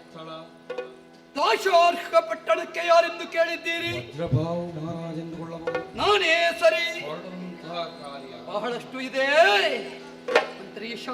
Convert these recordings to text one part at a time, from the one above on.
ಸ್ಥಳ ದಾಶಾರ್ಹ ಪಟ್ಟಣಕ್ಕೆ ಯಾರೆಂದು ಕೇಳಿದ್ದೀರಿ? ವಜ್ರಭಾವ ಮಹಾರಾಜ ಎಂದುಕೊಳ್ಳಬಹುದು. ನಾನೇ ಸರಿ. ಹೊರಡುವಂತಹ ಕಾರ್ಯ ಬಹಳಷ್ಟು ಇದೆ ಮಂತ್ರೀಶ.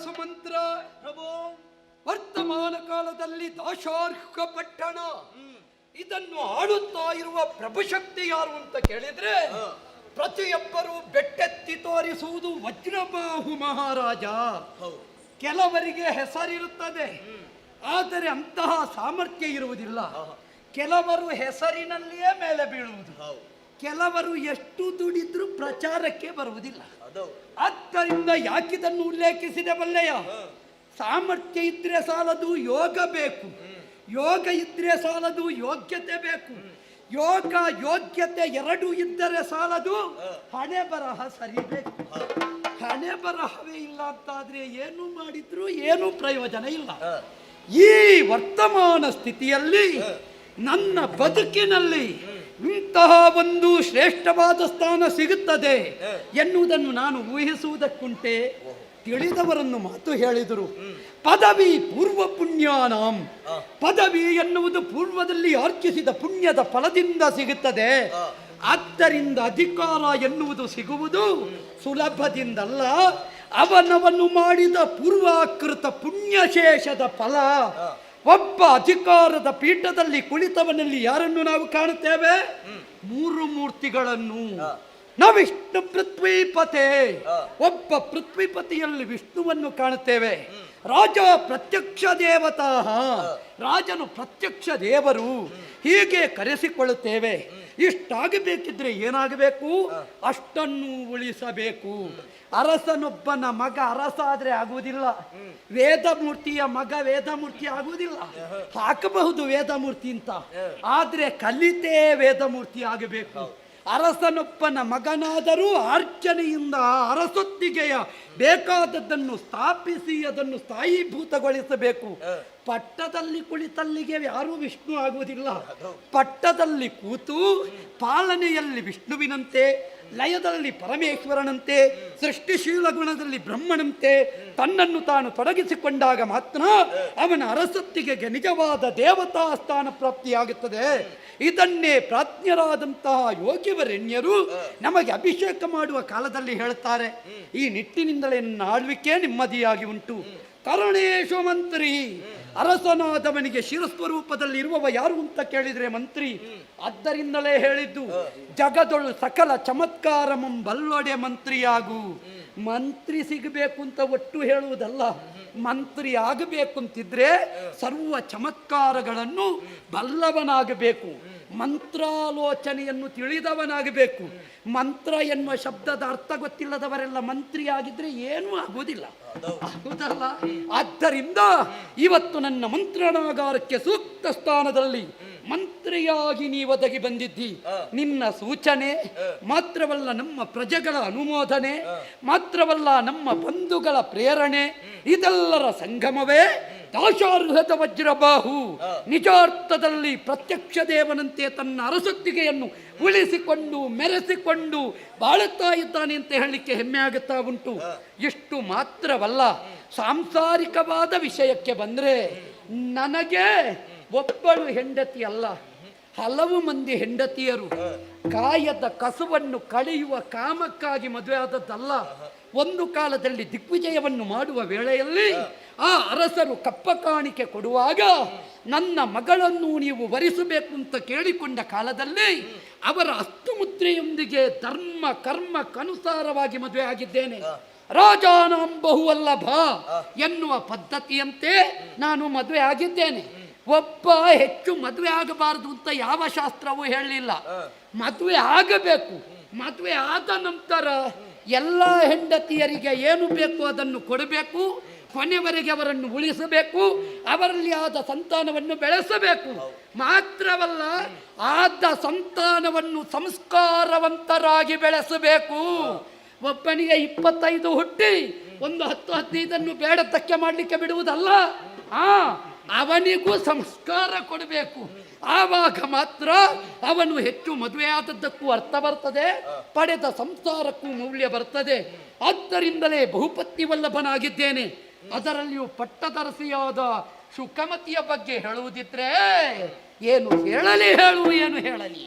ಸುಮಂತ್ರ ವರ್ತಮಾನ ಕಾಲದಲ್ಲಿ ದಾಶಾರ್ಹ ಪಟ್ಟಣ ಇದನ್ನು ಆಳುತ್ತಾ ಇರುವ ಪ್ರಭುಶಕ್ತಿ ಯಾರು ಅಂತ ಕೇಳಿದ್ರೆ ಪ್ರತಿಯೊಬ್ಬರು ಬೆಟ್ಟೆತ್ತಿ ತೋರಿಸುವುದು ವಜ್ರಬಾಹು ಮಹಾರಾಜ. ಕೆಲವರಿಗೆ ಹೆಸರಿರುತ್ತದೆ, ಆದರೆ ಅಂತಹ ಸಾಮರ್ಥ್ಯ ಇರುವುದಿಲ್ಲ. ಕೆಲವರು ಹೆಸರಿನಲ್ಲಿಯೇ ಮೇಲೆ ಬೀಳುವುದು, ಕೆಲವರು ಎಷ್ಟು ದುಡಿದ್ರೂ ಪ್ರಚಾರಕ್ಕೆ ಬರುವುದಿಲ್ಲ. ಆದ್ದರಿಂದ ಯಾಕಿದನ್ನು ಉಲ್ಲೇಖಿಸಿದೆ ಬಲ್ಲೆಯ? ಸಾಮರ್ಥ್ಯ ಇದ್ರೆ ಸಾಲದು, ಯೋಗ ಬೇಕು. ಯೋಗ ಇದ್ರೆ ಸಾಲದು, ಯೋಗ್ಯತೆ ಬೇಕು. ಯೋಗ ಯೋಗ್ಯತೆ ಎರಡೂ ಇದ್ದರೆ ಸಾಲದು, ಹಣೆ ಬರಹ ಸರಿಬೇಕು. ಹಣೆ ಬರಹವೇ ಇಲ್ಲ ಅಂತಾದ್ರೆ ಏನು ಮಾಡಿದ್ರು ಏನು ಪ್ರಯೋಜನ ಇಲ್ಲ. ಈ ವರ್ತಮಾನ ಸ್ಥಿತಿಯಲ್ಲಿ ನನ್ನ ಬದುಕಿನಲ್ಲಿ ಇಂತಹ ಒಂದು ಶ್ರೇಷ್ಠವಾದ ಸ್ಥಾನ ಸಿಗುತ್ತದೆ ಎನ್ನುವುದನ್ನು ನಾನು ಊಹಿಸುವುದಕ್ಕುಂಟೆ. ತಿಳಿದವರನ್ನು ಮಾತು ಹೇಳಿದರು. ಪದವಿ ಪೂರ್ವ ಪುಣ್ಯಾನಾಂ, ಪದವಿ ಎನ್ನುವುದು ಪೂರ್ವದಲ್ಲಿ ಅರ್ಚಿಸಿದ ಪುಣ್ಯದ ಫಲದಿಂದ ಸಿಗುತ್ತದೆ. ಆದ್ದರಿಂದ ಅಧಿಕಾರ ಎನ್ನುವುದು ಸಿಗುವುದು ಸುಲಭದಿಂದಲ್ಲ, ಅವನವನು ಮಾಡಿದ ಪೂರ್ವಾಕೃತ ಪುಣ್ಯಶೇಷದ ಫಲ. ಒಬ್ಬ ಅಧಿಕಾರದ ಪೀಠದಲ್ಲಿ ಕುಳಿತವನಲ್ಲಿ ಯಾರನ್ನು ನಾವು ಕಾಣುತ್ತೇವೆ? ಮೂರು ಮೂರ್ತಿಗಳನ್ನು. ನ ವಿಷ್ಣು ಪೃಥ್ವೀಪತೆ, ಒಬ್ಬ ಪೃಥ್ವಿಪತಿಯಲ್ಲಿ ವಿಷ್ಣುವನ್ನು ಕಾಣುತ್ತೇವೆ. ರಾಜ ಪ್ರತ್ಯಕ್ಷ ದೇವತಾ, ರಾಜನು ಪ್ರತ್ಯಕ್ಷ ದೇವರು, ಹೀಗೆ ಕರೆಸಿಕೊಳ್ಳುತ್ತೇವೆ. ಇಷ್ಟಾಗಬೇಕಿದ್ರೆ ಏನಾಗಬೇಕು? ಅಷ್ಟನ್ನು ಉಳಿಸಬೇಕು. ಅರಸನೊಬ್ಬನ ಮಗ ಅರಸ ಆದ್ರೆ ಆಗುವುದಿಲ್ಲ, ವೇದಮೂರ್ತಿಯ ಮಗ ವೇದಮೂರ್ತಿ ಆಗುವುದಿಲ್ಲ. ಹಾಕಬಹುದು ವೇದಮೂರ್ತಿ ಅಂತ, ಆದ್ರೆ ಕಲಿತೇ ವೇದಮೂರ್ತಿ ಆಗಬೇಕು. ಅರಸನೊಬ್ಬನ ಮಗನಾದರೂ ಅರ್ಚನೆಯಿಂದ ಅರಸೊತ್ತಿಗೆಯ ಬೇಕಾದದ್ದನ್ನು ಸ್ಥಾಪಿಸಿ ಅದನ್ನು ಸ್ಥಾಯೀಭೂತಗೊಳಿಸಬೇಕು. ಪಟ್ಟದಲ್ಲಿ ಕುಳಿತಲ್ಲಿಗೆ ಯಾರೂ ವಿಷ್ಣು ಆಗುವುದಿಲ್ಲ. ಪಟ್ಟದಲ್ಲಿ ಕೂತು ಪಾಲನೆಯಲ್ಲಿ ವಿಷ್ಣುವಿನಂತೆ, ಲಯದಲ್ಲಿ ಪರಮೇಶ್ವರನಂತೆ, ಸೃಷ್ಟಿಶೀಲ ಗುಣದಲ್ಲಿ ಬ್ರಹ್ಮನಂತೆ ತನ್ನನ್ನು ತಾನು ತೊಡಗಿಸಿಕೊಂಡಾಗ ಮಾತ್ರ ಅವನ ಅರಸತ್ತಿಗೆ ನಿಜವಾದ ದೇವತಾ ಸ್ಥಾನ ಪ್ರಾಪ್ತಿಯಾಗುತ್ತದೆ. ಇದನ್ನೇ ಪ್ರಾಜ್ಞರಾದಂತಹ ಯೋಗಿವರೆಣ್ಯರು ನಮಗೆ ಅಭಿಷೇಕ ಮಾಡುವ ಕಾಲದಲ್ಲಿ ಹೇಳ್ತಾರೆ. ಈ ನಿಟ್ಟಿನಿಂದಲೇ ನನ್ನ ಆಳ್ವಿಕೆ ನೆಮ್ಮದಿಯಾಗಿ ಉಂಟು. ಕರುಣೇಶು ಮಂತ್ರಿ, ಅರಸನಾದವನಿಗೆ ಶಿರಸ್ವರೂಪದಲ್ಲಿ ಇರುವವ ಯಾರು ಅಂತ ಕೇಳಿದ್ರೆ ಮಂತ್ರಿ. ಆದ್ದರಿಂದಲೇ ಹೇಳಿದ್ದು ಜಗದೊಳು ಸಕಲ ಚಮತ್ಕಾರಮಂ ಬಲ್ಲೊಡೆ ಮಂತ್ರಿಯಾಗು. ಮಂತ್ರಿ ಸಿಗಬೇಕು ಅಂತ ಒಟ್ಟು ಹೇಳುವುದಲ್ಲ, ಮಂತ್ರಿ ಆಗಬೇಕು ಅಂತಿದ್ರೆ ಸರ್ವ ಚಮತ್ಕಾರಗಳನ್ನು ಬಲ್ಲವನಾಗಬೇಕು, ಮಂತ್ರಾಲೋಚನೆಯನ್ನು ತಿಳಿದವನಾಗಬೇಕು. ಮಂತ್ರ ಎನ್ನುವ ಶಬ್ದದ ಅರ್ಥ ಗೊತ್ತಿಲ್ಲದವರೆಲ್ಲ ಮಂತ್ರಿ ಆಗಿದ್ರೆ ಏನೂ ಆಗುವುದಿಲ್ಲ, ಆಗುವುದಲ್ಲ. ಆದ್ದರಿಂದ ಇವತ್ತು ನನ್ನ ಮಂತ್ರನಾಗಾರಕ್ಕೆ ಸೂಕ್ತ ಸ್ಥಾನದಲ್ಲಿ ಮಂತ್ರಿಯಾಗಿ ನೀವೊದಗಿ ಬಂದಿದ್ದಿ. ನಿನ್ನ ಸೂಚನೆ ಮಾತ್ರವಲ್ಲ, ನಮ್ಮ ಪ್ರಜೆಗಳ ಅನುಮೋದನೆ ಮಾತ್ರವಲ್ಲ, ನಮ್ಮ ಬಂಧುಗಳ ಪ್ರೇರಣೆ, ಇದೆಲ್ಲರ ಸಂಗಮವೇ ದಾಶಾರ್ಹತ ವಜ್ರಬಾಹು. ನಿಜಾರ್ಥದಲ್ಲಿ ಪ್ರತ್ಯಕ್ಷ ದೇವನಂತೆ ತನ್ನ ಅರಸೊತ್ತಿಗೆಯನ್ನು ಉಳಿಸಿಕೊಂಡು ಮೆರೆಸಿಕೊಂಡು ಬಾಳುತ್ತಾ ಇದ್ದಾನೆ ಅಂತ ಹೇಳಲಿಕ್ಕೆ ಹೆಮ್ಮೆ ಆಗುತ್ತಾ ಉಂಟು. ಇಷ್ಟು ಮಾತ್ರವಲ್ಲ, ಸಾಂಸಾರಿಕವಾದ ವಿಷಯಕ್ಕೆ ಬಂದರೆ ನನಗೆ ಒಬ್ಬಳು ಹೆಂಡತಿ ಅಲ್ಲ, ಹಲವು ಮಂದಿ ಹೆಂಡತಿಯರು. ಕಾಯದ ಕಸುವನ್ನು ಕಳೆಯುವ ಕಾಮಕ್ಕಾಗಿ ಮದುವೆ ಆದದ್ದಲ್ಲ. ಒಂದು ಕಾಲದಲ್ಲಿ ದಿಗ್ವಿಜಯವನ್ನು ಮಾಡುವ ವೇಳೆಯಲ್ಲಿ ಆ ಅರಸರು ಕಪ್ಪ ಕಾಣಿಕೆ ಕೊಡುವಾಗ ನನ್ನ ಮಗಳನ್ನು ನೀವು ವರಿಸಬೇಕು ಅಂತ ಕೇಳಿಕೊಂಡ ಕಾಲದಲ್ಲಿ ಅವರ ಅಸ್ತುಮುದ್ರೆಯೊಂದಿಗೆ ಧರ್ಮ ಕರ್ಮಕ್ಕನುಸಾರವಾಗಿ ಮದುವೆ ಆಗಿದ್ದೇನೆ. ರಾಜಾನಾಂ ಬಹುವಲ್ಲಭ ಎನ್ನುವ ಪದ್ಧತಿಯಂತೆ ನಾನು ಮದುವೆ ಆಗಿದ್ದೇನೆ. ಒಬ್ಬ ಹೆಚ್ಚು ಮದುವೆ ಆಗಬಾರದು ಅಂತ ಯಾವ ಶಾಸ್ತ್ರವೂ ಹೇಳಲಿಲ್ಲ. ಮದುವೆ ಆಗಬೇಕು. ಮದುವೆ ಆದ ನಂತರ ಎಲ್ಲ ಹೆಂಡತಿಯರಿಗೆ ಏನು ಬೇಕು ಅದನ್ನು ಕೊಡಬೇಕು, ಕೊನೆವರೆಗೆ ಅವರನ್ನು ಉಳಿಸಬೇಕು, ಅವರಲ್ಲಿ ಆದ ಸಂತಾನವನ್ನು ಬೆಳೆಸಬೇಕು. ಮಾತ್ರವಲ್ಲ, ಆದ ಸಂತಾನವನ್ನು ಸಂಸ್ಕಾರವಂತರಾಗಿ ಬೆಳೆಸಬೇಕು. ಒಬ್ಬನಿಗೆ 25 ಹುಟ್ಟಿ ಒಂದು 10-15 ಬೇಡತಕ್ಕೆ ಮಾಡಲಿಕ್ಕೆ ಬಿಡುವುದಲ್ಲ. ಅವನಿಗೂ ಸಂಸ್ಕಾರ ಕೊಡಬೇಕು. ಆವಾಗ ಮಾತ್ರ ಅವನು ಹೆಚ್ಚು ಮದುವೆ ಆದದ್ದಕ್ಕೂ ಅರ್ಥ ಬರ್ತದೆ, ಪಡೆದ ಸಂಸಾರಕ್ಕೂ ಮೌಲ್ಯ ಬರ್ತದೆ. ಆದ್ದರಿಂದಲೇ ಬಹುಪತ್ನಿ ವಲ್ಲಭನಾಗಿದ್ದೇನೆ. ಅದರಲ್ಲಿಯೂ ಪಟ್ಟದರಸಿಯಾದ ಶುಕಮತಿಯ ಬಗ್ಗೆ ಹೇಳುವುದಿದ್ರೆ ಏನು ಹೇಳಲಿ, ಏನು ಹೇಳಲಿ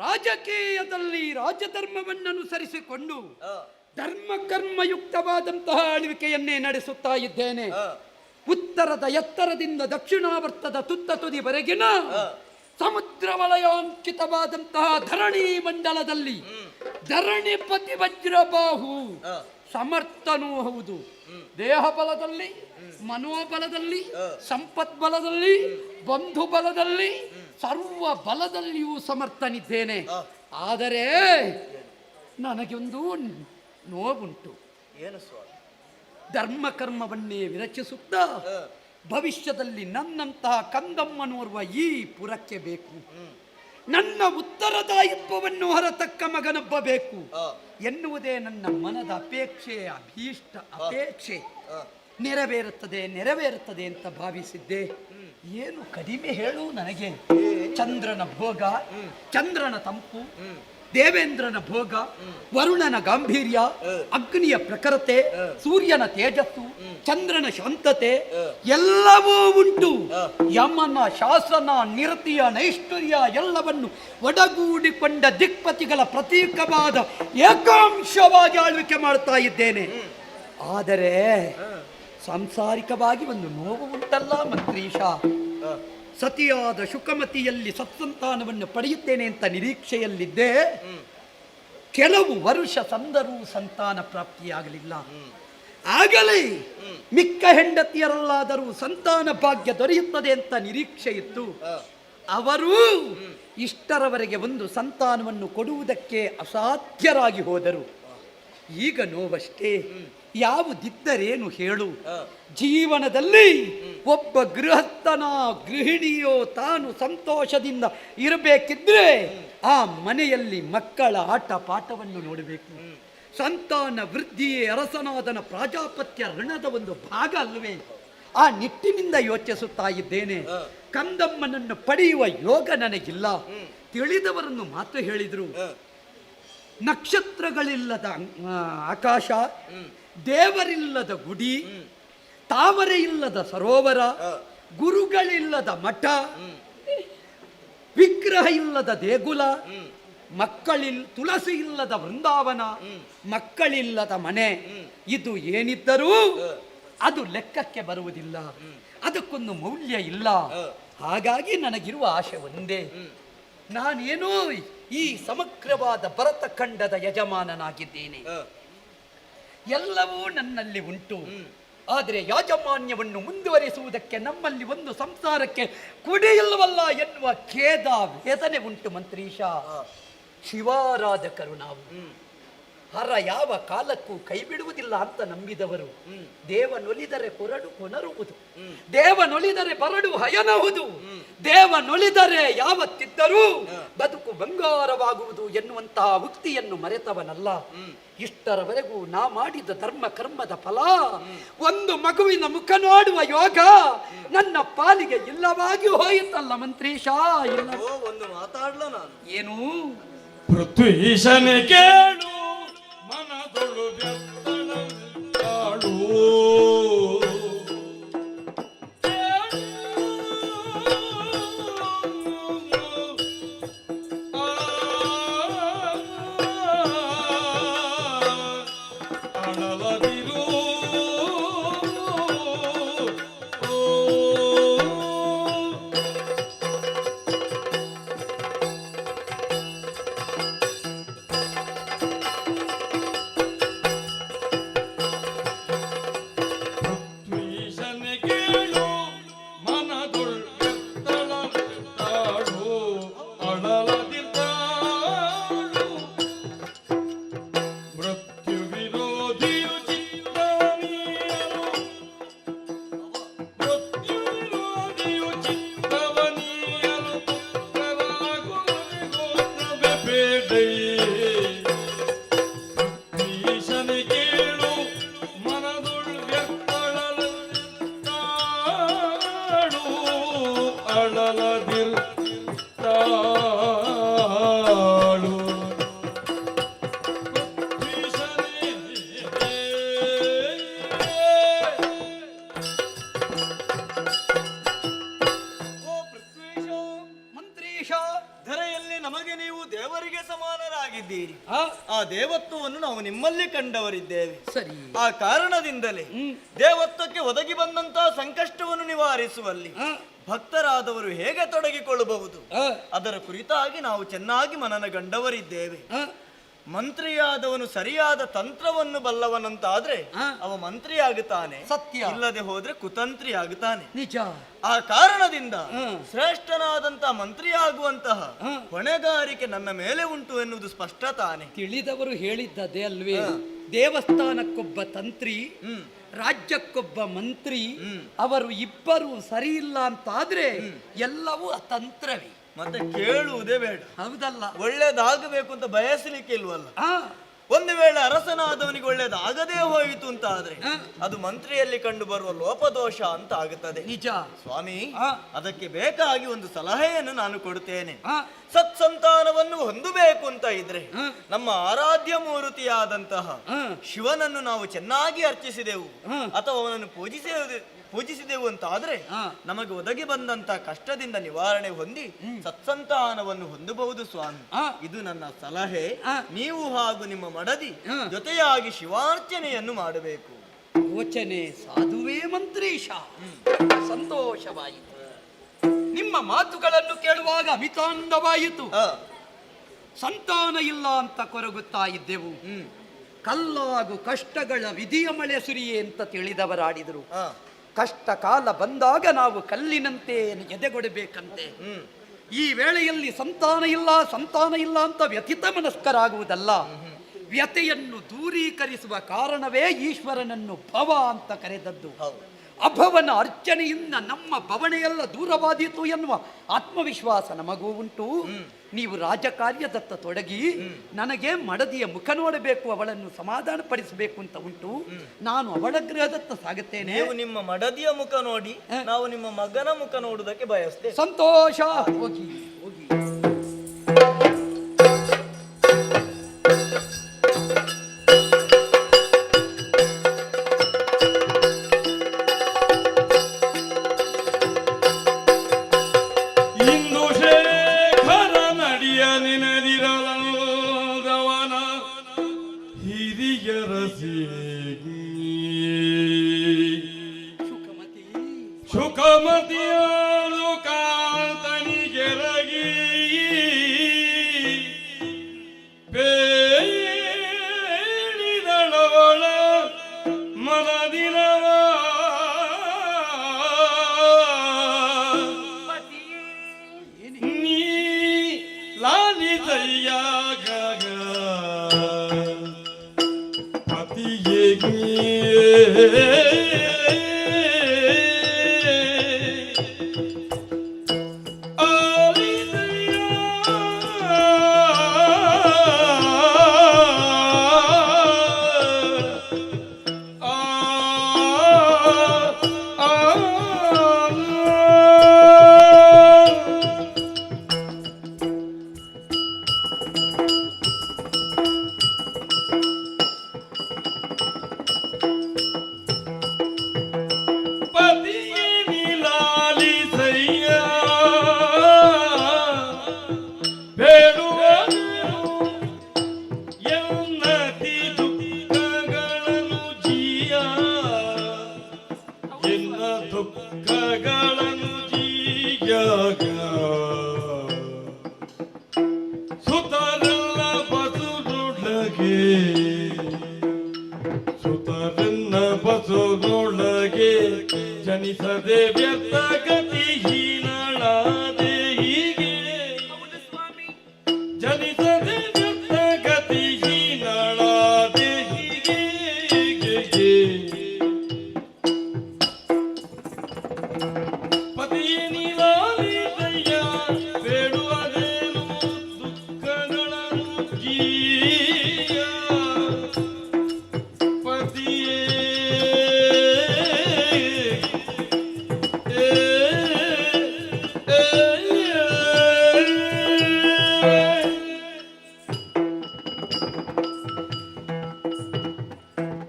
ರಾಜಕೀಯದಲ್ಲಿ ರಾಜಧರ್ಮವನ್ನು ಅನುಸರಿಸಿಕೊಂಡು ಧರ್ಮ ಕರ್ಮಯುಕ್ತವಾದಂತಹ ಆಳ್ವಿಕೆಯನ್ನೇ ನಡೆಸುತ್ತಾ ಇದ್ದೇನೆ. ಉತ್ತರದ ಎತ್ತರದಿಂದ ದಕ್ಷಿಣಾವರ್ತದ ತುತ್ತ ತುದಿವರೆಗಿನ ಸಮುದ್ರ ವಲಯಾಂಕಿತವಾದಂತಹ ಧರಣಿ ಮಂಡಲದಲ್ಲಿ ಧರಣಿಪತಿ ವಜ್ರಬಾಹು ಸಮರ್ಥನೂ ಹೌದು. ದೇಹ ಬಲದಲ್ಲಿ, ಮನೋಬಲದಲ್ಲಿ, ಸಂಪತ್ ಬಲದಲ್ಲಿ, ಬಂಧು ಬಲದಲ್ಲಿ, ಸರ್ವ ಬಲದಲ್ಲಿಯೂ ಸಮರ್ಥನಿದ್ದೇನೆ. ಆದರೆ ನನಗೊಂದು ನೋವುಂಟು. ಏನು ಸ್ವಾಮಿ? ಧರ್ಮ ಕರ್ಮವನ್ನೇ ವಿರಚಿಸುತ್ತಾ ಭವಿಷ್ಯದಲ್ಲಿ ನನ್ನಂತಹ ಕಂದಮ್ಮನೋರ್ವ ಈ ಪುರಕ್ಕೆ ಬೇಕು, ನನ್ನ ಉತ್ತರದಾಯಿತ್ವವನ್ನು ಹೊರತಕ್ಕ ಮಗನೊಬ್ಬ ಬೇಕು ಎನ್ನುವುದೇ ನನ್ನ ಮನದ ಅಪೇಕ್ಷೆ, ಅಪೇಕ್ಷೆ. ನೆರವೇರುತ್ತದೆ ಅಂತ ಭಾವಿಸಿದ್ದೆ. ಏನು ಕಡಿಮೆ ಹೇಳು ನನಗೆ? ಚಂದ್ರನ ಭೋಗ, ಚಂದ್ರನ ತಂಪು, ದೇವೇಂದ್ರನ ಭೋಗ, ವರುಣನ ಗಾಂಭೀರ್ಯ, ಅಗ್ನಿಯ ಪ್ರಖರತೆ, ಸೂರ್ಯನ ತೇಜಸ್ಸು, ಚಂದ್ರನ ಶಾಂತತೆ ಎಲ್ಲವೂ ಉಂಟು. ಯಮನ ಶಾಸನ, ನಿರತಿಯ ನೈಷ್ಠುರ್ಯ ಎಲ್ಲವನ್ನು ಒಡಗೂಡಿಕೊಂಡ ದಿಕ್ಪತಿಗಳ ಪ್ರತೀಕವಾದ ಏಕಾಂಶವಾಗಿ ಆಳ್ವಿಕೆ ಮಾಡ್ತಾ ಇದ್ದೇನೆ. ಆದರೆ ಸಾಂಸಾರಿಕವಾಗಿ ಒಂದು ನೋವು ಉಂಟಲ್ಲ ಮಂತ್ರೀಶ. ಸತಿಯಾದ ಶುಕಮತಿಯಲ್ಲಿ ಸತ್ಸಂತಾನವನ್ನು ಪಡೆಯುತ್ತೇನೆ ಅಂತ ನಿರೀಕ್ಷೆಯಲ್ಲಿದ್ದೆ. ಕೆಲವು ವರುಷ ಸಂದರೂ ಸಂತಾನ ಪ್ರಾಪ್ತಿಯಾಗಲಿಲ್ಲ. ಆಗಲೇ ಮಿಕ್ಕ ಹೆಂಡತಿಯರಲ್ಲಾದರೂ ಸಂತಾನ ಭಾಗ್ಯ ದೊರೆಯುತ್ತದೆ ಅಂತ ನಿರೀಕ್ಷೆ ಇತ್ತು. ಅವರು ಇಷ್ಟರವರೆಗೆ ಒಂದು ಸಂತಾನವನ್ನು ಕೊಡುವುದಕ್ಕೆ ಅಸಾಧ್ಯರಾಗಿ ಹೋದರು. ಈಗ ನೋವಷ್ಟೇ. ಯಾವುದಿದ್ದರೇನು ಹೇಳು? ಜೀವನದಲ್ಲಿ ಒಬ್ಬ ಗೃಹಸ್ಥನ ಗೃಹಿಣಿಯೋ ತಾನು ಸಂತೋಷದಿಂದ ಇರಬೇಕಿದ್ರೆ ಆ ಮನೆಯಲ್ಲಿ ಮಕ್ಕಳ ಆಟ ಪಾಠವನ್ನು ನೋಡಬೇಕು. ಸಂತಾನ ವೃದ್ಧಿಯೇ ಅರಸನಾದನ ಪ್ರಾಜಾಪತ್ಯ ಋಣದ ಒಂದು ಭಾಗ ಅಲ್ವೇ? ಆ ನಿಟ್ಟಿನಿಂದ ಯೋಚಿಸುತ್ತಾ ಇದ್ದೇನೆ. ಕಂದಮ್ಮನನ್ನು ಪಡೆಯುವ ಯೋಗ ನನಗಿಲ್ಲ. ತಿಳಿದವರನ್ನು ಮಾತು ಹೇಳಿದ್ರು. ನಕ್ಷತ್ರಗಳಿಲ್ಲದ ಆಕಾಶ, ದೇವರಿಲ್ಲದ ಗುಡಿ, ತಾವರೆ ಇಲ್ಲದ ಸರೋವರ, ಗುರುಗಳಿಲ್ಲದ ಮಠ, ವಿಗ್ರಹ ಇಲ್ಲದ ದೇಗುಲ, ತುಳಸಿ ಇಲ್ಲದ ವೃಂದಾವನ, ಮಕ್ಕಳಿಲ್ಲದ ಮನೆ, ಇದು ಏನಿದ್ದರೂ ಅದು ಲೆಕ್ಕಕ್ಕೆ ಬರುವುದಿಲ್ಲ. ಅದಕ್ಕೊಂದು ಮೌಲ್ಯ ಇಲ್ಲ. ಹಾಗಾಗಿ ನನಗಿರುವ ಆಶೆ ಒಂದೇ, ನಾನೇನೋ ಈ ಸಮಗ್ರವಾದ ಭರತ ಖಂಡದ ಯಜಮಾನನಾಗಿದ್ದೇನೆ. ಎಲ್ಲವೂ ನನ್ನಲ್ಲಿ ಉಂಟು. ಆದರೆ ಯಾಜಮಾನ್ಯವನ್ನು ಮುಂದುವರಿಸುವುದಕ್ಕೆ ನಮ್ಮಲ್ಲಿ ಒಂದು ಸಂಸಾರಕ್ಕೆ ಕುಡಿಯಿಲ್ಲವಲ್ಲ ಎನ್ನುವ ಖೇದ ವೇದನೆ ಉಂಟು ಮಂತ್ರೀಶ. ಶಿವಾರಾಧಕರು ನಾವು. ಹರ ಯಾವ ಕಾಲಕ್ಕೂ ಕೈ ಬಿಡುವುದಿಲ್ಲ ಅಂತ ನಂಬಿದವರು. ದೇವನೊಲಿದರೆ ಕೊರಡು ಕೊನರುವುದು, ದೇವನೊಲಿದರೆ ಬರಡು ಹಯನಹುದು, ದೇವನೊಲಿದರೆ ಯಾವತ್ತಿದ್ದರೂ ಬದುಕು ಬಂಗಾರವಾಗುವುದು ಎನ್ನುವಂತಹ ಉಕ್ತಿಯನ್ನು ಮರೆತವನಲ್ಲ. ಇಷ್ಟರವರೆಗೂ ನಾ ಮಾಡಿದ ಧರ್ಮ ಕರ್ಮದ ಫಲ, ಒಂದು ಮಗುವಿನ ಮುಖ ನೋಡುವ ಯೋಗ ನನ್ನ ಪಾಲಿಗೆ ಇಲ್ಲವಾಗಿ ಹೋಯಿತಲ್ಲ ಮಂತ್ರೀಶ. ಇಲ್ಲ ಒಂದು ಮಾತಾಡ್ಲ ನಾನು. ಏನು? ಪೃಥ್ವೀಶನೆ ಕೇಳು ಮನದೊಳು ವ್ಯರ್ಥಳಾಳು. ನಮಗೆ ನೀವು ದೇವರಿಗೆ ಸಮಾನರಾಗಿದ್ದೀರಿ. ಆ, ಆ ದೇವತ್ವವನ್ನು ನಾವು ನಿಮ್ಮಲ್ಲಿ ಕಂಡವರಿದ್ದೇವೆ. ಸರಿ. ಆ ಕಾರಣದಿಂದಲೇ ದೇವತ್ವಕ್ಕೆ ಒದಗಿ ಬಂದಂತಹ ಸಂಕಷ್ಟವನ್ನು ನಿವಾರಿಸುವಲ್ಲಿ ಆ, ಭಕ್ತರಾದವರು ಹೇಗೆ ತೊಡಗಿಕೊಳ್ಳಬಹುದು ಆ, ಅದರ ಕುರಿತಾಗಿ ನಾವು ಚೆನ್ನಾಗಿ ಮನನಗಂಡವರಿದ್ದೇವೆ. ಆ, ಮಂತ್ರಿಯಾದವನು ಸರಿಯಾದ ತಂತ್ರವನ್ನು ಬಲ್ಲವನಂತಾದ್ರೆ ಆ. ಅವ ಮಂತ್ರಿ ಆಗುತ್ತಾನೆ, ಸತ್ಯ. ಇಲ್ಲದೆ ಹೋದ್ರೆ ಕುತಂತ್ರಿ ಆಗುತ್ತಾನೆ. ನಿಜ. ಆ ಕಾರಣದಿಂದ ಹ್ಮ್. ಶ್ರೇಷ್ಠನಾದಂತಹ ಮಂತ್ರಿ ಆಗುವಂತಹ ಹ್ಮ್. ಹೊಣೆಗಾರಿಕೆ ನನ್ನ ಮೇಲೆ ಉಂಟು ಎನ್ನುವುದು ಸ್ಪಷ್ಟ ತಾನೆ. ತಿಳಿದವರು ಹೇಳಿದ್ದದೇ ಅಲ್ವೇ? ದೇವಸ್ಥಾನಕ್ಕೊಬ್ಬ ತಂತ್ರಿ, ರಾಜ್ಯಕ್ಕೊಬ್ಬ ಮಂತ್ರಿ, ಅವರು ಇಬ್ಬರು ಸರಿ ಇಲ್ಲ ಅಂತಾದ್ರೆ ಎಲ್ಲವೂ ಅತಂತ್ರವೇ. ಮತ್ತೆ ಕೇಳುವುದೇ ಬೇಡ. ಹೌದಲ್ಲ? ಒಳ್ಳೇದಾಗಬೇಕು ಅಂತ ಬಯಸಲಿಕ್ಕೆ ಇಲ್ವಲ್ಲ. ಆ, ಒಂದು ವೇಳೆ ಅರಸನಾದವನಿಗೆ ಒಳ್ಳೇದಾಗದೇ ಹೋಯಿತು ಅಂತ ಆದ್ರೆ ಆ. ಅದು ಮಂತ್ರಿಯಲ್ಲಿ ಕಂಡು ಬರುವ ಲೋಪದೋಷ ಅಂತ ಆಗುತ್ತದೆ. ನಿಜ. ಸ್ವಾಮಿ, ಆ. ಅದಕ್ಕೆ ಬೇಕಾಗಿ ಒಂದು ಸಲಹೆಯನ್ನು ನಾನು ಕೊಡುತ್ತೇನೆ. ಆ, ಸತ್ಸಂತಾನವನ್ನು ಹೊಂದಬೇಕು ಅಂತ ಇದ್ರೆ ಆ. ನಮ್ಮ ಆರಾಧ್ಯ ಮೂರ್ತಿಯಾದಂತಹ ಆ, ಶಿವನನ್ನು ನಾವು ಚೆನ್ನಾಗಿ ಅರ್ಚಿಸಿದೆವು ಆ. ಅಥವಾ ಅವನನ್ನು ಪೂಜಿಸಿದೆವು ಅಂತ ಆದ್ರೆ ಆ. ನಮಗೆ ಒದಗಿ ಬಂದಂತ ಕಷ್ಟದಿಂದ ನಿವಾರಣೆ ಹೊಂದಿ ಸತ್ಸಂತಾನವನ್ನು ಹೊಂದಬಹುದು ಸ್ವಾಮಿ. ಆ. ಇದು ನನ್ನ ಸಲಹೆ. ಆ. ನೀವು ಹಾಗೂ ನಿಮ್ಮ ಮಡದಿ ಆ. ಜೊತೆಯಾಗಿ ಶಿವಾರ್ಚನೆಯನ್ನು ಮಾಡಬೇಕು. ಯೋಚನೆ ಸಾಧುವೇ ಮಂತ್ರೀಶ. ಸಂತೋಷವಾಯಿತು. ನಿಮ್ಮ ಮಾತುಗಳನ್ನು ಕೇಳುವಾಗ ಅಮಿತಾನಂದವಾಯಿತು. ಆ. ಸಂತಾನ ಇಲ್ಲ ಅಂತ ಕೊರಗುತ್ತಾ ಇದ್ದೆವು. ಕಲ್ಲಾಗು ಕಷ್ಟಗಳ ವಿಧಿಯ ಮಳೆ ಸುರಿಯೇ ಅಂತ ತಿಳಿದವರಾಡಿದರು. ಆ. ಕಷ್ಟ ಕಾಲ ಬಂದಾಗ ನಾವು ಕಲ್ಲಿನಂತೆ ಎದೆಗೊಡಬೇಕಂತೆ. ಈ ವೇಳೆಯಲ್ಲಿ ಸಂತಾನ ಇಲ್ಲ ಅಂತ ವ್ಯಥಿತ ಮನಸ್ಕರಾಗುವುದಲ್ಲ. ವ್ಯಥೆಯನ್ನು ದೂರೀಕರಿಸುವ ಕಾರಣವೇ ಈಶ್ವರನನ್ನು ಭವ ಅಂತ ಕರೆದದ್ದು. ಹೌದು. ಅಭವನ ಅರ್ಚನೆಯಿಂದ ನಮ್ಮ ಭವನೆಯೆಲ್ಲ ದೂರವಾದೀತು ಎನ್ನುವ ಆತ್ಮವಿಶ್ವಾಸ ನಮಗೂ ಉಂಟು. ನೀವು ರಾಜಕಾರ್ಯದತ್ತ ತೊಡಗಿ ನನಗೆ ಮಡದಿಯ ಮುಖ ನೋಡಬೇಕು, ಅವಳನ್ನು ಸಮಾಧಾನ ಪಡಿಸಬೇಕು ಅಂತ ಉಂಟು. ನಾನು ಅವಳ ಗೃಹದತ್ತ ಸಾಗುತ್ತೇನೆ. ನೀವು ನಿಮ್ಮ ಮಡದಿಯ ಮುಖ ನೋಡಿ, ನಾವು ನಿಮ್ಮ ಮಗನ ಮುಖ ನೋಡುವುದಕ್ಕೆ ಬಯಸ್ತೇವೆ. ಸಂತೋಷ. ಹೋಗಿ ಹೋಗಿ. ಇಂದು ಶೇಖರ ನಡಿಯ ನಿನದಿರಲದವನ ಹಿರಿಯರ ಸೇಗಿ ಶುಕಮತಿಯಾಳು ಕಾಂತನಿಗೆರಗಿ ಪೇಳಿದಳವಳ ಮನದಿನವ ನೀ ಲಾಲಿತಯ್ಯಾಗ ಪತಿಯೇ ದುಃಖಗಳನ್ನು ಜೀಯಾಗ ಸುತರಲ್ಲ ಬಸುರೊಳಗೆ ಬಸುರೊಳಗೆ ಜನಿಸದೆ ವ್ಯರ್ಥ ಗತಿಹೀನಳಾದೆ ಹೀಗೆ ಜನಿಸದೆ ವ್ಯರ್ಥ ಗತಿಹೀನಳಾದೆ ಹೀಗೆ ಪತಿಯೇ ನೀಲಾಲಿದಯ್ಯ ಬೇಡುವುದೇನು ದುಃಖಗಳನ್ನು ಜೀಯ ಪತಿಯೇ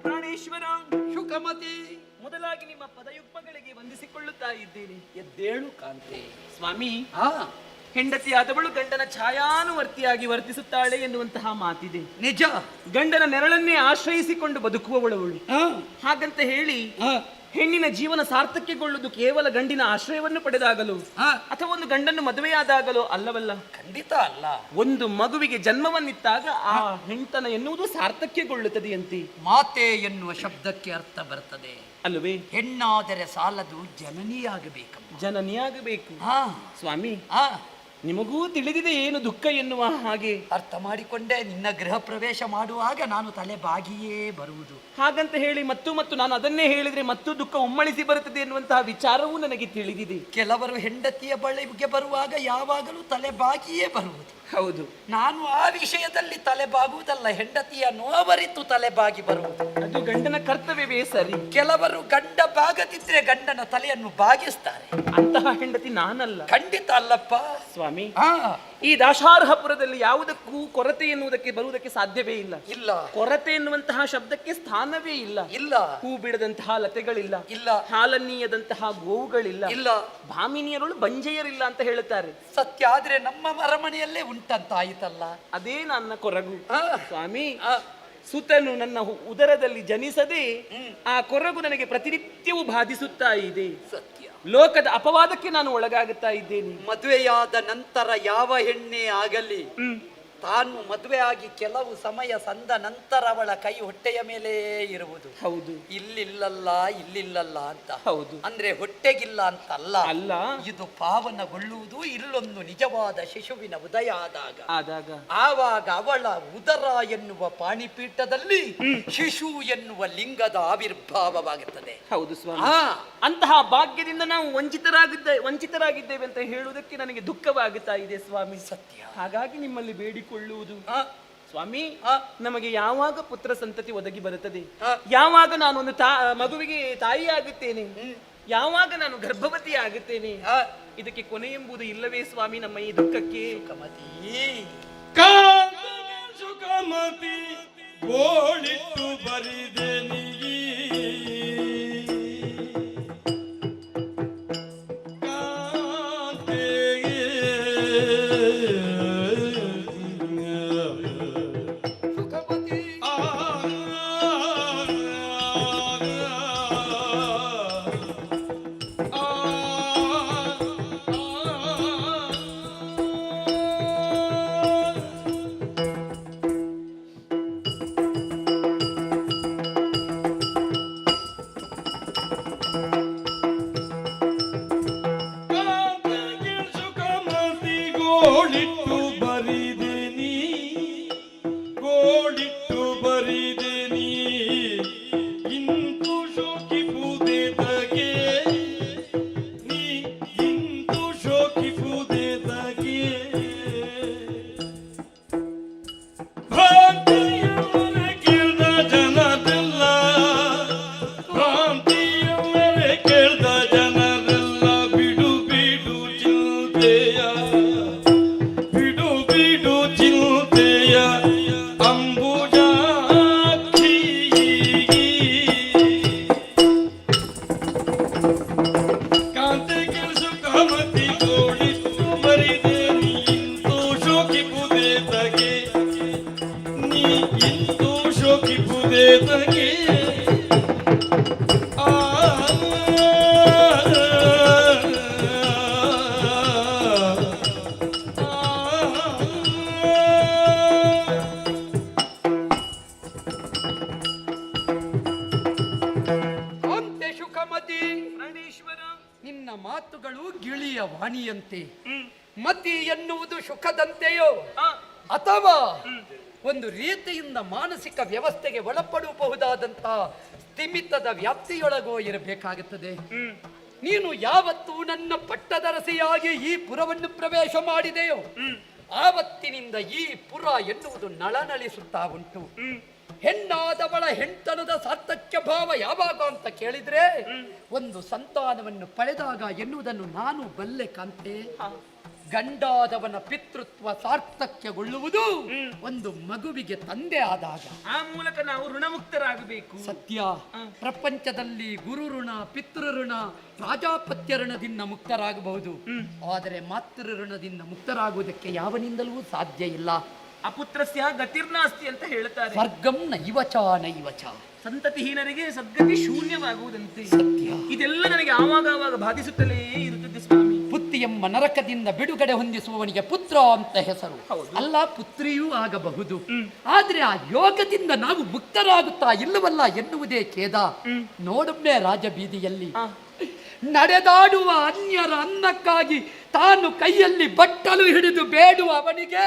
ಪ್ರಾಣೇಶ್ವರ ಶುಕಮತಿ, ಮೊದಲಾಗಿ ನಿಮ್ಮ ಪದಯುಗ್ಮಗಳಿಗೆ ವಂದಿಸಿಕೊಳ್ಳುತ್ತಾ ಇದ್ದೇನೆ. ಎದ್ದೇಳು ಕಾಂತೆ. ಸ್ವಾಮಿ, ಆ ಹೆಂಡತಿಯಾದವಳು ಗಂಡನ ಛಾಯಾನುವರ್ತಿಯಾಗಿ ವರ್ತಿಸುತ್ತಾಳೆ ಎನ್ನುವಂತಹ ಮಾತಿದೆ. ನಿಜ. ಗಂಡನ ನೆರಳನ್ನೇ ಆಶ್ರಯಿಸಿಕೊಂಡು ಬದುಕುವವಳವಳು. ಆ, ಹಾಗಂತ ಹೇಳಿ ಆ, ಹೆಣ್ಣಿನ ಜೀವನ ಸಾರ್ಥಕ್ಯಗೊಳ್ಳುವುದು ಕೇವಲ ಗಂಡಿನ ಆಶ್ರಯವನ್ನು ಪಡೆದಾಗಲು ಆ, ಅಥವಾ ಒಂದು ಗಂಡನ್ನು ಮದುವೆಯಾದಾಗಲೋ ಅಲ್ಲವಲ್ಲ. ಖಂಡಿತ ಅಲ್ಲ. ಒಂದು ಮಗುವಿಗೆ ಜನ್ಮವನ್ನಿತ್ತಾಗ ಆ ಹೆಣ್ತನ ಎನ್ನುವುದು ಸಾರ್ಥಕ್ಯಗೊಳ್ಳುತ್ತದೆಯಂತೆ. ಮಾತೆ ಎನ್ನುವ ಶಬ್ದಕ್ಕೆ ಅರ್ಥ ಬರ್ತದೆ. ಅಲ್ಲವೇ? ಹೆಣ್ಣಾದರೆ ಸಾಲದು ಜನನಿಯಾಗಬೇಕು. ಜನನಿಯಾಗಬೇಕು. ಹಾ, ಸ್ವಾಮಿ, ಆ, ನಿಮಗೂ ತಿಳಿದಿದೆ ಏನು ದುಃಖ ಎನ್ನುವ ಹಾಗೆ. ಅರ್ಥ ಮಾಡಿಕೊಂಡೆ. ನಿನ್ನ ಗೃಹ ಪ್ರವೇಶ ಮಾಡುವಾಗ ನಾನು ತಲೆ ಬಾಗಿಯೇ ಬರುವುದು. ಹಾಗಂತ ಹೇಳಿ ಮತ್ತು ನಾನು ಅದನ್ನೇ ಹೇಳಿದ್ರೆ ಮತ್ತು ದುಃಖ ಉಮ್ಮಳಿಸಿ ಬರುತ್ತದೆ ಎನ್ನುವಂತಹ ವಿಚಾರವೂ ನನಗೆ ತಿಳಿದಿದೆ. ಕೆಲವರು ಹೆಂಡತಿಯ ಬಳಿಗೆ ಬರುವಾಗ ಯಾವಾಗಲೂ ತಲೆ ಬಾಗಿಯೇ ಬರುವುದು. ಹೌದು. ನಾನು ಆ ವಿಷಯದಲ್ಲಿ ತಲೆ ಬಾಗುವುದಲ್ಲ, ಹೆಂಡತಿಯ ನೋವರಿತು ತಲೆ ಬಾಗಿ ಬರುವುದು. ಅದು ಗಂಡನ ಕರ್ತವ್ಯವೇ ಸರಿ. ಕೆಲವರು ಗಂಡ ಬಾಗದಿದ್ರೆ ಗಂಡನ ತಲೆಯನ್ನು ಬಾಗಿಸ್ತಾರೆ. ಅಂತಹ ಹೆಂಡತಿ ನಾನಲ್ಲ. ಖಂಡಿತ ಅಲ್ಲಪ್ಪ ಸ್ವಾಮಿ, ಆ, ಈ ದಾಶಾರ್ಹಪುರದಲ್ಲಿ ಯಾವುದಕ್ಕೂ ಕೊರತೆ ಎನ್ನುವುದಕ್ಕೆ ಬರುವುದಕ್ಕೆ ಸಾಧ್ಯವೇ ಇಲ್ಲ. ಇಲ್ಲ ಕೊರತೆ ಎನ್ನುವಂತಹ ಶಬ್ದಕ್ಕೆ ಸ್ಥಾನವೇ ಇಲ್ಲ. ಇಲ್ಲ ಹೂ ಬಿಡದಂತಹ ಲತೆಗಳಿಲ್ಲ, ಇಲ್ಲ ಹಾಲನ್ನೀಯದಂತಹ ಗೋವುಗಳಿಲ್ಲ, ಇಲ್ಲ. ಭಾಮಿನಿಯರಳು ಬಂಜೆಯರಿಲ್ಲ ಅಂತ ಹೇಳುತ್ತಾರೆ. ಸತ್ಯ ಆದ್ರೆ ನಮ್ಮ ಅರಮನೆಯಲ್ಲೇ ಉಂಟಂತಾಯಿತಲ್ಲ. ಅದೇ ನನ್ನ ಕೊರಗು. ಆ, ಸ್ವಾಮಿ, ಆ, ಸುತನು ನನ್ನ ಉದರದಲ್ಲಿ ಜನಿಸದೆ ಆ ಕೊರಗು ನನಗೆ ಪ್ರತಿನಿತ್ಯವೂ ಬಾಧಿಸುತ್ತಾ ಇದೆ. ಸತ್ಯ. ಲೋಕದ ಅಪವಾದಕ್ಕೆ ನಾನು ಒಳಗಾಗುತ್ತಾ ಇದ್ದೇನೆ. ಮದುವೆಯಾದ ನಂತರ ಯಾವ ಹೆಣ್ಣೆ ಆಗಲಿ ತಾನು ಮದುವೆ ಆಗಿ ಕೆಲವು ಸಮಯ ಸಂದ ನಂತರ ಅವಳ ಕೈ ಹೊಟ್ಟೆಯ ಮೇಲೆ ಇರುವುದು. ಹೌದು. ಇಲ್ಲಿಲ್ಲಲ್ಲ ಅಂತ. ಹೌದು. ಅಂದ್ರೆ ಹೊಟ್ಟೆಗಿಲ್ಲ ಅಂತಲ್ಲ. ಅಲ್ಲ. ಇದು ಪಾವನಗೊಳ್ಳುವುದು ಇಲ್ಲೊಂದು ನಿಜವಾದ ಶಿಶುವಿನ ಉದಯ ಆದಾಗ ಆವಾಗ ಅವಳ ಉದರ ಎನ್ನುವ ಪಾಣಿಪೀಠದಲ್ಲಿ ಶಿಶು ಎನ್ನುವ ಲಿಂಗದ ಆವಿರ್ಭಾವವಾಗುತ್ತದೆ. ಹೌದು ಸ್ವಾಮಿ. ಆ, ಅಂತಹ ಭಾಗ್ಯದಿಂದ ನಾವು ವಂಚಿತರಾಗಿದ್ದೇವೆ ಅಂತ ಹೇಳುವುದಕ್ಕೆ ನನಗೆ ದುಃಖವಾಗುತ್ತಾ ಇದೆ ಸ್ವಾಮಿ. ಸತ್ಯ. ಹಾಗಾಗಿ ನಿಮ್ಮಲ್ಲಿ ಬೇಡಿಕೊಳ್ಳುವುದು, ಆ, ಸ್ವಾಮಿ, ಆ, ನಮಗೆ ಯಾವಾಗ ಪುತ್ರ ಸಂತತಿ ಒದಗಿ ಬರುತ್ತದೆ, ಆ, ಯಾವಾಗ ನಾನು ಒಂದು ಮಗುವಿಗೆ ತಾಯಿ ಆಗುತ್ತೇನೆ, ಯಾವಾಗ ನಾನು ಗರ್ಭವತಿ ಆಗುತ್ತೇನೆ, ಆ, ಇದಕ್ಕೆ ಕೊನೆ ಎಂಬುದು ಇಲ್ಲವೇ ಸ್ವಾಮಿ ನಮ್ಮ ಈ ದುಃಖಕ್ಕೆ? ಕಮತಿ ಕಾಂತೆಗೆ ಸುಖಮತಿ ಗೋಳಿಟ್ಟು ಬರಿದೆ ನೀ ಸುಖಮತಿ. ಗೋಳಿಟ್ಟು ಬರಿದೆ ನೀ, ಗೋಳಿಟ್ಟು ಬರಿದೆ ನೀ, ಇಂತು ಶೋಕಿಪುದೆ ತಗೆ ನೀ, ಇಂತು ಶೋಕಿಪುದೆ ತಗೆ. ಭ್ರಾಂತಿಯವರೆ ಕೇಳ್ದ ಜನರೆಲ್ಲ, ಭ್ರಾಂತಿಯವರೆ ಕೇಳ್ದ ಜನರೆಲ್ಲ, ಬಿಡು ಬಿಡು ಚಿಂತೆಯ, ಬಿಡು ಬಿಡು ಚಿಂತೆಯ ಅಂಬುಜಾಕ್ಷಿ. ಕಾಂತೆ ಕೆಲಸ ಕಾಮತಿ ಗೋಳಿಟ್ಟು ಬರಿದೆ ನೀ, ಇಂತು ಶೋಕಿಪುದೆ ತಗೆ ನೀ, ಇಂತು ಶೋಕಿಪುದೆ ತಗೆ. ಕಾಂತೆ ಸುಖಮತಿ. ಪ್ರಾಣೇಶ್ವರ, ನಿನ್ನ ಮಾತುಗಳು ಗಿಳಿಯ ವಾಣಿಯಂತೆ. ಮತಿ ಎನ್ನುವುದು ಸುಖದಂತೆಯೋ ಅಥವಾ ಒಂದು ರೀತಿಯಿಂದ ಮಾನಸಿಕ ವ್ಯವಸ್ಥೆಗೆ ಒಳಪಡಬಹುದಾದಂತಹ ಸ್ಥಿಮಿತದ ವ್ಯಾಪ್ತಿಯೊಳಗೋ ಇರಬೇಕಾಗುತ್ತದೆ. ನೀನು ಯಾವತ್ತು ನನ್ನ ಪಟ್ಟದರಸಿಯಾಗಿ ಈ ಪುರವನ್ನು ಪ್ರವೇಶ ಮಾಡಿದೆಯೋ ಆವತ್ತಿನಿಂದ ಈ ಪುರ ಎನ್ನುವುದು ನಳನಳಿಸುತ್ತಾ ಉಂಟು. ಹೆಣ್ಣಾದವಳ ಹೆಣ್ತನದ ಸಾರ್ಥಕ್ಯ ಭಾವ ಯಾವಾಗ ಅಂತ ಕೇಳಿದ್ರೆ ಒಂದು ಸಂತಾನವನ್ನು ಪಡೆದಾಗ ಎನ್ನುವುದನ್ನು ನಾನು ಬಲ್ಲೆ ಕಾಂತೆ. ಗಂಡಾದವನ ಪಿತೃತ್ವ ಸಾರ್ಥಕ್ಯಗೊಳ್ಳುವುದು ಒಂದು ಮಗುವಿಗೆ ತಂದೆ ಆದಾಗ. ಆ ಮೂಲಕ ನಾವು ಋಣಮುಕ್ತರಾಗಬೇಕು. ಸತ್ಯ. ಪ್ರಪಂಚದಲ್ಲಿ ಗುರು ಋಣ, ಪಿತೃ ಋಣ, ಪ್ರಾಜಾಪತ್ಯ ಋಣದಿಂದ ಮುಕ್ತರಾಗಬಹುದು, ಆದರೆ ಮಾತೃ ಋಣದಿಂದ ಮುಕ್ತರಾಗುವುದಕ್ಕೆ ಯಾವನಿಂದಲೂ ಸಾಧ್ಯ ಇಲ್ಲ. ಅಪುತ್ರಸ್ಯ ಗತಿರ್ನಾಸ್ತಿ ಅಂತ ಹೇಳ್ತಾರೆ. ಸ್ವರ್ಗಂ ನೈವಚ ನೈವಚ. ಸಂತತಿಹೀನರಿಗೆ ಸದ್ಗತಿ ಶೂನ್ಯವಾಗುವುದಂತೆ. ಸತ್ಯ. ಇದೆಲ್ಲ ನನಗೆ ಆವಾಗ ಬಾಧಿಸುತ್ತಲೇ ಇರುತ್ತದೆ ಸ್ವಾಮಿ. ಪುತ್ರಿ ಎಂಬ ನರಕದಿಂದ ಬಿಡುಗಡೆ ಹೊಂದಿಸುವವನಿಗೆ ಪುತ್ರ ಅಂತ ಹೆಸರು. ಅಲ್ಲ, ಪುತ್ರಿಯೂ ಆಗಬಹುದು. ಆದ್ರೆ ಆ ಯೋಗದಿಂದ ನಾವು ಮುಕ್ತರಾಗುತ್ತಾ ಇಲ್ಲವಲ್ಲ ಎನ್ನುವುದೇ ಖೇದ. ನೋಡೊಮ್ಮೆ ರಾಜಬೀದಿಯಲ್ಲಿ ನಡೆದಾಡುವ ಅನ್ಯರ ಅನ್ನಕ್ಕಾಗಿ ತಾನು ಕೈಯಲ್ಲಿ ಬಟ್ಟಲು ಹಿಡಿದು ಬೇಡುವ ಅವನಿಗೆ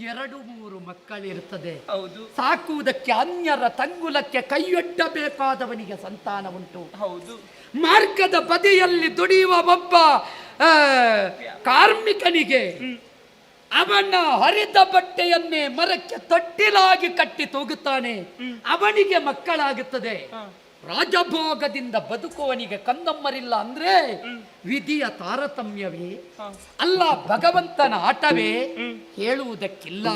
2-3 ಮಕ್ಕಳಿರುತ್ತದೆ. ಹೌದು. ಸಾಕುವುದಕ್ಕೆ ಅನ್ಯರ ತಂಗುಲಕ್ಕೆ ಕೈಯೊಡ್ಡಬೇಕಾದವನಿಗೆ ಸಂತಾನ ಉಂಟು. ಹೌದು. ಮಾರ್ಗದ ಬದಿಯಲ್ಲಿ ದುಡಿಯುವ ಒಬ್ಬ ಕಾರ್ಮಿಕನಿಗೆ ಅವನ ಹರಿದ ಬಟ್ಟೆಯನ್ನೇ ಮರಕ್ಕೆ ತೊಟ್ಟಿಲಾಗಿ ಕಟ್ಟಿ ತೂಗುತ್ತಾನೆ, ಅವನಿಗೆ ಮಕ್ಕಳಾಗುತ್ತದೆ. ರಾಜಭೋಗದಿಂದ ಬದುಕುವನಿಗೆ ಕಂದಮ್ಮರಿಲ್ಲ ಅಂದ್ರೆ ವಿಧಿಯ ತಾರತಮ್ಯವೇ ಅಲ್ಲ, ಭಗವಂತನ ಆಟವೇ? ಹೇಳುವುದಕ್ಕಿಲ್ಲ.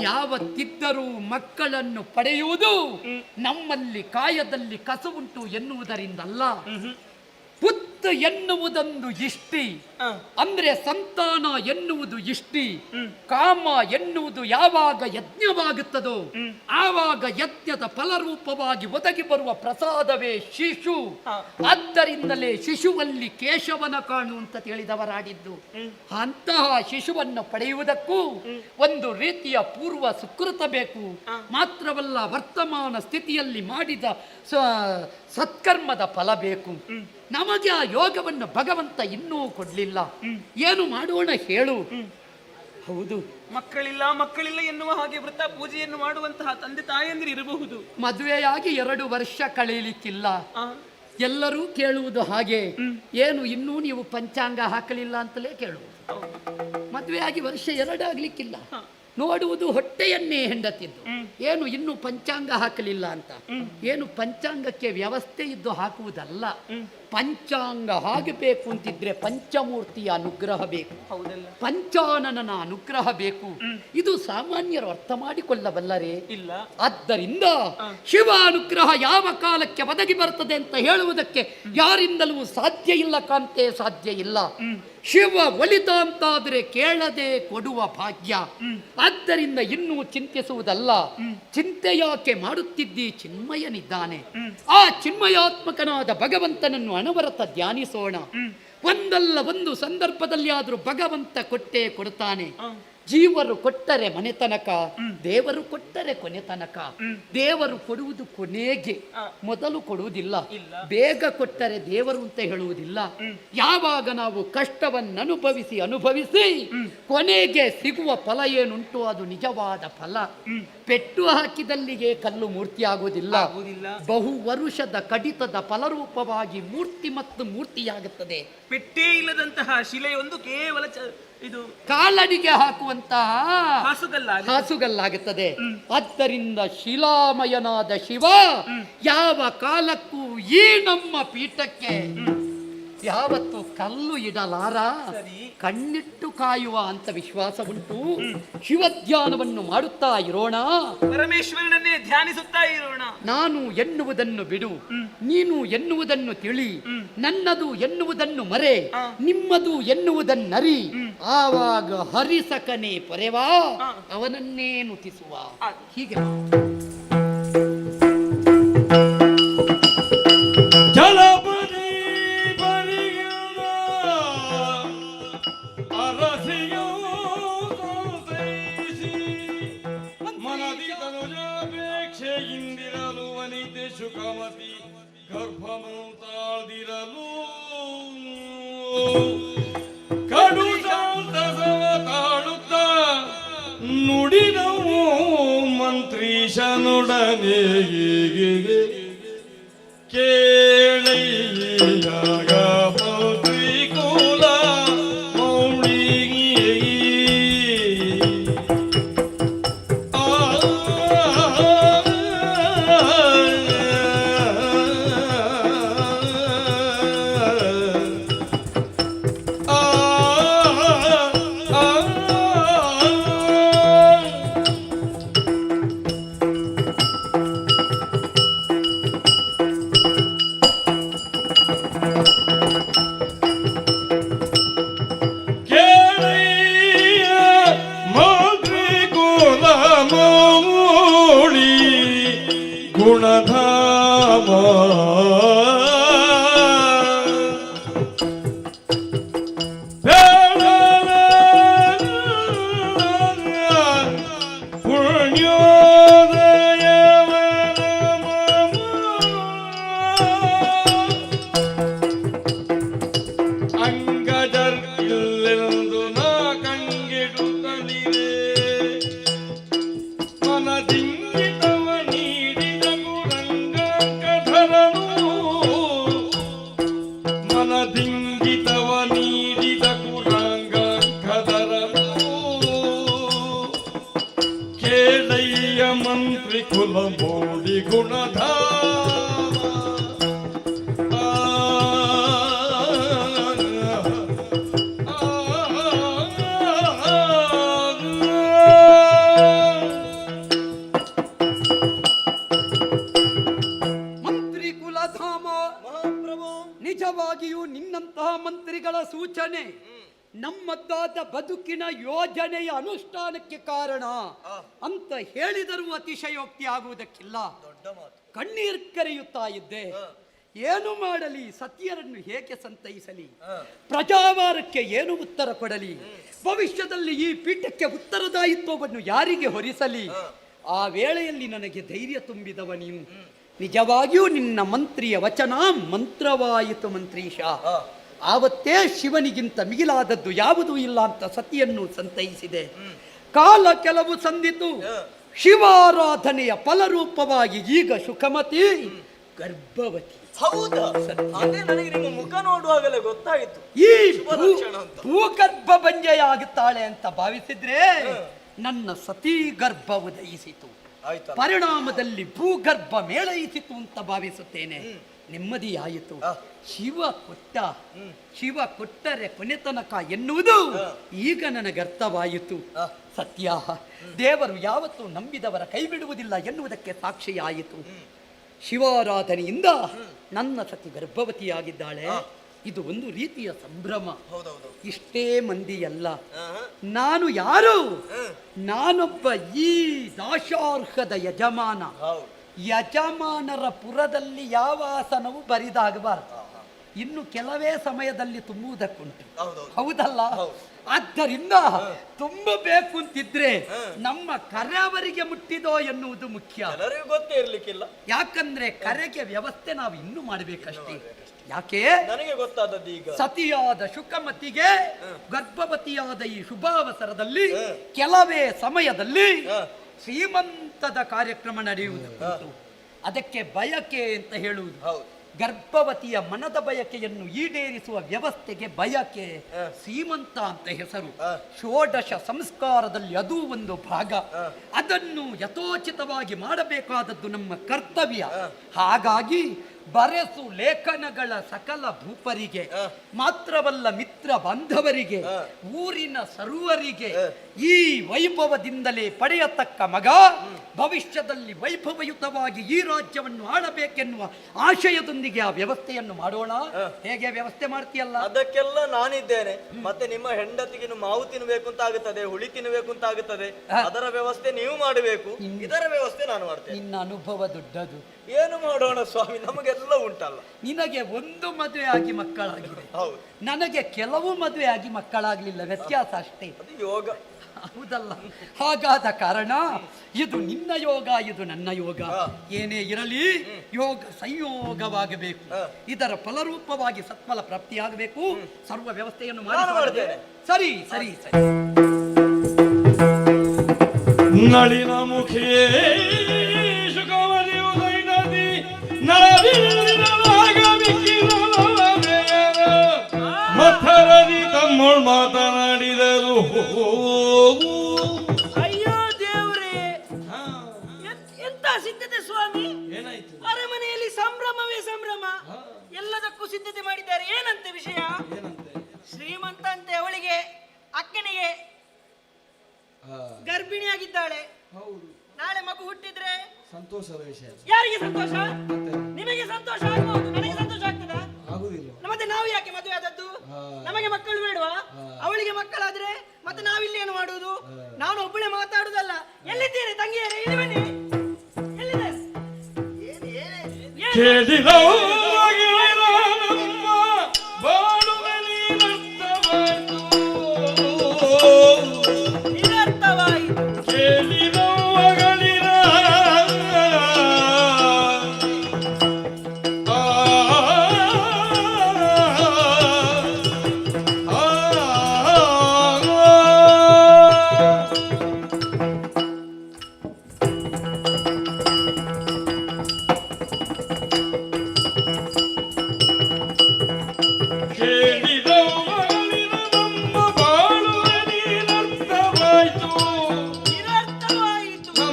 ಯಾವತ್ತಿದ್ದರೂ ಮಕ್ಕಳನ್ನು ಪಡೆಯುವುದು ನಮ್ಮಲ್ಲಿ ಕಾಯದಲ್ಲಿ ಕಸುವುಂಟು ಎನ್ನುವುದರಿಂದಲ್ಲ. ಪುತ್ರ ಎನ್ನುವುದೊಂದು ಇಷ್ಟಿ, ಅಂದ್ರೆ ಸಂತಾನ ಎನ್ನುವುದು ಇಷ್ಟಿ. ಕಾಮ ಎನ್ನುವುದು ಯಾವಾಗ ಯಜ್ಞವಾಗುತ್ತದೋ ಆವಾಗ ಯಜ್ಞದ ಫಲರೂಪವಾಗಿ ಒದಗಿ ಬರುವ ಪ್ರಸಾದವೇ ಶಿಶು. ಆದ್ದರಿಂದಲೇ ಶಿಶುವಲ್ಲಿ ಕೇಶವನ ಕಾಣು ಅಂತ ತಿಳಿದವರಾಡಿದ್ದು. ಅಂತಹ ಶಿಶುವನ್ನು ಪಡೆಯುವುದಕ್ಕೂ ಒಂದು ರೀತಿಯ ಪೂರ್ವ ಸುಕೃತ ಬೇಕು. ಮಾತ್ರವಲ್ಲ, ವರ್ತಮಾನ ಸ್ಥಿತಿಯಲ್ಲಿ ಮಾಡಿದ ಸತ್ಕರ್ಮದ ಫಲ ಬೇಕು. ನಮಗೆ ಆ ಯೋಗವನ್ನು ಭಗವಂತ ಇನ್ನೂ ಕೊಡ್ಲಿಲ್ಲ. ಏನು ಮಾಡೋಣ ಹೇಳು? ಹೌದು, ಮಕ್ಕಳಿಲ್ಲ ಎನ್ನುವ ಹಾಗೆ ವೃತ್ತ ಪೂಜೆಯನ್ನು ಮಾಡುವಂತಹ ತಂದೆ ತಾಯಂದಿರು ಇರಬಹುದು. ಮದುವೆಯಾಗಿ 2 ವರ್ಷ ಕಳೆಯಲಿಕ್ಕಿಲ್ಲ. ಎಲ್ಲರೂ ಕೇಳುವುದು ಹಾಗೆ, ಏನು ಇನ್ನೂ ನೀವು ಪಂಚಾಂಗ ಹಾಕಲಿಲ್ಲ ಅಂತಲೇ ಕೇಳುವುದು. ಮದುವೆಯಾಗಿ ವರ್ಷ 2 ಆಗ್ಲಿಕ್ಕಿಲ್ಲ. ನೋಡುವುದು ಹೊಟ್ಟೆಯನ್ನೇ ಹೆಂಡತಿದ್ದು, ಏನು ಇನ್ನು ಪಂಚಾಂಗ ಹಾಕಲಿಲ್ಲ ಅಂತ. ಏನು ಪಂಚಾಂಗಕ್ಕೆ ವ್ಯವಸ್ಥೆ ಇದ್ದು ಹಾಕುವುದಲ್ಲ. ಪಂಚಾಂಗ ಆಗಬೇಕು ಅಂತಿದ್ರೆ ಪಂಚಮೂರ್ತಿಯ ಅನುಗ್ರಹ ಬೇಕು, ಪಂಚಾನನ ಅನುಗ್ರಹ ಬೇಕು. ಇದು ಸಾಮಾನ್ಯರು ಅರ್ಥ ಮಾಡಿಕೊಳ್ಳಬಲ್ಲರೇ? ಇಲ್ಲ. ಆದ್ದರಿಂದ ಶಿವ ಅನುಗ್ರಹ ಯಾವ ಕಾಲಕ್ಕೆ ಒದಗಿ ಬರ್ತದೆ ಅಂತ ಹೇಳುವುದಕ್ಕೆ ಯಾರಿಂದಲೂ ಸಾಧ್ಯ ಇಲ್ಲ ಕಾಂತೆ, ಸಾಧ್ಯ ಇಲ್ಲ. ಶಿವ ಒಲಿತ ಅಂತಾದರೆ ಕೇಳದೆ ಕೊಡುವ ಭಾಗ್ಯ. ಆದ್ದರಿಂದ ಇನ್ನೂ ಚಿಂತಿಸುವುದಲ್ಲ. ಚಿಂತೆ ಯಾಕೆ ಮಾಡುತ್ತಿದ್ದಿ? ಚಿನ್ಮಯನಿದ್ದಾನೆ. ಆ ಚಿನ್ಮಯಾತ್ಮಕನಾದ ಭಗವಂತನನ್ನು ಅನವರತ ಧ್ಯಾನಿಸೋಣ. ಒಂದಲ್ಲ ಒಂದು ಸಂದರ್ಭದಲ್ಲಿ ಆದ್ರೂ ಭಗವಂತ ಕೊಟ್ಟೇ ಕೊಡ್ತಾನೆ. ಜೀವರು ಕೊಟ್ಟರೆ ಮನೆ ತನಕ, ದೇವರು ಕೊಟ್ಟರೆ ಕೊನೆ ತನಕ. ದೇವರು ಕೊಡುವುದು ಕೊನೆಗೆ, ಮೊದಲು ಕೊಡುವುದಿಲ್ಲ. ಬೇಗ ಕೊಟ್ಟರೆ ದೇವರು ಅಂತ ಹೇಳುವುದಿಲ್ಲ. ಯಾವಾಗ ನಾವು ಕಷ್ಟವನ್ನು ಅನುಭವಿಸಿ ಕೊನೆಗೆ ಸಿಗುವ ಫಲ ಏನುಂಟು ಅದು ನಿಜವಾದ ಫಲ. ಪೆಟ್ಟು ಹಾಕಿದಲ್ಲಿಗೆ ಕಲ್ಲು ಮೂರ್ತಿ ಆಗುವುದಿಲ್ಲ. ಬಹು ವರುಷದ ಕಡಿತದ ಫಲರೂಪವಾಗಿ ಮೂರ್ತಿ ಮತ್ತು ಮೂರ್ತಿಯಾಗುತ್ತದೆ. ಪೆಟ್ಟೇ ಇಲ್ಲದಂತಹ ಶಿಲೆಯೊಂದು ಕೇವಲ ಇದು ಕಾಲಡಿಗೆ ಹಾಕುವಂತಹ ಹಾಸುಗಲ್ಲಾಗುತ್ತದೆ. ಆದ್ದರಿಂದ ಶಿಲಾಮಯನಾದ ಶಿವ ಯಾವ ಕಾಲಕ್ಕೂ ಈ ನಮ್ಮ ಪೀಠಕ್ಕೆ ಯಾವತ್ತು ಕಲ್ಲು ಇಡಲಾರ, ಕಣ್ಣಿಟ್ಟು ಕಾಯುವ ಅಂತ ವಿಶ್ವಾಸ ಉಂಟು. ಶಿವಧ್ಯಾನವನ್ನು ಮಾಡುತ್ತಾ ಇರೋಣ, ಪರಮೇಶ್ವರನನ್ನೇ ಧ್ಯಾನಿಸುತ್ತಾ ಇರೋಣ. ನಾನು ಎನ್ನುವುದನ್ನು ಬಿಡು, ನೀನು ಎನ್ನುವುದನ್ನು ತಿಳಿ, ನನ್ನದು ಎನ್ನುವುದನ್ನು ಮರೆ, ನಿಮ್ಮದು ಎನ್ನುವುದನ್ನರಿ. ಆವಾಗ ಹರಿಸಕನೆ ಪೊರೆವಾ, ಅವನನ್ನೇ ನುತಿಸುವ. ಹೀಗೆ ಇಂದಿರಲು ವನಿತೆ ಶುಕಮತಿ ಗರ್ಭಮಂತಾದಿರಲು ಕಡು ಸಂತಸವ ತಾಳುತ್ತ ನುಡಿದವು ಮಂತ್ರೀಶನೊಡನೆ ಕೇಳಯ್ಯಾಗ ಮಂತ್ರಿಕುಲ ಮೌಳಿ ಮಂತ್ರಿ ಕುಲ ಮೌಡಿ ಗುಣಧಾಮ ಮಂತ್ರಿ ಕುಲಧಾಮ ಮಹಾಪ್ರಭು. ನಿಜವಾಗಿಯೂ ನಿನ್ನಂತಹ ಮಂತ್ರಿಗಳ ಸೂಚನೆ ನಮ್ಮದ್ದಾದ ಬದುಕಿನ ಯೋಜನೆಯ ಅನುಷ್ಠಾನಕ್ಕೆ ಕಾರಣ ಅಂತ ಹೇಳಿದರೂ ಅತಿಶಯೋಕ್ತಿ ಆಗುವುದಕ್ಕಿಲ್ಲ. ದೊಡ್ಡ ಮಾತು. ಕಣ್ಣೀರ್ ಕರೆಯುತ್ತಾ ಇದ್ದೆ. ಏನು ಮಾಡಲಿ? ಸತಿಯರನ್ನು ಹೇಗೆ ಸಂತೈಸಲಿ? ಪ್ರಜಾವಾರಕ್ಕೆ ಏನು ಉತ್ತರ ಕೊಡಲಿ? ಭವಿಷ್ಯದಲ್ಲಿ ಈ ಪೀಠಕ್ಕೆ ಉತ್ತರದಾಯಿತ್ವವನ್ನು ಯಾರಿಗೆ ಹೊರಿಸಲಿ? ಆ ವೇಳೆಯಲ್ಲಿ ನನಗೆ ಧೈರ್ಯ ತುಂಬಿದವ ನೀನು. ನಿಜವಾಗಿಯೂ ನಿನ್ನ ಮಂತ್ರಿಯ ವಚನ ಮಂತ್ರವಾಯಿತು ಮಂತ್ರೀಶ. ಆವತ್ತೇ ಶಿವನಿಗಿಂತ ಮಿಗಿಲಾದದ್ದು ಯಾವುದೂ ಇಲ್ಲ ಅಂತ ಸತಿಯನ್ನು ಸಂತೈಸಿದೆ. ಕಾಲ ಕೆಲವು ಸಂದಿತು. ಶಿವಾರಾಧನೆಯ ಫಲರೂಪವಾಗಿ ಈಗ ಸುಖಮತಿ ಗರ್ಭವತಿ. ಹೌದಾ? ಅದೇ ನನಗೆ ನಿಮ್ಮ ಮುಖ ನೋಡುವಾಗಲೇ ಗೊತ್ತಾಯಿತು. ಈ ಲಕ್ಷಣ ಅಂತ. ಭೂಗರ್ಭ ಬಂಜೆಯಾಗುತ್ತಾಳೆ ಅಂತ ಭಾವಿಸಿದ್ರೆ ನನ್ನ ಸತೀ ಗರ್ಭ ಉದಯಿಸಿತು. ಆಯ್ತಾ? ಪರಿಣಾಮದಲ್ಲಿ ಭೂಗರ್ಭ ಮೇಳೈಸಿತು ಅಂತ ಭಾವಿಸುತ್ತೇನೆ. ನೆಮ್ಮದಿಯಾಯಿತು. ಶಿವ ಕೊಟ್ಟ, ಶಿವ ಕೊಟ್ಟರೆ ಕೊನೆತನಕ ಎನ್ನುವುದು ಈಗ ನನಗರ್ಥವಾಯಿತು. ಸತ್ಯ, ದೇವರು ಯಾವತ್ತೂ ನಂಬಿದವರ ಕೈ ಬಿಡುವುದಿಲ್ಲ ಎನ್ನುವುದಕ್ಕೆ ಸಾಕ್ಷಿಯಾಯಿತು. ಶಿವಾರಾಧನೆಯಿಂದ ನನ್ನ ಸತಿ ಗರ್ಭವತಿಯಾಗಿದ್ದಾಳೆ. ಇದು ಒಂದು ರೀತಿಯ ಸಂಭ್ರಮ. ಹೌದೌದು. ಇಷ್ಟೇ ಮಂದಿಯಲ್ಲ, ನಾನು ಯಾರು? ನಾನೊಬ್ಬ ಈ ದಾಶಾರ್ಹದ ಯಜಮಾನ. ಹೌದು. ಯಜಮಾನರ ಪುರದಲ್ಲಿ ಯಾವ ಆಸನವೂ ಬರಿದಾಗಬಾರದು. ಇನ್ನು ಕೆಲವೇ ಸಮಯದಲ್ಲಿ ತುಂಬುವುದಕ್ಕುಂಟು. ಹೌದೌದು. ಹೌದಲ್ಲ? ಆದ್ದರಿಂದ ತುಂಬಬೇಕು ಅಂತಿದ್ರೆ ನಮ್ಮ ಕರೆಯವರಿಗೆ ಮುಟ್ಟಿದೋ ಎನ್ನುವುದು ಮುಖ್ಯ. ಎಲ್ಲರಿಗೂ ಗೊತ್ತೇ ಇರ್ಲಿಕ್ಕಿಲ್ಲ. ಯಾಕಂದ್ರೆ ಕರೆಗೆ ವ್ಯವಸ್ಥೆ ನಾವು ಇನ್ನೂ ಮಾಡಬೇಕಷ್ಟೇ. ಯಾಕೆ? ನನಗೆ ಗೊತ್ತಾದದ್ದು ಈಗ. ಸತಿಯಾದ ಶುಕಮತಿಗೆ ಗರ್ಭವತಿಯಾದ ಈ ಶುಭಾವಸರದಲ್ಲಿ ಕೆಲವೇ ಸಮಯದಲ್ಲಿ ಶ್ರೀಮಂತದ ಕಾರ್ಯಕ್ರಮ ನಡೆಯುವುದುಂಟು. ಅದಕ್ಕೆ ಬಯಕೆ ಅಂತ ಹೇಳುವುದು. ಹೌದು. ಗರ್ಭವತಿಯ ಮನದ ಬಯಕೆಯನ್ನು ಈಡೇರಿಸುವ ವ್ಯವಸ್ಥೆಗೆ ಬಯಕೆ, ಸೀಮಂತ ಅಂತ ಹೆಸರು. ಷೋಡಶ ಸಂಸ್ಕಾರದಲ್ಲಿ ಅದೂ ಒಂದು ಭಾಗ. ಅದನ್ನು ಯಥೋಚಿತವಾಗಿ ಮಾಡಬೇಕಾದದ್ದು ನಮ್ಮ ಕರ್ತವ್ಯ. ಹಾಗಾಗಿ ಬರೆಸು ಲೇಖನಗಳ ಸಕಲ ಭೂಪರಿಗೆ ಮಾತ್ರವಲ್ಲ, ಮಿತ್ರ ಬಾಂಧವರಿಗೆ, ಊರಿನ ಸರ್ವರಿಗೆ ಈ ವೈಭವದಿಂದಲೇ ಪಡೆಯತಕ್ಕ ಮಗ ಭವಿಷ್ಯದಲ್ಲಿ ವೈಭವಯುತವಾಗಿ ಈ ರಾಜ್ಯವನ್ನು ಆಳಬೇಕೆನ್ನುವ ಆಶಯದೊಂದಿಗೆ ಆ ವ್ಯವಸ್ಥೆಯನ್ನು ಮಾಡೋಣ. ಹೇಗೆ ವ್ಯವಸ್ಥೆ ಮಾಡ್ತೀಯಲ್ಲ? ಅದಕ್ಕೆಲ್ಲ ನಾನಿದ್ದೇನೆ. ಮತ್ತೆ ನಿಮ್ಮ ಹೆಂಡತಿಗೆ ಮಾವು ತಿನ್ನಬೇಕು ಅಂತ ಆಗುತ್ತದೆ, ಹುಳಿ ತಿನ್ನಬೇಕು ಅಂತ ಆಗುತ್ತದೆ. ಅದರ ವ್ಯವಸ್ಥೆ ನೀವು ಮಾಡಬೇಕು, ಇದರ ವ್ಯವಸ್ಥೆ ನಾನು ಮಾಡ್ತೇನೆ. ನಿನ್ನ ಅನುಭವ ದೊಡ್ಡದು. ಏನು ಮಾಡೋಣ ಸ್ವಾಮಿ, ನಮಗೆಲ್ಲ ಉಂಟಲ್ಲ. ನಿನಗೆ ಒಂದು ಮದುವೆ ಆಗಿ ಮಕ್ಕಳಾಗಿದೆ, ಹೌದು. ನನಗೆ ಕೆಲವು ಮದುವೆ ಆಗಿ ಮಕ್ಕಳಾಗ್ಲಿಲ್ಲ. ವ್ಯತ್ಯಾಸ ಅಷ್ಟೇ. ಅದು ಯೋಗ. ಹೌದಲ್ಲ? ಹಾಗಾದ ಕಾರಣ ಇದು ನಿನ್ನ ಯೋಗ, ಇದು ನನ್ನ ಯೋಗ. ಏನೇ ಇರಲಿ ಯೋಗ ಸಂಯೋಗವಾಗಬೇಕು. ಇದರ ಫಲರೂಪವಾಗಿ ಸತ್ಫಲ ಪ್ರಾಪ್ತಿಯಾಗಬೇಕು. ಸರ್ವ ವ್ಯವಸ್ಥೆಯನ್ನು ಮಾಡಿದ್ದೇನೆ. ಸರಿ ಸರಿ ಸರಿ. ನಳಿನ ಮುಖೇ ಶುಕವತಿ ಉದಯನದಿ ಮಥರದಿ ತಮ್ಮಳು ಮಾತನಾಡಿದರು. ಅಯ್ಯೋ ದೇವ್ರೇ, ಎಂತ ಸಿದ್ಧತೆ ಸ್ವಾಮಿ! ಏನಾಯ್ತು? ಅರಮನೆಯಲ್ಲಿ ಸಂಭ್ರಮವೇ ಸಂಭ್ರಮ. ಎಲ್ಲದಕ್ಕೂ ಸಿದ್ಧತೆ ಮಾಡಿದ್ದಾರೆ. ಏನಂತೆ ವಿಷಯ? ಶ್ರೀಮಂತ ಅಂತೆ, ಅವಳಿಗೆ ಅಕ್ಕನಿಗೆ ಗರ್ಭಿಣಿಯಾಗಿದ್ದಾಳೆ. ನಾಳೆ ಮಗು ಹುಟ್ಟಿದ್ರೆ ಸಂತೋಷದ ವಿಷಯ. ಯಾರಿಗೆ ಸಂತೋಷ? ನಿಮಗೆ ಸಂತೋಷ ಆಗಬಹುದು, ನನಗೆ ಸಂತೋಷ ಆಗ್ತದ? ಆಗುದಿಲ್ಲ. ಮತ್ತೆ ನಾವು ಯಾಕೆ ಮದುವೆ ಆದದ್ದು? ನಮಗೆ ಮಕ್ಕಳು ಬೇಡವಾ? ಅವಳಿಗೆ ಮಕ್ಕಳಾದ್ರೆ ಮತ್ತೆ ನಾವಿಲ್ಲಿ ಏನು ಮಾಡುವುದು? ನಾನು ಒಬ್ಬಳೆ ಮಾತಾಡುದಲ್ಲ. ಎಲ್ಲಿದ್ದೀರಿ ತಂಗಿಯರೇ? ಇಲ್ಲಿ ಬನ್ನಿ. ಎಲ್ಲಿದೆ?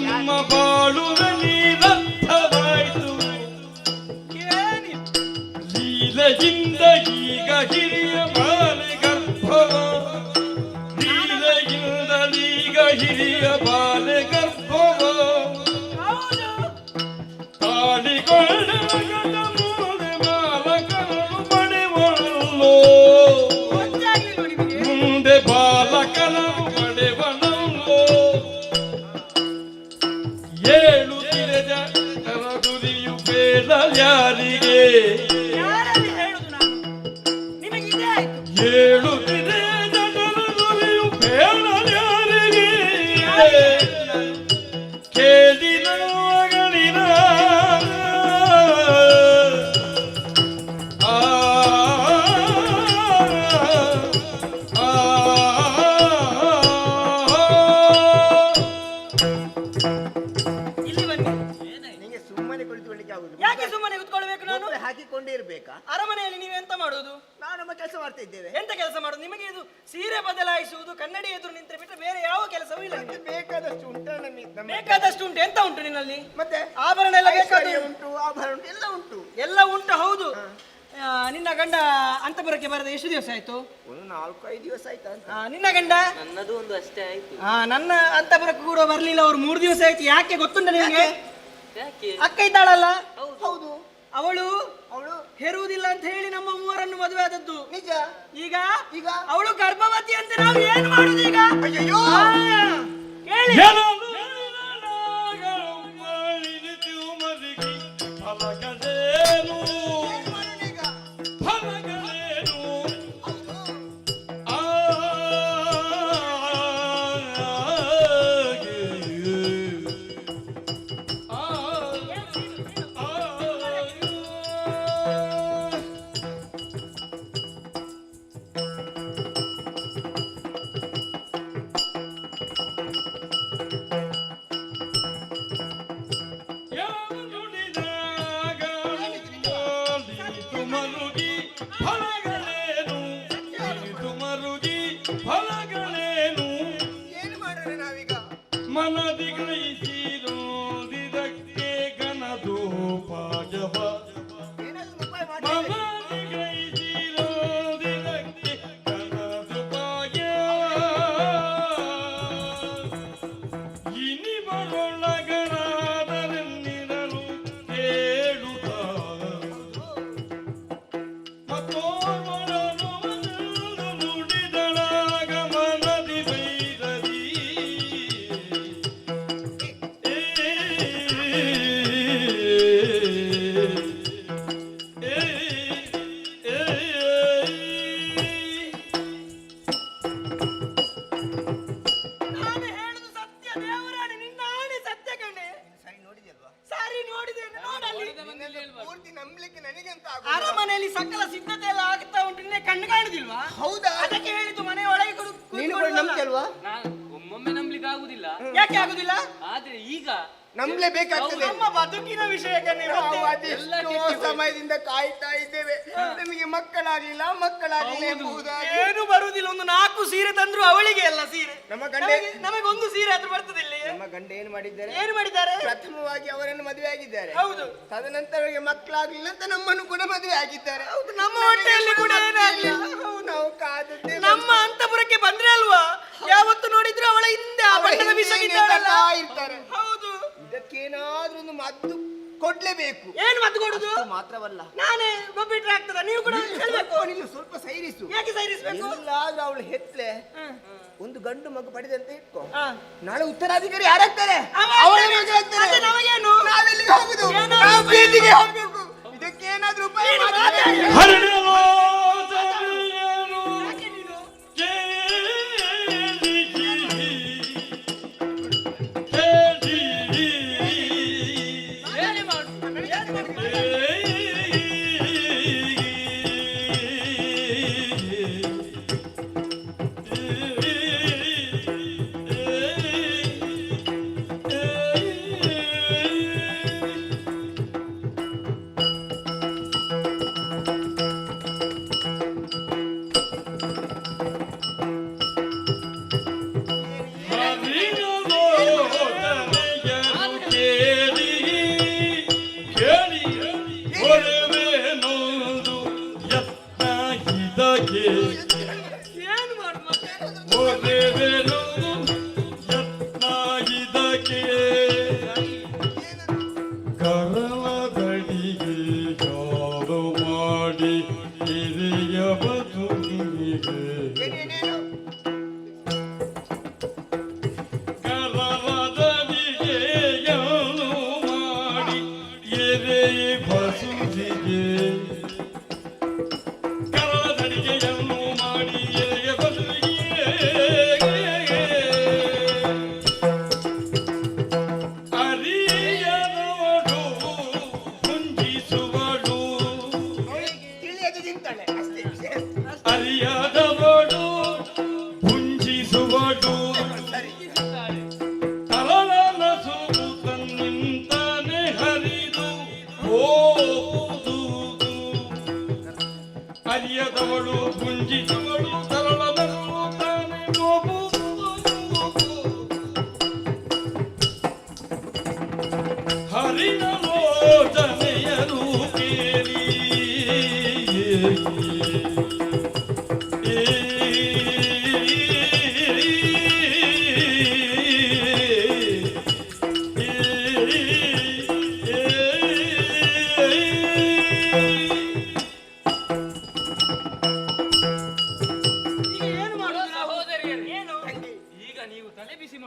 ನಮ್ಮ ಹಿರಿಯ ಬಾಲೆ ಗರ್ಭವ ಹೌದು. ತಾಳಿಕೊಂಡ ಮಗನ ಮೂಲೆ ಬಾಲಕನನ್ನು ಪಡೆವನಲ್ಲೋ ಗೊತ್ತಾಗ್ಲಿಲ್ವ ನಿಮಗೆ? ಮುಂದೆ ಬಾಲಕನನ್ನು ಪಡೆವನಲ್ಲೋ ಏಳು ತಿರಜ ದುರಿಯು ಬೇಡಲ್ಯಾರಿಗೆ ಯಾರಲ್ಲಿ ಹೇಳುದು ನಾನು? ನಿಮಗೆ ಇದೇ ಆಯ್ತು. ಏಳು ತಿರಜ ದುರಿಯು ಬೇಡಲ್ಯಾರಿಗೆ ಕೇಳಿದ ಮಗಳಿನ ಆ ಇಲ್ಲಿ ಬನ್ನಿ. ನಿಂಗೆ ಸುಮ್ಮನೆ ಕುಳಿತುಕೊಳ್ಳಿಕ್ಕೆ ಆಗುದು ಯಾಕೆ ಸುಮ್ಮನೆ ಕೂತ್ಕೊಳ್ಬೇಕು ನಾನು? ಮೊದಲು ಹಾಕಿಕೊಂಡೇ ಇರ್ಬೇಕಾ? ಅರಮನೆಯಲ್ಲಿ ನೀವು ಎಂತ ಮಾಡುದು? ನಾವು ನಮ್ಮ ಕೆಲಸ ಮಾಡ್ತಾ ಇದ್ದೇವೆ. ಎಂತ ಕೆಲಸ ಮಾಡುದು? ನಿಮಗೆ ಇದು ಸೀರೆ ಬದಲಾಯಿಸುವುದು, ಕನ್ನಡಿ ಎದುರು ನಿಂತರೆ ಬಿಟ್ಟರೆ ಬೇರೆ ಯಾವ ಕೆಲಸವೂ ಇಲ್ಲ ನಿಮಗೆ. ಬೇಕಾದಷ್ಟು ಉಂಟು ನಮ್ಮ ಬೇಕಾದಷ್ಟು ಉಂಟು. ಎಂತ ಉಂಟು ನಿನ್ನಲ್ಲಿ? ಮತ್ತೆ ಆಭರಣ ಎಲ್ಲ ಬೇಕಾದ ಐಶ್ವರ್ಯ ಉಂಟು, ಆಭರಣ ಉಂಟು, ಎಲ್ಲ ಉಂಟು. ಎಲ್ಲ ಉಂಟು. ಹೌದು. ನಿನ್ನ ಗಂಡ ಅಂತಪುರಕ್ಕೆ ಬರದ ಎಷ್ಟು ದಿವಸ ಆಯ್ತು? ಒಂದು 4-5 ದಿವಸ ಆಯ್ತಾ ಅಂತ. ನಿನ್ನ ಗಂಡ? ನನ್ನದು ಒಂದು ಅಷ್ಟೇ ಆಯ್ತು. ನನ್ನ ಅಂತಪುರಕ್ಕೆ ಕೂಡ ಬರ್ಲಿಲ್ಲ. ಅವ್ರು 3 ದಿವಸ ಆಯ್ತು. ಯಾಕೆ ಗೊತ್ತುಂಟ ನಿಮಗೆ? ಯಾಕೆ? ಅಕ್ಕ ಇದ್ದಾಳಲ್ಲ, ಹೌದು, ಅವಳು ಅವಳು ಹೆರುವುದಿಲ್ಲ ಅಂತ ಹೇಳಿ ನಮ್ಮ ಮೂವರನ್ನು ಮದುವೆ ಆದದ್ದು. ನಿಜ. ಈಗ ಈಗ ಅವಳು ಗರ್ಭವತಿ ಅಂತ ನಾವು ಏನು ಮಾಡುದು ಈಗ? ಅಯ್ಯಯ್ಯೋ. ಕೇಳಿ. ಫಲಗಳೇನು ಏನ್ ಮಾಡೋಣ ಈಗ? ಫಲಗಳೇನು ಫಲಗಳೇನು ಏನ್ ಮಾಡೋಣ ನಾವೀಗ? ಮನದಿ ಗ್ರಹಿಸಿರೋದಿದಕ್ಕೆ ಘನದೋಪಾಯವ ಏನಾದ್ರು ಉಪಾಯ ಮಾಡಿ. ಮನದಿ ಗ್ರಹಿಸಿರೋದಿದಕ್ಕೆ ಘನದೋಪಾಯ ಇನಿ ಬರೊಳಗನಾದರೆನ್ನಿರಲು ಕೇಳುತ್ತ ಮತ್ತೋರ್ವರನು ನುಡಿದಳಾಗ ಮನದಿ ಬೈರದಿ ನಾನು ಹೇಳುದು ಸತ್ಯ. ದೇವರಾಣಿ ನಿನ್ನ ಆಣೆ ಸತ್ಯ ಕಣೆ. ಸರಿ ನೋಡಿದ್ಯಲ್ವಾ? ಸಾರಿ ನೋಡಿದ್ದೇನೆ. ನೋಡಲ್ಲಿ ನಿನ್ನೆಲ್ಲ ಪೂರ್ತಿ ನಂಬಲಿಕ್ಕೆ ನನಗೆಂತ ಅರಮನೆಯಲ್ಲಿ ಸಕಲ ಸಿದ್ಧತೆ ಎಲ್ಲ ಆಗ್ತಾ ಉಂಟು. ನಿನ್ನೆ ಕಣ್ಣು ಕಾಣುದಿಲ್ವಾ? ಹೌದಾ? ಅದಕ್ಕೆ ಹೇಳಿದ್ದು ಮನೆ ಒಳಗೆ ನೀನು ಕೂಡ ನಂಬ್ತಲ್ವಾ? ಒಮ್ಮೊಮ್ಮೆ ನಂಬಲಿಕ್ಕೆ ಆಗುದಿಲ್ಲ, ಯಾಕೆ ಆಗುದಿಲ್ಲ? ಆದ್ರೆ ಈಗ ನಂಬಲೇಬೇಕಾಗ್ತದೆ. ನಮ್ಮ ಬದುಕಿನ ವಿಷಯ ಕಣೆ. ನಾವು ಮತ್ತೆ ಅದೆಷ್ಟೋ ಸಮಯದಿಂದ ಕಾಯ್ತಾ ಇದ್ದೇವೆ. ನಮಗೆ ಮಕ್ಕಳಾಗ್ಲಿಲ್ಲ ಎಂಬುದಾಗಿ. ಏನು ಬರುವುದಿಲ್ಲ. ಒಂದು 4 ಸೀರೆ ತಂದ್ರು ಅವಳಿಗೆ ಎಲ್ಲ ಸೀರೆ. ನಮ್ಮ ಗಂಡೆ ನಮಗೆ ಒಂದು ಸೀರೆ ಆದ್ರೂ ಬರ್ತದಿಲ್ಲ. ನಮ್ಮ ಗಂಡ ಏನು ಮಾಡಿದ್ದಾರೆ? ಏನು ಮಾಡಿದ್ದಾರೆ? ಪ್ರಥಮವಾಗಿ ಅವರನ್ನು ಮದುವೆ ಆಗಿದ್ದಾರೆ. ಹೌದು. ತದನಂತರ ಅವರಿಗೆ ಮಕ್ಕಳಾಗ್ಲಿಲ್ಲ ಅಂತ ನಮ್ಮನ್ನು ಕೂಡ ಮದುವೆ ಆಗಿದ್ದಾರೆ. ಹೌದು. ನಮ್ಮ ಹೊಟ್ಟೆಯಲ್ಲಿ ಕೂಡ ಏನಾಗ್ಲಿಲ್ಲ. ನಾವು ಕಾದದ್ದೇ ನಮ್ಮ ಅಂತಪುರಕ್ಕೆ ಬಂದ್ರೆ ಅಲ್ವಾ ಯಾವತ್ತು ನೋಡಿದ್ರು ಅವಳ ಹಿಂದೆ ಆ ಬಣ್ಣದ ಬಿಸಗಿದ್ದಾಳಲ್ಲ. ಇರ್ತಾರೆ. ಹೌದು. ಇದಕ್ಕೇನಾದ್ರೂ ಒಂದು ಮದ್ದು ಕೊಡ್ಲೇಬೇಕು. ಏನು ಮದ್ದು ಕೊಡುದು? ಅದು ಮಾತ್ರವಲ್ಲ, ನಾನೇ ಗೊಬ್ಬಿಟ್ರೆ ಆಗ್ತದ? ನೀವು ಕೂಡ ಹೇಳ್ಬೇಕು. ನೀನು ಸ್ವಲ್ಪ ಸೈರಿಸು. ಯಾಕೆ ಸೈರಿಸ್ಬೇಕು? ಎಲ್ಲಾದ್ರೂ ಅವಳು ಹೆತ್ಲೆ ಒಂದು ಗಂಡು ಮಗು ಪಡೆದಂತೆ ಇಟ್ಕೋ. ಹಾ. ನಾಳೆ ಉತ್ತರಾಧಿಕಾರಿ ಯಾರಾಗ್ತಾರೆ? ಅವ ಅವಳ ಆಗ್ತಾನೆ. ಮಗ ಆಗ್ತಾನೆ. ಮತ್ತೆ ನಾವೇನು? ನಾವೆಲ್ಲಿಗೆ ಹೋಗುದು? ಏನೋ ನಾವು ಉಪಾಯ ಬೀದಿಗೆ ಹೋಗ್ಬೇಕು. ಇದಕ್ಕೇನಾದ್ರೂ ಉಪಾಯ ನೀನು ಮಾಡಿ. ಮಾತಾಡಿ. ಹರಡಲೋಚನೆಯನು ಯಾಕೆ ನೀನು? ಏನೇ ಮಾಡು?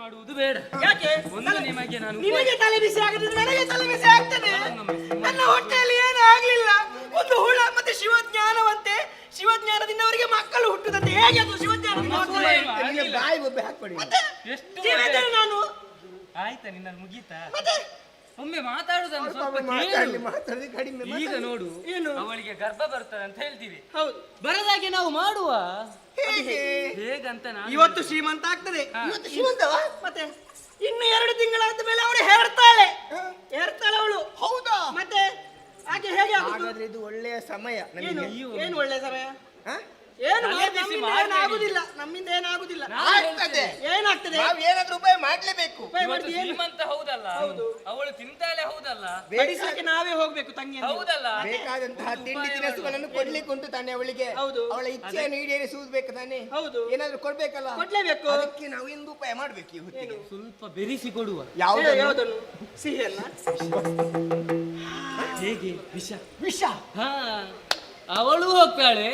ಮಾಡುವುದು ಬೇಡ. ಯಾಕೆ? ಒಂದು ನಿಮಗೆ ನಾನು ನಿನಗೆ ತಲೆ ಬಿಸಿ ಆಗದಿದ್ರೆ ನನಗೆ ತಲೆ ಬಿಸಿ ಆಗ್ತದೆ. ನನ್ನ ಹೊಟ್ಟೆಯಲ್ಲಿ ಏನು ಆಗ್ಲಿಲ್ಲ, ಒಂದು ಹುಳ ಮತ್ತೆ ಶಿವಜ್ಞಾನವಂತೆ, ಶಿವಜ್ಞಾನದಿಂದ ಅವರಿಗೆ ಮಕ್ಕಳು ಹುಟ್ಟುದಂತೆ. ಹೇಗೆ ಅದು ಶಿವಜ್ಞಾನದಿಂದ ಮಕ್ಕಳು? ನಿಮಗೆ ಬಾಯಿ ಒಬ್ಬೆ ಹಾಕ್ಬೇಡಿ. ಎಷ್ಟು ಜೀವಿತೇನೆ ನಾನು. ಆಯ್ತಾ ನಿನ್ನ ಮುಗೀತಾ? ಮತ್ತೆ ಒಮ್ಮೆ ಮಾತಾಡುದನ್ನು ಸ್ವಲ್ಪ ಮಾತಾಡ್ಲಿ, ಕೇಳು. ಮಾತಾಡ್ಲಿ ಕಡಿಮೆ ಈಗ ನೋಡು, ಏನು? ಅವಳಿಗೆ ಗರ್ಭ ಬರ್ತದೆ ಅಂತ ಹೇಳ್ತೀವಿ. ಹೌದು. ಬರದಾಗೆ ನಾವು ಮಾಡುವ ಹೇಗೆ? ಹೇಗಂತ ನಾನು ಇವತ್ತು ಶ್ರೀಮಂತ ಆಗ್ತದೆ. ಇವತ್ತು ಶ್ರೀಮಂತವಾ? ಮತ್ತೆ ಇನ್ನು 2 ತಿಂಗಳಾದ ಮೇಲೆ ಅವಳು ಹೇರ್ತಾಳೆ. ಹೇರ್ತಾಳೆ ಅವಳು. ಹೌದಾ? ಮತ್ತೆ ಆಕೆ ಹೇಗೆ ಆಗುದು? ಹಾಗಾದ್ರೆ ಇದು ಒಳ್ಳೆಯ ಸಮಯ ಏನು ನಮಗೆ. ಏನು ಒಳ್ಳೆ ಸಮಯ? ಹ? ಏನು ತಲೆ ಬಿಸಿ ನಮ್ಮಿಂದ ಮಾಡ್ಬೇಡಿ. ಏನಾಗುದಿಲ್ಲ, ನಮ್ಮಿಂದ ಏನಾಗುದಿಲ್ಲ. ಆಗ್ತದೆ. ಏನಾಗ್ತದೆ? ನಾವು ಏನಾದ್ರೂ ಉಪಾಯ ಮಾಡ್ಲೇಬೇಕು. ಉಪಾಯ ಇವತ್ತು ಮಾಡಿದ್ದು ಏನು? ಶ್ರೀಮಂತ ಹೌದಲ್ಲ, ಅವಳು ತಿಂತಾಳೆ ಹೌದಲ್ಲ, ಬಡಿಸಕ್ಕೆ ನಾವೇ ಹೋಗ್ಬೇಕು ತಂಗಿ ಅಂತ. ಹೌದಲ್ಲ. ಬೇಕಾದಂತಹ ತಿಂಡಿ ತಿನಿಸುಗಳನ್ನು ಕೊಡ್ಲಿಕ್ಕೆ ಉಂಟು ತಾನೆ ಅವಳಿಗೆ. ಹೌದು. ಅವಳ ಇಚ್ಛೆಯನ್ನು ಈಡೇರಿಸುವುದು ತಾನೆ. ಹೌದು. ಏನಾದ್ರೂ ಕೊಡ್ಬೇಕಲ್ಲ. ಕೊಡ್ಲೇಬೇಕು. ಅದಕ್ಕೆ ನಾವು ಎಂದು ಉಪಾಯ ಮಾಡ್ಬೇಕು ಈ ಹೊತ್ತಿಗೆ. ಸ್ವಲ್ಪ ಬೆರೆಸಿ ಕೊಡುವ. ಯಾವುದನ್ನು? ಸಿಹಿ ಅಲ್ಲ. ಹೇಗೆ ವಿಷ? ವಿಷ. ಹಾ, ಅವಳು ಹೋಗ್ತಾಳೆ,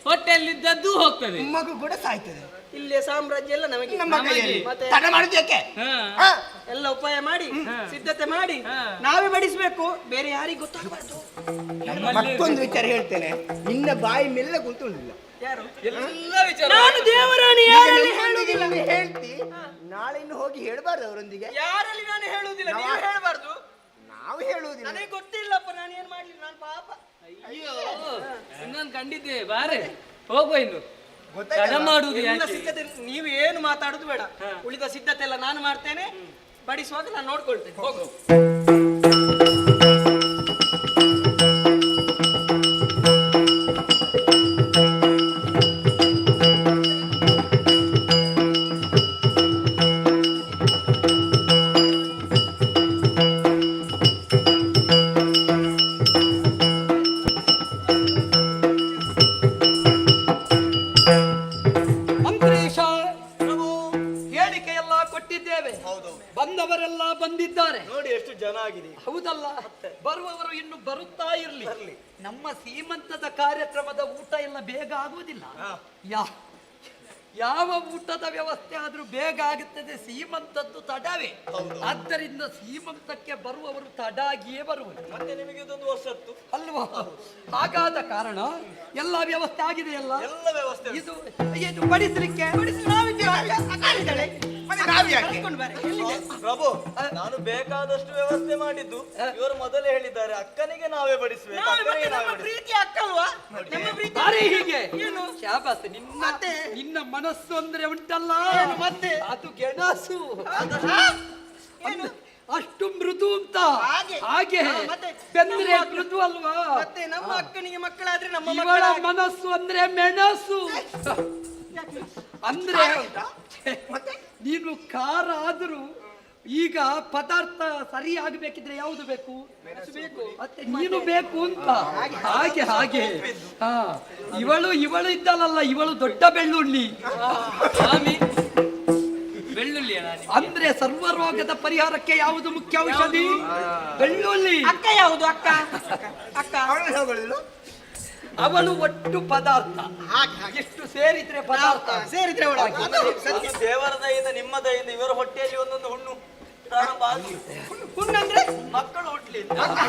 ಹೊಟ್ಟೆಯಲ್ಲಿದ್ದದ್ದು ಹೋಗ್ತದೆ. ಮಗು ಕೂಡ ಸಾಯ್ತದೆ. ಇಲ್ಲಿಯ ಸಾಮ್ರಾಜ್ಯ ಎಲ್ಲ ನಮಗೆ. ನಮ್ಮ ಕೈಯಲ್ಲಿ. ಮತ್ತೆ ತಡ ಮಾಡುದು ಯಾಕೆ? ಹಾ, ಹ? ಎಲ್ಲ ಉಪಾಯ ಮಾಡಿ ಸಿದ್ಧತೆ ಮಾಡಿ ಹಾ. ನಾವೇ ಬಡಿಸ್ಬೇಕು, ಬೇರೆ ಯಾರಿಗೆ ಗೊತ್ತಾಗಬಾರ್ದು. ನಮ್ಮಲ್ಲಿ ಮತ್ತೊಂದು ವಿಚಾರ ಹೇಳ್ತೇನೆ, ನಿನ್ನ ಬಾಯಿ ಮೇಲೆ ಕುಂತುಳಿಲ್ಲ. ಯಾರು? ಎಲ್ಲ ವಿಚಾರ ನಾನು ದೇವರಾಣಿ ಯಾರಲ್ಲಿ ಹೇಳುವುದಿಲ್ಲ. ಹೇಳ್ತಿ, ನಾಳೆ ಇನ್ನು ಹೋಗಿ ಹೇಳ್ಬಾರ್ದು ಅವರೊಂದಿಗೆ. ಯಾರಲ್ಲಿ ನಾನು ಹೇಳುವುದಿಲ್ಲ, ನೀವು ಹೇಳಬಾರ್ದು. ನಾವು ಹೇಳುವುದಿಲ್ಲ. ನನಗೆ ಗೊತ್ತಿಲ್ಲಪ್ಪ, ನಾನು ಏನ್ ಮಾಡ್ಲಿ, ನಾನು ಪಾಪ. ಅಯ್ಯೋ, ಇನ್ನೊಂದು ಕಂಡಿದ್ದೆ, ಬಾರೆ ಹೋಗುವ ಇನ್ನು. ತಡ ಗೊತ್ತಾಯ್ತಲ್ಲ? ಮಾಡುವುದು ಎಲ್ಲ ಯಾಕೆ? ಸಿದ್ಧತೆ ನೀವು ಏನು ಮಾತಾಡುದು ಬೇಡ. ಉಳಿದ ಸಿದ್ಧತೆ ಎಲ್ಲ ನಾನು ಮಾಡ್ತೇನೆ, ಬಡಿಸುವಾಗ ನಾನು ನೋಡ್ಕೊಳ್ತೇನೆ. ಹೋಗು. ಮಂತ್ರೀಶ, ಹೇಳಿಕೆಯೆಲ್ಲ ಕೊಟ್ಟಿದ್ದೇವೆ. ಬಂದವರೆಲ್ಲ ಬಂದಿದ್ದಾರೆ. ನೋಡಿ ಎಷ್ಟು ಜನ ಆಗಿದೆ. ಹೌದಲ್ಲ, ಬರುವವರು ಇನ್ನು ಬರುತ್ತಾ ಇರ್ಲಿ. ನಮ್ಮ ಸೀಮಂತದ ಕಾರ್ಯಕ್ರಮದ ಊಟ ಎಲ್ಲ ಬೇಗ ಆಗುವುದಿಲ್ಲ. ಯಾವ ಊಟದ ವ್ಯವಸ್ಥೆ ಆದ್ರೂ ಬೇಗ ಆಗುತ್ತದೆ, ಸೀಮಂತದ್ದು ತಡವೇ. ಆದ್ದರಿಂದ ಸೀಮಂತಕ್ಕೆ ಬರುವವರು ತಡಾಗಿಯೇ ಬರುವರು. ಮತ್ತೆ ನಿಮಗೆ ಇದೊಂದು ವರ್ಷತ್ತು ಅಲ್ವಾ? ಹಾಗಾದ ಕಾರಣ ಎಲ್ಲ ವ್ಯವಸ್ಥೆ ಆಗಿದೆಯಲ್ಲ. ಎಲ್ಲ ವ್ಯವಸ್ಥೆ ಉಂಟು. ಇದು ಬಡಿಸಲಿಕ್ಕೆ ಮತ್ತೆ ನಾವು ಯಾಕೆ? ಕರ್ಕೊಂಡು ಬರ್ರಿ. ಎಲ್ಲಿದೆ? ಪ್ರಭು, ನಾನು ಬೇಕಾದಷ್ಟು ವ್ಯವಸ್ಥೆ ಮಾಡಿದ್ದು. ಇವರು ಮೊದಲೇ ಹೇಳಿದ್ದಾರೆ, ಅಕ್ಕನಿಗೆ ನಾವೇ ಬಡಿಸ್ಬೇಕು, ನಾವು ಅಕ್ಕನಿಗೆ ಮತ್ತೆ ನಾವೇ ನಮ್ಮ ಬಡಿಸ್ಬೇಕು. ಪ್ರೀತಿ ಅಕ್ಕಲ್ವಾ? ನಮ್ಮ ಪ್ರೀತಿ ಬಾರಿ ಹೀಗೆ ಏನು? ಶಾಬಾಸ್. ನಿನ್ನ ಮನಸ್ಸು ಅಂದ್ರೆ ಉಂಟಲ್ಲ, ಮತ್ತೆ? ಅದು ಗೆಣಸು. ಏನು? ಅಷ್ಟು ಮೃದು ಅಂತ. ಹಾಗೆ. ಹಾಗೆ ಮತ್ತೆ ಬೆಂದ್ರೆ ಮೃದು ಅಲ್ವಾ? ಮತ್ತೆ ನಮ್ಮ ಅಕ್ಕನಿಗೆ ಮಕ್ಕಳಾದ್ರೆ ನಮ್ಮ ಇವಳ ಮಕ್ಕಳಾಗಿ- ಮನಸ್ಸು ಅಂದ್ರೆ ಮೆಣಸು. ಅಂದ್ರೆ ನೀನು ಖಾರ ಆದರೂ ಈಗ ಪದಾರ್ಥ ಸರಿ ಆಗಬೇಕಿದ್ರೆ ಯಾವುದು ಬೇಕು? ಬೇಕು. ಮತ್ತೆ ನೀನು ಬೇಕು ಅಂತ. ಹಾಗೆ ಹಾಗೆ. ಹಾ, ಇವಳು ಇದ್ದಲ್ಲ, ಇವಳು ದೊಡ್ಡ ಬೆಳ್ಳುಳ್ಳಿ. ಸ್ವಾಮಿ, ಬೆಳ್ಳುಳ್ಳಿ ಅಲ್ಲ ನಿಮ್ಗೆ? ಅಂದ್ರೆ ಸರ್ವ ರೋಗದ ಪರಿಹಾರಕ್ಕೆ ಯಾವುದು ಮುಖ್ಯ ಔಷಧಿ? ಬೆಳ್ಳುಳ್ಳಿ. ಅಕ್ಕ ಯಾವುದು? ಅಕ್ಕ ಅಕ್ಕ ಅವಳನ್ನು ಹೋಗುದಿಲ್ಲ? ಅವಳು ಒಟ್ಟು ಪದಾರ್ಥ. ಎಷ್ಟು ಸೇರಿದ್ರೆ ಪದಾರ್ಥ. ಸೇರಿದ್ರೆ ಅವಳು. ಅದು ದೇವರ ದಯಿಂದ, ನಿಮ್ಮ ದಯಿಂದ ಇವರ ಹೊಟ್ಟೆಯಲ್ಲಿ ಒಂದೊಂದು ಹುಣ್ಣು ಪ್ರಾರಂಭ ಆಗಿ ಹುಣ್ಣಂದ್ರೆ ಮಕ್ಕಳು ಹುಟ್ಲಿ.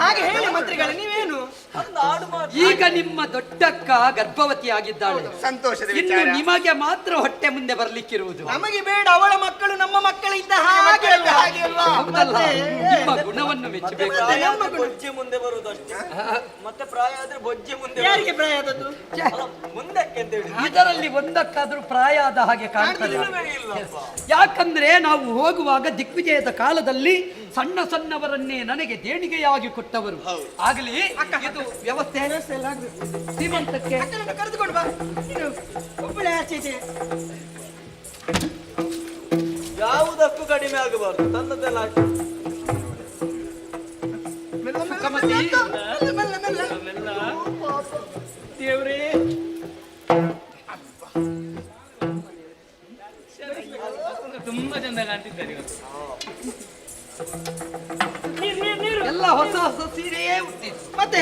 ಹಾಗೆ ಹೇಳಿ ಮಂತ್ರಿಗಳೇ, ನೀವೇನು? ಅದೊಂದು ಹಾಡು ಮಾತು. ಈಗ ನಿಮ್ಮ ದೊಡ್ಡಕ್ಕ ಗರ್ಭವತಿ ಆಗಿದ್ದಾಳೆ. ಸಂತೋಷದ ಇನ್ನು ವಿಚಾರ. ನಿಮಗೆ ಮಾತ್ರ ಹೊಟ್ಟೆ ಮುಂದೆ ಬರ್ಲಿಕ್ಕಿರುವುದು. ನಮಗೆ ಬೇಡ, ಅವಳ ಮಕ್ಕಳು ನಮ್ಮ ಮಕ್ಕಳಿದ್ದ ಹಾಗೆ ಅಲ್ವಾ? ಹಾಗೆ ಅಲ್ವಾ? ಹೌದಲ್ಲ? ಮತ್ತೆ? ನಿಮ್ಮ ಗುಣವನ್ನು ಮೆಚ್ಚಬೇಕು. ಪ್ರಾಯ ಆದ್ರೆ ಬೊಜ್ಜೆ ಮುಂದೆ ಬರುವುದಷ್ಟೇ. ಮತ್ತೆ ಪ್ರಾಯ ಆದ್ರೆ ಬೊಜ್ಜೆ ಮುಂದೆ ಯಾರಿಗೆ ಪ್ರಾಯ ಆದದ್ದು? ಅಲ್ಲ, ಮುಂದಕ್ಕೆ ಅಂತ ಹೇಳಿ. ಇದರಲ್ಲಿ ಒಂದಕ್ಕಾದ್ರೂ ಪ್ರಾಯ ಆದ ಹಾಗೆ ಕಾಣ್ತದೆ. ಇಲ್ಲಪ್ಪ. ಯಾಕಂದ್ರೆ ನಾವು ಹೋಗುವಾಗ ದಿಗ್ವಿಜಯದ ಕಾಲದಲ್ಲಿ ಸಣ್ಣ ಸಣ್ಣವರನ್ನೇ ನನಗೆ ದೇಣಿಗೆಯಾಗಿ ಕೊಟ್ಟವರು. ಆಗಲಿ ಇದು ವ್ಯವಸ್ಥೆ ಎಲ್ಲ ಆಗ್ಬೇಕು. ಶ್ರೀಮಂತಕ್ಕೆ ಅಕ್ಕನನ್ನು ಕರೆದುಕೊಂಡು ಬಾ. ನೀನು ಒಬ್ಬಳೆ ಆಚೆ ಈಚೆ. ಯಾವುದಕ್ಕೂ ಕಡಿಮೆ ಆಗಬಾರ್ದು, ತನ್ನದೆಲ್ಲ ಹಾಕಿ. ಸುಖಮತಿ. ಮೆಲ್ಲ ಮೆಲ್ಲ. ದೇವ್ರೇ, ತುಂಬಾ ಚಂದ ಕಾಣ್ತಿದ್ದಾರೆ ಇವತ್ತು. ನೀರು. ಎಲ್ಲ ಹೊಸ ಹೊಸ ಸೀರೆಯೇ ಹುಟ್ಟಿತು. ಮತ್ತೆ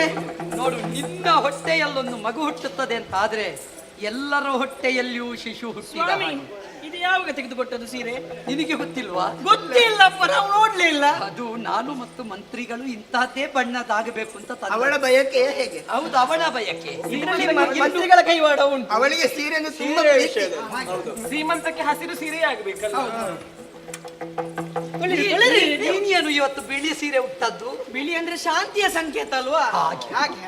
ನೋಡು, ನಿನ್ನ ಹೊಟ್ಟೆಯಲ್ಲೊಂದು ಮಗು ಹುಟ್ಟುತ್ತದೆ ಅಂತ ಆದ್ರೆ ಎಲ್ಲರ ಹೊಟ್ಟೆಯಲ್ಲಿಯೂ ಶಿಶು ಹುಟ್ಟಿದ ಸ್ವಾಮಿ, ಹಾಗೆ. ಇದು ಯಾವಾಗ ತೆಗೆದುಕೊಟ್ಟದ್ದು ಸೀರೆ? ನಿನಗೆ ಗೊತ್ತಿಲ್ವಾ? ಗೊತ್ತಿಲ್ಲಪ್ಪ, ನಾವು ನೋಡ್ಲೇ ಇಲ್ಲ. ಅದು ನಾನು ಮತ್ತು ಮಂತ್ರಿಗಳು ಇಂತಹದ್ದೇ ಬಣ್ಣದಾಗಬೇಕು ಅಂತ ತಂದದ್ದು. ಅವಳ ಬಯಕೆ ಹೇಗೆ? ಹೌದು, ಅವಳ ಬಯಕೆ. ಇದರಲ್ಲಿ ಮಂತ್ರಿಗಳ ಕೈವಾಡ ಉಂಟು. ಅವಳಿಗೆ ಸೀರೆಯನ್ನು ತುಂಬಾ ಸೀರೆ ಪ್ರೀತಿ. ವಿಷಯದಲ್ಲಿ. ಶ್ರೀಮಂತಕ್ಕೆ ಹಸಿರು ಸೀರೆ ಆಗ್ಬೇಕಲ್ಲ. ನೀನೇನು ಇವತ್ತು ಬಿಳಿ ಸೀರೆ ಉಟ್ಟದ್ದು? ಬಿಳಿ ಅಂದ್ರೆ ಶಾಂತಿಯ ಸಂಕೇತ ಅಲ್ವಾ? ಹಾಗೆ. ಹಾಗೆ.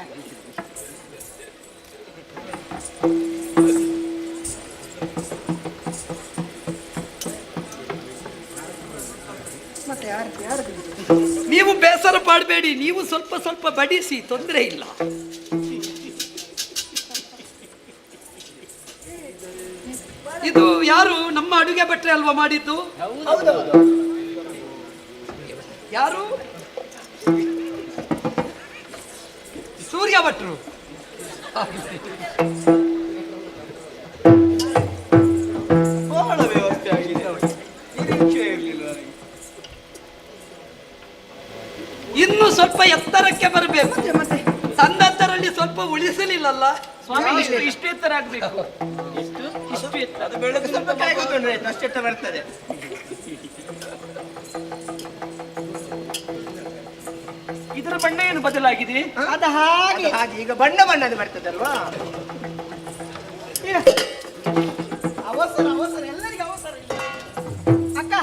ಮತ್ತೆ ಯಾರು ನೀವು ಬೇಸರ ಪಡಬೇಡಿ, ನೀವು ಸ್ವಲ್ಪ ಸ್ವಲ್ಪ ಬಡಿಸಿ, ತೊಂದರೆ ಇಲ್ಲ. ಇದು ಯಾರು? ನಮ್ಮ ಅಡುಗೆ ಭಟ್ರೆ ಅಲ್ವಾ ಮಾಡಿದ್ದು? ಯಾರು? ಸೂರ್ಯ ಭಟ್ರು. ಬಹಳ ವ್ಯವಸ್ಥೆ ಆಗಿದೆ. ನಿರೀಕ್ಷೆ ಇರಲಿಲ್ಲ ನನಗೆ. ಇನ್ನು ಸ್ವಲ್ಪ ಎತ್ತರಕ್ಕೆ ಬರಬೇಕು. ತಂದದ್ದರಲ್ಲಿ ಸ್ವಲ್ಪ ಉಳಿಸಲಿಲ್ಲಲ್ಲ ಸ್ವಾಮಿ, ಇಷ್ಟು ಎತ್ತರ ಆಗ್ಬೇಕು. ಇಷ್ಟು ಎತ್ತರ. ಅದು ಬೆಳೆದು ಸ್ವಲ್ಪ ಕೆಳಗೆ ಕೂತ್ಕೊಂಡ್ರೆ ಆಯ್ತು, ಅಷ್ಟೆತ್ತ ಬರ್ತದೆ. ಇದರ ಬಣ್ಣ ಏನು ಬದಲಾಗಿದೆ? ಅದು ಹಾಗೆ. ಅದು ಹಾಗೆ ಈಗ ಬಣ್ಣ ಬಣ್ಣದ ಬರ್ತದಲ್ವಾ? ಅವಸರ ಅವಸರ, ಎಲ್ಲರಿಗೂ ಅವಸರ ಇಲ್ಲ. ಅಕ್ಕ,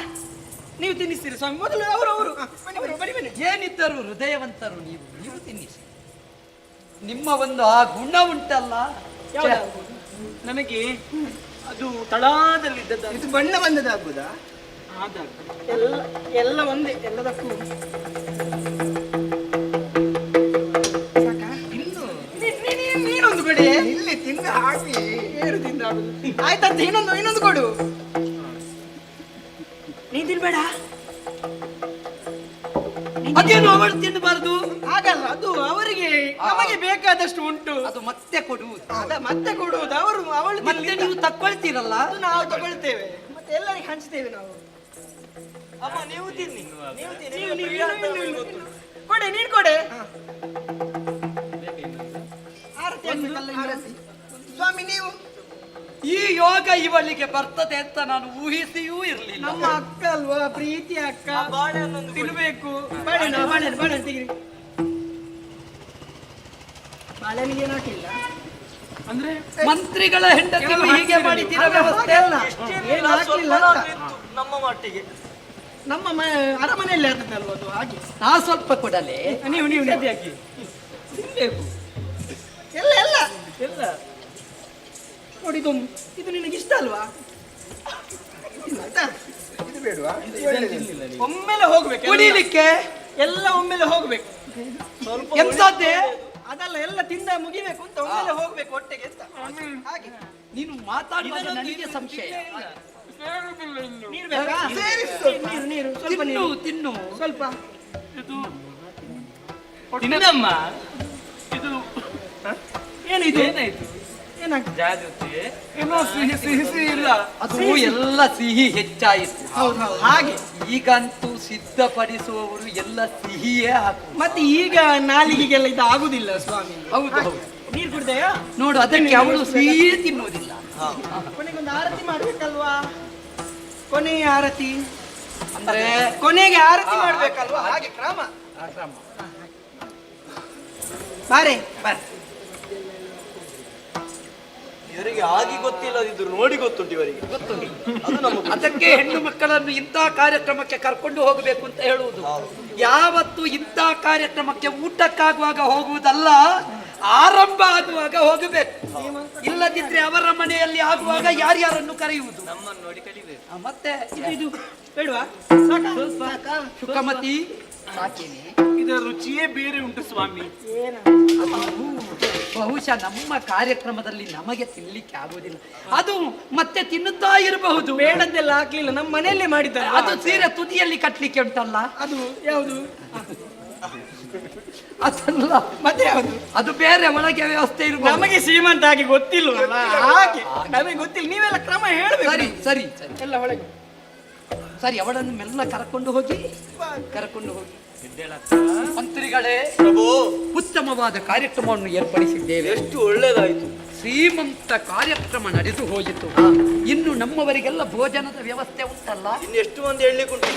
ನೀವು ತಿನ್ನಿಸ್ತೀರಿ ಸ್ವಾಮಿ. ಮೊದಲು ಅವರು ಬನ್ನಿ ಬನ್ನಿ. ಏನಿದ್ದರು ಹೃದಯವಂತರು ನೀವು. ನೀವು ತಿನ್ನಿಸಿ. ನಿಮ್ಮ ಒಂದು ಆ ಗುಣ ಉಂಟಲ್ಲ, ಯಾವ್ದು? ನನಗೆ ಅದು ತಳಾದಲ್ಲಿದ್ದದ್ದು. ಇದು ಬಣ್ಣ ಬಣ್ಣದಾಗುದಾ? ಎಲ್ಲ ಒಂದೇ, ಎಲ್ಲದಕ್ಕೂ. ನೀನೊಂದು ಕೊಡಿ. ಇಲ್ಲಿ ತಿಂದು ಹಾಕಿ ಏನು ತಿಂದಾಡುದು? ಆಯ್ತಂತ ಇನ್ನೊಂದು ಕೊಡು. ನೀನ್ ತಿನ್ಬೇಡ. ಅದೇನು ಅವಳು ತಿನ್ನಬಾರದು? ಹಾಗಲ್ಲ, ಅದು ಅವರಿಗೆ ನಮಗೆ ಬೇಕಾದಷ್ಟು ಉಂಟು. ಅದು ಮತ್ತೆ ಕೊಡುವುದು. ಅದ ಮತ್ತೆ ಕೊಡುವುದು. ಅವಳು ಮತ್ತೆ ನೀವು ತಕ್ಕೊಳ್ತೀರಲ್ಲ. ಅದು ನಾವು ತಗೊಳ್ತೇವೆ, ಮತ್ತೆ ಎಲ್ಲರಿಗೆ ಹಂಚ್ತೇವೆ ನಾವು. ಅಮ್ಮ ನೀವು ತಿನ್ನಿ, ನೀವು ತಿನ್ನಿ. ನೀವು- ನಿಮಗೆ ನೀವು- ಪ್ರಿಯ ಅಂತ ನೀವು- ನಮಗೆ ನೀವು- ಗೊತ್ತು. ಕೊಡೆ, ನೀನ್ ಕೊಡೆ. ಆರತಿ ಆಗ್ಬೇಕಲ್ಲ ಇನ್ನು. ಆರತಿ. ಸ್ವಾಮಿ ನೀವು ಈ ಯೋಗ ಇವಳಿಗೆ ಬರ್ತದೆ ಅಂತ ನಾನು ಊಹಿಸಿಯೂ ಇರಲಿಲ್ಲ. ನಮ್ಮ ಅಕ್ಕ ಅಲ್ವಾ, ಪ್ರೀತಿ ಅಕ್ಕ. ಆ ಬಾಳೆಹಣ್ಣೊಂದು ಕೊಡಿ. ತಿನ್ಬೇಕು. ಬಾಳೆಹಣ್ಣು ತೆಗಿರಿ. ಬಾಳೆಹಣ್ಣಿಗೆ ಏನು ಹಾಕಿಲ್ಲ ಅಂದ್ರೆ ಮಂತ್ರಿಗಳ ಹೆಂಡತಿಗೂ ಹೀಗೆ ಮಾಡಿದ್ದೀರ ವ್ಯವಸ್ಥೆ ಅಲ್ಲ? ಏನು ಹಾಕಿಲ್ಲ ಸ್ವಲ್ಪ ಅಂತ. ಇತ್ತು ನಮ್ಮ ಮಟ್ಟಿಗೆ. ನಮ್ಮ ಅರಮನೆಯಲ್ಲಿ ಆಗ್ತದಲ್ವ ಅದು, ಹಾಗೆ. ನಾ ಸ್ವಲ್ಪ ಕೊಡಲೆ. ನೀವು ಯಾಕೆ ತಿನ್ಬೇಕು? ಎಲ್ಲ ಎಲ್ಲ ಎಲ್ಲ ನೋಡಿ, ಇದು ನಿನಗೆ ಇಷ್ಟ ಅಲ್ವಾ? ಆಯ್ತಾ? ಇದು ಬೇಡವಾ? ಒಮ್ಮೆಲೆ ಹೋಗ್ಬೇಕು. ಕುಡಿಲಿಕ್ಕೆ ಎಲ್ಲ ಒಮ್ಮೆಲೆ ಹೋಗ್ಬೇಕು. ಸ್ವಲ್ಪ ಎಂತದ್ದೇ? ಅದಲ್ಲ, ಎಲ್ಲ ತಿಂದ ಮುಗಿಬೇಕು ಅಂತ ಒಮ್ಮೆಲೆ ಹೋಗ್ಬೇಕು ಹೊಟ್ಟೆಗೆ ಅಂತ. ಹಾಗೆ. ನೀನು ಮಾತಾಡುವಾಗ ನನಗೆ ಸಂಶಯ. ನೀರು ಬೇಕಾ? ನೀರು ಸ್ವಲ್ಪ ತಿನ್ನು ನೀರು ತಿನ್ನು. ಸ್ವಲ್ಪ. ಇದು ತಿನ್ನಮ್ಮ. ಇದು ಏನಿದು? ಏನಾಯ್ತು? ಏನಾಗ್ತದೆ? ಜಾಗ್ರತೆ. ಏನೋ ಸಿಹಿ ಸಿಹಿ ಸಿಹಿ ಇಲ್ಲ. ಅದು ಎಲ್ಲ ಸಿಹಿ ಹೆಚ್ಚಾಯಿತು. ಹೌದು ಹಾಗೆ. ಈಗಂತೂ ಸಿದ್ಧಪಡಿಸುವವರು ಎಲ್ಲ ಸಿಹಿಯೇ ಹಾಕು. ಮತ್ತೆ ಈಗ ನಾಲಿಗೆಗೆಲ್ಲ ಇದು ಆಗುದಿಲ್ಲ ಸ್ವಾಮಿ. ಹೌದು ಹೌದು. ನೀರು ಕುಡ್ದೆಯಾ? ನೋಡು, ಅದಕ್ಕೆ ಅವಳು ಸಿಹಿ ತಿನ್ನುವುದಿಲ್ಲ. ಕೊನೆಗೊಂದು ಆರತಿ ಮಾಡ್ಬೇಕಲ್ವಾ? ಕೊನೆಯ ಆರತಿ ಅಂದ್ರೆ ಕೊನೆಗೆ ಆರತಿ ಮಾಡ್ಬೇಕಲ್ವಾ? ಹಾಗೆ ಕ್ರಮ. ಕ್ರಮ. ಬಾರೆ. ಇವರಿಗೆ ಆಗಿ ಗೊತ್ತಿಲ್ಲದಿದ್ರು ನೋಡಿ ಗೊತ್ತುಂಟು ಇವರಿಗೆ. ಗೊತ್ತುಂಟು. ಅದು ನಮಗೆ ಅದಕ್ಕೆ ಹೆಣ್ಣು ಮಕ್ಕಳನ್ನು ಇಂತಹ ಕಾರ್ಯಕ್ರಮಕ್ಕೆ ಕರ್ಕೊಂಡು ಹೋಗಬೇಕು ಅಂತ ಹೇಳುವುದು. ಯಾವತ್ತು ಇಂತಹ ಕಾರ್ಯಕ್ರಮಕ್ಕೆ ಊಟಕ್ಕಾಗುವಾಗ ಹೋಗುವುದಲ್ಲ, ಆರಂಭ ಆಗುವಾಗ ಹೋಗಬೇಕು. ಇಲ್ಲದಿದ್ರೆ ಅವರ ಮನೆಯಲ್ಲಿ ಆಗುವಾಗ ಯಾರ್ಯಾರನ್ನು ಕರೆಯುವುದು? ನಮ್ಮನ್ನು ನೋಡಿ ಕಲಿಬೇಕು. ಮತ್ತೆ ಇದು ಬೇಡವಾ? ಸಾಕಾ? ಸುಖಮತಿ ಸಾಕೇನೆ. ಇದರ ರುಚಿಯೇ ಬೇರೆ ಉಂಟು ಸ್ವಾಮಿ. ಬಹುಶಃ ನಮ್ಮ ಕಾರ್ಯಕ್ರಮದಲ್ಲಿ ನಮಗೆ ತಿನ್ಲಿಕ್ಕೆ ಆಗುವುದಿಲ್ಲ. ಅದು ಮತ್ತೆ ತಿನ್ನುತ್ತಾ ಇರಬಹುದು. ಬೇಡದ್ದೆಲ್ಲ ಹಾಕ್ಲಿಲ್ಲ, ನಮ್ಮ ಮನೆಯಲ್ಲೇ ಮಾಡಿದ್ದಾರೆ. ಅದು ಸೀರೆ ತುದಿಯಲ್ಲಿ ಕಟ್ಲಿಕ್ಕೆ ಉಂಟಲ್ಲ, ಅದು ಯಾವುದು? ಅದಲ್ಲ. ಮತ್ತೆ ಯಾವುದು? ಅದು ಬೇರೆ ಒಳಗೆ ವ್ಯವಸ್ಥೆ ಇರಬಹುದು. ನಮಗೆ ಶ್ರೀಮಂತ ಆಗಿ ಗೊತ್ತಿಲ್ವಲ್ಲ, ಹಾಗೆ ನಮಗೆ ಗೊತ್ತಿಲ್ಲ. ನೀವೆಲ್ಲ ಕ್ರಮ ಹೇಳ್ಬೇಕು. ಸರಿ ಸರಿ ಸರಿ ಎಲ್ಲ ಒಳಗೆ ಸರಿ, ಅವಳನ್ನು ಮೆಲ್ಲ ಕರ್ಕೊಂಡು ಹೋಗಿ. ಮಂತ್ರಿಗಳೇ, ಪ್ರಭು ಉತ್ತಮವಾದ ಕಾರ್ಯಕ್ರಮವನ್ನು ಏರ್ಪಡಿಸಿದ್ದೇವೆ. ಎಷ್ಟು ಒಳ್ಳೇದಾಯ್ತು. ಶ್ರೀಮಂತ ಕಾರ್ಯಕ್ರಮ ನಡೆದು ಹೋಯಿತು. ಇನ್ನು ನಮ್ಮವರಿಗೆಲ್ಲ ಭೋಜನದ ವ್ಯವಸ್ಥೆ ಉಂಟಲ್ಲ, ಇನ್ನೆಷ್ಟು ಮಂದಿ ಹೇಳಲಿಕ್ಕುಂಟು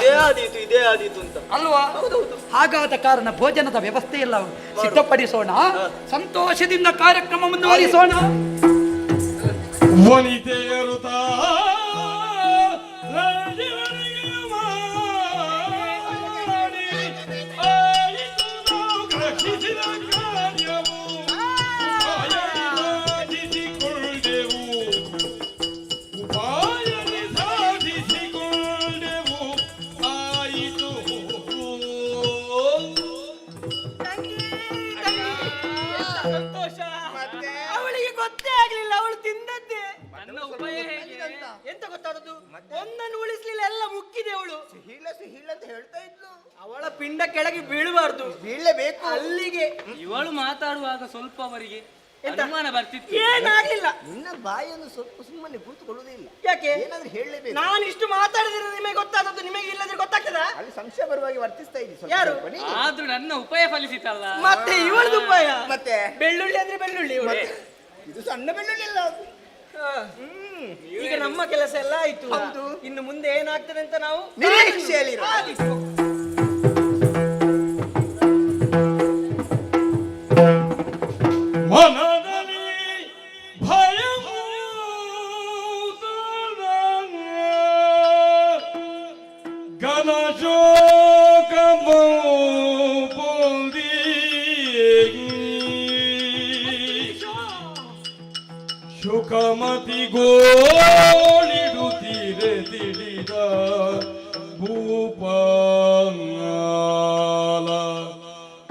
ಇದೇ ಆದೀತು ಅಂತ ಅಲ್ವಾ? ಹಾಗಾದ ಕಾರಣ ಭೋಜನದ ವ್ಯವಸ್ಥೆ ಎಲ್ಲ ಸಿದ್ಧಪಡಿಸೋಣ, ಸಂತೋಷದಿಂದ ಕಾರ್ಯಕ್ರಮ ಮುಂದುವರಿಸೋಣ. ವನಿತೆಯರು ಸಂತೋಷ. ಅವಳಿಗೆ ಗೊತ್ತೇ ಆಗ್ಲಿಲ್ಲ, ಅವಳು ತಿಂದದ್ದೇ. ನನ್ನ ಉಪಾಯ ಹೇಗೆ? ಎಂತ ಗೊತ್ತಾದದ್ದು? ಒಂದನ್ನು ಉಳಿಸ್ಲಿಲ್ಲ, ಎಲ್ಲ ಮುಕ್ಕಿದೆ ಅವಳು. ಸಿಹಿಲ್ಲ ಅಂತ ಹೇಳ್ತಾ ಇದ್ಲು. ಅವಳ ಪಿಂಡ ಕೆಳಗೆ ಬೀಳಬಾರ್ದು, ಬೀಳಲೇಬೇಕು. ಅಲ್ಲಿಗೆ. ಇವಳು ಮಾತಾಡುವಾಗ ಸ್ವಲ್ಪ ಅವರಿಗೆ ಅನುಮಾನ ಬರ್ತಿತ್ತು. ಏನಾಗ್ಲಿಲ್ಲ. ನಿನ್ನ ಬಾಯನ್ನು ಸ್ವಲ್ಪ ಸುಮ್ಮನೆ ಕೂತ್ಕೊಳ್ಳುವುದೇ ಇಲ್ಲ. ಯಾಕೆ? ಏನಾದ್ರೂ ಹೇಳಲೇಬೇಕು. ನಾನು ಇಷ್ಟು ಮಾತಾಡಿದ್ರೆ ನಿಮಗೆ ಗೊತ್ತಾದದ್ದು, ನಿಮಗೆ ಇಲ್ಲದ್ರೆ ಗೊತ್ತಾಗ್ತದ? ಅಲ್ಲಿ ಸಂಶಯ ಬರುವಾಗಿ ವರ್ತಿಸ್ತಾ ಇದ್ದಿ ಸ್ವಲ್ಪ ಯಾರು? ಸ್ವಲ್ಪ ನೀನು. ಆದ್ರೂ ನನ್ನ ಉಪಾಯ ಫಲಿಸಿತಲ್ಲ. ಮತ್ತೆ ಇವಳದು ಉಪಾಯ. ಮತ್ತೆ ಬೆಳ್ಳುಳ್ಳಿ ಅಂದ್ರೆ ಬೆಳ್ಳುಳ್ಳಿ ಇವಳು. ಮತ್ತೆ ಇದು ಸಣ್ಣ ಬೆಳ್ಳುಳ್ಳಿ ಅಲ್ಲ ಅದು. ಹಾ. ಈಗ ನಮ್ಮ ಕೆಲಸ ಎಲ್ಲ ಆಯ್ತು. ಹೌದು. ಇನ್ನು ಮುಂದೆ ಏನಾಗ್ತದೆ ಅಂತ ನಾವು ನಿರೀಕ್ಷೆಯಲ್ಲಿರು. ಆದೀತು. ಮನದಲ್ಲಿ ಭಯ ಘನ ಶೋಕ ಪೊಂದಿ ಶುಕಮತಿ ಗೋಳಿಡುತ್ತೀರೆ ತಿಳಿದ ಭೂಪಾಲ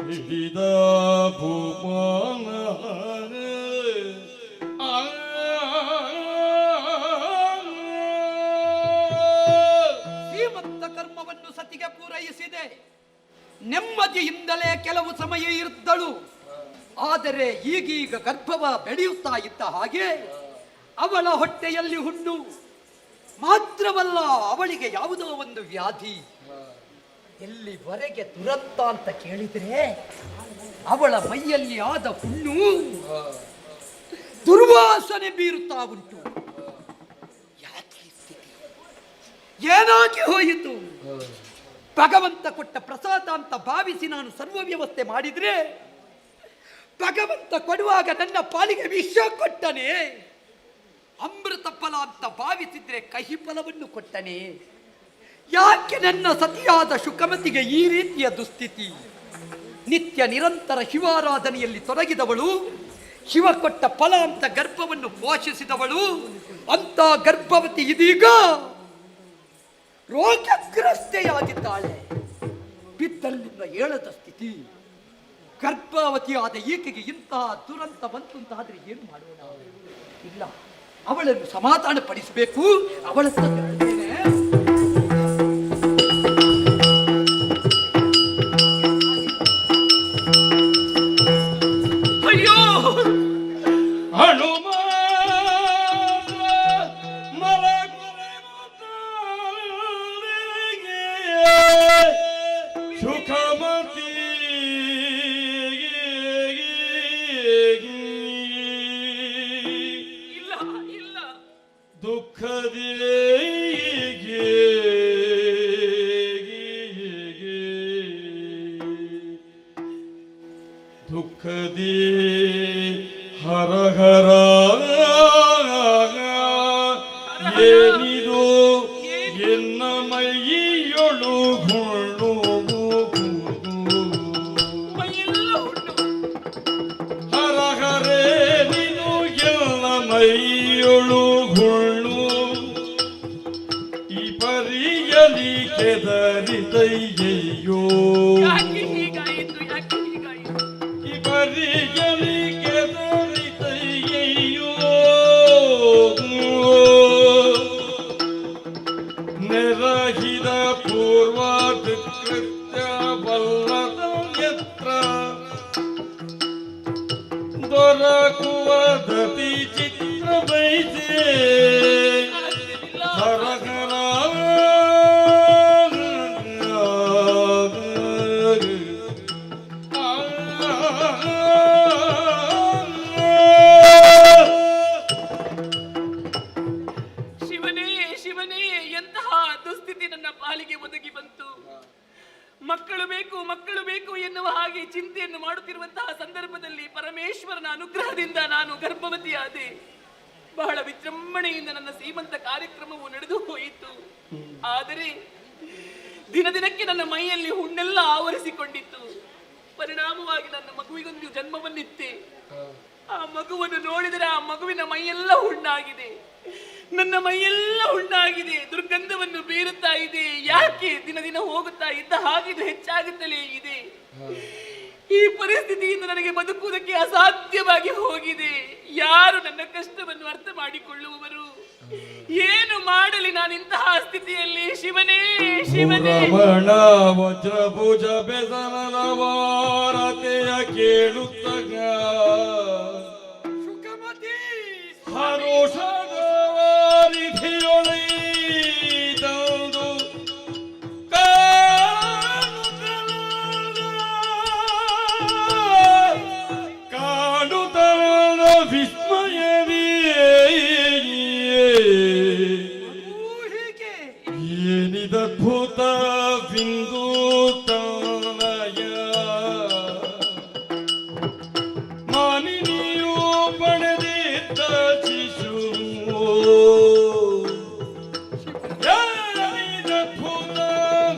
ಹಿಡಿದ ಭೂಪಾಲ ಶ್ರೀಮಂತ ಕರ್ಮವನ್ನು ಸತಿಗೆ ಪೂರೈಸಿದೆ. ನೆಮ್ಮದಿಯಿಂದಲೇ ಕೆಲವು ಸಮಯ ಇರುತ್ತಳು. ಆದರೆ ಈಗೀಗ ಗರ್ಭವ ಬೆಳೆಯುತ್ತಾ ಇದ್ದ ಹಾಗೆ ಅವಳ ಹೊಟ್ಟೆಯಲ್ಲಿ ಹುಣ್ಣು ಮಾತ್ರವಲ್ಲ, ಅವಳಿಗೆ ಯಾವುದೋ ಒಂದು ವ್ಯಾಧಿ. ಎಲ್ಲಿವರೆಗೆ ದುರಂತ ಅಂತ ಕೇಳಿದ್ರೆ ಅವಳ ಮೈಯಲ್ಲಿ ಆದ ಹುಣ್ಣು ದುರ್ವಾಸನೆ ಬೀರುತ್ತಾ ಉಂಟು. ಯಾಕೆ ಈ ಸ್ಥಿತಿ? ಏನಾಗಿ ಹೋಯಿತು? ಭಗವಂತ ಕೊಟ್ಟ ಪ್ರಸಾದ ಅಂತ ಭಾವಿಸಿ ನಾನು ಸರ್ವ ವ್ಯವಸ್ಥೆ ಮಾಡಿದ್ರೆ ಭಗವಂತ ಕೊಡುವಾಗ ನನ್ನ ಪಾಲಿಗೆ ವಿಷ ಕೊಟ್ಟನೆ. ಅಮೃತ ಫಲ ಅಂತ ಭಾವಿಸಿದ್ರೆ ಕಹಿ ಫಲವನ್ನು ಕೊಟ್ಟನೆ. ಯಾಕೆ ನನ್ನ ಸತಿಯಾದ ಶುಕಮತಿಗೆ ಈ ರೀತಿಯ ದುಸ್ಥಿತಿ? ನಿತ್ಯ ನಿರಂತರ ಶಿವಾರಾಧನೆಯಲ್ಲಿ ತೊಡಗಿದವಳು, ಶಿವ ಕೊಟ್ಟ ಫಲ ಅಂತ ಗರ್ಭವನ್ನು ಪೋಷಿಸಿದವಳು, ಅಂತ ಗರ್ಭವತಿ ಇದೀಗ ರೋಗಗ್ರಸ್ತೆಯಾಗಿದ್ದಾಳೆ. ಬಿದ್ದಲ್ಲಿಂದ ಏಳದ ಸ್ಥಿತಿ. ಗರ್ಭವತಿಯಾದ ಈಕೆಗೆ ಇಂತಹ ದುರಂತ ಬಂತು ಅಂತಾದ್ರೆ ಏನು ಮಾಡೋಣ? ಇಲ್ಲ, ಅವಳನ್ನು ಸಮಾಧಾನ ಪಡಿಸಬೇಕು. ಅವಳ ಅಯ್ಯೋ, ಹನುಮ ಶುಕಮತಿ ಇಲ್ಲ ಇಲ್ಲ, ದುಃಖದಿ ದುಃಖದಿ ಹರ ಹರ ಏನಿದು ಎನ್ನ ಮೈಯೊಳು ಗುಳ್ಳು ಮೈಯೆಲ್ಲ ಹುಣ್ಣು. ಹರ ಹರೇ ನೀನು ಎಲ್ಲ ಮೈಯೊಳು ಗುಳ್ಳು ಈ ಪರಿಯಲಿ ಕೆದರಿದಯ್ಯೋ ಯಾಕೆ ಹೀಗಾಯಿತು? ಯಾಕೆ ಹೀಗಾಯಿತು? ಈ ಪರಿಯಲಿ ಕೆದರಿದಯ್ಯೋ ನೆರಹಿದ ಪೂರ್ವಾದ ಕೃತ್ಯ ಬಲ್ಲದ ಯತ್ರ ದೊರಕುವ ದತಿ ಚಿತ್ರ ಬೈದೆ ಹರ ಹರ ಮಕ್ಕಳು ಬೇಕು ಎನ್ನುವ ಹಾಗೆ ಚಿಂತೆಯನ್ನು ಮಾಡುತ್ತಿರುವಂತಹ ಸಂದರ್ಭದಲ್ಲಿ ಪರಮೇಶ್ವರನ ಅನುಗ್ರಹದಿಂದ ನಾನು ಗರ್ಭವತಿಯಾದೆ. ಬಹಳ ವಿಜೃಂಭಣೆಯಿಂದ ನನ್ನ ಸೀಮಂತ ಕಾರ್ಯಕ್ರಮವು ನಡೆದು ಹೋಯಿತು. ಆದರೆ ದಿನಕ್ಕೆ ನನ್ನ ಮೈಯಲ್ಲಿ ಹುಣ್ಣೆಲ್ಲ ಆವರಿಸಿಕೊಂಡಿತ್ತು. ಪರಿಣಾಮವಾಗಿ ನನ್ನ ಮಗುವಿಗೊಂದು ಜನ್ಮವನ್ನಿತ್ತೆ. ಆ ಮಗುವನ್ನು ನೋಡಿದರೆ ಆ ಮಗುವಿನ ಮೈಯೆಲ್ಲ ಹುಣ್ಣಾಗಿದೆ, ನನ್ನ ಮೈಯೆಲ್ಲ ಹುಣ್ಣಾಗಿದೆ, ದುರ್ಗಂಧವನ್ನು ಬೀರುತ್ತಾ ಇದೆ. ಯಾಕೆ? ದಿನ ಹೋಗುತ್ತಾ ಇದ್ದ ಹಾಗಿದು ಹೆಚ್ಚಾಗುತ್ತಲೇ ಇದೆ. ಈ ಪರಿಸ್ಥಿತಿಯಿಂದ ನನಗೆ ಬದುಕುವುದಕ್ಕೆ ಅಸಾಧ್ಯವಾಗಿ ಹೋಗಿದೆ. ಯಾರು ನನ್ನ ಕಷ್ಟವನ್ನು ಅರ್ಥ ಮಾಡಿಕೊಳ್ಳುವವರು? ಏನು ಮಾಡಲಿ ನಾನಿಂತಹ ಸ್ಥಿತಿಯಲ್ಲಿ? ಶಿವನೇ ಶಿವನೇ. ರಮಣ ವಜ್ರಭುಜ ಬೆಸನದ ವಾರತೆಯ ಕೇಳುತ್ತಗ ಸುಖಮತಿ ಹರೋಷದ ವಾರಿಧಿಯೊಳೈದಂದು ಕಾಣುತ್ತನ ವಿಸ್ಮಯವೇ ಏನಿದದ್ಭುತ ಬಿಂದು ತನಯ ಮಾನಿನಿಯು ಪಡೆದಿದ್ದ ಶಿಶು ಏನಿದದ್ಭುತ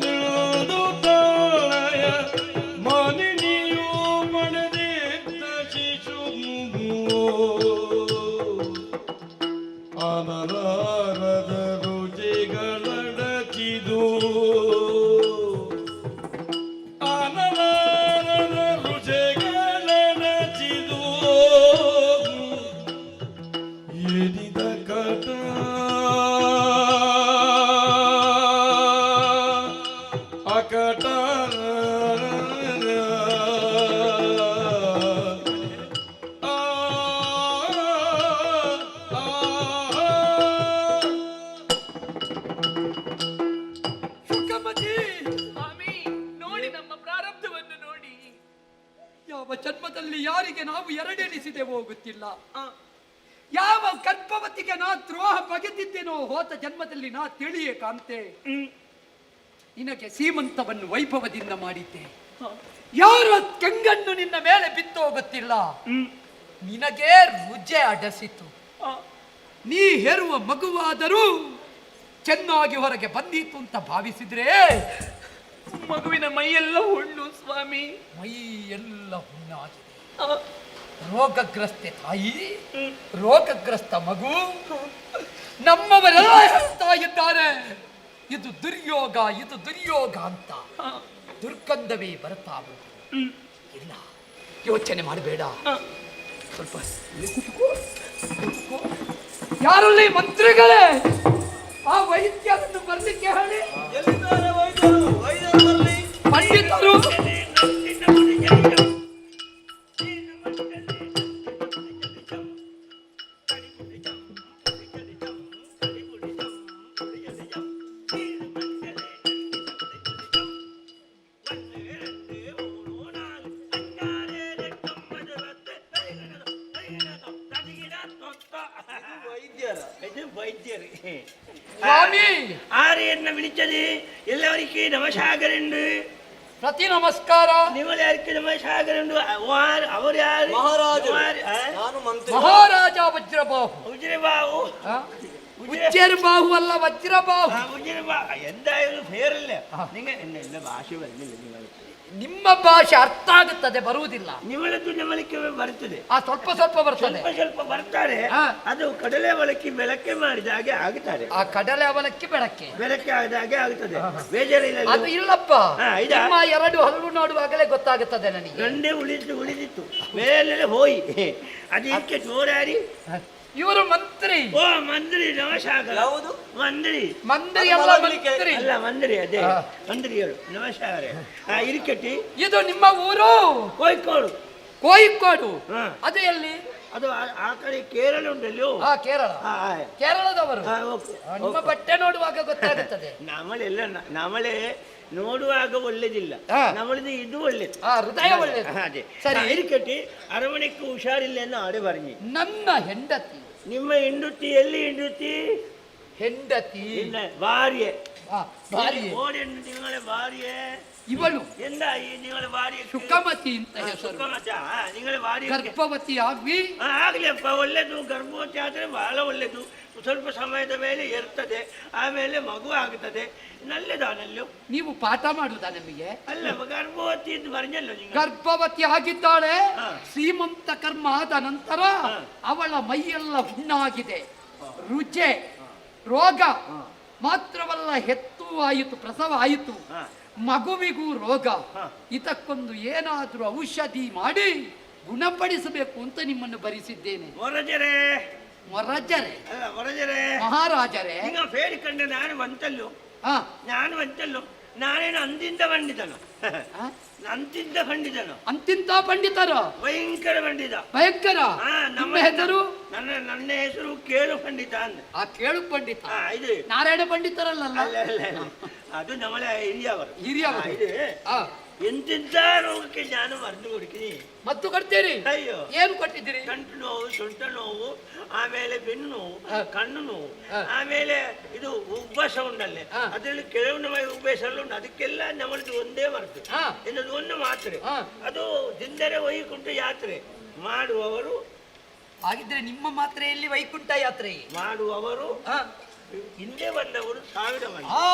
ಬಿಂದು ತನಯ ಮಾನಿನಿಯು ಪಡೆದಿದ್ದ ಶಿಶು ಅನರಾರದ ರುಚಿಗಳಡಚಿದು ಅನರಾರದ ರುಚಿಗಳಡಚಿದು ಏನಿದ ಕಟ ಅಕಟ ಸ್ವಾಮಿ, ನೋಡಿ ನಮ್ಮ ಪ್ರಾರಬ್ಧವನ್ನು ನೋಡಿ. ಯಾವ ಜನ್ಮದಲ್ಲಿ ಯಾರಿಗೆ ನಾವು ಎರಡೆನಿಸಿದೆವೋ ಗೊತ್ತಿಲ್ಲ. ಯಾವ ಗರ್ಭವತಿಗೆ ನಾ ದ್ರೋಹ ಬಗೆದಿದ್ದೇನೋ ಹೋದ ಜನ್ಮದಲ್ಲಿ ನಾ ತಿಳಿಯೇ ಕಾಂತೆ. ನಿನಗೆ ಸೀಮಂತವನ್ನು ವೈಭವದಿಂದ ಮಾಡಿದ್ದೆ. ಯಾರ ಕೆಂಗಣ್ಣು ನಿನ್ನ ಮೇಲೆ ಬಿತ್ತೋ ಗೊತ್ತಿಲ್ಲ. ನಿನಗೆ ರುಜೆ ಅಡಸಿತು. ನೀ ಹೇರುವ ಮಗುವಾದರೂ ಚೆನ್ನಾಗಿ ಹೊರಗೆ ಬಂದಿತ್ತು ಅಂತ ಭಾವಿಸಿದ್ರೆ ಮಗುವಿನ ಮೈಯೆಲ್ಲ ಹುಣ್ಣು ಸ್ವಾಮಿ. ಮೈ ಎಲ್ಲ ಹುಣ್ಣಾಗಿದೆ. ರೋಗಗ್ರಸ್ತೆ ತಾಯಿ, ರೋಗಗ್ರಸ್ತ ಮಗು. ನಮ್ಮವರೆಲ್ಲ ಹೇಳ್ತಾ ಇದ್ದಾರೆ ಇದು ದುರ್ಯೋಗ, ಇದು ದುರ್ಯೋಗ ಅಂತ. ದುರ್ಗಂಧವೇ ಬರ್ತಾ ಬಂತು. ಇಲ್ಲ, ಯೋಚನೆ ಮಾಡಬೇಡ. ಸ್ವಲ್ಪ ಕೂತ್ಕೋ. ಯಾರಲ್ಲಿ ಮಂತ್ರಿಗಳೇ ಆ ವೈದ್ಯರನ್ನು ಬರ್ಲಿಕ್ಕೆ ಹೇಳಿ. ಎಲ್ಲಿದ್ದಾರೆ ವೈದ್ಯರು? ವೈದ್ಯರು ಬರ್ಲಿ. ಪಂಡಿತರು വൈദ്യർ സ്വാമി ആര് എന്നെ വിളിച്ചത്? എല്ലാവർക്കും നമസ്കാരമുണ്ട്. ಪ್ರತಿ ನಮಸ್ಕಾರ. നിങ്ങളാർക്ക് നമസ്കാരമുണ്ട്. അവരാര്? ಮಹಾರಾಜರು. ನಾನು ಮಂತ್ರಿ. ಮಹಾರಾಜ ವಜ್ರಬಾಹು. ഉജ്രബാഹു. ഉജ്ജർബാഹു ಅಲ್ಲ ವಜ್ರಬಾಹು. ഉജ്രബാഹു എന്തായാലും പേരല്ല. നിങ്ങൾ എന്നെ ഭാഷ വരുന്നില്ല. നിങ്ങൾക്ക് ನಿಮ್ಮ ಭಾಷೆ ಅರ್ಥ ಆಗುತ್ತದೆ, ಬರುವುದಿಲ್ಲ. ನಿಮ್ಮಳದ್ದು ನಮ್ಮಳಿಕೆ ಬರ್ತದೆ. ಆ ಸ್ವಲ್ಪ ಸ್ವಲ್ಪ ಬರ್ತದೆ. ಸ್ವಲ್ಪ ಬರ್ತಾರೆ. ಅದು ಕಡಲೆ ಒಳಕ್ಕೆ ಬೆಳಕೆ ಮಾಡಿದ ಹಾಗೆ ಆಗುತ್ತಾರೆ. ಆ ಕಡಲೆ ಅವಲಕ್ಕಿ ಬೆಳಕೆ ಆದ ಹಾಗೆ ಆಗುತ್ತದೆ. ಬೇಜಾರಿಲ್ಲ. ಅದು ಇಲ್ಲಪ್ಪ. ನಿಮ್ಮ ಎರಡು ಹಲ್ಲು ನೋಡುವಾಗಲೇ ಗೊತ್ತಾಗುತ್ತದೆ ನನಗೆ. ಗಂಡೆ ಉಳಿದಿತ್ತು ಮೇಲೆ ಹೋಯಿ ಅದಕ್ಕೆ ಜೋರಾಡಿ. ಇವರು ಮಂತ್ರಿ. ಓ ಮಂತ್ರಿ ನಮಸ್ಕಾರ. ಯಾವುದು? ಮಂತ್ರಿ ಅಲ್ಲ ಮಂತ್ರಿ ಅಲ್ಲ ಮಂತ್ರಿ. ಅದೇ ಮಂತ್ರಿಯರು ನಮಸ್ಕಾರ. ಇರಿಕಟ್ಟಿ. ಇದು ನಿಮ್ಮ ಊರು? ಕೋಯ್ಕೋಡು. ಕೋಯಿಕ್ಕೋಡು. ಅದು ಎಲ್ಲಿ? ಅದು ಆ ಕಡೆ ಕೇರಳ ಉಂಟല്ലോ. ಕೇರಳ. ಕೇರಳದವರು. ನಿಮ್ಮ ಬಟ್ಟೆ ನೋಡುವಾಗ ಗೊತ್ತಾಗುತ್ತದೆ. ನಮಳೆ ನೋಡುವಾಗ ಒಳ್ಳೇದಿಲ್ಲ. ನಮ್ಮಳಿದು ಇದು ಒಳ್ಳೇದು. ಹೃದಯ ಒಳ್ಳೇದು. ಅದೇ ಸರಿ. ಇರಿಕಟ್ಟಿ ಅರಮನೆಗೆ ಹುಷಾರಿಲ್ಲ ಅನ್ನೋ ಆಡೆ ಬರ್ನಿ. ನನ್ನ ಹೆಂಡತಿ. ನಿಮ್ಮ ಹೆಂಡತಿ ಎಲ್ಲಿ? ಹೆಂಡತಿ ಹೆಂಡತಿ ಭಾರ್ಯೆ. ആ, ഭാര്യ ഓടിയുണ്ട് നിങ്ങളെ ഭാര്യ ಇವಳು എന്താ ഈ നിങ്ങളെ ഭാര്യ ಶುಕಮತಿ ಅಂತ ಹೆಸರು. ನಿങ്ങളെ ಭಾರ್ಯ ಗರ್ಭವತಿ ಆಗಿ ಆಗ್ಲಿಪ್ಪ ಒಳ್ಳೇದು ಗರ್ಭವತಿ ಆದ್ರೆ ಬಹಳ ಒಳ್ಳೇದು ಸ್ವಲ್ಪ ಸಮಯದ ಮೇಲೆ ಇರ್ತದೆ ಆಮೇಲೆ ಮಗು ಆಗುತ್ತದೆ ನಲ್ಲೆದಾನಲ್ಲೂ ನೀವು ಪಾಠ ಮಾಡುದಾ ನಮಗೆ? ಅಲ್ಲ ಗರ್ಭವತಿ ಅಂತ ಬರ್ಜಲ್ಲ ನೀವು ಗರ್ಭವತಿ ಆಗಿದ್ದಾಳೆ. ಶ್ರೀಮಂತ ಕರ್ಮ ಆದ ನಂತರ ಅವಳ ಮೈಯೆಲ್ಲ ಹುಣ್ಣಾಗಿದೆ, ರುಚೆ ರೋಗ ಮಾತ್ರವಲ್ಲ, ಹೆತ್ತು ಆಯಿತು, ಪ್ರಸವ ಆಯಿತು, ಮಗುವಿಗೂ ರೋಗ. ಇದಕ್ಕೊಂದು ಏನಾದ್ರೂ ಔಷಧಿ ಮಾಡಿ ಗುಣಪಡಿಸಬೇಕು ಅಂತ ನಿಮ್ಮನ್ನು ಬರಿಸಿದ್ದೇನೆ. ಹೊರಜರೆ ಮೊರಜರೆ ಅಲ್ಲ ಹೊರಜರೆ ಮಹಾರಾಜರೇ, ಈಗ ಬೇಡಿಕೊಂಡೆ ನಾನು ಬಂತಲ್ಲೋ ಹಾ ನಾನು ಬಂತಲ್ಲೋ ನಾನೇನು ಅಂದಿಂದ ಪಂಡಿತನು ಅಂತಿದ್ದ ಪಂಡಿತನು ಅಂತಿಂತ ಪಂಡಿತರು ಭಯಂಕರ ಪಂಡಿತ ಭಯಂಕರ. ನಮ್ಮ ನಿಮ್ಮ ಹೆಸರು? ನನ್ನ ಹೆಸರು ಕೇಳು ಪಂಡಿತ ಅಂದ ಆ ಕೇಳು ಪಂಡಿತ ಇದು ನಾರಾಯಣ ಪಂಡಿತರಲ್ಲ? ಅಲ್ಲ ಅಲ್ಲ ಅಲ್ಲ. ಅದು ನಮ್ಮಳೆ ಹಿರಿಯವರು ಹಿರಿಯವರು. ಇದು ಆ, ಎಂತೆಂತ ರೋಗಕ್ಕೆ ನಾನು ಮருந்து ಕೊಡ್ತೀನಿ. ಮತ್ತು ಕೊಡ್ತೀರಿ? ಅಯ್ಯೋ ಏನು ಕೊಟ್ಟಿದ್ದೀರಿ? ಗಂಟು ನೋವು, ಸೊಂಟ ನೋವು, ಆಮೇಲೆ ಬೆನ್ನು ನೋವು, ಕಣ್ಣು ನೋವು, ಆಮೇಲೆ ಇದು ಉಬ್ಬಸ ಉಂಡಲ್ಲೇ ಅದರಲ್ಲಿ ಕೆಲವೊಂದು ಉಬ್ಬಸ ಉಂಟು, ಅದಕ್ಕೆಲ್ಲ ನಮ್ಮದು ಒಂದೇ ಮರ್ತು ಇನ್ನೊಂದು ಒಂದು ಮಾತ್ರೆ. ಅದು ದಿಂದರೆ ವೈಕುಂಠ ಯಾತ್ರೆ ಮಾಡುವವರು. ಹಾಗಿದ್ರೆ ನಿಮ್ಮ ಮಾತ್ರೆಯಲ್ಲಿ ವೈಕುಂಠ ಯಾತ್ರೆ ಮಾಡುವವರು ಹಿಂದೆ ಬಂದವರು 1000 ಮಂದಿ.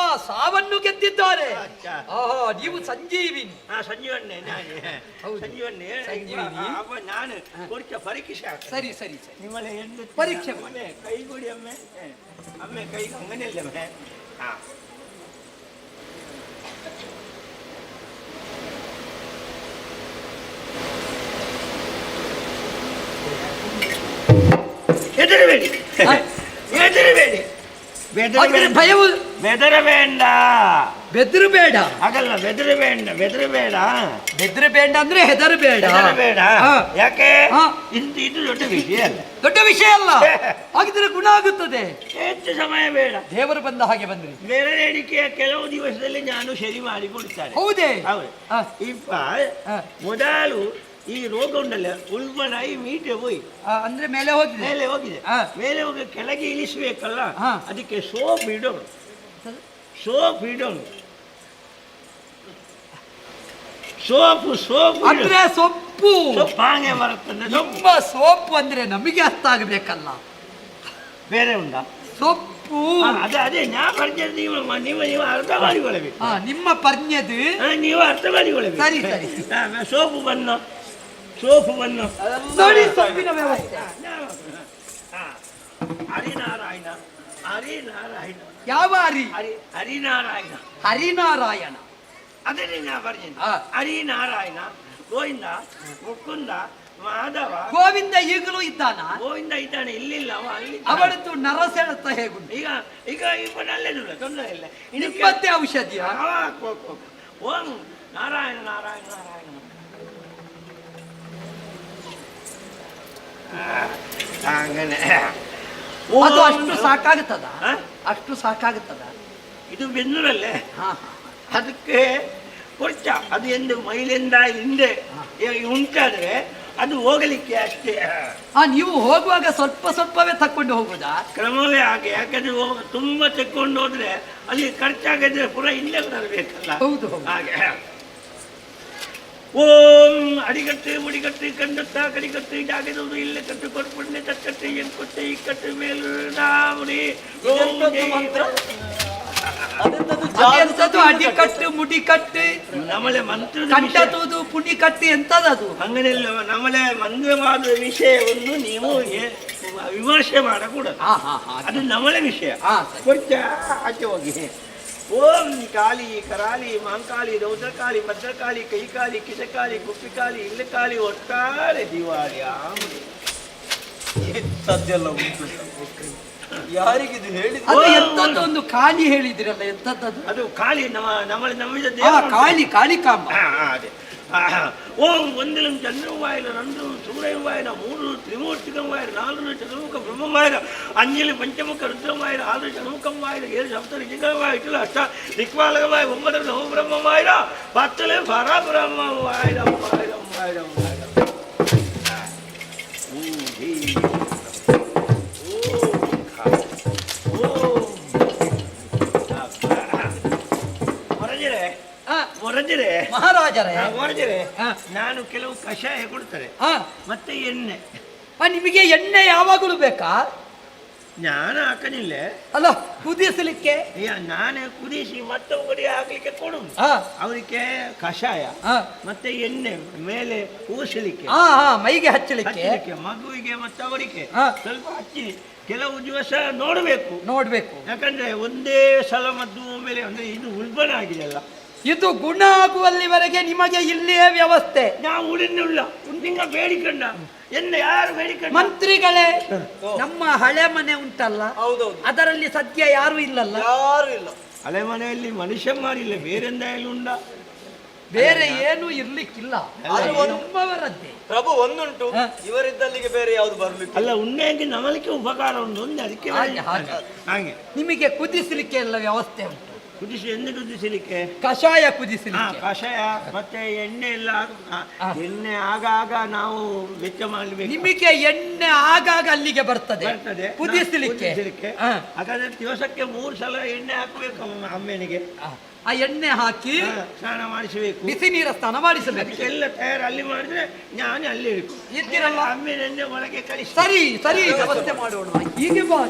ಸಾವನ್ನು ಗೆದ್ದಿದ್ದಾರೆ. ಅಚ್ಚಾ. ನೀವು ಸಂಜೀವಿನಿ. ಸಂಜೀವನ್ನೇ ನಾನೇ ಸಂಜೀವನ್ನೇ ನಾನು ಪರೀಕ್ಷೆ ಆಗ್ತದೆ. ಸರಿ ಸರಿ ಸರಿ, ನಿಮ್ಮಲ್ಲಿ ಹೆಣ್ಣು ಪರೀಕ್ಷೆ ಅಮ್ಮೆ ಕೈ ಕೊಡಿ ಅಮ್ಮೆ ಅಮ್ಮೆ ಕೈ ಅಂಗನೆಯಲ್ಲ ಅಮ್ಮೆ. ಹಾ ಹೆದರಬೇಡಿ ಹೆದರಬೇಡಿ ಭಯವು ಬೆದರಬೇಡ ಬೆದರಬೇಡ. ಹಾಗಲ್ಲ ಬೆದರಬೇಡ ಬೆದರಬೇಡ ಬೆದರಬೇಡ ಅಂದ್ರೆ ಹೆದರಬೇಡ. ಹೆದರಬೇಡ ಯಾಕೆ ಇದು ದೊಡ್ಡ ವಿಷಯ ಅಲ್ಲ, ದೊಡ್ಡ ವಿಷಯ ಅಲ್ಲ. ಹಾಗಿದ್ರೆ ಗುಣ ಆಗುತ್ತದೆ. ಹೆಚ್ಚು ಸಮಯ ಬೇಡ. ದೇವರು ಬಂದ ಹಾಗೆ ಬಂದ್ರಿ. ಮೆರವಣಿಗೆಯ ಕೆಲವು ದಿವಸದಲ್ಲಿ ನಾನು ಸರಿ ಮಾಡಿ ಕೊಡ್ತಾರೆ. ಹೌದೇ? ಹೌದು. ಇಪ್ಪ ಮೊದಲು ಈ ರೋಗ ಉಂಡಲ್ಲ ಉಲ್ಬನಾಯಿ ಮೀಟೆ ಹೋಯ್ ಅಂದ್ರೆ ಮೇಲೆ ಹೋಗಿದೆ. ಮೇಲೆ ಹೋಗಿದೆ. ಮೇಲೆ ಹೋಗಿ ಕೆಳಗೆ ಇಳಿಸ್ಬೇಕಲ್ಲ, ಅದಕ್ಕೆ ಸೋಪ್ ಇಡೋಣ. ಸೋಪ್ ಇಡೋಣ. ಸೋಪು ಸೋಪು ಅಂದ್ರೆ ಸೊಪ್ಪು. ಸೊಪ್ಪು ಹಾಗೆ ಬರುತ್ತದೆ. ನಿಮ್ಮ ಸೋಪು ಅಂದ್ರೆ ನಮಗೆ ಅರ್ಥ ಆಗಬೇಕಲ್ಲ. ಬೇರೆ ಉಂಟಾ ಸೊಪ್ಪು? ಅದೇ ನಾ ಪರಿಚಯ ನೀವು ನೀವು ಅರ್ಥ ಮಾಡಿಕೊಳ್ಳಬೇಕು. ನಿಮ್ಮ ಪರ್ಣ್ಯದು ನೀವು ಅರ್ಥ ಮಾಡಿಕೊಳ್ಳಬೇಕು. ಸರಿ ಸರಿ. ಸೋಪು ಬನ್ನು ಸೋಪು ಬನ್ನು ನೋಡಿ ಸೊಪ್ಪಿನ ವ್ಯವಸ್ಥೆ. ಹರಿನಾರಾಯಣ ಹರಿನಾರಾಯಣ. ಯಾವ ಹರಿ? ಹರಿನಾರಾಯಣ ಹರಿನಾರಾಯಣ. ಅದನ್ನೇ ನಾ ಬರ್ತೀನಿ. ಹರಿನಾರಾಯಣ ಗೋವಿಂದ ಮುಕುಂದ ಮಾಧವ. ಗೋವಿಂದ ಈಗಲೂ ಇದ್ದಾನ? ಗೋವಿಂದ ಇದ್ದಾನೆ, ಇಲ್ಲಿಲ್ಲ ಅವ ಅಲ್ಲಿ. ಅವಳದ್ದು ನರಸೆಳೆತ ಹೇಗುಂಟು? ಈಗ ಈಗ ಇಪ್ಪ ನಲ್ಲೇದಿಲ್ಲ, ತೊಂದರೆ ಇಲ್ಲ. ನಿಮ್ಮತ್ತೆ ಔಷಧಿಯ? ಓಂ ನಾರಾಯಣ ನಾರಾಯಣ ನಾರಾಯಣ. ಹಂಗನೆ ಅದು ಅಷ್ಟು ಸಾಕಾಗುತ್ತದ? ಅಷ್ಟು ಸಾಕಾಗುತ್ತದ? ಇದು ಬೆನ್ನೂರಲ್ಲೇ ಅದಕ್ಕೆ ಕೊರ್ಚ ಅದು ಎಂದು ಮೈಲಿಂದ ಹಿಂದೆ ಉಂಟಾದ್ರೆ ಅದು ಹೋಗಲಿಕ್ಕೆ ಅಷ್ಟೇ. ನೀವು ಹೋಗುವಾಗ ಸ್ವಲ್ಪ ಸ್ವಲ್ಪವೇ ತಕೊಂಡು ಹೋಗುದಾ? ಕ್ರಮವೇ ಹಾಗೆ. ಯಾಕಂದ್ರೆ ತುಂಬಾ ತೆಕ್ಕೊಂಡು ಹೋದ್ರೆ ಅಲ್ಲಿ ಖರ್ಚಾಗಿದ್ರೆ ಪುರ ಹಿಂದೆ ಬರಬೇಕಲ್ಲ. ಹೌದು ಹಾಗೆ. ಓಂ ಅಡಿಗಟ್ಟು ಮುಡಿಗಟ್ಟು ಕಂಡುತ್ತ ಕಡಿಗಟ್ಟು ಜಾಗದವರು ಇಲ್ಲೇ ಕಟ್ಟು ಕೊಟ್ಪಣ್ಣೆ ತಕ್ಕಟ್ಟು ಎಂಕೊಟ್ಟೆ ಈ ಕಟ್ಟು ಮೇಲು ನಾಮುಡಿ. ಅಡಿಕಟ್ಟು ಮುಡಿಕಟ್ಟು ನಮ್ಮಳೆ ಮಂತ್ರ ಕಟ್ಟುವುದು ಪುಡಿಕಟ್ಟು ಎಂತದದು? ಹಂಗನೆಲ್ಲ ನಮ್ಮಳೆ ಮಂಗವಾದ ವಿಷಯವನ್ನು ನೀವು ವಿಮರ್ಶೆ ಮಾಡಕೂಡದು. ಅದು ನಮ್ಮಳೆ ವಿಷಯ. ಕೊಂಚ ಆಚೆ ಹೋಗಿ. ಓಂ ಕಾಳಿ ಕರಾಳಿ ಮಾಂಕಾಳಿ ರೌದ್ರಕಾಳಿ ಭದ್ರಕಾಳಿ ಕೈಕಾಳಿ ಕಿಸಕಾಳಿ ಕುಪ್ಪಿಕಾಳಿ ಇಲ್ಲಕಾಳಿ ಒಟ್ಟಾರೆ ದಿವಾಳಿ ಆಮಡಿ. ಸದ್ಯಲ್ಲ ಉಂಟು ಯಾರಿಗಿದು ಹೇಳಿದ? ಅದು ಎಂತದ್ದು ಒಂದು ಕಾಳಿ ಹೇಳಿದಿರಲ್ಲ, ಎಂತದ್ದು? ಅದು ಕಾಳಿ ನಮ್ಮಳಿದ ಕಾಳಿ ಕಾಳಿಕಾಂಬ. ಅದೇ. ಓಂ ಒಂದಿಲಂ ಚಂದ್ರವಾಯನ ನಂದು ಸೂರ್ಯವಾಯನ ಮೂರು ತ್ರಿಮೂರ್ತಿಕವಾಯನ ನಾಲ್ಕು ಚತುರ್ಮುಖ ಬ್ರಹ್ಮವಾಯನ ಅಂಜಲಿ ಪಂಚಮುಖ ರುದ್ರವಾಯನ ಆರು ಷಣ್ಮುಖವಾಯನ 7 ಸಪ್ತ ಋಷಿಕವಾಯ ಅಷ್ಟ ದಿಕ್ಪಾಲಕವಾಯ 9 ನವ ಬ್ರಹ್ಮವಾಯನ 10 ಪರಬ್ರಹ್ಮವಾಯನ ವಾಯನ ವಾಯನ ವಾಯನ. ಹೊರಜಿರೆ ಮಹಾರಾಜರೇ ಹೊರಜಿರೆ ಹಾ. ನಾನು ಕೆಲವು ಕಷಾಯ ಕೊಡ್ತಾರೆ ಹಾ ಮತ್ತೆ ಎಣ್ಣೆ ನಿಮಗೆ ಎಣ್ಣೆ ಯಾವಾಗಲೂ ಬೇಕಾ? ನಾನು ಹಾಕಲಿಲ್ಲ. ಅಲ್ಲ ಕುದಿಸಲಿಕ್ಕೆ ನಾನೇ ಕುದಿಸಿ ಮತ್ತೊಬ್ಬರಿಗೆ ಹಾಕ್ಲಿಕ್ಕೆ ಕೊಡುದು. ಹಾ ಅವರಿಗೆ ಕಷಾಯ ಹಾ ಮತ್ತೆ ಎಣ್ಣೆ ಮೇಲೆ ಕೂಸಲಿಕ್ಕೆ ಹಾ ಹಾ ಮೈಗೆ ಹಚ್ಚಲಿಕ್ಕೆ ಮಗುವಿಗೆ ಮತ್ತೆ ಅವರಿಗೆ ಹಾ. ಸ್ವಲ್ಪ ಹಚ್ಚಿ ಕೆಲವು ದಿವಸ ನೋಡಬೇಕು. ನೋಡ್ಬೇಕು. ಯಾಕಂದ್ರೆ ಒಂದೇ ಸಲ ಮದ್ದು ಮೇಲೆ ಅಂದ್ರೆ ಇದು ಉಲ್ಬಣ ಆಗಿದೆಲ್ಲ. ಇದು ಗುಣ ಆಗುವಲ್ಲಿವರೆಗೆ ನಿಮಗೆ ಇಲ್ಲಿಯೇ ವ್ಯವಸ್ಥೆ. ನಾವು ಉಳಿನಿಲ್ಲ ನಿಂಗ ಬೇಡಿಕೊಂಡ ಎನ್ನ ಯಾರು ಬೇಡಿಕೊಂಡ? ಮಂತ್ರಿಗಳೇ, ನಮ್ಮ ಹಳೆ ಮನೆ ಉಂಟಲ್ಲ, ಹೌದೌದು, ಅದರಲ್ಲಿ ಸದ್ಯ ಯಾರು ಇಲ್ಲಲ್ಲ? ಯಾರು ಇಲ್ಲ. ಹಳೆ ಮನೆಯಲ್ಲಿ ಮನುಷ್ಯ ಮಾರಿಲ್ಲ, ಬೇರೆಂದ ಉಂಡ? ಬೇರೆ ಏನು ಇರ್ಲಿಕ್ಕಿಲ್ಲ, ಅದು ನಮ್ಮವರದ್ದೇ. ಪ್ರಭು ಒಂದುಂಟು, ಹಾ. ಇವರಿದ್ದಲ್ಲಿಗೆ ಬೇರೆ ಯಾವ್ದು ಬರ್ಲಿಕ್ಕೆ. ಅಲ್ಲ ಉಣ್ಣೆಗೆ ನಮಲಿಕ್ಕೆ ಉಪಕಾರ ಉಂಟು ಒಂದು ಅದಕ್ಕೆ ಹಾಗೆ, ಹಾಗೆ. ಹಾಗೆ ನಿಮಗೆ ಕುದಿಸಲಿಕ್ಕೆ ಎಲ್ಲ ವ್ಯವಸ್ಥೆ ಉಂಟು. ಕುದಿಸಿ ಎಂದು ಕುದಿಸಲಿಕ್ಕೆ ಕಷಾಯ ಹಾ ಕುದಿಸಲಿಕ್ಕೆ ಕಷಾಯ ಮತ್ತೆ ಎಣ್ಣೆ ಎಲ್ಲ ಎಣ್ಣೆ ಆಗಾಗ ನಾವು ವೆಚ್ಚ ಮಾಡಬೇಕು. ನಿಮಗೆ ಎಣ್ಣೆ ಆಗಾಗ ಅಲ್ಲಿಗೆ ಬರ್ತದೆ ಬರ್ತದೆ ಕುದಿಸಲಿಕ್ಕೆ. ಹಾ. ಹಾಗಾದ್ರೆ ದಿವಸಕ್ಕೆ 3 ಸಲ ಎಣ್ಣೆ ಹಾಕಬೇಕು ಅಮ್ಮನಿಗೆ. ಆ ಎಣ್ಣೆ ಹಾಕಿ ಸ್ನಾನ ಮಾಡಿಸಬೇಕು, ಬಿಸಿ ನೀರ ಸ್ನಾನ ಮಾಡಿಸಬೇಕು. ಎಲ್ಲ ತಯಾರು ಅಲ್ಲಿ ಮಾಡಿದ್ರೆ ನಾನು ಅಲ್ಲಿ ಇದ್ದೀರಲ್ಲ? ಅಮ್ಮಿನ ಒಳಗೆ ಕಳಿಸಿ. ಸರಿ ಸರಿ ವ್ಯವಸ್ಥೆ ಮಾಡೋಣ. ಹೀಗೆ ಬಾ.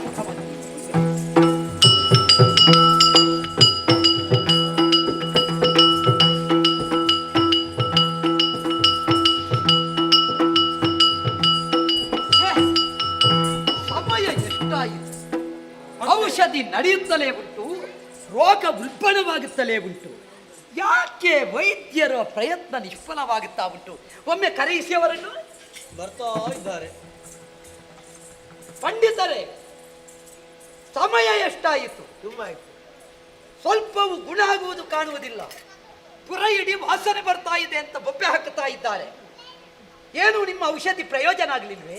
ಸಮಯ ಎಷ್ಟಾಯಿತು? ಔಷಧಿ ನಡೆಯುತ್ತಲೇ ಉಂಟು, ರೋಗ ಉಲ್ಬಣವಾಗುತ್ತಲೇ ಉಂಟು. ಯಾಕೆ ವೈದ್ಯರ ಪ್ರಯತ್ನ ನಿಷ್ಫಲವಾಗುತ್ತಾ ಉಂಟು? ಒಮ್ಮೆ ಕರೆಯಿಸಿ ಅವರನ್ನು. ಬರ್ತಾ ಇದ್ದಾರೆ. ಪಂಡಿತರೇ, ಸಮಯ ಎಷ್ಟಾಯಿತು? ತುಂಬಾ ಆಯ್ತು. ಸ್ವಲ್ಪವೂ ಗುಣ ಆಗುವುದು ಕಾಣುವುದಿಲ್ಲ. ಪುರ ಇಡೀ ವಾಸನೆ ಬರ್ತಾ ಇದೆ ಅಂತ ಬೊಬ್ಬೆ ಹಾಕುತ್ತಾ ಇದ್ದಾರೆ. ಏನು ನಿಮ್ಮ ಔಷಧಿ ಪ್ರಯೋಜನ ಆಗಲಿಲ್ವೇ?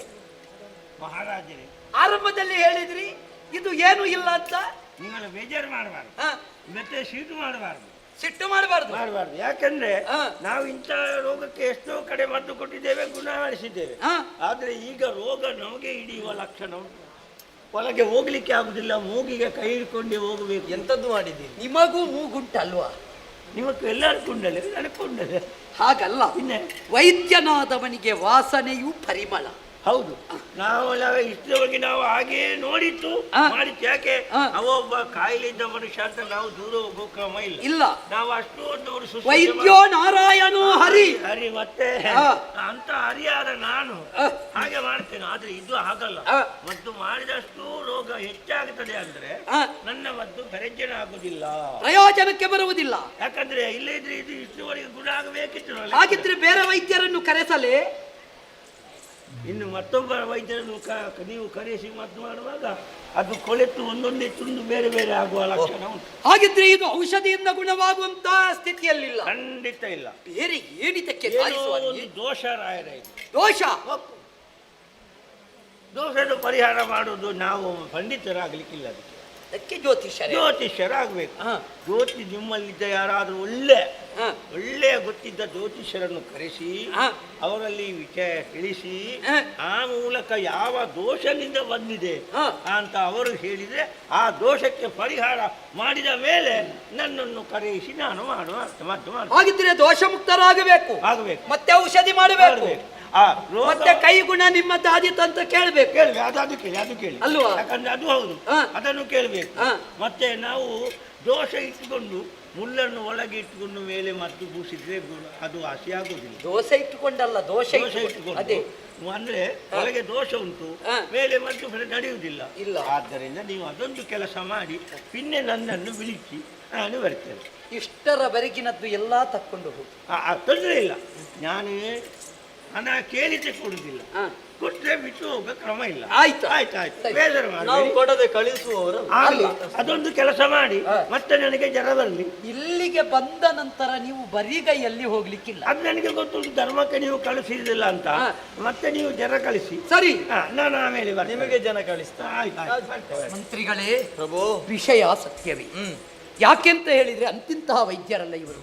ಮಹಾರಾಜರೇ, ಆರಂಭದಲ್ಲಿ ಹೇಳಿದ್ರಿ ಇದು ಏನು ಇಲ್ಲ ಅಂತ. ನೀವೆಲ್ಲ ಬೇಜಾರು ಮಾಡಬಾರ್ದು, ಹಾ, ಮತ್ತೆ ಸೀಟು ಮಾಡಬಾರ್ದು. ಸಿಟ್ಟು ಮಾಡಬಾರ್ದು. ಮಾಡಬಾರ್ದು, ಯಾಕಂದ್ರೆ ಹಾ. ನಾವು ಇಂಥ ರೋಗಕ್ಕೆ ಎಷ್ಟೋ ಕಡೆ ಮದ್ದು ಕೊಟ್ಟಿದ್ದೇವೆ, ಗುಣ ಮಾಡಿಸಿದ್ದೇವೆ. ಹಾ. ಆದ್ರೆ ಈಗ ರೋಗ ನಮಗೆ ಹಿಡಿಯುವ ಲಕ್ಷಣ ಉಂಟು. ಒಳಗೆ ಹೋಗ್ಲಿಕ್ಕೆ ಆಗುದಿಲ್ಲ, ಮೂಗಿಗೆ ಕೈ ಹಿಡ್ಕೊಂಡೇ ಹೋಗಬೇಕು. ಎಂತದ್ದು ಮಾಡಿದ್ದೀರಿ? ನಿಮಗೂ ಮೂಗುಂಟಲ್ವಾ? ನಿಮಗೂ ಎಲ್ಲರೂ ಕೊಂಡಲೆ ನನಗೆ ಕೊಂಡಲೆ ಹಾಗಲ್ಲ, പിന്നെ ವೈದ್ಯನಾದವನಿಗೆ ವಾಸನೆಯು ಪರಿಮಳ. ಹೌದು, ನಾವೆಲ್ಲ ಇಷ್ಟರವರೆಗೆ ನಾವು ಹಾಗೆ ನೋಡಿತ್ತು ಆ. ಮಾಡಿತ್ತು. ಯಾಕೆ ಆ. ಅವ ಒಬ್ಬ ಕಾಯಿಲೆ ಇದ್ದ ಮನುಷ್ಯ ಅಂತ ನಾವು ದೂರ ಹೋಗೋ ಕ್ರಮ ಇಲ್ಲ. ಇಲ್ಲ, ನಾವು ಅಷ್ಟು ಒಂದು ವೈದ್ಯೋ ನಾರಾಯಣೋ ಹರಿ. ಹರಿ ಮತ್ತೆ ಆ. ಅಂತ ಹರಿಯಾದ ನಾನು ಆ. ಹಾಗೆ ಮಾಡ್ತೇನೆ. ಆದ್ರೆ ಇದು ಹಾಗಲ್ಲ. ಆ. ಮದ್ದು ಮಾಡಿದಷ್ಟು ರೋಗ ಹೆಚ್ಚಾಗುತ್ತದೆ ಅಂದ್ರೆ ಆ. ನನ್ನ ಮದ್ದು ಪ್ರಯೋಜನ ಆಗುದಿಲ್ಲ. ಪ್ರಯೋಜನಕ್ಕೆ ಬರುವುದಿಲ್ಲ. ಯಾಕಂದ್ರೆ ಇಲ್ಲದಿದ್ರೆ ಇದು ಇಷ್ಟುವರೆಗೆ ಗುಣ ಆಗಬೇಕಿತ್ತು. ಹಾಗಿದ್ರೆ ಬೇರೆ ವೈದ್ಯರನ್ನು ಕರೆಸಲೇ? ಇನ್ನು ಮತ್ತೊಬ್ಬ ವೈದ್ಯರನ್ನು ನೀವು ಕರೆಸಿ ಮದ್ದು ಮಾಡುವಾಗ ಅದು ಕೊಳೆತು ಒಂದೊಂದೇ ತುಂಡು ಬೇರೆ ಬೇರೆ ಆಗುವ ಲಕ್ಷಣ ಉಂಟು. ಹಾಗಿದ್ರೆ ಇದು ಔಷಧಿಯಿಂದ ಗುಣವಾಗುವಂತ ಸ್ಥಿತಿಯಲ್ಲಿಲ್ಲ. ಖಂಡಿತ ಇಲ್ಲ. ಬೇರೆ ಏನಿದಕ್ಕೆ ಏನೋ ಸಾಧಿಸುವ ಒಂದು ದೋಷ ರಾಯರ ಇದು. ದೋಷ. ದೋಷದ ಪರಿಹಾರ ಮಾಡುವುದು ನಾವು ಪಂಡಿತರಾಗ್ಲಿಕ್ಕಿಲ್ಲ. ಅದಕ್ಕೆ ಜ್ಯೋತಿಷ್ಯರೇ. ಜ್ಯೋತಿಷ್ಯರಾಗಬೇಕು. ಹಾ. ಜ್ಯೋತಿ ನಿಮ್ಮಲ್ಲಿದ್ದ ಯಾರಾದ್ರೂ ಒಳ್ಳೆ ಹಾ. ಒಳ್ಳೆಯ ಗೊತ್ತಿದ್ದ ಜ್ಯೋತಿಷ್ಯರನ್ನು ಕರೆಸಿ ಹಾ. ಅವರಲ್ಲಿ ವಿಷಯ ತಿಳಿಸಿ ಹಾ. ಆ ಮೂಲಕ ಯಾವ ದೋಷದಿಂದ ಬಂದಿದೆ ಹಾ. ಅಂತ ಅವರು ಹೇಳಿದ್ರೆ ಆ ದೋಷಕ್ಕೆ ಪರಿಹಾರ ಮಾಡಿದ ಮೇಲೆ ನನ್ನನ್ನು ಕರೆಯಿಸಿ ನಾನು ಮಾಡುವ ಮದ್ದು ಮಾಡುವ ಹಾಗಿದ್ರೆ ದೋಷ ಮುಕ್ತರಾಗಬೇಕು. ಆಗಬೇಕು. ಮತ್ತೆ ಔಷಧಿ ಮಾಡಬೇಕು. ಆ ರೋಗ ಮತ್ತೆ ಕೈ ಗುಣ ನಿಮ್ಮದಾದಿತ್ತು ಅಂತ ಕೇಳಬೇಕು. ಕೇಳಿ ಅದು ಕೇಳಿ ಅದು ಕೇಳಿ ಅಲ್ವಾ? ಯಾಕಂದ್ರೆ ಅದು ಹೌದು. ಹಾ. ಅದನ್ನು ಕೇಳಬೇಕು. ಹಾ. ಮತ್ತೆ ನಾವು ದೋಷ ಇಟ್ಟುಕೊಂಡು ಮುಳ್ಳನ್ನು ಒಳಗೆ ಇಟ್ಟುಕೊಂಡು ಮೇಲೆ ಮದ್ದು ಬೂಸಿದ್ರೆ ಅದು ಹಸಿಯಾಗುವುದಿಲ್ಲ. ದೋಸೆ ಇಟ್ಟುಕೊಂಡಲ್ಲ, ದೋಷ ದೋಷ ಇಟ್ಟುಕೊಂಡು ಅದೇ ಅಂದ್ರೆ ಒಳಗೆ ದೋಷ ಉಂಟು, ಹಾ. ಮೇಲೆ ಮದ್ದು ನಡೆಯುವುದಿಲ್ಲ. ಇಲ್ಲ. ಆದ್ದರಿಂದ ನೀವು ಅದೊಂದು ಕೆಲಸ ಮಾಡಿ പിന്നെ ನನ್ನನ್ನು ಬಿಳಿಸಿ ನಾನು ಬರ್ತೇನೆ. ಇಷ್ಟರವರೆಗಿನದ್ದು ಎಲ್ಲ ತಕ್ಕೊಂಡು ಹೋಗಿ. ತೊಂದರೆ ಇಲ್ಲ. ನಾನು ಹಣ ಕೇಳಿದ್ರೆ ಕೊಡುದಿಲ್ಲ, ಹಾ. ಕೊಟ್ರೆ ಬಿಟ್ಟು ಹೋಗೋ ಕ್ರಮ ಇಲ್ಲ. ಆಯ್ತು. ಆಯ್ತು ಬೇಜಾರು ನಾವು ಮಾಡಿ ಕೊಡದೆ ಕಳಿಸುವವರು. ಆಗಲಿ. ಅದೊಂದು ಕೆಲಸ ಮಾಡಿ ಹಾ. ಮತ್ತೆ ನನಗೆ ಜ್ವರ ಬರಲಿ. ಇಲ್ಲಿಗೆ ಬಂದ ನಂತರ ನೀವು ಬರಿಗೈಯಲ್ಲಿ ಹೋಗ್ಲಿಕ್ಕಿಲ್ಲ. ಅದು ನನಗೆ ಗೊತ್ತುಂಟು, ಧರ್ಮಕ್ಕೆ ನೀವು ಕಳಿಸಿದಿಲ್ಲ ಅಂತ. ಹಾ. ಮತ್ತೆ ನೀವು ಜ್ವರ ಕಳಿಸಿ. ಸರಿ, ನಾನು ಆಮೇಲೆ ಬರ್ತೇನೆ. ನಿಮಗೆ ಜನ ಕಳಿಸ್ತಾ. ಆಯ್ತು. ಮಂತ್ರಿಗಳೇ, ಪ್ರಭು. ವಿಷಯ ಸತ್ಯವೇ. ಯಾಕೆಂತ ಹೇಳಿದ್ರೆ ಅಂತಿಂತಹ ವೈದ್ಯರಲ್ಲ ಇವರು.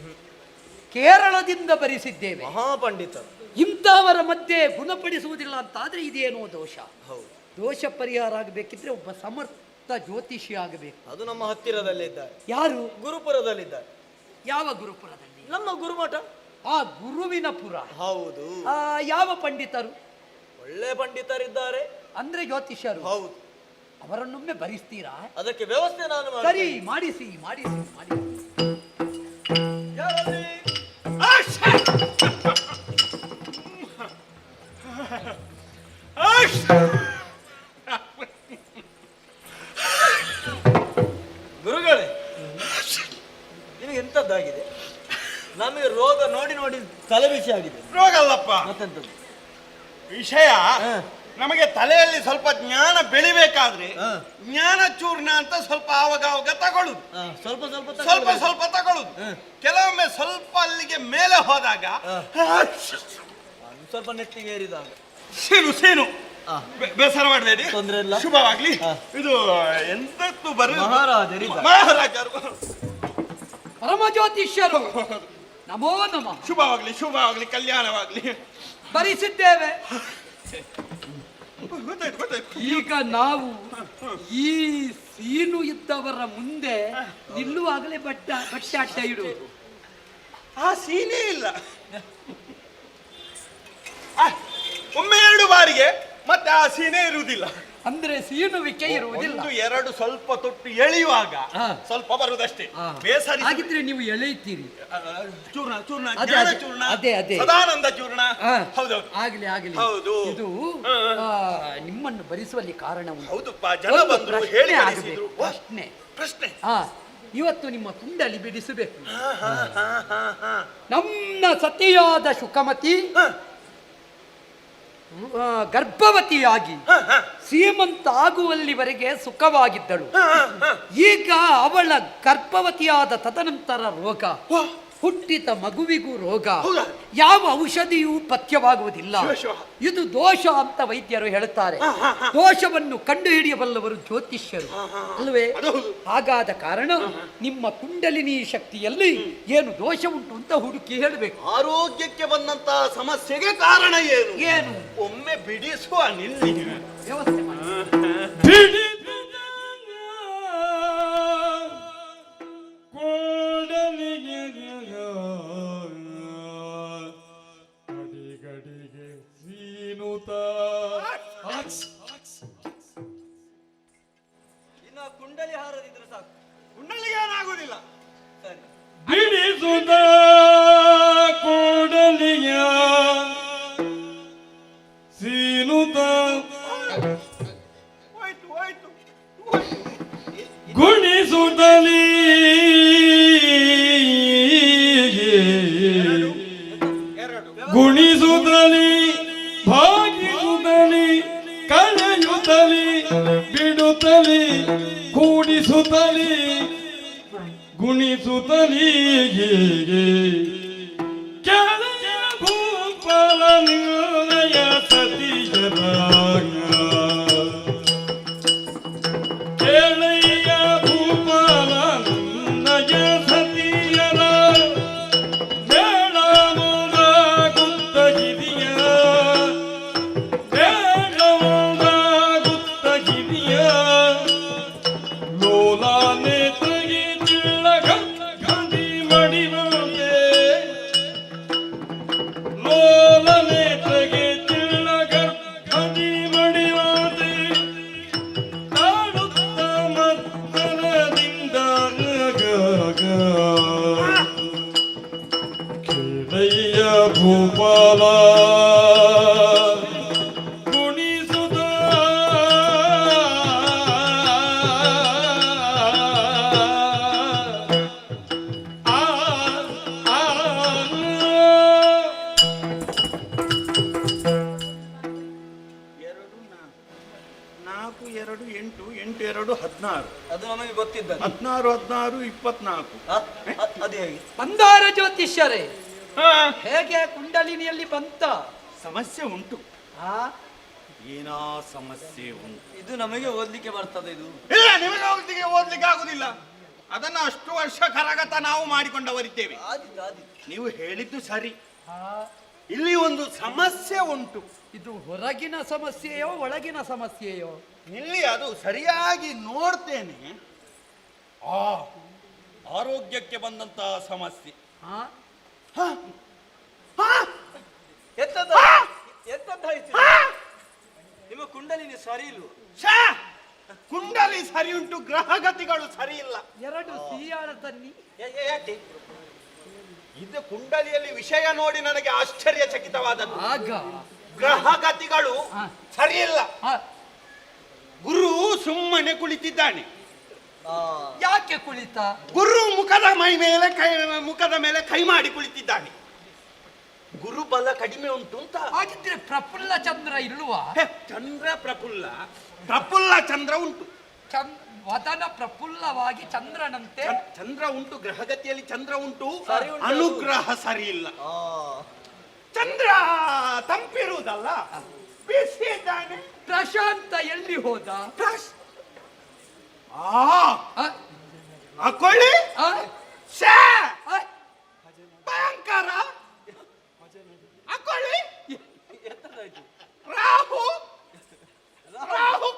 ಕೇರಳದಿಂದ ಬರಿಸಿದ್ದೇವೆ. ಮಹಾಪಂಡಿತರು. ಇಂತಹವರ ಮಧ್ಯೆ ಗುಣಪಡಿಸುವುದಿಲ್ಲ ಅಂತಾದ್ರೆ ಇದೇನೋ ದೋಷ. ಹೌದು, ದೋಷ ಪರಿಹಾರ ಆಗಬೇಕಿದ್ರೆ ಒಬ್ಬ ಸಮರ್ಥ ಜ್ಯೋತಿಷಿ ಆಗಬೇಕು. ಅದು ನಮ್ಮ ಹತ್ತಿರದಲ್ಲಿದ್ದಾರೆ. ಯಾರು? ಗುರುಪುರದಲ್ಲಿದ್ದಾರೆ. ಯಾವ ಗುರುಪುರದಲ್ಲಿ? ನಮ್ಮ ಗುರುಮಠ. ಆ ಗುರುವಿನ ಪುರ. ಹೌದು. ಯಾವ ಪಂಡಿತರು? ಒಳ್ಳೆ ಪಂಡಿತರಿದ್ದಾರೆ. ಅಂದ್ರೆ ಜ್ಯೋತಿಷ್ಯರು. ಹೌದು. ಅವರನ್ನೊಮ್ಮೆ ಭರಿಸ್ತೀರಾ? ಅದಕ್ಕೆ ವ್ಯವಸ್ಥೆ ನಾನು ಸರಿ, ಮಾಡಿಸಿ ಮಾಡಿಸಿ ಮಾಡಿಸಿ. ಗುರುಗಳೇ, ನಿಮಗೆ ಎಂತದ್ದಾಗಿದೆ? ನಮಗೆ ರೋಗ ನೋಡಿ ನೋಡಿ ತಲೆ ಬಿಸಿ ಆಗಿದೆ. ರೋಗ ಅಲ್ಲಪ್ಪ, ಮತ್ತೆಂತದ್ದು? ವಿಷಯ ನಮಗೆ ತಲೆಯಲ್ಲಿ ಸ್ವಲ್ಪ ಜ್ಞಾನ ಬೆಳಿಬೇಕಾದ್ರೆ ಜ್ಞಾನ ಚೂರ್ಣ ಅಂತ ಸ್ವಲ್ಪ ಆವಾಗ ತಗೊಳ್ಳುದು, ಸ್ವಲ್ಪ ಸ್ವಲ್ಪ ಸ್ವಲ್ಪ ಸ್ವಲ್ಪ ತಗೊಳ್ಳುದು. ಕೆಲವೊಮ್ಮೆ ಸ್ವಲ್ಪ ಅಲ್ಲಿಗೆ ಮೇಲೆ ಹೋದಾಗ ಸ್ವಲ್ಪ ನೆತ್ತಿಗೆ ಏರಿದಾಗ ಸೀನು ಸೀನು ಬೇಸರ ಮಾಡಬೇಡಿ, ತೊಂದ್ರೆ ಇಲ್ಲ. ಶುಭವಾಗ್ಲಿ. ಇದು ಎಂತದ್ದು ಬರುವುದು ಮಹಾರಾಜರಿದ್ದಾರೆ. ಮಹಾರಾಜರು. ಪರಮ ಜ್ಯೋತಿಷ್ಯರು, ನಮೋ ನಮಃ. ಶುಭವಾಗ್ಲಿ ಶುಭವಾಗ್ಲಿ, ಕಲ್ಯಾಣವಾಗ್ಲಿ. ಭರಿಸಿದ್ದೇವೆ. ಗೊತ್ತಾಯ್ತು ಗೊತ್ತಾಯ್ತು. ಈಗ ನಾವು ಈ ಸೀನು ಇದ್ದವರ ಮುಂದೆ ನಿಲ್ಲುವಾಗಲೇ ಬಟ್ಟೆ ಅಡ್ಡ ಇಡುವುದು. ಆ ಸೀನೇ ಇಲ್ಲ. ಒಮ್ಮೆ 2 ಬಾರಿಗೆ ಮತ್ತೆ ಆ ಸೀನೆ ಇರುವುದಿಲ್ಲ. ಅಂದ್ರೆ ಸೀನುವಿಕೆ ಇರುವುದಿಲ್ಲ. 1 2 ಸ್ವಲ್ಪ ತೊಟ್ಟು ಎಳೆಯುವಾಗ ಸ್ವಲ್ಪ ಬರುವುದಷ್ಟೇ. ಬೇಸರಿ ಹಾಗಿದ್ರೆ ನೀವು ಎಳೆಯುತ್ತೀರಿ. ಚೂರ್ಣ ಚೂರ್ಣ, ಅದೇ, ಜ್ಞಾನ ಅದೇ, ಚೂರ್ಣ, ಅದೇ, ಅದೇ. ಸದಾನಂದ ಚೂರ್ಣ. ಹೌದೌದು ಆಗ್ಲಿ ಆಗ್ಲಿ. ಹೌದು. ಇದು ನಿಮ್ಮನ್ನು ಭರಿಸುವಲ್ಲಿ ಕಾರಣ ಉಂಟು. ಹೌದಪ್ಪ, ಜನ ಬಂದ್ರು, ಪ್ರಶ್ನೆ ಹೇಳಿ ಆಗಬೇಕು. ಕಳಿಸಿದ್ರು. ಪ್ರಶ್ನೆ ಪ್ರಶ್ನೆ. ಇವತ್ತು ನಿಮ್ಮ ಕುಂಡಲಿ ಬಿಡಿಸಬೇಕು. ನಮ್ಮ ಸತಿಯಾದ ಶುಕಮತಿ ಗರ್ಭವತಿಯಾಗಿ ಸೀಮಂತ ಆಗುವಲ್ಲಿವರೆಗೆ ಸುಖವಾಗಿದ್ದಳು. ಈಗ ಅವಳ ಗರ್ಭವತಿಯಾದ ತದನಂತರ ರೋಗ, ಹುಟ್ಟಿದ ಮಗುವಿಗೂ ರೋಗ, ಯಾವ ಔಷಧಿಯೂ ಪಥ್ಯವಾಗುವುದಿಲ್ಲ. ಇದು ದೋಷ ಅಂತ ವೈದ್ಯರು ಹೇಳುತ್ತಾರೆ. ದೋಷವನ್ನು ಕಂಡುಹಿಡಿಯಬಲ್ಲವರು ಜ್ಯೋತಿಷ್ಯರು ಅಲ್ವೇ? ಹಾಗಾದ ಕಾರಣ ನಿಮ್ಮ ಕುಂಡಲಿನಿ ಶಕ್ತಿಯಲ್ಲಿ ಏನು ದೋಷ ಉಂಟು ಅಂತ ಹುಡುಕಿ ಹೇಳಬೇಕು. ಆರೋಗ್ಯಕ್ಕೆ ಬಂದಂತಹ ಸಮಸ್ಯೆಗೆ ಕಾರಣ ಏನು? ಏನು ಒಮ್ಮೆ ಬಿಡಿಸುವ ನಿಲ್ಲಿ. ವ್ಯವಸ್ಥೆ ಮಾಡಿ. ಗಡಿಗಡಿಗೆ ಸೀನುತ ಇನ್ನು ಕುಂಡಲಿ ಹಾರದಿದ್ರೆ ಸಾಕು. ಕುಂಡಲಿಗೆ ಏನಾಗುವುದಿಲ್ಲ. ಸರಿ. ಬಿಡಿಸುತ್ತ ಕೂಡಲಿಯ ಸೀನುತ ಹೋಯ್ತು ಹೋಯ್ತು. ಗುಣಿಸುತ್ತಲೀ ಗುಣಿಸುತ್ತಲಿ ಭಾಗಿಸುತ್ತಲಿ ಕಳೆಯುತ್ತಲಿ ಬಿಡುತ್ತಲಿ ಕೂಡಿಸುತ್ತಲಿ ಗುಣಿಸುತ್ತಲಿ ಕೆಳಗೆ ಭೂಪಾಲ ನಿರ್ಣಯ ಸತಿಯರ ಕೆಳಯ್ಯ ಭೂಪಾಲ ನಿರ್ಣಯ ಸತಿಯರ ಭೂಪಾಲ ಗುಣಿಸುತ್ತ ನಾಲ್ಕು 2 8 8 2 16. ಅದು ನಮಗೆ ಗೊತ್ತಿದ್ದ. 16 16 24. ಅದು ಹೇಗೆ? ಮಂದಾರ ಜ್ಯೋತಿಷ್ಯರೇ, ಹೇಗೆ ಕುಂಡಲಿನಿಯಲ್ಲಿ ಬಂತ? ಸಮಸ್ಯೆ ಉಂಟು. ಆ ಏನೋ ಸಮಸ್ಯೆ ಉಂಟು. ಇದು ನಮಗೆ ಓದ್ಲಿಕ್ಕೆ ಬರ್ತದೆ. ಇದು ಇಲ್ಲ, ನಿಮಗೆ ಓದ್ಲಿಕ್ಕೆ ಆಗುದಿಲ್ಲ. ಅದನ್ನ ಅಷ್ಟು ವರ್ಷ ಕರಗತ ನಾವು ಮಾಡಿಕೊಂಡವರಿದ್ದೇವೆ. ಆದಿತ್ತು ಆದಿತ್ತು. ನೀವು ಹೇಳಿದ್ದು ಸರಿ. ಇಲ್ಲಿ ಒಂದು ಸಮಸ್ಯೆ ಉಂಟು. ಇದು ಹೊರಗಿನ ಸಮಸ್ಯೆಯೋ ಒಳಗಿನ ಸಮಸ್ಯೆಯೋ? ಇಲ್ಲಿ ಅದು ಸರಿಯಾಗಿ ನೋಡ್ತೇನೆ. ಆರೋಗ್ಯಕ್ಕೆ ಬಂದಂತಹ ಸಮಸ್ಯೆ. ಎಂತದ್ದಾಯ್ತು ನಿಮ್ಮ ಕುಂಡಲಿನಿ ಸರಿ ಇಲ್ವ? ಛೇ! ಕುಂಡಲಿ ಸರಿ ಉಂಟು, ಗ್ರಹಗತಿಗಳು ಸರಿ ಇಲ್ಲ. ಎರಡು ಸಿಹಿಯಾಳ ತನ್ನಿ. ಯಾಕೆ ಇದು ಕುಂಡಲಿಯಲ್ಲಿ ವಿಷಯ ನೋಡಿ ನನಗೆ ಆಶ್ಚರ್ಯಚಕಿತವಾದದ್ದು. ಆಗ ಗ್ರಹಗತಿಗಳು ಸರಿ ಇಲ್ಲ. ಆ, ಗುರು ಸುಮ್ಮನೆ ಕುಳಿತಿದ್ದಾನೆ. ಯಾಕೆ ಕುಳಿತ? ಗುರು ಮುಖದ ಮೇಲೆ ಕೈ ಮಾಡಿ ಕುಳಿತಿದ್ದಾನೆ. ಗುರು ಬಲ ಕಡಿಮೆ ಉಂಟು ಅಂತ. ಹಾಗಿದ್ರೆ ಪ್ರಫುಲ್ಲ ಚಂದ್ರ ಇಲ್ವಾ? ಚಂದ್ರ ಪ್ರಫುಲ್ಲ ಚಂದ್ರ ಉಂಟು. ವದನ ಪ್ರಫುಲ್ಲವಾಗಿ ಚಂದ್ರನಂತೆ ಚಂದ್ರ ಉಂಟು, ಗ್ರಹಗತಿಯಲ್ಲಿ ಚಂದ್ರ ಉಂಟು. ಸರಿ ಉಂಟು. ಅನುಗ್ರಹ ಸರಿ ಇಲ್ಲ. ಚಂದ್ರ ತಂಪಿರುವುದಲ್ಲ, ಬಿಸಿ ಇದ್ದಾನೆ. ಪ್ರಶಾಂತ ಎಲ್ಲಿ ಹೋದ? ಆ, ಅಕೊಳ್ಳಿ ಆ, ಆ, ಭಯಂಕರ. ಅಕೊಳ್ಳಿ ಎಂತದ್ದಾಯ್ತು? ರಾಹು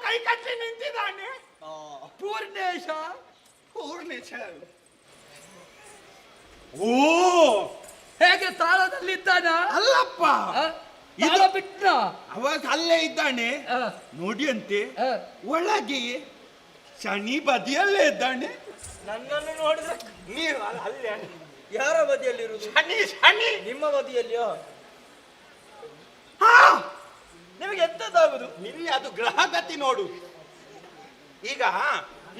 ಕೈ ಕಟ್ಟಿ ನಿಂತಿದ್ದಾನೆ. ಪೂರ್ಣೇಶ. ಓ ಹೇಗೆ ತಾಳದಲ್ಲಿದ್ದಾನ? ಅಲ್ಲಪ್ಪ, ತಾಳ ಬಿಟ್ನ? ಅವಾಗ ಅಲ್ಲೇ ಇದ್ದಾನೆ ಆ, ನೋಡಿ ಅಂತೆ. ಆ, ಒಳಗೆ ಶನಿ ಬದಿಯಲ್ಲೇ ಇದ್ದಾನೆ. ನನ್ನನ್ನು ನೋಡಿದ್ರೆ ನೀವು ಅಲ್ಲೇ ಯಾರ ಬದಿಯಲ್ಲಿರುವುದು? ಶನಿ ನಿಮ್ಮ ಬದಿಯಲ್ಲಿಯೋ? ಹಾ, ನಿಮಗೆ ಎಂತದ್ದಾಗುದು? ಇಲ್ಲಿ ಅದು ಗ್ರಹಗತಿ ನೋಡು. ಈಗ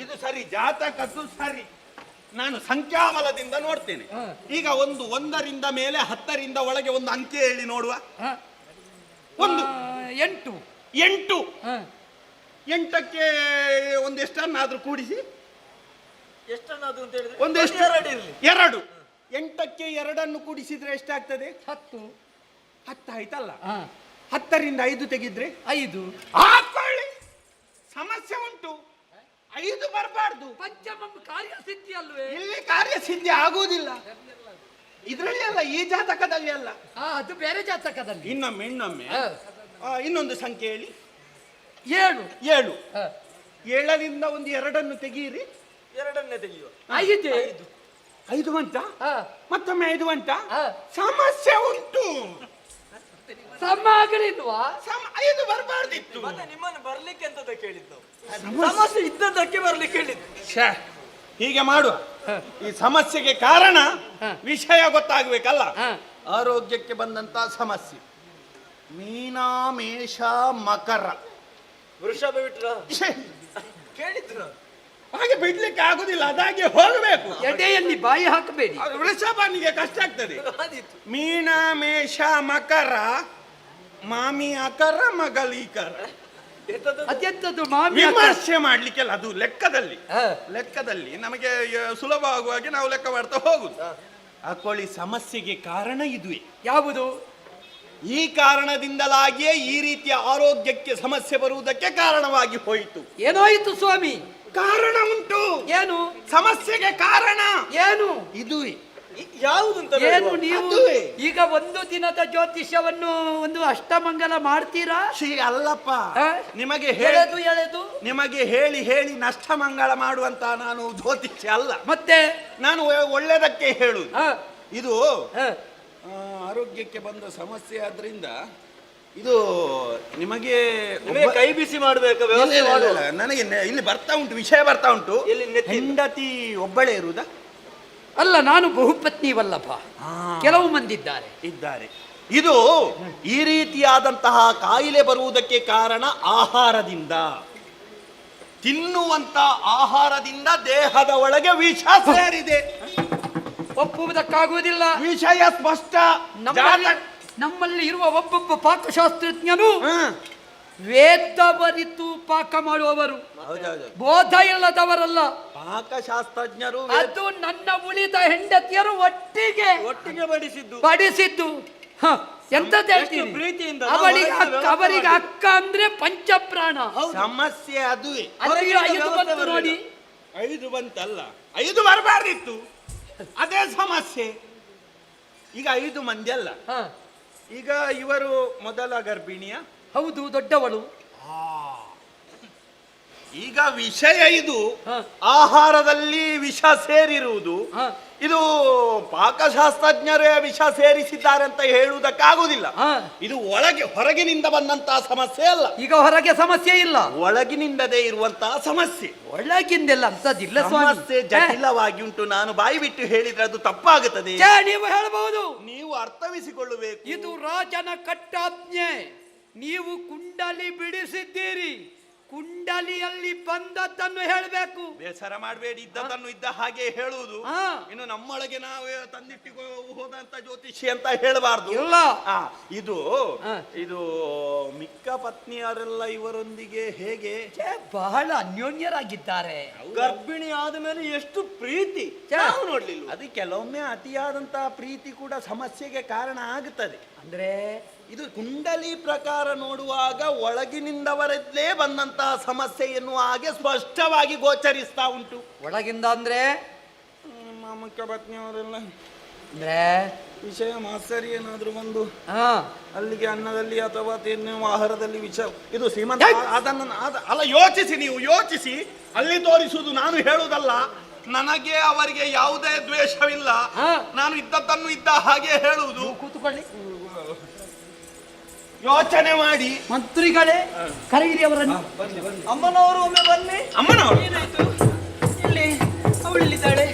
ಇದು ಸರಿ, ಜಾತಕದ್ದು ಸರಿ. ನಾನು ಸಂಖ್ಯಾಬಲದಿಂದ ನೋಡ್ತೇನೆ. ಈಗ 1ರಿಂದ ಮೇಲೆ 10ರಿಂದ ಒಳಗೆ ಒಂದು ಅಂಕೆ ಹೇಳಿ ನೋಡುವ. ಆ, 1 8. 8. ಆ, 8ಕ್ಕೆ ಒಂದೆಷ್ಟನ್ನಾದ್ರೂ ಕೂಡಿಸಿ. ಎಷ್ಟನ್ನಾದ್ರು ಅಂತ ಹೇಳಿದ್ರೆ ಒಂದೆಷ್ಟು? ಎರಡು ಇರ್ಲಿ. 2. 8ಕ್ಕೆ 2 ಕೂಡಿಸಿದ್ರೆ ಎಷ್ಟಾಗ್ತದೆ? 10. 10 ಆಯ್ತಲ್ಲ. ಆ, 10ರಿಂದ 5 ತೆಗಿದ್ರೆ 5. ಹಾಕೊಳ್ಳಿ. ಸಮಸ್ಯೆ ಉಂಟು. 5 ಬರಬಾರ್ದು. ಪಂಚಮಂ ಕಾರ್ಯಸಿದ್ಧಿ ಅಲ್ವೇ? ಇಲ್ಲಿ ಕಾರ್ಯಸಿದ್ಧಿ ಆಗುವುದಿಲ್ಲ. ಇದರಲ್ಲಿ ಅಲ್ಲ, ಈ ಜಾತಕದಲ್ಲಿ ಅಲ್ಲ. ಅದು ಬೇರೆ ಜಾತಕದಲ್ಲಿ. ಇನ್ನೊಮ್ಮೆ ಆ, ಇನ್ನೊಂದು ಸಂಖ್ಯೆ ಹೇಳಿ. 7. 7. ಆ, 7ರಿಂದ ಒಂದು 2 ತೆಗೀರಿ. ಎರಡನ್ನೇ ತೆಗೆಯುವ. 5. 5 ಬಂತ? ಆ, ಮತ್ತೊಮ್ಮೆ 5 ಬಂತ? ಆ, ಸಮಸ್ಯೆ ಉಂಟು. ಸಮಗ್ರಿಲ್ವಾ? 5 ಬರಬಾರ್ದಿತ್ತು. ಮತ್ತೆ ನಿಮ್ಮನ್ನು ಬರ್ಲಿಕ್ಕೆ ಅಂತದ ಕೇಳಿದ್ದು? ಸಮಸ್ಯೆ ಇದ್ದದ್ದಕ್ಕೆ ಬರ್ಲಿಕ್ಕೆ ಹೇಳಿದ್ದು. ಹೀಗೆ ಮಾಡುವ. ಈ ಸಮಸ್ಯೆಗೆ ಕಾರಣ ಹ. ವಿಷಯ ಗೊತ್ತಾಗ್ಬೇಕಲ್ಲ. ಹ. ಆರೋಗ್ಯಕ್ಕೆ ಬಂದಂತ ಸಮಸ್ಯೆ ಮೀನ, ಮೇಷ, ಮಕರ. ವೃಷಭ ಬಿಟ್ರ ಛೆ, ಕೇಳಿದ್ರು. ಹಾಗೆ ಬಿಡ್ಲಿಕ್ಕೆ ಆಗುದಿಲ್ಲ, ಅದಾಗಿ ಹೋಗಬೇಕು. ಎಡೆಯಲ್ಲಿ ಬಾಯಿ ಹಾಕಬೇಡಿ. ಅದು ವೃಷಭನಿಗೆ ಕಷ್ಟ ಆಗ್ತದೆ. ಆದೀತು. ಮೀನ, ಮೇಷ, ಮಕರ, ಮಾಮಿ ಅಕರ, ಮಗಳೀಕರ. ಎಂತದ್ದು? ಅದೆಂತದ್ದು ಮಾಮಿ? ವಿಮರ್ಶೆ ಮಾಡ್ಲಿಕ್ಕೆಲ್ಲ ಅದು ಲೆಕ್ಕದಲ್ಲಿ. ಆ, ಲೆಕ್ಕದಲ್ಲಿ ನಮಗೆ ಸುಲಭ ಆಗುವಾಗೆ ನಾವು ಲೆಕ್ಕ ಮಾಡ್ತಾ ಹೋಗುದು. ಹಾಕೊಳ್ಳಿ, ಸಮಸ್ಯೆಗೆ ಕಾರಣ ಇದುವೇ. ಯಾವುದು? ಈ ಕಾರಣದಿಂದಲಾಗಿಯೇ ಈ ರೀತಿಯ ಆರೋಗ್ಯಕ್ಕೆ ಸಮಸ್ಯೆ ಬರುವುದಕ್ಕೆ ಕಾರಣವಾಗಿ ಹೋಯಿತು. ಏನಾಯಿತು ಸ್ವಾಮಿ? ಕಾರಣ ಉಂಟು. ಏನು ಸಮಸ್ಯೆಗೆ ಕಾರಣ ಏನು? ಇದುವೇ. ಯಾವುದಂತ ಏನು ಬೇಡವಾ? ನೀವು ಅದುವೇ. ಈಗ ಒಂದು ದಿನದ ಜ್ಯೋತಿಷ್ಯವನ್ನು ಒಂದು ಅಷ್ಟಮಂಗಲ ಮಾಡ್ತೀರಾ? ಶ್ರೀ ಅಲ್ಲಪ್ಪ, ಆ? ನಿಮಗೆ ಎಳೆದು ನಿಮಗೆ ಹೇಳಿ ನಷ್ಟ ಮಂಗಳ ಮಾಡುವಂತ ನಾನು ಜ್ಯೋತಿಷ್ಯ ಅಲ್ಲ. ಮತ್ತೆ ನಾನು ಒಳ್ಳೆದಕ್ಕೆ ಹೇಳುದು. ಆ, ಇದು ಆ, ಆರೋಗ್ಯಕ್ಕೆ ಬಂದ ಸಮಸ್ಯೆ ಆದ್ರಿಂದ ಇದು ನಿಮಗೆ ನಿಮಗೆ ಕೈ ಬಿಸಿ ಮಾಡ್ಬೇಕು, ವ್ಯವಸ್ಥೆ ಇಲ್ಲ, ಮಾಡುವ. ಇಲ್ಲ, ನನಗೆ ಇಲ್ಲಿ ಬರ್ತಾ ಉಂಟು, ವಿಷಯ ಬರ್ತಾ ಉಂಟು. ಎಲ್ಲಿ ನೆತ್ತಿ? ಹೆಂಡತಿ ಒಬ್ಬಳೇ ಇರುವುದಾ? ಅಲ್ಲ, ನಾನು ಬಹುಪತ್ನಿ ವಲ್ಲಭ. ಕೆಲವು ಮಂದಿ ಇದ್ದಾರೆ. ಇದು ಈ ರೀತಿಯಾದಂತಹ ಕಾಯಿಲೆ ಬರುವುದಕ್ಕೆ ಕಾರಣ ಆಹಾರದಿಂದ, ತಿನ್ನುವಂತ ಆಹಾರದಿಂದ ದೇಹದ ಒಳಗೆ ವಿಷ ಸೇರಿದೆ. ಒಪ್ಪುವುದಕ್ಕಾಗುವುದಿಲ್ಲ. ವಿಷಯ ಸ್ಪಷ್ಟ. ನಮ್ಮಲ್ಲಿ ಇರುವ ಒಬ್ಬೊಬ್ಬ ಪಾಕಶಾಸ್ತ್ರಜ್ಞನು ಹ್ಮ್. ವೇದವರಿತು ಪಾಕ ಮಾಡುವವರು, ಹೌದೌದು. ಬೋಧ ಇಲ್ಲದವರಲ್ಲ. ಪಾಕಶಾಸ್ತ್ರಜ್ಞರು ಅದು ನನ್ನ ಉಳಿದ ಹೆಂಡತಿಯರು ಒಟ್ಟಿಗೆ ಬಡಿಸಿದ್ದು. ಹ, ಎಂತದ್ದು ಹೇಳ್ತೀನಿ? ಎಷ್ಟು ಪ್ರೀತಿಯಿಂದ ಅವರಿಗೆ ಅಕ್ಕ ಅಂದ್ರೆ ಪಂಚಪ್ರಾಣ. ಸಮಸ್ಯೆ ಅದುವೇ. ಅದಕ್ಕೆ 5 ಬಂತು ನೋಡಿ. 5 ಬಂತಲ್ಲ, 5 ಬರಬಾರ್ದಿತ್ತು. ಅದೇ ಸಮಸ್ಯೆ. ಈಗ 5 ಮಂದಿ ಅಲ್ಲ. ಹ, ಈಗ ಇವರು ಮೊದಲ ಗರ್ಭಿಣಿಯ? ಹೌದು, ದೊಡ್ಡವಳು. ಈಗ ವಿಷಯ ಇದು ಹ. ಆಹಾರದಲ್ಲಿ ವಿಷ ಸೇರಿರುವುದು ಹ. ಇದು ಪಾಕಶಾಸ್ತ್ರಜ್ಞರೇ ವಿಷ ಸೇರಿಸಿದ್ದಾರೆ ಅಂತ ಹೇಳುವುದಕ್ಕಾಗುವುದಿಲ್ಲ. ಹ. ಇದು ಹೊರಗಿನಿಂದ ಬಂದಂತಹ ಸಮಸ್ಯೆ ಅಲ್ಲ, ಈಗ ಹೊರಗೆ ಸಮಸ್ಯೆ ಇಲ್ಲ, ಒಳಗಿನಿಂದದೇ ಇರುವಂತಹ ಸಮಸ್ಯೆ. ಒಳಗಿಂದೆಲ್ಲ ಅಂತದಿಲ್ಲ ಸ್ವಾಮಿ. ಸಮಸ್ಯೆ ಜಟಿಲವಾಗಿ ಉಂಟು. ನಾನು ಬಾಯಿ ಬಿಟ್ಟು ಹೇಳಿದ್ರೆ ಅದು ತಪ್ಪಾಗುತ್ತದೆ. ಛೇ, ನೀವು ಹೇಳಬಹುದು. ನೀವು ಅರ್ಥವಿಸಿಕೊಳ್ಳಬೇಕು. ಇದು ರಾಜನ ಕಟ್ಟಾಜ್ಞೆ. ನೀವು ಕುಂಡಲಿ ಬಿಡಿಸಿದ್ದೀರಿ, ಕುಂಡಲಿಯಲ್ಲಿ ಬಂದದ್ದನ್ನು ಹೇಳಬೇಕು. ಬೇಸರ ಮಾಡಬೇಡಿ, ಇದ್ದದನ್ನು ಇದ್ದ ಹಾಗೆ ಹೇಳುವುದು. ಹಾ. ಇನ್ನು ನಮ್ಮೊಳಗೆ ನಾವೇ ತಂದಿಟ್ಟಿಗೆ ಹೋದಂತ ಜ್ಯೋತಿಷಿ ಅಂತ ಹೇಳಬಾರ್ದು. ಇಲ್ಲ. ಇದು ಹಾ. ಇದು ಮಿಕ್ಕ ಪತ್ನಿಯರೆಲ್ಲ ಇವರೊಂದಿಗೆ ಹೇಗೆ? ಛೇ, ಬಹಳ ಅನ್ಯೋನ್ಯರಾಗಿದ್ದಾರೆ. ಗರ್ಭಿಣಿ ಆದ ಮೇಲೆ ಎಷ್ಟು ಪ್ರೀತಿ ಛೇ. ನಾವು ನೋಡ್ಲಿಲ್ಲ. ಅದು ಕೆಲವೊಮ್ಮೆ ಅತಿಯಾದಂತಹ ಪ್ರೀತಿ ಕೂಡ ಸಮಸ್ಯೆಗೆ ಕಾರಣ ಆಗುತ್ತದೆ. ಅಂದ್ರೆ ಇದು ಕುಂಡಲಿ ಪ್ರಕಾರ ನೋಡುವಾಗ ಒಳಗಿನಿಂದವರಲ್ಲೇ ಬಂದಂತಹ ಸಮಸ್ಯೆ ಎನ್ನುವ ಹಾಗೆ ಸ್ಪಷ್ಟವಾಗಿ ಗೋಚರಿಸ್ತಾ ಉಂಟು. ಒಳಗಿಂದ ಅಂದ್ರೆ ನಮ್ಮ ಮುಖ್ಯ ಪತ್ನಿಯವರೆಲ್ಲ ಅಂದ್ರೆ ವಿಷಯ ಮಾತ್ಸರಿ ಏನಾದ್ರೂ ಬಂದು ಹಾ, ಅಲ್ಲಿಗೆ ಅನ್ನದಲ್ಲಿ ಅಥವಾ ತಿನ್ನುವ ಆಹಾರದಲ್ಲಿ ವಿಷ ಇದು ಶ್ರೀಮಂತ ಅಲ್ಲ, ಯೋಚಿಸಿ, ನೀವು ಯೋಚಿಸಿ. ಅಲ್ಲಿ ತೋರಿಸುವುದು ನಾನು ಹೇಳುವುದಲ್ಲ. ನನಗೆ ಅವರಿಗೆ ಯಾವುದೇ ದ್ವೇಷವಿಲ್ಲ. ಹಾ. ನಾನು ಇದ್ದದ್ದನ್ನು ಇದ್ದ ಹಾಗೆ ಹೇಳುವುದು. ಕೂತುಕೊಳ್ಳಿ. ಯೋಚನೆ ಮಾಡಿ. ಮಂತ್ರಿಗಳೇ, ಕರೆಯಿರಿ ಅವರನ್ನು. ಅಮ್ಮನವರು ಒಮ್ಮೆ ಬನ್ನಿ. ಅಮ್ಮನವರು ಏನಾಯ್ತು? ಇಲ್ಲಿ ಅವಳಿದ್ದಾಳೆ.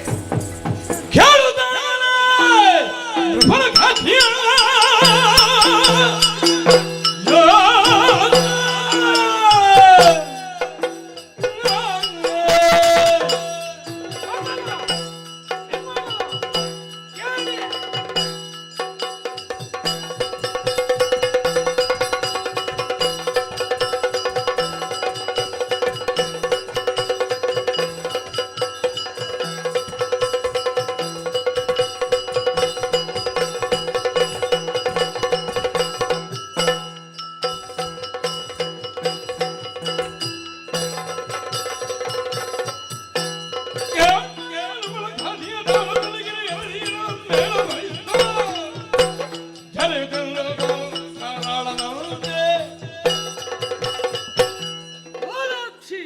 ಕಮಲಾಕ್ಷಿ.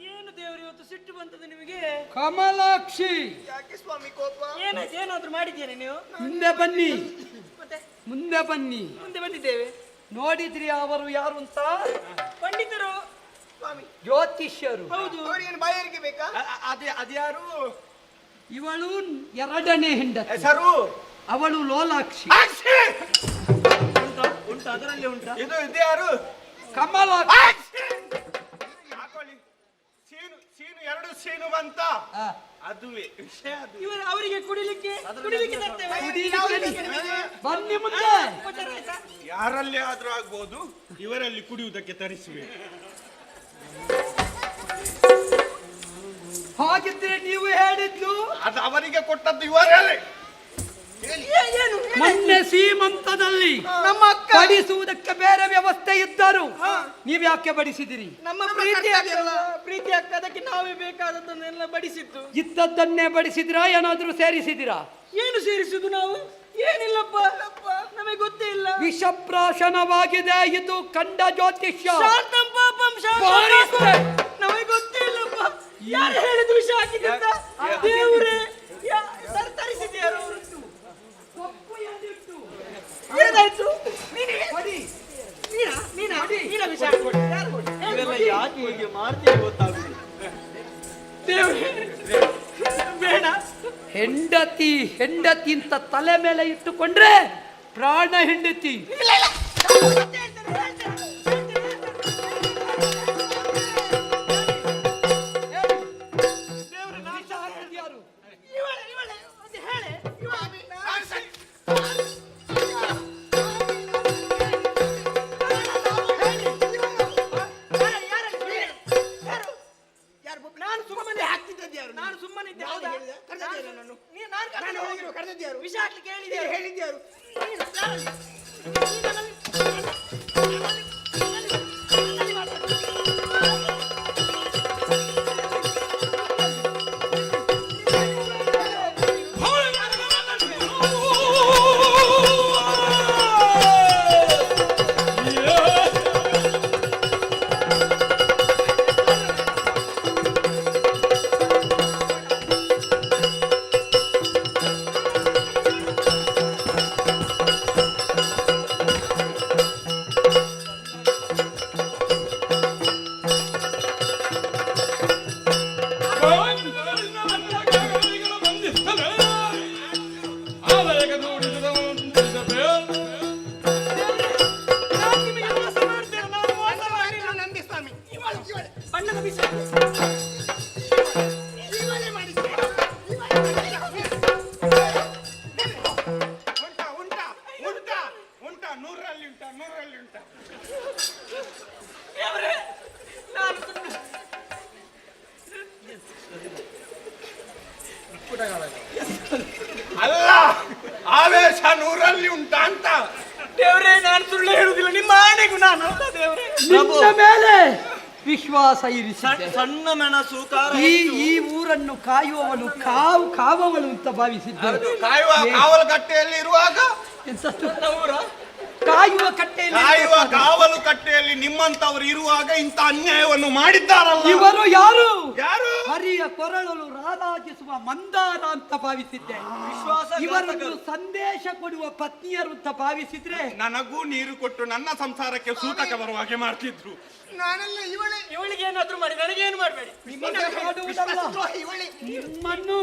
ಏನು ದೇವರು ಇವತ್ತು ಸಿಟ್ಟು ಬಂತದೆ ನಿಮಗೆ? ಕಮಲಾಕ್ಷಿ, ಯಾಕೆ ಸ್ವಾಮಿ ಕೋಪ? ಏನಾಯ್ತು? ಏನಾದ್ರೂ ಮಾಡಿದ್ದೇನೆ ನೀವು? ಮುಂದೆ ಬನ್ನಿ, ಮತ್ತೆ ಮುಂದೆ ಬನ್ನಿ. ಮುಂದೆ ಬಂದಿದ್ದೇವೆ. ನೋಡಿದ್ರಿ ಅವರು ಯಾರು ಅಂತ? ಪಂಡಿತರು. ಜ್ಯೋತಿಷ್ಯರು. ಹೌದು. ಅವರಿಗೇನು ಬಾಯಾರಿಕೆ ಬೇಕಾ? ಅದ್ಯಾರು? ಇವಳು ಎರಡನೇ ಹೆಂಡತಿ, ಹೆಸರು ಅವಳು ಲೋಲಾಕ್ಷಿ. ಉಂಟು ಅದರಲ್ಲಿ ಉಂಟಾ? ಇದು ಯಾರು? ಕಮಲಾಕ್ಷಿ. ಹಾಕೊಳ್ಳಿ. ಸೀನು ಎರಡು ಸೀನು ಬಂತ. ಆ, ಅದುವೇ ವಿಷಯ. ಅದು ಇವರು ಅವರಿಗೆ ಕುಡಿಲಿಕ್ಕೆ ತರ್ತೇವೆ. ಬನ್ನಿ ಮುಂದೆ. ಉಪಚಾರ ಆಯ್ತಾ? ಯಾರಲ್ಲಿ ಆದ್ರೂ ಆಗ್ಬೋದು, ಇವರಲ್ಲಿ ಕುಡಿಯುವುದಕ್ಕೆ ತರಿಸುವೆ. ಹಾಗಿದ್ರೆ ನೀವು ಹೇಳಿದ್ದು ಅದು ಅವರಿಗೆ ಕೊಟ್ಟದ್ದು ಇವರೇ. ಏನು? ಮೊನ್ನೆ ಸೀಮಂತದಲ್ಲಿ ನಮ್ಮ ಅಕ್ಕ. ಬಡಿಸುವುದಕ್ಕೆ ಬೇರೆ ವ್ಯವಸ್ಥೆ ಇದ್ದರು, ನೀವ್ಯಾಕೆ ಬಡಿಸಿದಿರಿ? ನಮ್ಮ ಪ್ರೀತಿ ಅಕ್ಕ ಅದಕ್ಕೆ ನಾವೇ ಬೇಕಾದದ್ದನ್ನೆಲ್ಲ ಬಡಿಸಿತ್ತು. ಇದ್ದದ್ದನ್ನೇ ಬಡಿಸಿದಿರಾ, ಏನಾದ್ರೂ ಸೇರಿಸಿದಿರಾ? ಏನು ಸೇರಿಸುದು ನಾವು? ಏನಿಲ್ಲಪ್ಪ, ನಮಗೆ ಗೊತ್ತೇ ಇಲ್ಲ. ವಿಷಪ್ರಾಶನವಾಗಿದೆ, ಇದು ಕಂಡ ಜ್ಯೋತಿಷ್ಯ. ಶಾಂತಂ ಪಾಪಂ ಶಾಂತಂ ಬಾರಿಸ್ತೆ. ಪಾಪಂ. ನಮಗೆ ಗೊತ್ತೇ ಇಲ್ಲಪ್ಪ. ಯಾರು ಹೇಳಿದ್ರು ವಿಷ ಹಾಕಿದೆ ಅಂತ? ದೇವರೇ ತರಿಸಿದ್ಯಾರು? ಏನಾಯ್ತು? ನೀನ ವಿಷ ಹಾಕ್ಬಿಟ್ಟೆ. ಯಾರು ಕೊಟ್ರು? ಇವೆಲ್ಲ ಯಾಕೆ ಹೀಗೆ ಮಾಡ್ತೀವಿ ಗೊತ್ತಾಗುದಿಲ್ಲ. ದೇವ್ರೇ, ಬೇಡ. ಹೆಂಡತಿ ಹೆಂಡತಿ ಅಂತ ತಲೆ ಮೇಲೆ ಇಟ್ಟುಕೊಂಡ್ರೆ ಪ್ರಾಣ ಹೆಂಡತಿ. ಇಲ್ಲ ಇಲ್ಲ. ದೇವ್ರ ನಾಶ ಹಾಕಿದ್ಯಾರು? ಇವಳೆ ಅದು ಹೇಳೆ. ನಾನು ಸುಮ್ಮನೆ ಹಾಕ್ತಿದ್ದದ್ದು ಯಾರು? ನಾನು ಸುಮ್ಮನೆ ಇದ್ದೆ. ಹೌದಾ? ನಾನು ವಿಷ ಹಾಕ್ಲಿಕ್ಕೆ ಹೇಳಿದ್ಯಾರು? ಅನರ್ಥ ದೇವ್ರೆ. ನಿನ್ನ ಮೇಲೆ ವಿಶ್ವಾಸ ಇರಿಸಿದ್ದೆ. ಸಣ್ಣ ಮೆಣಸು ಖಾರ ಈ ಈ ಊರನ್ನು ಕಾಯುವವನು ಕಾವವಳು ಅಂತ ಭಾವಿಸಿದ್ದೆ. ಕಾಯುವ ಕಾವಲು ಕಟ್ಟೆಯಲ್ಲಿ ಇರುವಾಗ ಎಂತದ್ದು? ಊರ ಕಾಯುವ ಕಟ್ಟೆಯಲ್ಲಿ ಕಾಯುವ ಕಾವಲು ಕಟ್ಟೆಯಲ್ಲಿ ನಿಮ್ಮಂತವರು ಇರುವಾಗ ಇಂಥ ಅನ್ಯಾಯವನ್ನು ಮಾಡಿದ್ದಾರಲ್ಲ. ಇವರು ಯಾರು? ಯಾರು? ಹರಿಯ ಕೊರಳಲು ರಾರಾಜಿಸುವ ಮಂದಾರ ಅಂತ ಭಾವಿಸಿದ್ದೆ. ಇವರನ್ನು ಸಂದೇಶ ಕೊಡುವ ಪತ್ನಿಯರು ಅಂತ ಭಾವಿಸಿದ್ರೆ ನನಗೂ ನೀರು ಕೊಟ್ಟು ನನ್ನ ಸಂಸಾರಕ್ಕೆ ಸೂತಕ ಬರುವ ಹಾಗೆ ಮಾಡ್ತಿದ್ರು. ನಾನೆಲ್ಲ ಇವಳಿಗೆ ಏನಾದ್ರೂ ಮಾಡಿ ನನಗೇನು ಮಾಡಬೇಡಿ. ನಿಮ್ಮನ್ನು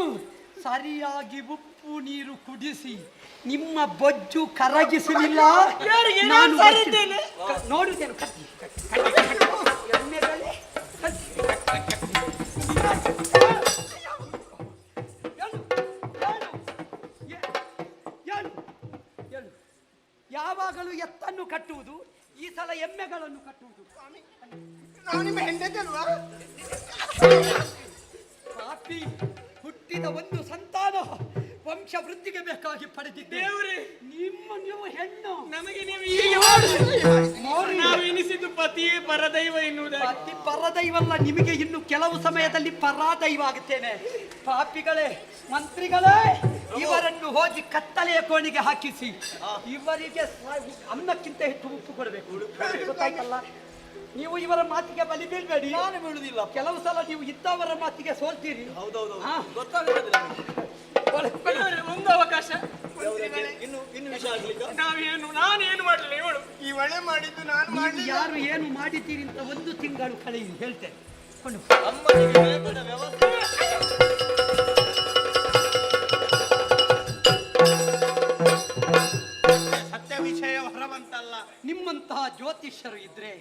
ಸರಿಯಾಗಿ ಉಪ್ಪು ನೀರು ಕುಡಿಸಿ ನಿಮ್ಮ ಬೊಜ್ಜು ಕರಗಿಸಲಿಲ್ಲ. ಯಾರಿಗೆ ನಾನು ನಾನು ಸರಿ ಇದ್ದೇನೆ? ನೋಡುತ್ತೇನೆ. ಯಾವಾಗಲೂ ಎತ್ತನ್ನು ಕಟ್ಟುವುದು, ಈ ಸಲ ಎಮ್ಮೆಗಳನ್ನು ಕಟ್ಟುವುದು. ನಾವು ನಿಮ್ಮ ಹೆಂಡತಿ ಅಲ್ವಾ? ಪಾಪಿ, ಹುಟ್ಟಿದ ಒಂದು ಸಂತಾನ ವಂಶ ವೃದ್ಧಿಗೆ ಬೇಕಾಗಿ ಪಡೆದಿದ್ದೆ. ನೀವು ಹೆಣ್ಣು, ನಮಗೆ ನೀವು ಹೀಗೆ ನಾವು ಎನಿಸಿದ್ದು ಪತಿಯೇ ಪರದೈವ ಎನ್ನುವುದೇ. ಪತಿ ಪರದೈವಲ್ಲ, ನಿಮಗೆ ಇನ್ನು ಕೆಲವು ಸಮಯದಲ್ಲಿ ಪರಾದೈವ ಆಗುತ್ತೇನೆ. ಪಾಪಿಗಳೇ, ಮಂತ್ರಿಗಳೇ, ಇವರನ್ನು ಹೋಗಿ ಕತ್ತಲೆಯ ಕೋಣಿಗೆ ಹಾಕಿಸಿ ಇವರಿಗೆ ಅನ್ನಕ್ಕಿಂತ ಹೆಚ್ಚು ಉಪ್ಪು ಕೊಡಬೇಕು. ಗೊತ್ತಾಯ್ತಲ್ಲ? ನೀವು ಇವರ ಮಾತಿಗೆ ಬಲಿ ಬೀಳ್ಬೇಡಿ. ನಾನು ಬೀಳುದಿಲ್ಲ. ಕೆಲವು ಸಲ ನೀವು ಇದ್ದವರ ಮಾತಿಗೆ ಸೋಲ್ತೀರಿ. ಹೌದೌದು ಹಾ. ಗೊತ್ತಾಗುತ್ತದೆ ನಮಗೆ. ಒಂದು ಅವಕಾಶ ಇನ್ನು ವಿಷಯ ಆಗ್ಲಿಕ್ಕೆ ನಾನೇನು ಮಾಡಲಿಲ್ಲ. ಇವಳು ಇವಳೇ ಮಾಡಿದ್ದು, ನಾನು ನೀವು ಮಾಡಲಿಲ್ಲ. ಯಾರು ಏನು ಮಾಡಿದ್ದೀರಿ ಅಂತ ಒಂದು ತಿಂಗಳು ಕಳೆಯಿ ಹೇಳ್ತೇನೆ. ಕೊಂಡು ಅಮ್ಮನಿಗೆ ಬೇಕಾದ ವ್ಯವಸ್ಥೆ ಸತ್ಯ ವಿಷಯ ಹೊರಬಂತಲ್ಲ. ನಿಮ್ಮಂತಹ ಜ್ಯೋತಿಷ್ಯರು ಇದ್ರೆ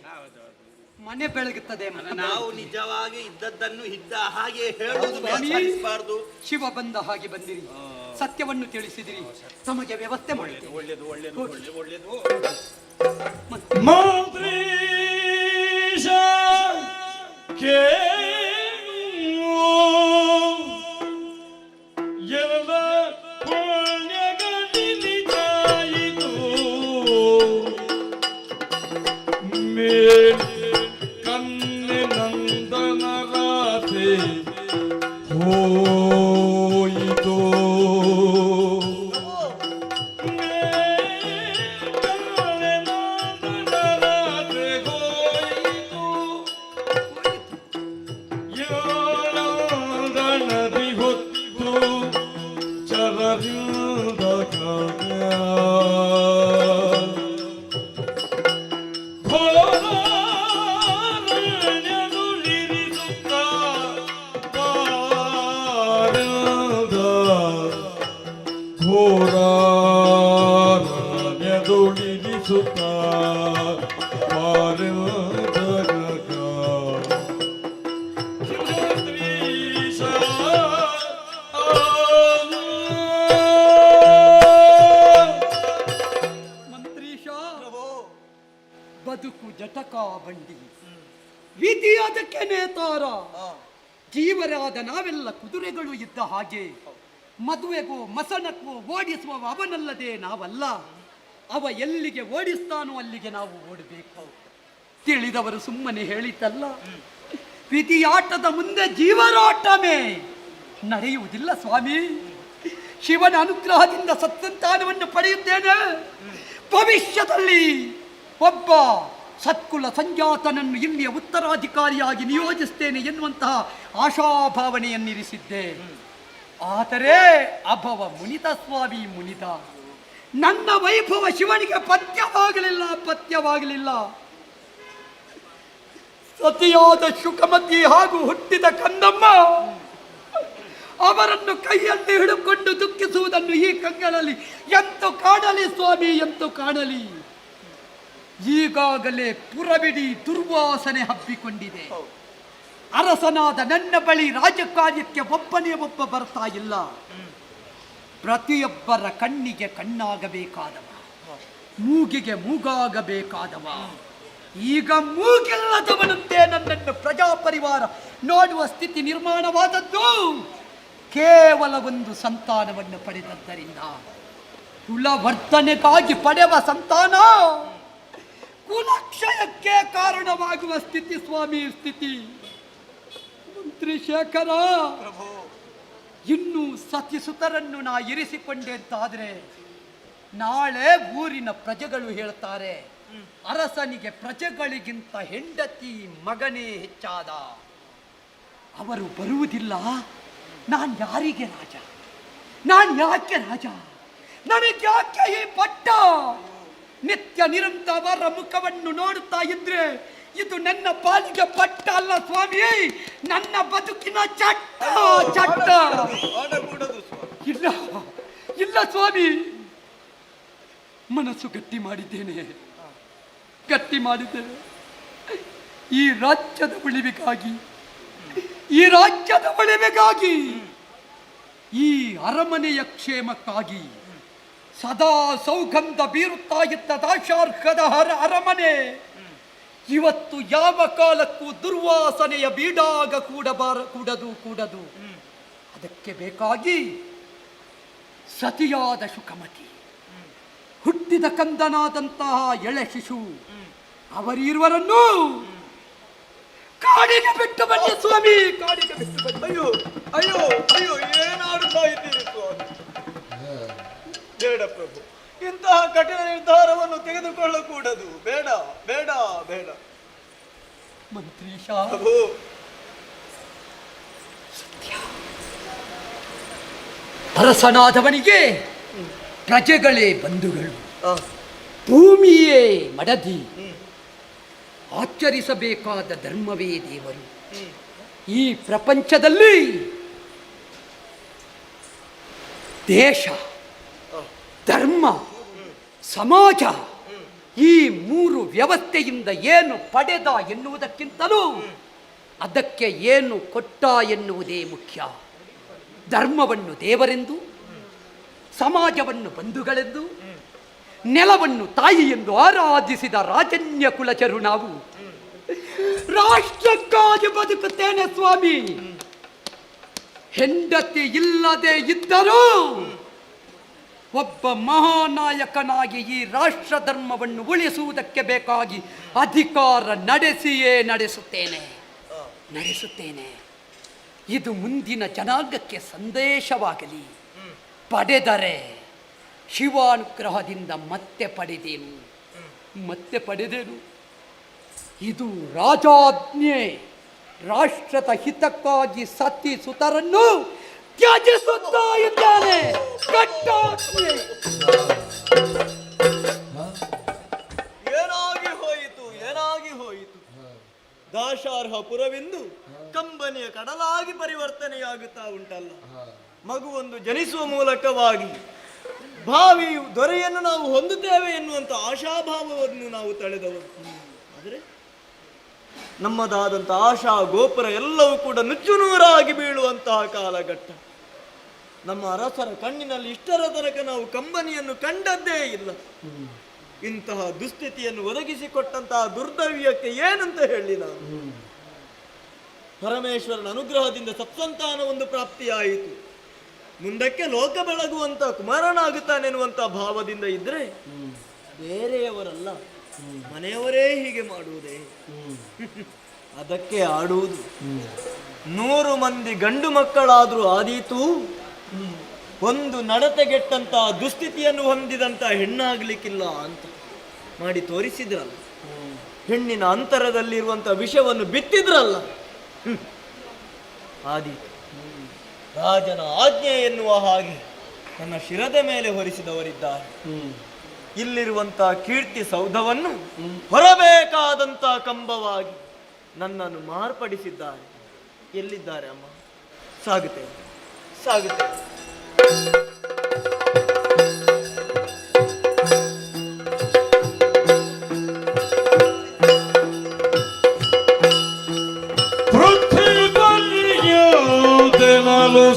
ಮನೆ ಬೆಳಗುತ್ತದೆ. ನಾವು ನಿಜವಾಗಿ ಇದ್ದದ್ದನ್ನು ಇದ್ದ ಹಾಗೆ ಹೇಳುವುದು ಸ್ವಾಮಿ, ಬೇಸರಿಸಬಾರದು. ಶಿವ ಬಂದ ಹಾಗೆ ಬಂದಿರಿ, ಸತ್ಯವನ್ನು ತಿಳಿಸಿದಿರಿ, ತಮಗೆ ವ್ಯವಸ್ಥೆ ಮಾಡಿ. ಒಳ್ಳೇದು ಒಳ್ಳೇದು ಒಳ್ಳೇದು ಒಳ್ಳೇದು. ಮಂತ್ರೀಶ ಕೇಳು ಎಲ್ಲ ಪುಣ್ಯಗಳಿಲಿದಾಯಿತು ಮೇಲ್ ಕನ್ನೆ ನಂದನ ರಾತೆ ಹೋಯಿತು. ಮಂತ್ರೀಶ, ಬದುಕು ಜಟಕಾ ಬಂಡಿ, ವಿಧಿ ಅದಕ್ಕೆ ನೇತಾರ. ಜೀವರಾದ ನಾವೆಲ್ಲ ಕುದುರೆಗಳು ಇದ್ದ ಹಾಗೆ, ಮದುವೆಗೂ ಮಸಣಕ್ಕೂ ಓಡಿಸುವ ಅವನಲ್ಲದೆ ನಾವಲ್ಲ. ಅವ ಎಲ್ಲಿಗೆ ಓಡಿಸ್ತಾನೋ ಅಲ್ಲಿಗೆ ನಾವು ಓಡಬೇಕು. ತಿಳಿದವರು ಸುಮ್ಮನೆ ಹೇಳಿದ್ದಲ್ಲ. ವಿಧಿಯಾಟದ ಮುಂದೆ ಜೀವರಾಟವೇ ನಡೆಯುವುದಿಲ್ಲ ಸ್ವಾಮಿ. ಶಿವನ ಅನುಗ್ರಹದಿಂದ ಸತ್ಸಂತಾನವನ್ನು ಪಡೆಯುತ್ತೇನೆ. ಭವಿಷ್ಯದಲ್ಲಿ ಒಬ್ಬ ಸತ್ಕುಲ ಸಂಜಾತನನ್ನು ಇಲ್ಲಿಯ ಉತ್ತರಾಧಿಕಾರಿಯಾಗಿ ನಿಯೋಜಿಸ್ತೇನೆ ಎನ್ನುವಂತಹ ಆಶಾಭಾವನೆಯನ್ನಿರಿಸಿದ್ದೆ. ಆದರೆ ಅಭವ ಮುನಿತ ಸ್ವಾಮಿ ಮುನಿತ. ನನ್ನ ವೈಭವ ಶಿವನಿಗೆ ಪಥ್ಯವಾಗಲಿಲ್ಲ. ಸತಿಯಾದ ಶುಕಮತಿ ಹಾಗೂ ಹುಟ್ಟಿದ ಕಂದಮ್ಮ ಅವರನ್ನು ಕೈಯಲ್ಲಿ ಹಿಡಿದುಕೊಂಡು ದುಃಖಿಸುವುದನ್ನು ಈ ಕಂಗಳಲ್ಲಿ ಎಂತು ಕಾಣಲಿ ಸ್ವಾಮಿ, ಎಂತು ಕಾಣಲಿ. ಈಗಾಗಲೇ ಪುರವಿಡಿ ದುರ್ವಾಸನೆ ಹಬ್ಬಿಕೊಂಡಿದೆ. ಅರಸನಾದ ನನ್ನ ಬಳಿ ರಾಜಕಾರ್ಯಕ್ಕೆ ಒಬ್ಬನೇ ಒಬ್ಬ ಬರ್ತಾ ಇಲ್ಲ. ಪ್ರತಿಯೊಬ್ಬರ ಕಣ್ಣಿಗೆ ಕಣ್ಣಾಗಬೇಕಾದವ, ಮೂಗಿಗೆ ಮೂಗಾಗಬೇಕಾದವ. ಈಗ ಮೂಗಿಲ್ಲದವನಂತೆ ನನ್ನನ್ನು ಪ್ರಜಾಪರಿವಾರ ನೋಡುವ ಸ್ಥಿತಿ ನಿರ್ಮಾಣವಾದದ್ದು ಕೇವಲ ಒಂದು ಸಂತಾನವನ್ನು ಪಡೆದದ್ದರಿಂದ. ಕುಲವರ್ಧನೆಗಾಗಿ ಪಡೆವ ಸಂತಾನ ಕುಲಕ್ಷಯಕ್ಕೆ ಕಾರಣವಾಗುವ ಸ್ಥಿತಿ ಸ್ವಾಮಿ ಸ್ಥಿತಿ. ಮಂತ್ರಿ ಶೇಖರ, ಇನ್ನು ಸತಿಸುತರನ್ನು ನಾ ಇರಿಸಿಕೊಂಡೆ ಅಂತಾದ್ರೆ ನಾಳೆ ಊರಿನ ಪ್ರಜೆಗಳು ಹೇಳ್ತಾರೆ, ಅರಸನಿಗೆ ಪ್ರಜೆಗಳಿಗಿಂತ ಹೆಂಡತಿ ಮಗನೇ ಹೆಚ್ಚಾದ. ಅವರು ಬರುವುದಿಲ್ಲ. ನಾನು ಯಾರಿಗೆ ರಾಜ? ನಾನು ಯಾಕೆ ರಾಜ? ನನಗೆ ಯಾಕೆ ಈ ಪಟ್ಟ? ನಿತ್ಯ ನಿರಂತರವರ ಮುಖವನ್ನು ನೋಡುತ್ತಾ ಇದ್ರೆ ಇದು ನನ್ನ ಪಾಲಿಗೆ ಪಟ್ಟ ಅಲ್ಲ ಸ್ವಾಮಿ, ನನ್ನ ಬದುಕಿನ ಚಟ್ಟ ಚಟ್ಟ. ಇಲ್ಲ ಇಲ್ಲ ಸ್ವಾಮಿ, ಮನಸ್ಸು ಗಟ್ಟಿ ಮಾಡಿದ್ದೇನೆ. ಈ ರಾಜ್ಯದ ಉಳಿವಿಗಾಗಿ, ಈ ರಾಜ್ಯದ ಉಳಿವಿಗಾಗಿ, ಈ ಅರಮನೆಯ ಕ್ಷೇಮಕ್ಕಾಗಿ ಸದಾ ಸೌಗಂಧ ಬೀರುತ್ತಾ ಇದ್ದ ದಾಶಾರ್ಹದ ಅರಮನೆ ಇವತ್ತು ಯಾವ ಕಾಲಕ್ಕೂ ದುರ್ವಾಸನೆಯ ಬೀಡಾಗ ಕೂಡದು. ಅದಕ್ಕೆ ಬೇಕಾಗಿ ಸತಿಯಾದ ಶುಕಮತಿ, ಹುಟ್ಟಿದ ಕಂದನಾದಂತಹ ಎಳೆ ಶಿಶು, ಅವರಿರುವರನ್ನು ಕಾಡಿಗೆ ಬಿಟ್ಟು ಬನ್ನಿ ಸ್ವಾಮಿ, ಕಾಡಿಗೆ ಬಿಟ್ಟು ಬನ್ನಿ. ಅಯ್ಯೋ ಅಯ್ಯೋ ಅಯ್ಯೋ, ಏನಾಡುತ್ತಾ ಇದ್ದೀರಿ ಸ್ವಾಮಿ? ಬೇಡ ಪ್ರಭು, ಇಂತಹ ಕಠಿಣ ನಿರ್ಧಾರವನ್ನು ತೆಗೆದುಕೊಳ್ಳಕೂಡದು. ಬೇಡ ಬೇಡ ಬೇಡ ಮಂತ್ರಿ ಪ್ರಭು. ಅರಸನಾದವನಿಗೆ ಪ್ರಜೆಗಳೇ ಬಂಧುಗಳು, ಭೂಮಿಯೇ ಮಡದಿ, ಆಚರಿಸಬೇಕಾದ ಧರ್ಮವೇ ದೇವರು. ಈ ಪ್ರಪಂಚದಲ್ಲಿ ದೇಶ, ಧರ್ಮ, ಸಮಾಜ, ಈ ಮೂರು ವ್ಯವಸ್ಥೆಯಿಂದ ಏನು ಪಡೆದ ಎನ್ನುವುದಕ್ಕಿಂತಲೂ ಅದಕ್ಕೆ ಏನು ಕೊಟ್ಟ ಎನ್ನುವುದೇ ಮುಖ್ಯ. ಧರ್ಮವನ್ನು ದೇವರೆಂದು, ಸಮಾಜವನ್ನು ಬಂಧುಗಳೆಂದು, ನೆಲವನ್ನು ತಾಯಿ ಎಂದು ಆರಾಧಿಸಿದ ರಾಜನ್ಯ ಕುಲಚರು ನಾವು. ರಾಷ್ಟ್ರಕ್ಕಾಗಿ ಬದುಕುತ್ತೇನೆ ಸ್ವಾಮಿ. ಹೆಂಡತಿ ಇಲ್ಲದೆ ಇದ್ದರೂ ಒಬ್ಬ ಮಹಾನಾಯಕನಾಗಿ ಈ ರಾಷ್ಟ್ರ ಧರ್ಮವನ್ನು ಉಳಿಸುವುದಕ್ಕೆ ಬೇಕಾಗಿ ಅಧಿಕಾರ ನಡೆಸುತ್ತೇನೆ. ಇದು ಮುಂದಿನ ಜನಾಂಗಕ್ಕೆ ಸಂದೇಶವಾಗಲಿ. ಪಡೆದರೆ ಶಿವಾನುಗ್ರಹದಿಂದ ಮತ್ತೆ ಪಡೆದೇನು. ಇದು ರಾಜಾಜ್ಞೆ. ರಾಷ್ಟ್ರದ ಹಿತಕ್ಕಾಗಿ ಸತಿ ಸುತರನ್ನು ತ್ಯಜಿಸುತ್ತಾ ಇದ್ದಾನೆ. ಏನಾಗಿ ಹೋಯಿತು? ದಾಶಾರ್ಹ ಪುರವೆಂದು ಕಂಬನಿಯ ಕಡಲಾಗಿ ಪರಿವರ್ತನೆಯಾಗುತ್ತಾ ಉಂಟಲ್ಲ. ಮಗುವೊಂದು ಜನಿಸುವ ಮೂಲಕವಾಗಿ ಭಾವಿ ದೊರೆಯನ್ನು ನಾವು ಹೊಂದುತ್ತೇವೆ ಎನ್ನುವಂತ ಆಶಾಭಾವವನ್ನು ನಾವು ತಳೆದವರು. ಆದರೆ ನಮ್ಮದಾದಂಥ ಆಶಾ ಗೋಪುರ ಎಲ್ಲವೂ ಕೂಡ ನುಚ್ಚುನೂರಾಗಿ ಬೀಳುವಂತಹ ಕಾಲಘಟ್ಟ. ನಮ್ಮ ಅರಸರ ಕಣ್ಣಿನಲ್ಲಿ ಇಷ್ಟರ ತನಕ ನಾವು ಕಂಬನಿಯನ್ನು ಕಂಡದ್ದೇ ಇಲ್ಲ. ಇಂತಹ ದುಸ್ಥಿತಿಯನ್ನು ಒದಗಿಸಿಕೊಟ್ಟಂತಹ ದುರ್ದೈವ್ಯಕ್ಕೆ ಏನಂತ ಹೇಳಿ ನಾನು. ಪರಮೇಶ್ವರನ ಅನುಗ್ರಹದಿಂದ ಸತ್ಸಂತಾನ ಒಂದು ಪ್ರಾಪ್ತಿಯಾಯಿತು. ಮುಂದಕ್ಕೆ ಲೋಕ ಬೆಳಗುವಂತ ಕುಮಾರನಾಗುತ್ತಾನೆನ್ನುವಂತ ಭಾವದಿಂದ ಇದ್ರೆ ಬೇರೆಯವರಲ್ಲ, ಮನೆಯವರೇ ಹೀಗೆ ಮಾಡುವುದೇ? ಅದಕ್ಕೆ ಆಡುವುದು. 100 ಮಂದಿ ಗಂಡು ಮಕ್ಕಳಾದ್ರೂ ಆದೀತು, ಒಂದು ನಡತೆಗೆಟ್ಟಂತಹ ದುಸ್ಥಿತಿಯನ್ನು ಹೊಂದಿದಂತ ಹೆಣ್ಣಾಗ್ಲಿಕ್ಕಿಲ್ಲ ಅಂತ ಮಾಡಿ ತೋರಿಸಿದ್ರಲ್ಲ. ಹೆಣ್ಣಿನ ಅಂತರದಲ್ಲಿರುವಂತ ವಿಷವನ್ನು ಬಿತ್ತಿದ್ರಲ್ಲ, ಆದೀತು. ರಾಜನ ಆಜ್ಞೆ ಎನ್ನುವ ಹಾಗೆ ನನ್ನ ಶಿರದ ಮೇಲೆ ಹೊರಿಸಿದವರಿದ್ದಾರೆ. ಇಲ್ಲಿರುವಂತಹ ಕೀರ್ತಿ ಸೌಧವನ್ನು ಹೊರಬೇಕಾದಂತ ಕಂಬವಾಗಿ ನನ್ನನ್ನು ಮಾರ್ಪಡಿಸಿದ್ದಾರೆ. ಎಲ್ಲಿದ್ದಾರೆ ಅಮ್ಮ? ಸಾಗುತ್ತೇನೆ.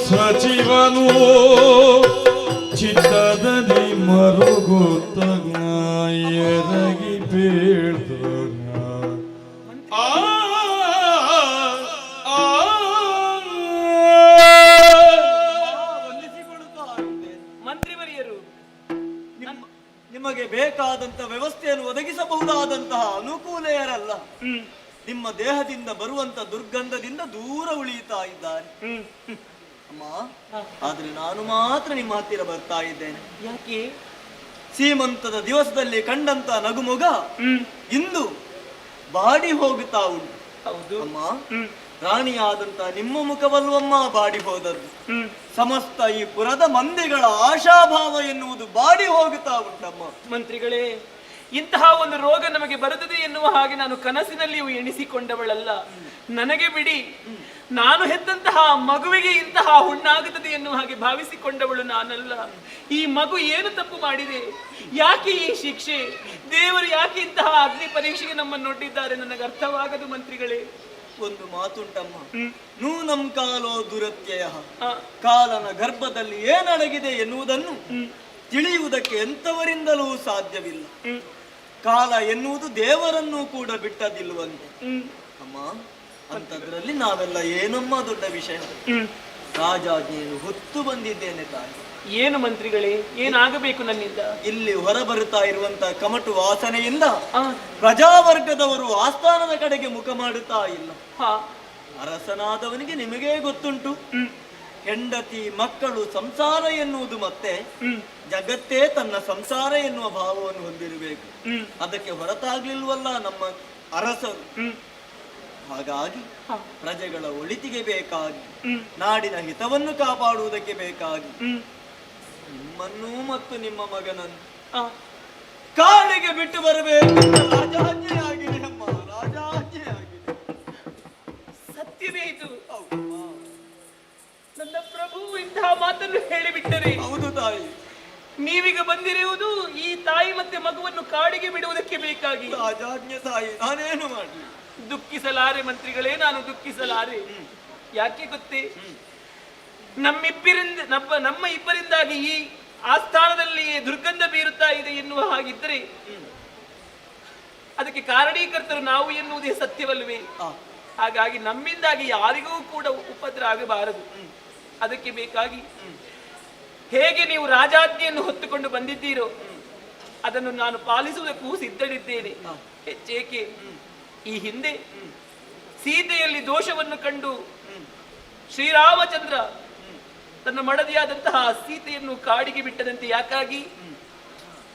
ಸಚಿವನು ಚಿತ್ತದಲ್ಲಿ ಮರುಗುತ್ತ ಎರಗಿ ಬೀಳ್ದ. ಮಂತ್ರಿವರಿಯರು, ನಿಮಗೆ ಬೇಕಾದಂತ ವ್ಯವಸ್ಥೆಯನ್ನು ಒದಗಿಸಬಹುದಾದಂತಹ ಅನುಕೂಲೆಯರಲ್ಲ. ನಿಮ್ಮ ದೇಹದಿಂದ ಬರುವಂತ ದುರ್ಗಂಧದಿಂದ ದೂರ ಉಳಿಯುತ್ತಾ ಇದ್ದಾರೆ. ಅಮ್ಮ, ಆದ್ರೆ ನಾನು ಮಾತ್ರ ನಿಮ್ಮ ಹತ್ತಿರ ಬರ್ತಾ ಇದ್ದೇನೆ. ಯಾಕೆ? ಸೀಮಂತದ ದಿವಸದಲ್ಲಿ ಕಂಡಂತ ನಗುಮೊಗ ಇಂದು ಬಾಡಿ ಹೋಗುತ್ತಾ ಉಂಟು. ಹೌದು ಅಮ್ಮ, ರಾಣಿಯಾದಂತ ನಿಮ್ಮ ಮುಖವಲ್ವಮ್ಮ ಬಾಡಿ ಹೋದದ್ದು. ಸಮಸ್ತ ಈ ಪುರದ ಮಂದಿಗಳ ಆಶಾಭಾವ ಎನ್ನುವುದು ಬಾಡಿ ಹೋಗುತ್ತಾ ಉಂಟಮ್ಮ. ಮಂತ್ರಿಗಳೇ, ಇಂತಹ ಒಂದು ರೋಗ ನಮಗೆ ಬರುತ್ತದೆ ಎನ್ನುವ ಹಾಗೆ ನಾನು ಕನಸಿನಲ್ಲಿಯೂ ಎಣಿಸಿಕೊಂಡವಳಲ್ಲ. ನನಗೆ ಬಿಡಿ, ನಾನು ಹೆತ್ತಂತಹ ಮಗುವಿಗೆ ಇಂತಹ ಹುಣ್ಣಾಗುತ್ತದೆ ಎನ್ನುವ ಹಾಗೆ ಭಾವಿಸಿಕೊಂಡವಳು ನಾನಲ್ಲ. ಈ ಮಗು ಏನು ತಪ್ಪು ಮಾಡಿದೆ? ಯಾಕೆ ಈ ಶಿಕ್ಷೆ? ದೇವರು ಯಾಕೆ ಇಂತಹ ಅಗ್ನಿ ಪರೀಕ್ಷೆಗೆ ನಮ್ಮನ್ನು ಒಡ್ಡಿದ್ದಾರೆ? ನನಗೆ ಅರ್ಥವಾಗದು ಮಂತ್ರಿಗಳೇ. ಒಂದು ಮಾತುಂಟಮ್ಮ, ನೂನಂ ಕಾಲೋ ದುರತ್ಯಯ, ಕಾಲನ ಗರ್ಭದಲ್ಲಿ ಏನಡಗಿದೆ ಎನ್ನುವುದನ್ನು ತಿಳಿಯುವುದಕ್ಕೆ ಎಂಥವರಿಂದಲೂ ಸಾಧ್ಯವಿಲ್ಲ. ಕಾಲ ಎನ್ನುವುದು ದೇವರನ್ನು ಕೂಡ ಬಿಟ್ಟದಿಲ್ವಂತೆ. ಅಮ್ಮ, ಅಂತದ್ರಲ್ಲಿ ನಾವೆಲ್ಲ ಏನಮ್ಮ ದೊಡ್ಡ ವಿಷಯ. ರಾಜಾಜ್ಞೆಯನ್ನು ಹೊತ್ತು ಬಂದಿದ್ದೇನೆ ತಾಯಿ. ಏನು ಮಂತ್ರಿಗಳೇ, ಏನಾಗಬೇಕು ನನ್ನಿಂದ? ಇಲ್ಲಿ ಹೊರ ಬರುತ್ತಾ ಇರುವಂತ ಕಮಟು ವಾಸನೆಯಿಂದ ಪ್ರಜಾವರ್ಗದವರು ಆಸ್ಥಾನದ ಕಡೆಗೆ ಮುಖ ಮಾಡುತ್ತಾ ಇಲ್ಲ. ಅರಸನಾದವನಿಗೆ ನಿಮಗೇ ಗೊತ್ತುಂಟು, ಹೆಂಡತಿ ಮಕ್ಕಳು ಸಂಸಾರ ಎನ್ನುವುದು ಮತ್ತೆ ಜಗತ್ತೇ ತನ್ನ ಸಂಸಾರ ಎನ್ನುವ ಭಾವವನ್ನು ಹೊಂದಿರಬೇಕು. ಅದಕ್ಕೆ ಹೊರತಾಗ್ಲಿಲ್ವಲ್ಲ ನಮ್ಮ ಅರಸರು. ಹಾಗಾಗಿ ಪ್ರಜೆಗಳ ಒಳಿತಿಗೆ ಬೇಕಾಗಿ, ನಾಡಿನ ಹಿತವನ್ನು ಕಾಪಾಡುವುದಕ್ಕೆ ಬೇಕಾಗಿ ನಿಮ್ಮನ್ನೂ ಮತ್ತು ನಿಮ್ಮ ಮಗನನ್ನು ಕಾಡಿಗೆ ಬಿಟ್ಟು ಬರಬೇಕು. ರಾಜಾಜ್ಞೆಯಾಗಿದೆ ಅಮ್ಮ, ರಾಜಾಜ್ಞೆಯಾಗಿದೆ. ಸತ್ಯವೇ ಇದು? ನನ್ನ ಪ್ರಭು ಇಂತಹ ಮಾತನ್ನು ಹೇಳಿಬಿಟ್ಟರೆ? ಹೌದು ತಾಯಿ. ನೀವೀಗ ಬಂದಿರುವುದು ಈ ತಾಯಿ ಮತ್ತೆ ಮಗುವನ್ನು ಕಾಡಿಗೆ ಬಿಡುವುದಕ್ಕೆ ಬೇಕಾಗಿ. ರಾಜಾಜ್ಞೆ ತಾಯಿ, ನಾನೇನು ಮಾಡಲಿ? ದುಃಖಿಸಲಾರೆ ಮಂತ್ರಿಗಳೇ, ನಾನು ದುಃಖಿಸಲಾರೆ. ಯಾಕೆ ಗೊತ್ತೇ? ನಮ್ಮ ಇಬ್ಬರಿಂದಾಗಿ ಈ ಆಸ್ಥಾನದಲ್ಲಿ ದುರ್ಗಂಧ ಬೀರುತ್ತಾ ಇದೆ ಎನ್ನುವ ಹಾಗಿದ್ದರೆ ಅದಕ್ಕೆ ಕಾರಣೀಕರ್ತರು ನಾವು ಎನ್ನುವುದೇ ಸತ್ಯವಲ್ವೇ? ಹಾಗಾಗಿ ನಮ್ಮಿಂದಾಗಿ ಯಾರಿಗೂ ಕೂಡ ಉಪದ್ರ ಆಗಬಾರದು. ಅದಕ್ಕೆ ಬೇಕಾಗಿ ಹೇಗೆ ನೀವು ರಾಜಾಜ್ಞೆಯನ್ನು ಹೊತ್ತುಕೊಂಡು ಬಂದಿದ್ದೀರೋ ಅದನ್ನು ನಾನು ಪಾಲಿಸುವುದಕ್ಕೂ ಸಿದ್ಧನಿದ್ದೇನೆ. ಹೆಚ್ಚೇಕೆ, ಈ ಹಿಂದೆ ಸೀತೆಯಲ್ಲಿ ದೋಷವನ್ನು ಕಂಡು ಶ್ರೀರಾಮಚಂದ್ರ ತನ್ನ ಮಡದಿಯಾದಂತಹ ಸೀತೆಯನ್ನು ಕಾಡಿಗೆ ಬಿಟ್ಟದಂತೆ ಯಾಕಾಗಿ?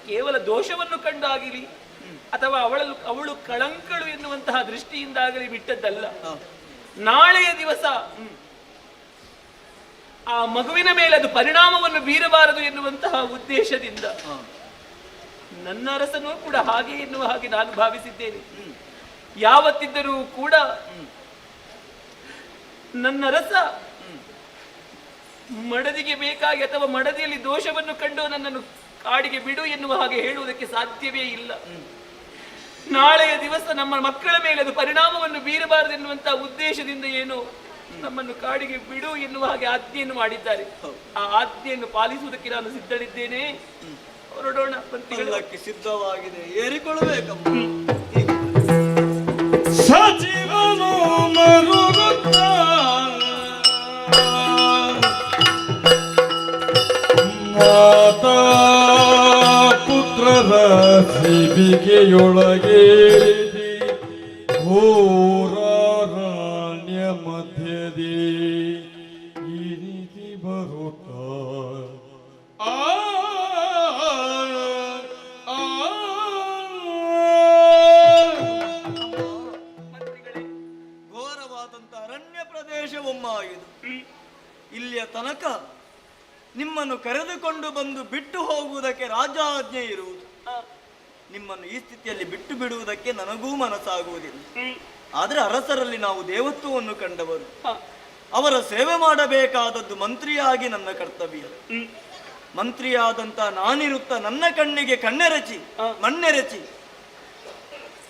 ಕೇವಲ ದೋಷವನ್ನು ಕಂಡು ಆಗಲಿ ಅಥವಾ ಅವಳು ಕಳಂಕಳು ಎನ್ನುವಂತಹ ದೃಷ್ಟಿಯಿಂದಾಗಲಿ ಬಿಟ್ಟದ್ದಲ್ಲ. ನಾಳೆಯ ದಿವಸ ಆ ಮಗುವಿನ ಮೇಲೆ ಅದು ಪರಿಣಾಮವನ್ನು ಬೀರಬಾರದು ಎನ್ನುವಂತಹ ಉದ್ದೇಶದಿಂದ ನನ್ನ ಅರಸನೂ ಕೂಡ ಹಾಗೆ ಎನ್ನುವ ಹಾಗೆ ನಾನು ಭಾವಿಸಿದ್ದೇನೆ. ಯಾವತ್ತಿದ್ದರೂ ಕೂಡ ನನ್ನ ಅರಸ ಮಡದಿಗೆ ಬೇಕಾಗಿ ಅಥವಾ ಮಡದಿಯಲ್ಲಿ ದೋಷವನ್ನು ಕಂಡು ನನ್ನನ್ನು ಕಾಡಿಗೆ ಬಿಡು ಎನ್ನುವ ಹಾಗೆ ಹೇಳುವುದಕ್ಕೆ ಸಾಧ್ಯವೇ ಇಲ್ಲ. ನಾಳೆಯ ದಿವಸ ನಮ್ಮ ಮಕ್ಕಳ ಮೇಲೆ ಅದು ಪರಿಣಾಮವನ್ನು ಬೀರಬಾರದು ಎನ್ನುವಂತಹ ಉದ್ದೇಶದಿಂದ ಏನು ನಮ್ಮನ್ನು ಕಾಡಿಗೆ ಬಿಡು ಎನ್ನುವ ಹಾಗೆ ಆಜ್ಞೆಯನ್ನು ಮಾಡಿದ್ದಾರೆ. ಆ ಆಜ್ಞೆಯನ್ನು ಪಾಲಿಸುವುದಕ್ಕೆ ನಾನು ಸಿದ್ಧನಿದ್ದೇನೆ. ಹೊರಡೋಣ. ಪಂಥಕ್ಕೆ ಸಿದ್ಧವಾಗಿದೆ, ಏರಿಕೊಳ್ಳಬೇಕಮ್ಮ. ಸಜೀವನು ಮರುಗುತ್ತ ಮಾತಾ ಪುತ್ರರ ಶಿಬಿಗೆಯೊಳಗೇರಿದಿ ಘೋರಾರಣ್ಯ ಮಧ್ಯದಿ ಈ ರೀತಿ ಬರುತ್ತ ಘೋರವಾದಂತ ಅರಣ್ಯ ಪ್ರದೇಶವಮ್ಮ ಇದು. ಇಲ್ಲಿಯ ತನಕ ನಿಮ್ಮನ್ನು ಕರೆದುಕೊಂಡು ಬಂದು ಬಿಟ್ಟು ಹೋಗುವುದಕ್ಕೆ ರಾಜಾಜ್ಞೆ ಇರುವುದು. ನಿಮ್ಮನ್ನು ಈ ಸ್ಥಿತಿಯಲ್ಲಿ ಬಿಟ್ಟು ಬಿಡುವುದಕ್ಕೆ ನನಗೂ ಮನಸ್ಸಾಗುವುದಿಲ್ಲ. ಆದ್ರೆ ಅರಸರಲ್ಲಿ ನಾವು ದೇವತ್ವವನ್ನು ಕಂಡವರು, ಅವರ ಸೇವೆ ಮಾಡಬೇಕಾದದ್ದು ಮಂತ್ರಿಯಾಗಿ ನನ್ನ ಕರ್ತವ್ಯ. ಮಂತ್ರಿಯಾದಂತ ನಾನಿರುತ್ತ ನನ್ನ ಕಣ್ಣಿಗೆ ಕಣ್ಣೆರಚಿ ಮಣ್ಣೆರಚಿ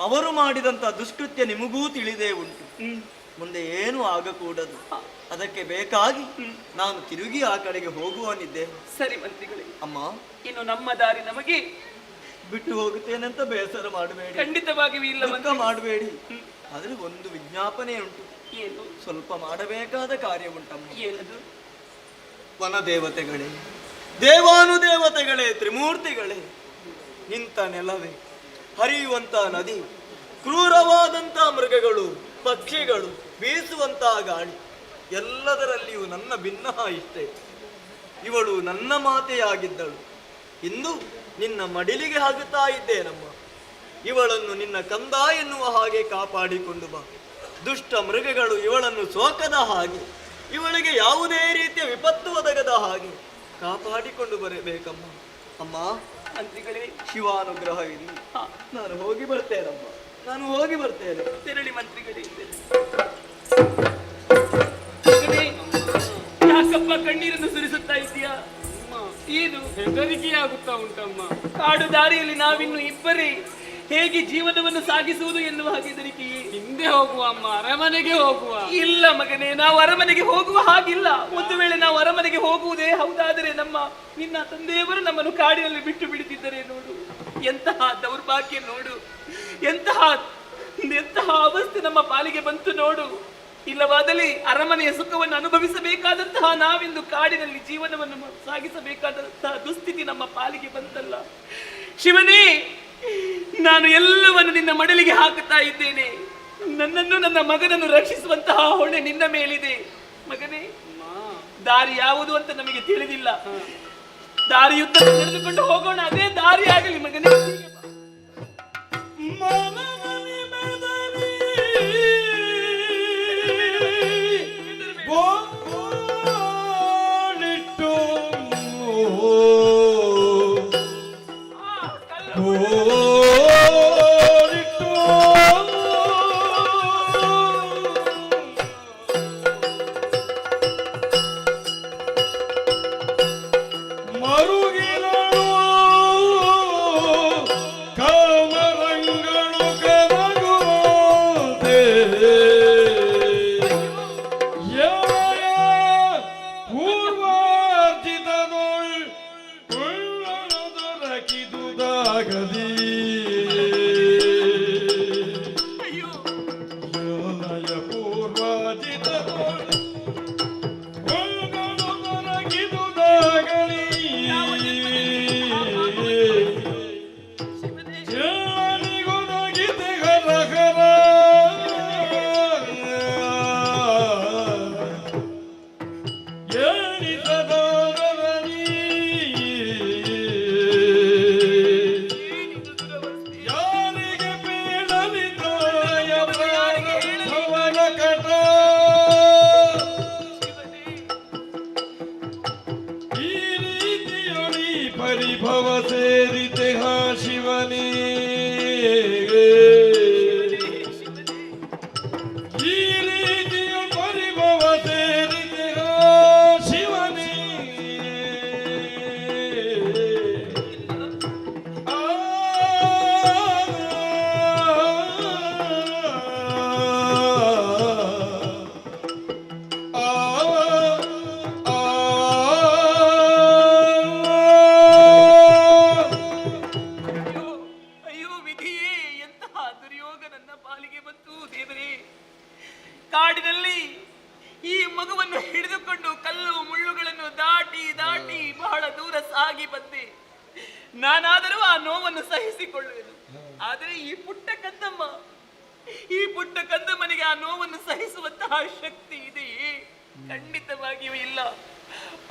ಅವರು ಮಾಡಿದಂತ ದುಷ್ಕೃತ್ಯ ನಿಮಗೂ ತಿಳಿದೇ ಉಂಟು. ಮುಂದೆ ಏನು ಆಗಕೂಡದು. ಅದಕ್ಕೆ ಬೇಕಾಗಿ ನಾನು ತಿರುಗಿ ಆ ಕಡೆಗೆ ಹೋಗುವನಿದ್ದೆ. ಸರಿ ಮಂತ್ರಿಗಳೇ. ಅಮ್ಮ, ಇನ್ನು ನಮ್ಮ ದಾರಿ ನಮಗೆ. ಬಿಟ್ಟು ಹೋಗುತ್ತೇನೆ ಅಂತ ಬೇಸರ ಮಾಡಬೇಡಿ, ಖಂಡಿತವಾಗಿಯೂ ಇಲ್ಲ ಮಾಡಬೇಡಿ. ಆದ್ರೆ ಒಂದು ವಿಜ್ಞಾಪನೆ ಉಂಟು. ಏನು? ಸ್ವಲ್ಪ ಮಾಡಬೇಕಾದ ಕಾರ್ಯ ಉಂಟಮ್ಮ. ಏನದು? ವನ ದೇವತೆಗಳೇ, ದೇವಾನುದೇವತೆಗಳೇ, ತ್ರಿಮೂರ್ತಿಗಳೇ, ಇಂಥ ನೆಲವೇ, ಹರಿಯುವಂತ ನದಿ, ಕ್ರೂರವಾದಂಥ ಮೃಗಗಳು, ಪಕ್ಷಿಗಳು, ಬೀಸುವಂತಹ ಗಾಳಿ, ಎಲ್ಲದರಲ್ಲಿಯೂ ನನ್ನ ಭಿನ್ನ ಇಷ್ಟೇ. ಇವಳು ನನ್ನ ಮಾತೆಯಾಗಿದ್ದಳು. ಇಂದು ನಿನ್ನ ಮಡಿಲಿಗೆ ಹಾಕುತ್ತಾ ಇದ್ದೇನಮ್ಮ. ಇವಳನ್ನು ನಿನ್ನ ಕಂದ ಎನ್ನುವ ಹಾಗೆ ಕಾಪಾಡಿಕೊಂಡು ಬಾ. ದುಷ್ಟ ಮೃಗಗಳು ಇವಳನ್ನು ಸೋಕದ ಹಾಗೆ, ಇವಳಿಗೆ ಯಾವುದೇ ರೀತಿಯ ವಿಪತ್ತು ಒದಗದ ಹಾಗೆ ಕಾಪಾಡಿಕೊಂಡು ಬರಬೇಕಮ್ಮ. ಅಮ್ಮ, ಮಂತ್ರಿಗಳೇ, ಶಿವಾನುಗ್ರಹ ಇರಲಿ. ನಾನು ಹೋಗಿ ಬರ್ತೇನಮ್ಮ, ನಾನು ಹೋಗಿ ಬರ್ತೇನೆ. ತೆರಳಿ ಮಂತ್ರಿಗಳೇ, ಮಗನೇ, ಯಾಕಪ್ಪ ಕಣ್ಣೀರನ್ನು ಸುರಿಸುತ್ತಾ ಇದೆಯಾ? ಏನು ಹೆದರಿಕೆಯಾಗುತ್ತಾ ಉಂಟಮ್ಮ. ಕಾಡು ದಾರಿಯಲ್ಲಿ ನಾವಿನ್ನು ಇಬ್ಬರೇ ಹೇಗೆ ಜೀವನವನ್ನು ಸಾಗಿಸುವುದು ಎನ್ನುವ ಹಾಗೆ ಹೆದರಿಕೆಯೇ? ಹಿಂದೆ ಹೋಗುವ ಅಮ್ಮ, ಅರಮನೆಗೆ ಹೋಗುವ. ಇಲ್ಲ ಮಗನೇ, ನಾವು ಅರಮನೆಗೆ ಹೋಗುವ ಹಾಗಿಲ್ಲ. ಒಂದು ವೇಳೆ ನಾವು ಅರಮನೆಗೆ ಹೋಗುವುದೇ ಹೌದಾದರೆ ನಿನ್ನ ತಂದೆಯವರು ನಮ್ಮನ್ನು ಕಾಡಿನಲ್ಲಿ ಬಿಟ್ಟು ಬಿಡುತ್ತಿದ್ದರೆ ನೋಡು. ಎಂತಹ ದೌರ್ಭಾಗ್ಯ ನೋಡು, ಎಂತಹ ಅವಸ್ಥೆ ನಮ್ಮ ಪಾಲಿಗೆ ಬಂತು ನೋಡು. ಇಲ್ಲವಾದಲ್ಲಿ ಅರಮನೆಯ ಸುಖವನ್ನು ಅನುಭವಿಸಬೇಕಾದಂತಹ ನಾವಿಂದು ಕಾಡಿನಲ್ಲಿ ಜೀವನವನ್ನು ಸಾಗಿಸಬೇಕಾದಂತಹ ದುಸ್ಥಿತಿ ನಮ್ಮ ಪಾಲಿಗೆ ಬಂತಲ್ಲ. ಶಿವನೇ, ನಾನು ಎಲ್ಲವನ್ನು ನಿನ್ನ ಮಡಲಿಗೆ ಹಾಕುತ್ತಾ ಇದ್ದೇನೆ. ನನ್ನನ್ನು, ನನ್ನ ಮಗನನ್ನು ರಕ್ಷಿಸುವಂತಹ ಹೊಣೆ ನಿನ್ನ ಮೇಲಿದೆ. ಮಗನೇ, ದಾರಿ ಯಾವುದು ಅಂತ ನಮಗೆ ತಿಳಿದಿಲ್ಲ. ದಾರಿಯುದ್ದ ನಡೆದುಕೊಂಡು ಹೋಗೋಣ, ಅದೇ ದಾರಿ ಆಗಲಿ ಮಗನೇ. ಪರಿಭವ ಸೇರಿತೆ ಹಾ ಶಿವನೇ, ಈ ರೀತಿಯ ಪರಿಭವ ಸೇರಿತೆ ಹಾ ಶಿವನೇ. ಕಾಡಿನಲ್ಲಿ ಈ ಮಗುವನ್ನು ಹಿಡಿದುಕೊಂಡು ಕಲ್ಲು ಮುಳ್ಳುಗಳನ್ನು ದಾಟಿ ದಾಟಿ ಬಹಳ ದೂರ ಸಾಗಿ ಬಂದೆ. ನಾನಾದರೂ ಆ ನೋವನ್ನು ಸಹಿಸಿಕೊಳ್ಳುವೆನು. ಆದರೆ ಈ ಪುಟ್ಟ ಕಂದಮ್ಮನಿಗೆ ಆ ನೋವನ್ನು ಸಹಿಸುವಂತಹ ಶಕ್ತಿ ಇದೆಯೇ? ಖಂಡಿತವಾಗಿಯೂ ಇಲ್ಲ.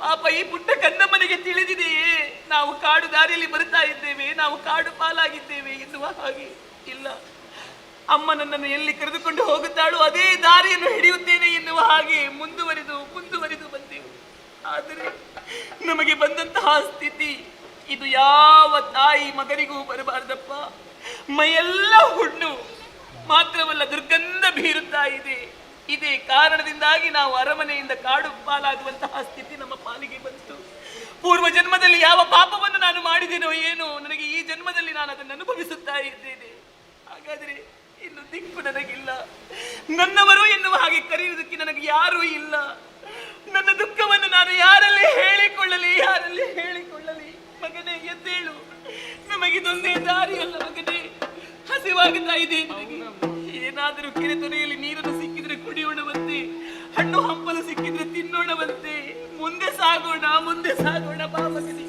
ಪಾಪ ಈ ಪುಟ್ಟ ಕಂದಮ್ಮನಿಗೆ ತಿಳಿದಿದೆಯೇ ನಾವು ಕಾಡು ದಾರಿಯಲ್ಲಿ ಬರ್ತಾ ಇದ್ದೇವೆ, ನಾವು ಕಾಡು ಪಾಲಾಗಿದ್ದೇವೆ ಎನ್ನುವ ಹಾಗೆ? ಇಲ್ಲ. ಅಮ್ಮ ನನ್ನನ್ನು ಎಲ್ಲಿ ಕರೆದುಕೊಂಡು ಹೋಗುತ್ತಾಳೋ ಅದೇ ದಾರಿಯನ್ನು ಹಿಡಿಯುತ್ತೇನೆ ಎನ್ನುವ ಹಾಗೆ ಮುಂದುವರಿದು ಬಂದೆವು. ಆದರೆ ನಮಗೆ ಬಂದಂತಹ ಸ್ಥಿತಿ ಇದು ಯಾವ ತಾಯಿ ಮಗನಿಗೂ ಬರಬಾರ್ದಪ್ಪ. ಮೈಯೆಲ್ಲ ಹುಣ್ಣು, ಮಾತ್ರವಲ್ಲ ದುರ್ಗಂಧ ಬೀರುತ್ತಾ ಇದೆ. ಇದೇ ಕಾರಣದಿಂದಾಗಿ ನಾವು ಅರಮನೆಯಿಂದ ಕಾಡು ಪಾಲಾಗುವಂತಹ ಸ್ಥಿತಿ ನಮ್ಮ ಪಾಲಿಗೆ ಬಂತು. ಪೂರ್ವ ಜನ್ಮದಲ್ಲಿ ಯಾವ ಪಾಪವನ್ನು ನಾನು ಮಾಡಿದೆನೋ ಏನೋ, ನನಗೆ ಈ ಜನ್ಮದಲ್ಲಿ ನಾನು ಅದನ್ನು ಅನುಭವಿಸುತ್ತಾ ಇದ್ದೇನೆ. ಹಾಗಾದರೆ ಇನ್ನು ದಿಕ್ಕು ನನಗಿಲ್ಲ. ನನ್ನವರು ಎನ್ನುವ ಹಾಗೆ ಕರೆಯುವುದಕ್ಕೆ ನನಗೆ ಯಾರೂ ಇಲ್ಲ. ನನ್ನ ದುಃಖವನ್ನು ನಾನು ಯಾರಲ್ಲಿ ಹೇಳಿಕೊಳ್ಳಲಿ? ಮಗನೇ, ಎದ್ದೇಳು. ನಮಗಿದೊಂದೇ ದಾರಿಯಲ್ಲ ಮಗನೇ. ಹಸಿವಾಗುತ್ತಾ ಇದೆ ನನಗೆ. ಏನಾದರೂ ಕೆರೆ ತೊರೆಯಲ್ಲಿ ನೀರನ್ನು ಸಿಕ್ಕಿದ್ರೆ ಕುಡಿಯೋಣವಂತೆ, ಹಣ್ಣು ಹಂಪಲು ಸಿಕ್ಕಿದ್ರೆ ತಿನ್ನೋಣವಂತೆ. ಮುಂದೆ ಸಾಗೋಣ ಬಾ ಮಗನೇ.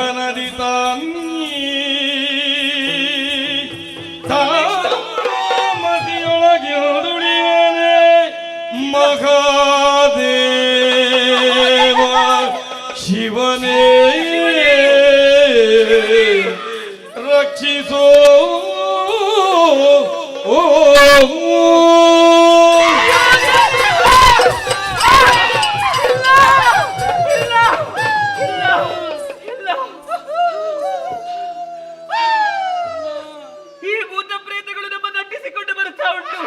ಗಗನದಿ ತಾಮತಿಯೊಳಗೆ ದುಡಿಯನೆ ಮಹಾದೇವ ಶಿವನೇ ರಕ್ಷಿಸೋ ಈ ಭೂತ ಪ್ರೇತಗಳು ನಮ್ಮನ್ನು ಅಟ್ಟಿಸಿಕೊಂಡು ಬರುತ್ತಾ ಉಂಟು.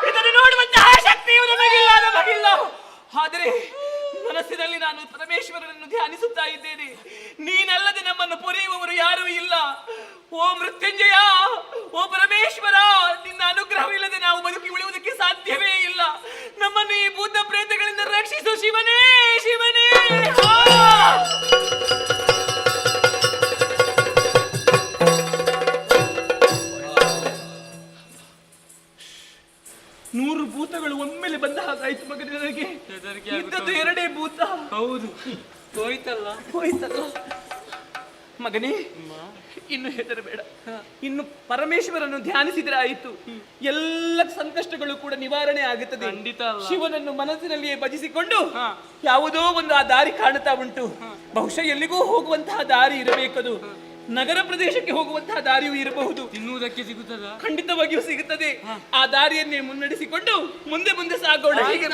ಇದನ್ನು ನೋಡುವಂತಹ ಶಕ್ತಿಯು ನಮಗಿಲ್ಲ. ಆದರೆ ಮನಸ್ಸಿನಲ್ಲಿ ನಾನು ಪರಮೇಶ್ವರನನ್ನು ಧ್ಯಾನಿಸುತ್ತಾ ಇದ್ದೇನೆ. ನೀನಲ್ಲದೆ ನಮ್ಮನ್ನು ಪೊರೆಯುವವರು ಯಾರೂ ಇಲ್ಲ. ಓ ಮೃತ್ಯುಂಜಯ, ಓ ಪರಮೇಶ್ವರ, ನಿನ್ನ ಅನುಗ್ರಹವಿಲ್ಲದೆ ನಾವು ಬದುಕಿ ಉಳಿಯುವುದಕ್ಕೆ ಸಾಧ್ಯವೇ ಇಲ್ಲ. ನಮ್ಮನ್ನು ಈ ಭೂತ ಪ್ರೇತಗಳಿಂದ ರಕ್ಷಿಸು ಶಿವನೇ, ಶಿವನೇ. ನೂರು ಭೂತಗಳು ಒಮ್ಮೆಲೆ ಬಂದ ಹಾಗಾಯ್ತು ಮಗನೇ. ನನಗೆ ಇದ್ದದ್ದು ಎರಡೇ ಭೂತ. ಹೌದು, ಹೋಯ್ತಲ್ಲ. ಮಗನೇ, ಇನ್ನು ಹೆದರಬೇಡ. ಇನ್ನು ಪರಮೇಶ್ವರನ್ನು ಧ್ಯಾನಿಸಿದ್ರೆ ಆಯಿತು. ಎಲ್ಲ ಸಂಕಷ್ಟಗಳು ಕೂಡ ನಿವಾರಣೆ ಆಗುತ್ತದೆ. ಖಂಡಿತ ಅಲ್ಲ. ಶಿವನನ್ನು ಮನಸ್ಸಿನಲ್ಲಿಯೇ ಭಜಿಸಿಕೊಂಡು ಯಾವುದೋ ಒಂದು ಆ ದಾರಿ ಕಾಣುತ್ತಾ ಉಂಟು. ಬಹುಶಃ ಎಲ್ಲಿಗೂ ಹೋಗುವಂತಹ ದಾರಿ ಇರಬೇಕದು. ನಗರ ಪ್ರದೇಶಕ್ಕೆ ಹೋಗುವಂತಹ ದಾರಿಯೂ ಇರಬಹುದು. ತಿನ್ನುವುದಕ್ಕೆ ಸಿಗುತ್ತದ? ಖಂಡಿತವಾಗಿಯೂ ಸಿಗುತ್ತದೆ. ಆ ದಾರಿಯನ್ನೇ ಮುನ್ನಡೆಸಿಕೊಂಡು ಮುಂದೆ ಮುಂದೆ ಸಾಗೋಣ. ಹೀಗೆ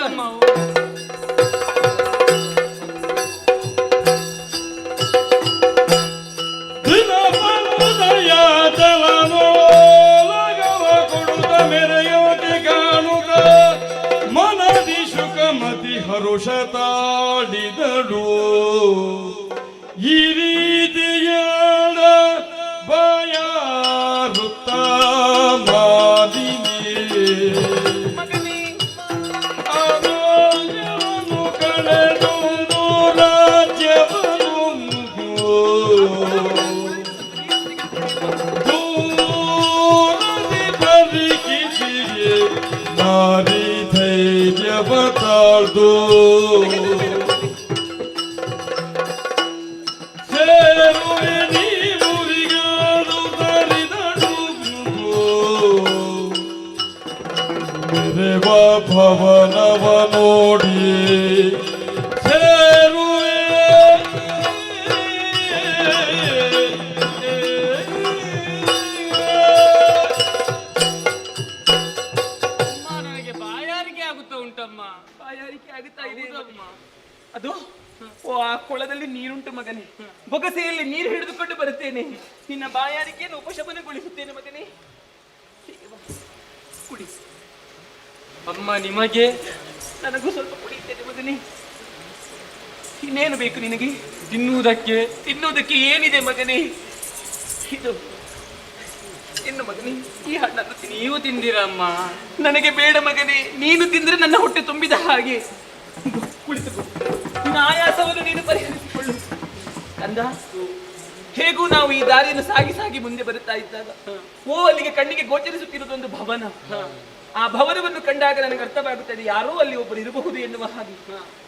ಮನದಿ ಶುಕಮತಿ ಹರುಷತಾಡಿದಳು. ಈ ರೀತಿಯ ಬಯಾರುತ್ತ ಮಾದಿನಿ ಅನಾಯವನ್ನು ಕಳೆದೊಂದು ರಾಜ್ಯವನ್ನು ದೂರದಿ ಬರಿಕಿಸಿಯೇ ನಾರಿ ಧೈರ್ಯವ ತಾಳ್ದು ಭವನವ ನೋಡಿ ಸೇರುವೆ. ನನಗೆ ಬಾಯಾರಿಕೆ ಆಗುತ್ತಾ ಉಂಟಮ್ಮ. ಬಾಯಾರಿಕೆ ಆಗುತ್ತಾ ಇದೆ. ಅದು ಓ ಆ ಕೊಳದಲ್ಲಿ ನೀರುಂಟು ಮಗನೇ. ಬೊಗಸೆಯಲ್ಲಿ ನೀರು ಹಿಡಿದುಕೊಂಡು ಬರುತ್ತೇನೆ. ನಿನ್ನ ಬಾಯಾರಿಕೆಯನ್ನು ಉಪಶಮನಗೊಳಿಸುತ್ತೇನೆ ಮಗನೇ. ಕುಡಿ. ಅಮ್ಮ, ನಿಮಗೆ? ನನಗೂ ಸ್ವಲ್ಪ ಕುಡಿಯುತ್ತೇನೆ ಮಗನೇ. ಇನ್ನೇನು ಬೇಕು ನಿನಗೆ? ತಿನ್ನುವುದಕ್ಕೆ ಏನಿದೆ ಮಗನೇ? ಇದು ಇನ್ನು ಮಗನೇ, ಈ ಹಣ್ಣನ್ನು ನೀವು ತಿಂದಿರಮ್ಮ? ನನಗೆ ಬೇಡ ಮಗನೇ. ನೀನು ತಿಂದ್ರೆ ನನ್ನ ಹೊಟ್ಟೆ ತುಂಬಿದ ಹಾಗೆ. ಕುಳಿತುಕೋ, ನಿನ್ನ ಆಯಾಸವನ್ನು ನೀನು ಪರಿಹರಿಸಿಕೊಳ್ಳು. ಕಂದ, ಹೇಗೂ ನಾವು ಈ ದಾರಿಯನ್ನು ಸಾಗಿ ಮುಂದೆ ಬರುತ್ತಾ ಇದ್ದಾಗ ಅಲ್ಲಿಗೆ ಕಣ್ಣಿಗೆ ಗೋಚರಿಸುತ್ತಿರುವುದೊಂದು ಭವನ. ಆ ಭವನವನ್ನು ಕಂಡಾಗ ನನಗೆ ಅರ್ಥವಾಗುತ್ತದೆ, ಯಾರೋ ಅಲ್ಲಿ ಒಬ್ಬರು ಇರಬಹುದು ಎನ್ನುವ ಹಾಗೆ.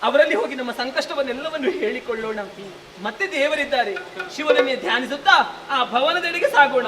ಅವರಲ್ಲಿ ಹೋಗಿ ನಮ್ಮ ಸಂಕಷ್ಟವನ್ನೆಲ್ಲವನ್ನು ಹೇಳಿಕೊಳ್ಳೋಣ. ಮತ್ತೆ ದೇವರಿದ್ದಾರೆ. ಶಿವನನ್ನೇ ಧ್ಯಾನಿಸುತ್ತಾ ಆ ಭವನದೆಡೆಗೆ ಸಾಗೋಣ.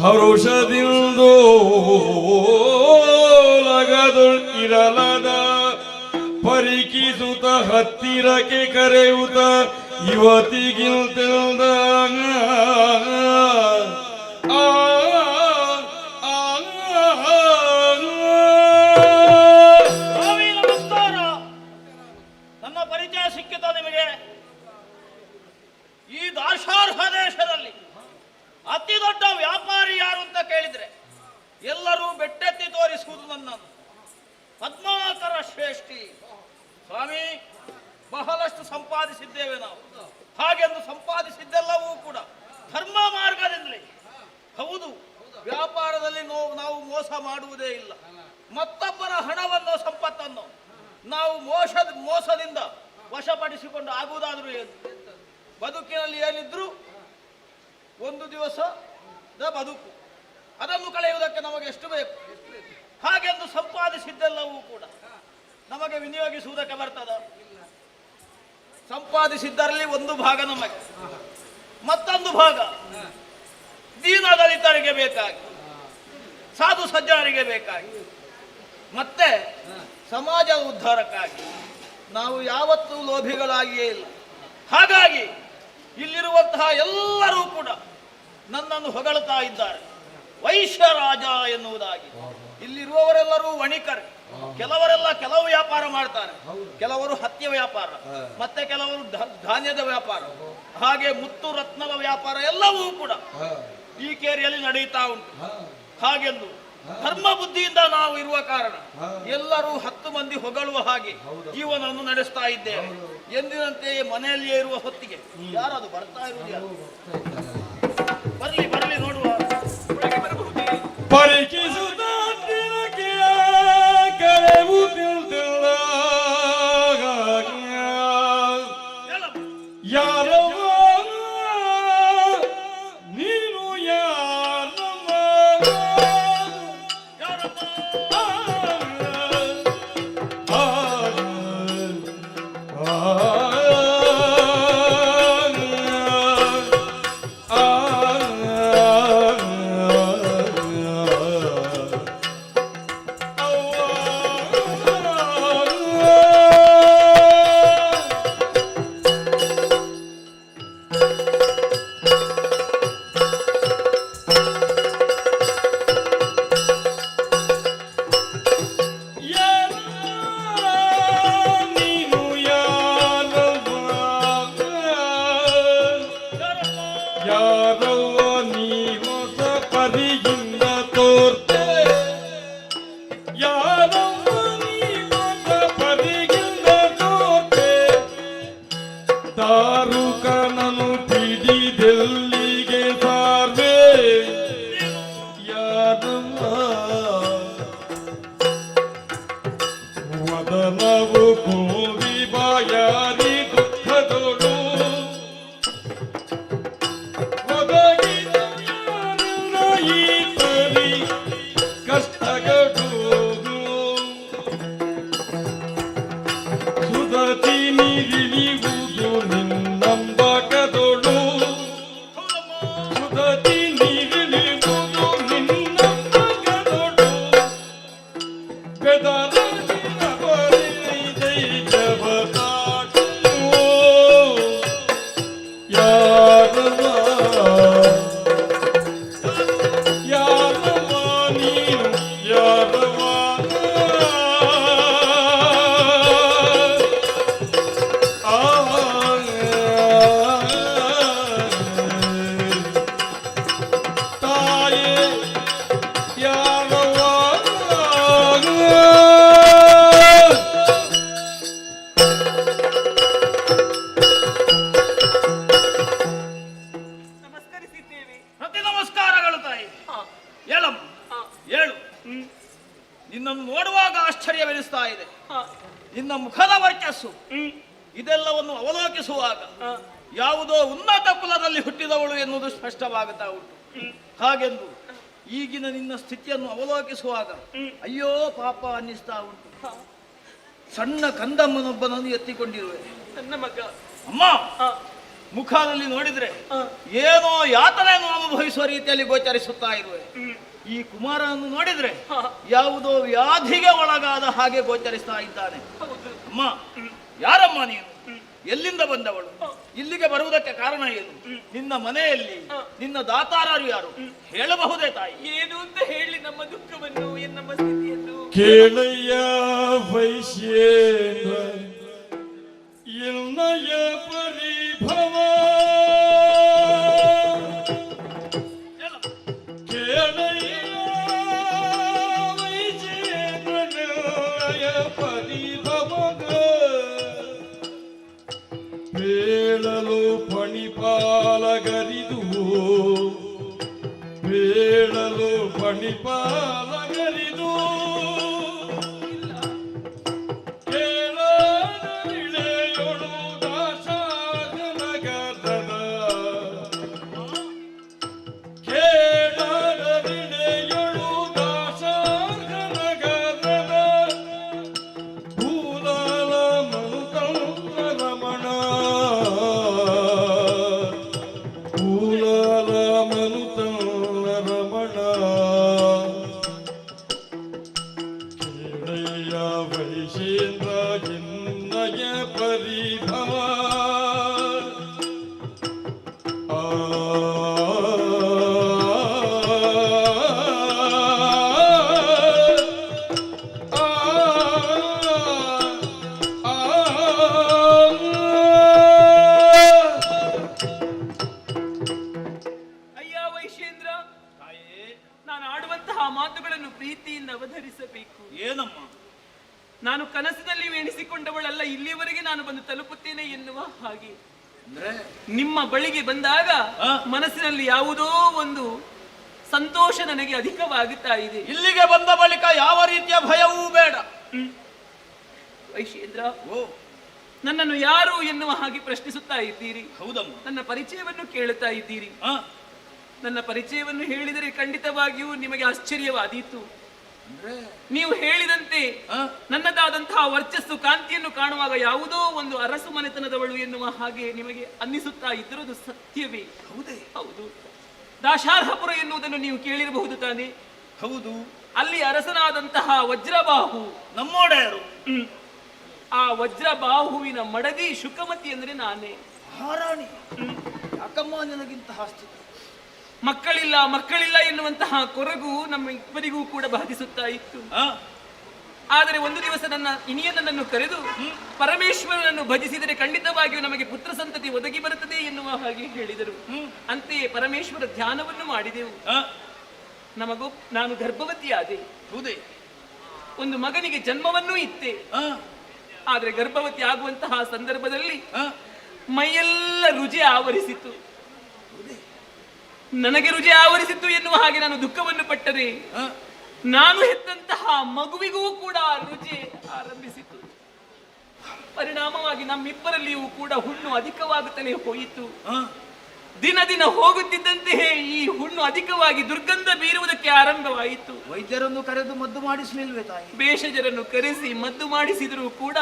ಹರುಷದಿಂದೋ ಲಗದೊಳಿರಲದ ಪರಿಕಿಸುತ್ತ ಹತ್ತಿರಕ್ಕೆ ಕರೆಯುತ್ತ ಯುವತಿಗಿಲ್ತಿಲ್ದ ನಮಸ್ಕಾರ. ನನ್ನ ಪರಿಚಯ ಸಿಕ್ಕಿತ ನಿಮಗೆ? ಈ ದಾಶಾರ್ಹ ದೇಶದಲ್ಲಿ ಅತಿ ದೊಡ್ಡ ವ್ಯಾಪಾರಿ ಯಾರು ಅಂತ ಕೇಳಿದ್ರೆ ಎಲ್ಲರೂ ಬೆಟ್ಟೆತ್ತಿ ತೋರಿಸುವುದು ನನ್ನನ್ನು. ಪದ್ಮಾಕರ ಶ್ರೇಷ್ಠಿ ಸ್ವಾಮಿ, ಬಹಳಷ್ಟು ಸಂಪಾದಿಸಿದ್ದೇವೆ ನಾವು. ಹಾಗೆಂದು ಸಂಪಾದಿಸಿದ್ದೆಲ್ಲವೂ ಕೂಡ ಧರ್ಮ ಮಾರ್ಗದಿಂದಲೇ. ಹೌದು, ವ್ಯಾಪಾರದಲ್ಲಿ ಮೋಸ ಮಾಡುವುದೇ ಇಲ್ಲ. ಮತ್ತೊಬ್ಬರ ಹಣವನ್ನು ಸಂಪತ್ತನ್ನು ನಾವು ಮೋಸದಿಂದ ವಶಪಡಿಸಿಕೊಂಡು ಆಗುವುದಾದ್ರೂ ಏನು? ಬದುಕಿನಲ್ಲಿ ಏನಿದ್ರು ಒಂದು ದಿವಸದ ಬದುಕು, ಅದನ್ನು ಕಳೆಯುವುದಕ್ಕೆ ನಮಗೆ ಎಷ್ಟು ಬೇಕು ಹಾಗೆಂದು ಸಂಪಾದಿಸಿದ್ದೆಲ್ಲವೂ ಕೂಡ ನಮಗೆ ವಿನಿಯೋಗಿಸುವುದಕ್ಕೆ ಬರ್ತದ? ಸಂಪಾದಿಸಿದ್ದರಲ್ಲಿ ಒಂದು ಭಾಗ ನಮಗೆ, ಮತ್ತೊಂದು ಭಾಗ ದೀನದಲಿತರಿಗೆ ಬೇಕಾಗಿ, ಸಾಧು ಸಜ್ಜನರಿಗೆ ಬೇಕಾಗಿ, ಮತ್ತೆ ಸಮಾಜ ಉದ್ಧಾರಕ್ಕಾಗಿ. ನಾವು ಯಾವತ್ತೂ ಲೋಭಿಗಳಾಗಿಯೇ ಇಲ್ಲ. ಹಾಗಾಗಿ ಇಲ್ಲಿರುವಂತಹ ಎಲ್ಲರೂ ಕೂಡ ನನ್ನನ್ನು ಹೊಗಳುತ್ತಾ ಇದ್ದಾರೆ, ವೈಶ್ಯರಾಜ ಎನ್ನುವುದಾಗಿ. ಇಲ್ಲಿರುವವರೆಲ್ಲರೂ ವಣಿಕರು. ಕೆಲವರೆಲ್ಲ ಕೆಲವು ವ್ಯಾಪಾರ ಮಾಡ್ತಾರೆ, ಕೆಲವರು ಹತ್ಯೆ ವ್ಯಾಪಾರ, ಮತ್ತೆ ಕೆಲವರು ಧಾನ್ಯದ ವ್ಯಾಪಾರ, ಹಾಗೆ ಮುತ್ತು ರತ್ನದ ವ್ಯಾಪಾರ ಎಲ್ಲವೂ ಕೂಡ ಈ ಕೇರಿಯಲ್ಲಿ ನಡೆಯುತ್ತಾ ಉಂಟು. ಹಾಗೆಂದು ಧರ್ಮ ಬುದ್ಧಿಯಿಂದ ನಾವು ಇರುವ ಕಾರಣ ಎಲ್ಲರೂ 10 ಮಂದಿ ಹೊಗಳುವ ಹಾಗೆ ಜೀವನವನ್ನು ನಡೆಸ್ತಾ ಇದ್ದೇವೆ. ಎಂದಿನಂತೆಯೇ ಮನೆಯಲ್ಲಿಯೇ ಇರುವ ಹೊತ್ತಿಗೆ ಯಾರದು ಬರ್ತಾ ಇರುವುದು ಯಾರು? ಬರ್ಲಿ ಬರ್ಲಿ ನೋಡುವ. ಪರಿಕಿಸುತ್ತ ಕರೆವು ತಿಳ್ತಿಲ್ಲ ಯಾರೋ ನೀನು ಯಾರಮ್ಮ ಯಾರವ್ವ ನೀ ಹೊಸ ಪರಿಯಿಂದ ತೋರ್ತೆ ಯಾರವ್ವ ನೀ ಹೊಸ ಪರಿಯಿಂದ ತೋರ್ತೆ ದಾರುಕನನು ಪಿಡಿದೆಲ್ಲಿಗೆ ಸಾರ್ವೆ ಯಾರಮ್ಮ ವದನವು ಕೋವಿ ಬಾಯಾರಿ ದುಃಖದೋಡು ಸುಧತಿ ನೀರಿಳಿಯುವುದು ನಿನ್ನಂಬಕದೊಳು ಸುಧತಿ ನೀರಿಳಿಯುವುದು ನಿನ್ನಂಬಕದೊಳು ಬೆದರಿನ ಪರಿದೈಜವತಾಟು ಯಾರವ ಯಾರವ ನೀನು ಯಾರವ ತಾಯೇ ಯಾರವ ನಮಸ್ಕರಿಸಿದ್ದೇವೆ. ಪ್ರತಿ ನಮಸ್ಕಾರಗಳು ತಾಯಿ. ಹೇಳಮ್ಮ, ಹೇಳು. ನಿನ್ನನ್ನು ನೋಡುವಾಗ ಆಶ್ಚರ್ಯವೆನಿಸ್ತಾ ಇದೆ. ನಿನ್ನ ಮುಖದ ವರ್ಚಸ್ಸು ಇದೆಲ್ಲವನ್ನು ಅವಲೋಕಿಸುವಾಗ ಯಾವುದೋ ಉನ್ನತ ಕುಲದಲ್ಲಿ ಹುಟ್ಟಿದವಳು ಎನ್ನುವುದು ಸ್ಪಷ್ಟವಾಗುತ್ತಾ ಉಂಟು. ಹಾಗೆಂದು ಈಗಿನ ನಿನ್ನ ಸ್ಥಿತಿಯನ್ನು ಅವಲೋಕಿಸುವಾಗ ಅಯ್ಯೋ ಪಾಪ ಅನ್ನಿಸ್ತಾ ಉಂಟು. ಸಣ್ಣ ಕಂದಮ್ಮನೊಬ್ಬನನ್ನು ಎತ್ತಿಕೊಂಡಿರುವೆ. ನನ್ನ ಮಗ ಅಮ್ಮ, ಮುಖದಲ್ಲಿ ನೋಡಿದ್ರೆ ಏನೋ ಯಾತನೆಯನ್ನು ಅನುಭವಿಸುವ ರೀತಿಯಲ್ಲಿ ಗೋಚರಿಸುತ್ತಾ ಇರುವೆ. ಈ ಕುಮಾರನನ್ನು ನೋಡಿದ್ರೆ ಯಾವುದೋ ವ್ಯಾಧಿಗೆ ಒಳಗಾದ ಹಾಗೆ ಗೋಚರಿಸ್ತಾ ಇದ್ದಾನೆ. ಅಮ್ಮ, ಯಾರಮ್ಮ ನೀನು? ಎಲ್ಲಿಂದ ಬಂದವಳು? ಇಲ್ಲಿಗೆ ಬರುವುದಕ್ಕೆ ಕಾರಣ ಏನು? ನಿನ್ನ ಮನೆಯಲ್ಲಿ ನಿನ್ನ ದಾತಾರರು ಯಾರು ಹೇಳಬಹುದೇ ತಾಯಿ? ಏನು ಅಂತ ಹೇಳಿ ನಮ್ಮ ದುಃಖವನ್ನು ನಮ್ಮ ಸ್ಥಿತಿಯನ್ನು. ಕೇಳಯ್ಯ ವೈಶ್ಯೇಂದ್ರ ಎನ್ನಯ ಪರಿಭವ ಕೇಳಯ್ಯ ವೈಶ್ಯೇಂದ್ರನಯ ಪರಿಭವಗ ಬೇಳಲು ಪಣಿಪಾಲಗರಿದು ಬೇಳಲು ಮಣಿಪಾಲಗರಿದು ಕೇಳಲಿಳೆಯೊಳು ದಾಶಾಗನಗರದ ಕೇಳಲಿಳೆಯೊಳು ದಾಶಾಗನಗರದ ಭೂಲಾಲ ಮನುತಂತ್ರ ರಮಣ ಭೂಲಾಲ ಮನುತಂತ್ರ ರಮಣ ಕೇಳಯ್ಯ ವೈಶೇಂದ್ರ ಜಿನ್ನಯ ಪರಿಭವ ಆ ಅಯ್ಯ ವೈಶೇಂದ್ರ, ನಾನು ಆಡುವಂತಹ ಮಾತುಗಳನ್ನು ಪ್ರೀತಿಯಿಂದ ಅವಧರಿಸಬೇಕು. ಏನಮ್ಮ? ನಾನು ಕನಸಿನಲ್ಲಿ ಎಣಿಸಿಕೊಂಡವಳಲ್ಲ, ಇಲ್ಲಿಯವರೆಗೆ ನಾನು ಬಂದು ತಲುಪುತ್ತೇನೆ ಎನ್ನುವ ಹಾಗೆ. ನಿಮ್ಮ ಬಳಿಗೆ ಬಂದಾಗ ಮನಸ್ಸಿನಲ್ಲಿ ಯಾವುದೋ ಒಂದು ಸಂತೋಷ ನನಗೆ ಅಧಿಕವಾಗುತ್ತಾ ಇದೆ. ಇಲ್ಲಿಗೆ ಬಂದ ಬಳಿಕ ಯಾವ ರೀತಿಯ ಭಯವೂ ಬೇಡ. ವೈಶೇಂದ್ರ, ನನ್ನನ್ನು ಯಾರು ಎನ್ನುವ ಹಾಗೆ ಪ್ರಶ್ನಿಸುತ್ತಾ ಇದ್ದೀರಿ. ಹೌದಮ್ಮ. ನನ್ನ ಪರಿಚಯವನ್ನು ಕೇಳುತ್ತಾ ಇದ್ದೀರಿ. ನನ್ನ ಪರಿಚಯವನ್ನು ಹೇಳಿದರೆ ಖಂಡಿತವಾಗಿಯೂ ನಿಮಗೆ ಆಶ್ಚರ್ಯವಾದೀತು. ನೀವು ಹೇಳಿದಂತೆ ನನ್ನದಾದಂತಹ ವರ್ಚಸ್ಸು ಕಾಂತಿಯನ್ನು ಕಾಣುವಾಗ ಯಾವುದೋ ಒಂದು ಅರಸು ಮನೆತನದವಳು ಎನ್ನುವ ಹಾಗೆ ನಿಮಗೆ ಅನ್ನಿಸುತ್ತಾ ಇದ್ದಿರುವುದು ಸತ್ಯವೇ? ಹೌದೇ? ಹೌದು. ದಾಶಾರ್ಹಪುರ ಎನ್ನುವುದನ್ನು ನೀವು ಕೇಳಿರಬಹುದು ತಾನೆ? ಹೌದು. ಅಲ್ಲಿ ಅರಸನಾದಂತಹ ವಜ್ರಬಾಹು ನಮ್ಮೋಡೆಯರು. ಆ ವಜ್ರಬಾಹುವಿನ ಮಡದಿ ಶುಕಮತಿ ಅಂದರೆ ನಾನೇ. ಮಹಾರಾಣಿ, ಯಾಕಮ್ಮ ನಿನಗಿಂತಹ ಸ್ಥಿತಿ? ಮಕ್ಕಳಿಲ್ಲ ಎನ್ನುವಂತಹ ಕೊರಗು ನಮ್ಮ ಇಬ್ಬರಿಗೂ ಕೂಡ ಬಾಧಿಸುತ್ತಾ ಇತ್ತು. ಆದರೆ ಒಂದು ದಿವಸ ನನ್ನ ಇನಿಯನನ್ನು ಕರೆದು ಪರಮೇಶ್ವರನನ್ನು ಭಜಿಸಿದರೆ ಖಂಡಿತವಾಗಿಯೂ ನಮಗೆ ಪುತ್ರ ಸಂತತಿ ಒದಗಿ ಬರುತ್ತದೆ ಎನ್ನುವ ಹಾಗೆ ಹೇಳಿದರು. ಅಂತೆಯೇ ಪರಮೇಶ್ವರ ಧ್ಯಾನವನ್ನು ಮಾಡಿದೆವು. ನಾನು ಗರ್ಭವತಿಯಾದೆ. ಹೌದೇ? ಒಂದು ಮಗನಿಗೆ ಜನ್ಮವನ್ನೂ ಇತ್ತೆ. ಆದರೆ ಗರ್ಭವತಿ ಆಗುವಂತಹ ಸಂದರ್ಭದಲ್ಲಿ ಮೈಯೆಲ್ಲ ರುಜಿ ಆವರಿಸಿತು. ನನಗೆ ರುಜಿ ಆವರಿಸಿತ್ತು ಎನ್ನುವ ಹಾಗೆ ನಾನು ದುಃಖವನ್ನು ಪಟ್ಟರೆ ನಾನು ಹೆತ್ತಂತಹ ಮಗುವಿಗೂ ಕೂಡ ರುಜಿ ಆರಂಭಿಸಿತು. ಪರಿಣಾಮವಾಗಿ ನಮ್ಮಿಬ್ಬರಲ್ಲಿಯೂ ಕೂಡ ಹುಣ್ಣು ಅಧಿಕವಾಗುತ್ತಲೇ ಹೋಯಿತು. ದಿನ ದಿನ ಹೋಗುತ್ತಿದ್ದಂತೆಯೇ ಈ ಹುಣ್ಣು ಅಧಿಕವಾಗಿ ದುರ್ಗಂಧ ಬೀರುವುದಕ್ಕೆ ಆರಂಭವಾಯಿತು. ವೈದ್ಯರನ್ನು ಕರೆದು ಮದ್ದು ಮಾಡಿಸಲಿಲ್ವೇ ತಾಯಿ? ಭೇಷಜರನ್ನು ಕರೆಸಿ ಮದ್ದು ಮಾಡಿಸಿದರೂ ಕೂಡ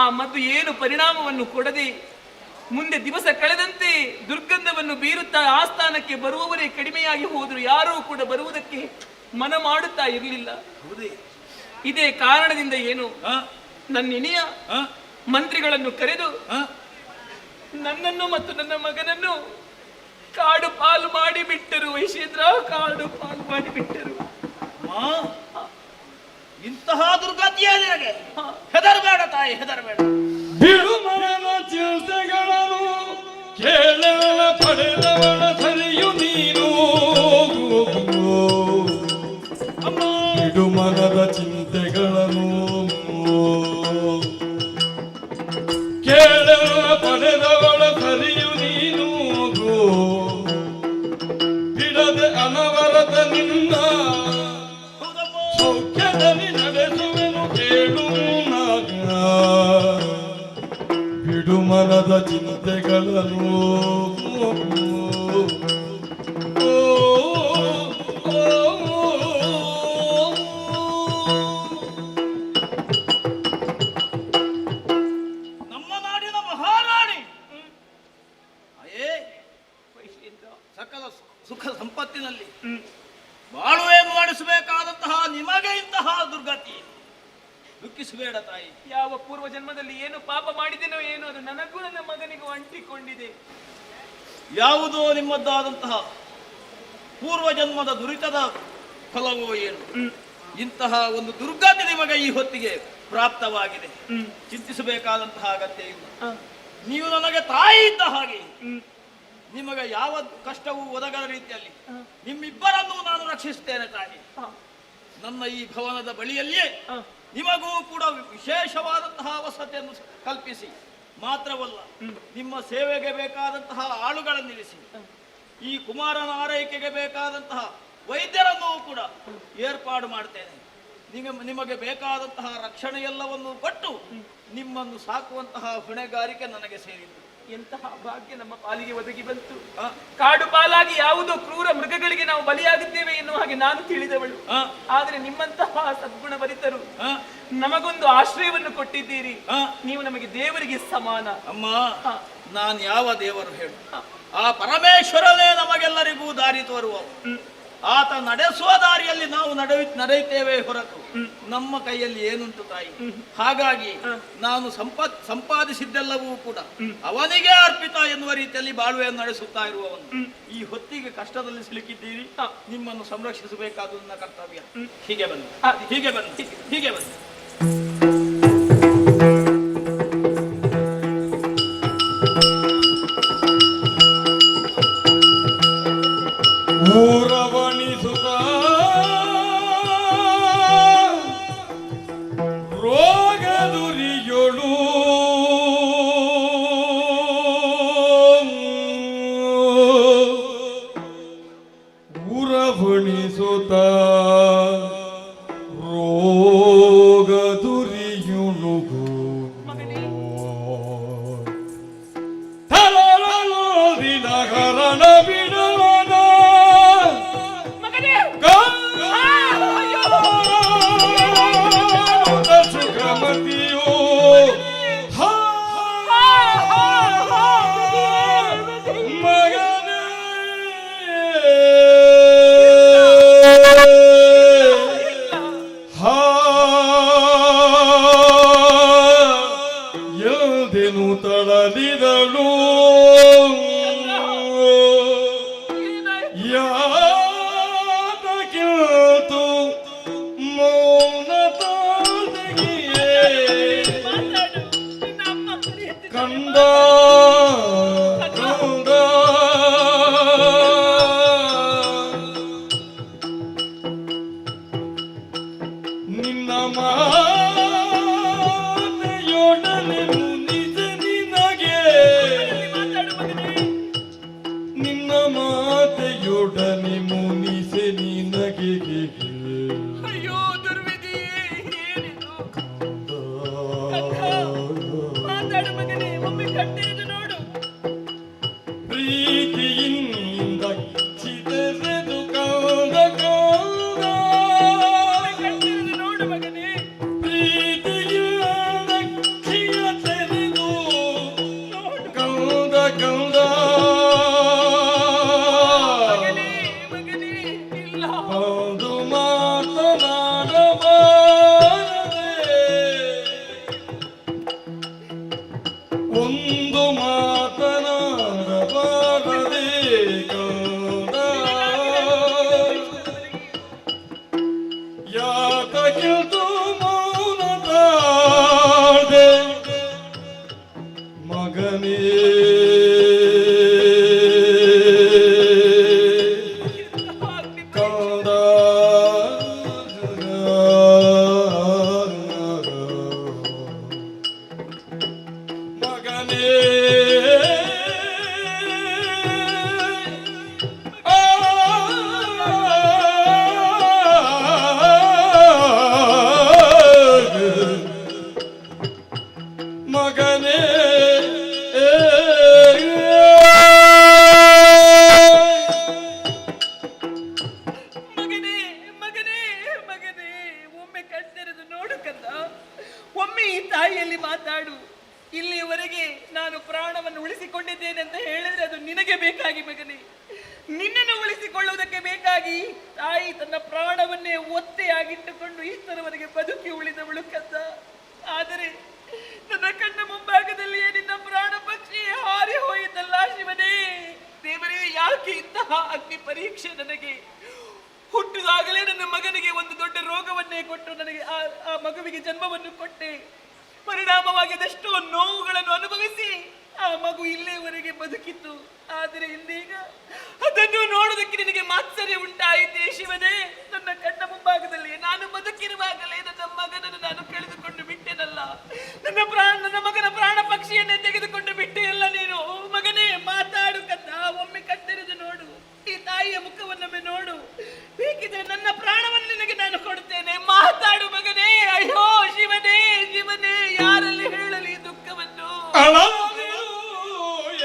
ಆ ಮದ್ದು ಏನು ಪರಿಣಾಮವನ್ನು ಕೊಡದೆ ಮುಂದೆ ದಿವಸ ಕಳೆದಂತೆ ದುರ್ಗಂಧವನ್ನು ಬೀರುತ್ತಾ ಆಸ್ಥಾನಕ್ಕೆ ಬರುವವರೇ ಕಡಿಮೆಯಾಗಿ ಹೋದ್ರು. ಯಾರೂ ಕೂಡ ಬರುವುದಕ್ಕೆ ಮನ ಮಾಡುತ್ತಾ ಇರಲಿಲ್ಲ. ಇದೇ ಕಾರಣದಿಂದ ಏನು ನನ್ನಿನಿಯ ಮಂತ್ರಿಗಳನ್ನು ಕರೆದು ನನ್ನನ್ನು ಮತ್ತು ನನ್ನ ಮಗನನ್ನು ಕಾಡು ಪಾಲು ಮಾಡಿಬಿಟ್ಟರು. ವೈಶೇಂದ್ರ, ಕಾಡು ಪಾಲು ಮಾಡಿಬಿಟ್ಟರು. ಇಂತಹ ದುರ್ಗತಿಯೇ ನಿನಗೆ? ಹೆದರಬೇಡ ತಾಯಿ, ಹೆದರಬೇಡ. ಬಿಡುಮರನ ಚಿಂತೆಗಳನ್ನು ಕೇಳಲ ಪಡೆದವಳ ಸರಿಯು ನೀನು. ಬಿಡುಮರದ ಚಿಂತೆಗಳನ್ನು ಕೇಳಲ ಪಡೆದವಳ ಸರಿಯು ನೀನು. ಬಿಡದೆ ಅನವರತ ನಿನ್ನ ಸೌಖ್ಯದಲ್ಲಿ ನಡೆಸುವೆನು ಕೇಳು ನಾಗ. ಬಿಡು ಮನದ ಚಿಂತೆಗಳನ್ನು. ನಮ್ಮ ನಾಡಿನ ಮಹಾರಾಣಿ ಸಕಲ ಸುಖ ಸಂಪತ್ತಿನಲ್ಲಿ ಬಾಳುವೆ ಮಾಡಿಸಬೇಕಾದಂತಹ ನಿಮಗೆ ಇಂತಹ ದುರ್ಗತಿ. ದುಃಖಿಸಬೇಡ ತಾಯಿ. ಯಾವ ಪೂರ್ವ ಜನ್ಮದಲ್ಲಿ ಏನು ಪಾಪ ಮಾಡಿದೆನೋ ಏನೋ ಅದು ನನಗೂ ನನ್ನ ಮಗನಿಗೂ ಅಂಟಿಕೊಂಡಿದೆ. ಯಾವುದೋ ನಿಮ್ಮದ್ದಾದಂತಹ ಪೂರ್ವ ಜನ್ಮದ ದುರಿತದ ಫಲವೋ ಏನು ಇಂತಹ ಒಂದು ದುರ್ಗತಿ ನಿಮಗೆ ಈ ಹೊತ್ತಿಗೆ ಪ್ರಾಪ್ತವಾಗಿದೆ. ಚಿಂತಿಸಬೇಕಾದಂತಹ ಅಗತ್ಯ ಇಲ್ಲ. ನೀವು ನನಗೆ ತಾಯಿ ಇದ್ದ ಹಾಗೆ ನಿಮಗೆ ಯಾವ ಕಷ್ಟವೂ ಒದಗದ ರೀತಿಯಲ್ಲಿ ನಿಮ್ಮಿಬ್ಬರನ್ನೂ ನಾನು ರಕ್ಷಿಸುತ್ತೇನೆ ತಾಯಿ. ನನ್ನ ಈ ಭವನದ ಬಳಿಯಲ್ಲಿಯೇ ನಿಮಗೂ ಕೂಡ ವಿಶೇಷವಾದಂತಹ ವಸತಿಯನ್ನು ಕಲ್ಪಿಸಿ ಮಾತ್ರವಲ್ಲ, ನಿಮ್ಮ ಸೇವೆಗೆ ಬೇಕಾದಂತಹ ಆಳುಗಳನ್ನಿರಿಸಿ, ಈ ಕುಮಾರನ ಆರೈಕೆಗೆ ಬೇಕಾದಂತಹ ವೈದ್ಯರನ್ನು ಕೂಡ ಏರ್ಪಾಡು ಮಾಡ್ತೇನೆ. ನಿಮಗೆ ಬೇಕಾದಂತಹ ರಕ್ಷಣೆ ಎಲ್ಲವನ್ನು ಕೊಟ್ಟು ನಿಮ್ಮನ್ನು ಸಾಕುವಂತಹ ಹೊಣೆಗಾರಿಕೆ ನನಗೆ ಸೇರಿದ್ದು. ಎಂತಹ ಭಾಗ್ಯ ನಮ್ಮ ಪಾಲಿಗೆ ಒದಗಿ ಬಂತು. ಕಾಡು ಪಾಲಾಗಿ ಯಾವುದೋ ಕ್ರೂರ ಮೃಗಗಳಿಗೆ ನಾವು ಬಲಿಯಾಗುತ್ತೇವೆ ಎನ್ನುವ ಹಾಗೆ ನಾನು ತಿಳಿದವಳು. ಆದ್ರೆ ನಿಮ್ಮಂತಹ ಸದ್ಗುಣ ಭರಿತರು ನಮಗೊಂದು ಆಶ್ರಯವನ್ನು ಕೊಟ್ಟಿದ್ದೀರಿ. ನೀವು ನಮಗೆ ದೇವರಿಗೆ ಸಮಾನ. ಅಮ್ಮ, ನಾನು ಯಾವ ದೇವರು ಹೇಳು? ಆ ಪರಮೇಶ್ವರನೇ ನಮಗೆಲ್ಲರಿಗೂ ದಾರಿ ತೋರುವ. ಆತ ನಡೆಸುವ ದಾರಿಯಲ್ಲಿ ನಾವು ನಡೆಯುತ್ತೇವೆ ಹೊರತು ನಮ್ಮ ಕೈಯಲ್ಲಿ ಏನುಂಟು ತಾಯಿ. ಹಾಗಾಗಿ ನಾನು ಸಂಪಾದಿಸಿದ್ದೆಲ್ಲವೂ ಕೂಡ ಅವನಿಗೆ ಅರ್ಪಿತ ಎನ್ನುವ ರೀತಿಯಲ್ಲಿ ಬಾಳ್ವೆಯನ್ನು ನಡೆಸುತ್ತಾ ಇರುವವನು. ಈ ಹೊತ್ತಿಗೆ ಕಷ್ಟದಲ್ಲಿ ಸಿಲುಕಿದ್ದೀರಿ, ನಿಮ್ಮನ್ನು ಸಂರಕ್ಷಿಸಬೇಕಾದ ನನ್ನ ಕರ್ತವ್ಯ. ಹೀಗೆ ಬನ್ನಿ, ಹೀಗೆ ಬನ್ನಿ, ಹೀಗೆ ಬನ್ನಿ. ಊರವಣಿಸುತ್ತ ರೋಗದುರಿಯೊಳು ಊರವಣಿಸುತ್ತ ರೋಗದುರಿಯುಳುಗು ತಲದಿನ ಹರಣ ಬಿಡಲನ ಸುಖಮತಿಯೋ ಮಗನೇ ಎಲ್ದೆನು ತಳಲಿದಳು ಯಾತಕ್ಕಿಲ್ತು ಮೌನ ತಾಳ್ದೆಗಿಯೇ ಕಂದ ಕಂದ ನಿನ್ನ ಮಾತೆಯೊಡನೆ ಮುನಿದ ನಿನಗೆ ನಿನ್ನ ಮಾತೆಯೊಡನೆ ಮುನಿಸೆ ನಿನಗೆ ಅಯ್ಯೋ ದುರ್ವಿಧಿ, ಏನಿದು? ಮಾತಾಡು ಮಗನೇ, ಒಮ್ಮೆ ಕಣ್ಣೆರೆದು ನೋಡು. ಪ್ರೀತಿಯಿಂದ ಚಿದರೆದು ಕಂದ ಕಂದ ಕಣ್ಣೆರೆದು ನೋಡು ಮಗನೇ. ಪ್ರೀತಿಯಿಂದ ಕ್ಷಿಯ ತೆರೆದು ಕಂದ ಕಂದ ಮಗನೇ, ಮಗನೇ, ಇಲ್ಲ. ಒಂದು ಮಾತನಾಡಬಾರದೆ ಒಂದು ಮಾತನಾಡಬಾರದೆ ಕಂದ ಯಾತಕ್ಕಿಲ್ತು ಮೌನ ತಾಳ್ದೆ ಮಗನೇ ಕಂದ ಮಗನೇ ಮಗನೇ ಮಗನೇ, ಮಗನೇ, ಮಗನೇ, ಒಮ್ಮೆ ಕಣ್ಣೆರೆದು ನೋಡು ಕಂದ. ಒಮ್ಮೆ ಈ ತಾಯಿಯಲ್ಲಿ ಮಾತಾಡು. ಇಲ್ಲಿಯವರೆಗೆ ನಾನು ಪ್ರಾಣವನ್ನು ಉಳಿಸಿಕೊಂಡಿದ್ದೇನೆ ಅಂತ ಹೇಳಿದ್ರೆ ಅದು ನಿನಗೆ ಬೇಕಾಗಿ ಮಗನೇ. ನಿನ್ನನ್ನು ಉಳಿಸಿಕೊಳ್ಳುವುದಕ್ಕೆ ಬೇಕಾಗಿ ತಾಯಿ ತನ್ನ ಪ್ರಾಣವನ್ನೇ ಒತ್ತೆಯಾಗಿಟ್ಟುಕೊಂಡು ಇಷ್ಟರವರೆಗೆ ಬದುಕಿ ಉಳಿದವಳು ಕಂದ. ಆದರೆ ನನ್ನ ಕಣ್ಣ ಮುಂಭಾಗದಲ್ಲಿಯೇ ನಿನ್ನ ಪ್ರಾಣ ಪಕ್ಷಿ ಹಾರಿ ಹೋಯಿತಲ್ಲ ಶಿವನೇ. ದೇವರೇ, ಯಾಕೆ ಇಂತಹ ಅಗ್ನಿ ಪರೀಕ್ಷೆ ನನಗೆ? ಹುಟ್ಟಿದಾಗಲೇ ನನ್ನ ಮಗನಿಗೆ ಒಂದು ದೊಡ್ಡ ರೋಗವನ್ನೇ ಕೊಟ್ಟು ನನಗೆ ಆ ಮಗುವಿಗೆ ಜನ್ಮವನ್ನು ಕೊಟ್ಟೆ. ಪರಿಣಾಮವಾಗಿ ಅದೆಷ್ಟೋ ನೋವುಗಳನ್ನು ಅನುಭವಿಸಿ ಆ ಮಗು ಇಲ್ಲಿಯವರೆಗೆ ಬದುಕಿತ್ತು. ಆದರೆ ಇಂದೀಗ ಅದನ್ನು ನೋಡುವುದಕ್ಕೆ ನಿನಗೆ ಮಾತ್ಸರ್ಯ ಉಂಟಾಯಿತೆ ಶಿವನೇ. ನನ್ನ ಕಣ್ಣ ಮುಂಭಾಗದಲ್ಲಿ ನಾನು ಬದುಕಿರುವಾಗಲೇ ನನ್ನ ಮಗನನ್ನು ನಾನು ಕಳೆದುಕೊಂಡು ಬಿಟ್ಟೆನಲ್ಲ. ನನ್ನ ಮಗನ ಪ್ರಾಣ ಪಕ್ಷಿಯನ್ನೇ ತೆಗೆದುಕೊಂಡು ಬಿಟ್ಟೆಯಲ್ಲ ನೀನು. ಮಗನೇ, ಮಾತಾಡು ಕಂದ. ಒಮ್ಮೆ ಕಣ್ಣೆರೆದು ನೋಡು, ಈ ತಾಯಿಯ ಮುಖವನ್ನೊಮ್ಮೆ ನೋಡು. ಅಳದಿರು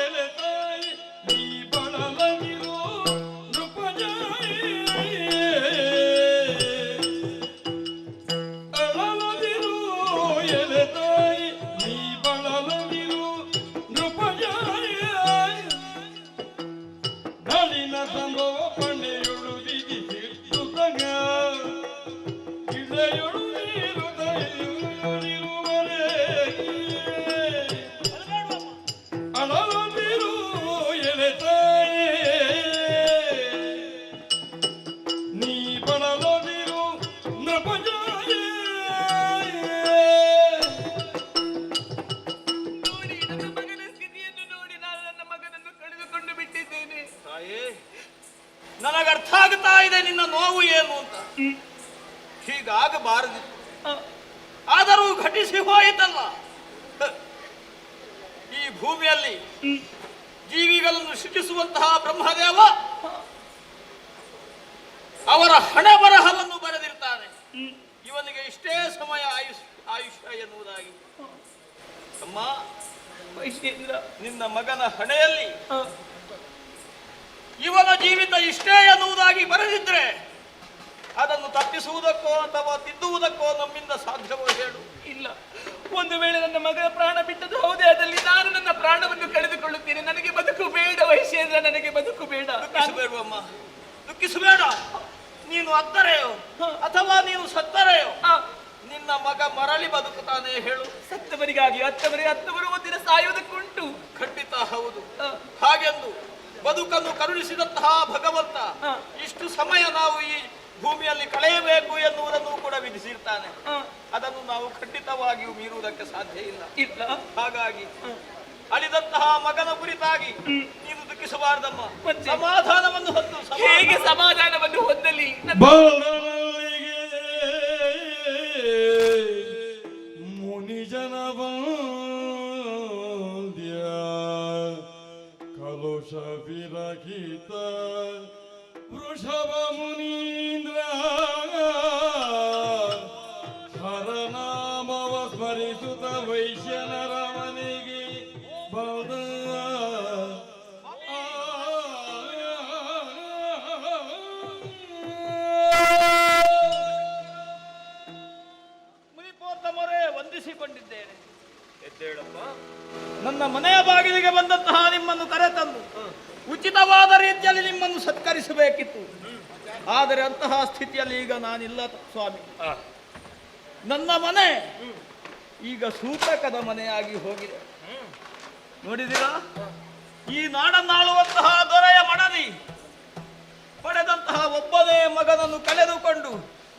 ಎಲೆ ತಾಯಿ ನೀ ಬಳಲದಿರು ನೃಪಜಾಯಿ ಅಳದಿರು ಎಲೆ ತಾಯಿ ನೀ ಬಳಲದಿರು ನೃಪಜಾಯಿ ನಳಿನ ಸಂಭವ ಪಣೆಯೊಳು ವಿಧಿಸಿರುತ್ತಗ ಇಳೆಯೊಳು ನೀರು ದಯೆಯುವರೆ ಅಳದಿರು ಎಲೆ ತಾಯಿ ನೀ ಬಳಲದಿರು ನೃಪಜಾಯಿ ನೋಡಿ ನನ್ನ ಮಗನ ಸ್ಥಿತಿಯನ್ನು ನೋಡಿ ನಾನು ನನ್ನ ಮಗನನ್ನು ಕಳೆದುಕೊಂಡು ಬಿಟ್ಟಿದ್ದೇನೆ. ತಾಯಿ, ನನಗರ್ಥ ಆಗ್ತಾ ಇದೆ ನಿನ್ನ ನೋವು ಏನು ಅಂತ. ಹೀಗಾಗಬಾರದಿತ್ತು, ಆದರೂ ಘಟಿಸಿ ಹೋಯಿತಲ್ಲ. ಈ ಭೂಮಿಯಲ್ಲಿ ಜೀವಿಗಳನ್ನು ಸೃಷ್ಟಿಸುವಂತಹ ಬ್ರಹ್ಮದೇವ ಅವರ ಹಣೆ ಬರಹವನ್ನು ಬರೆದಿರ್ತಾನೆ. ಇವನಿಗೆ ಇಷ್ಟೇ ಸಮಯ ಆಯುಷ್ಯ ಎನ್ನುವುದಾಗಿ. ಅಮ್ಮ ವೈಶ್ಯೇಂದ್ರ, ನಿನ್ನ ಮಗನ ಹಣೆಯಲ್ಲಿ ಇವನ ಜೀವಿತ ಇಷ್ಟೇ ಎನ್ನುವುದಾಗಿ ಬರೆದಿದ್ರೆ ಅದನ್ನು ತಪ್ಪಿಸುವುದಕ್ಕೋ ಅಥವಾ ತಿದ್ದುವುದಕ್ಕೋ ನಮ್ಮಿಂದ ಸಾಧ್ಯವೋ ಹೇಳು? ಇಲ್ಲ. ಒಂದು ವೇಳೆ ನನ್ನ ಮಗನ ಪ್ರಾಣ ಬಿಟ್ಟದ್ದು ಹೌದೇ ಆದಲ್ಲಿ ನಾನು ನನ್ನ ಪ್ರಾಣವನ್ನು ಕಳೆದುಕೊಳ್ಳುತ್ತೇನೆ. ನನಗೆ ಬದುಕು ಬೇಡ ವೈಶ್ಯೇಂದ್ರ, ನನಗೆ ಬದುಕು ಬೇಡ. ದುಃಖಿಸಬೇಡವಮ್ಮ, ದುಃಖಿಸಬೇಡ. ನೀನು ಅತ್ತರೆಯೋ ಅಥವಾ ನೀನು ಸತ್ತರೆಯೋ ನಿನ್ನ ಮಗ ಮರಳಿ ಬದುಕುತ್ತಾನೆ ಹೇಳು? ಸತ್ತವರಿಗಾಗಿ ಅತ್ತವರು ಒಂದಿನ ಸಾಯುವುದಕ್ಕುಂಟು. ಖಂಡಿತ ಹೌದು. ಹಾಗೆಂದು ಬದುಕನ್ನು ಕರುಣಿಸಿದಂತಹ ಭಗವಂತ ಇಷ್ಟು ಸಮಯ ನಾವು ಈ ಭೂಮಿಯಲ್ಲಿ ಕಳೆಯಬೇಕು ಎನ್ನುವುದನ್ನು ಕೂಡ ವಿಧಿಸಿರ್ತಾನೆ. ಅದನ್ನು ನಾವು ಖಂಡಿತವಾಗಿಯೂ ಮೀರುವುದಕ್ಕೆ ಸಾಧ್ಯ ಇಲ್ಲ. ಹಾಗಾಗಿ ಅಳಿದಂತಹ ಮಗನ ಕುರಿತಾಗಿ ನೀನು ದುಃಖಿಸಬಾರದಮ್ಮ. ಸಮಾಧಾನವನ್ನು ಹೊತ್ತು ಹೇಗೆ ಸಮಾಧಾನವನ್ನು ಹೊಂದಲಿ? ಬಲರಲ್ಲಿಗೆ ಮುನಿಜನ ವಂದ್ಯ ಕಲುಷ ವಿರಹಿತ ವೃಷಭ ಮುನೀಂದ್ರ ಹರನಾಮವ ಸ್ಮರಿಸುತ್ತ ವೈಶ್ಯನರ ಮನೆಗೆ ಬೌದ್ಧ ಮುನಿಪೋತ್ತಮರೇ, ವಂದಿಸಿಕೊಂಡಿದ್ದೇನೆ. ಎದ್ದೇಳಪ್ಪ. ನನ್ನ ಮನೆಯ ಬಾಗಿಲಿಗೆ ಬಂದಂತಹ ನಿಮ್ಮನ್ನು ಕರೆತಂದು ಉಚಿತವಾದ ರೀತಿಯಲ್ಲಿ ನಿಮ್ಮನ್ನು ಸತ್ಕರಿಸಬೇಕಿತ್ತು. ಆದರೆ ಅಂತಹ ಸ್ಥಿತಿಯಲ್ಲಿ ಈಗ ನಾನಿಲ್ಲ ಸ್ವಾಮಿ. ನನ್ನ ಮನೆ ಈಗ ಸೂತಕದ ಮನೆಯಾಗಿ ಹೋಗಿದೆ. ನೋಡಿದಿರಾ, ಈ ನಾಡನ್ನಾಳುವಂತಹ ದೊರೆಯ ಮಡದಿ ಪಡೆದಂತಹ ಒಬ್ಬನೇ ಮಗನನ್ನು ಕಳೆದುಕೊಂಡು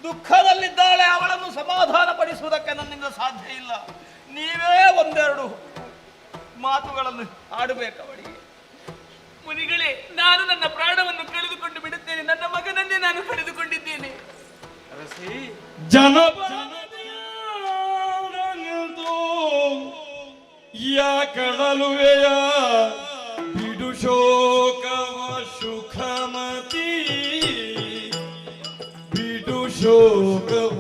ದುಃಖದಲ್ಲಿದ್ದಾಳೆ. ಅವಳನ್ನು ಸಮಾಧಾನ ಪಡಿಸುವುದಕ್ಕೆ ನನ್ನಿಂದ ಸಾಧ್ಯ ಇಲ್ಲ. ನೀವೇ ಒಂದೆರಡು ಮಾತುಗಳನ್ನು ಆಡಬೇಕು ಅವಳಿಗೆ. ಮುನಿಗಳೇ, ನಾನು ನನ್ನ ಪ್ರಾಣವನ್ನು ಕಳೆದುಕೊಂಡು ಬಿಡುತ್ತೇನೆ. ನನ್ನ ಮಗನನ್ನೇ ನಾನು ಕಳೆದುಕೊಂಡಿದ್ದೇನೆ. ಜನಪದನಿಲ್ದು ಯಾ ಕಡಲುವೆಯ ಬಿಡು ಶೋಕವ ಸುಖಮತಿ ಬಿಡು ಶೋಕವ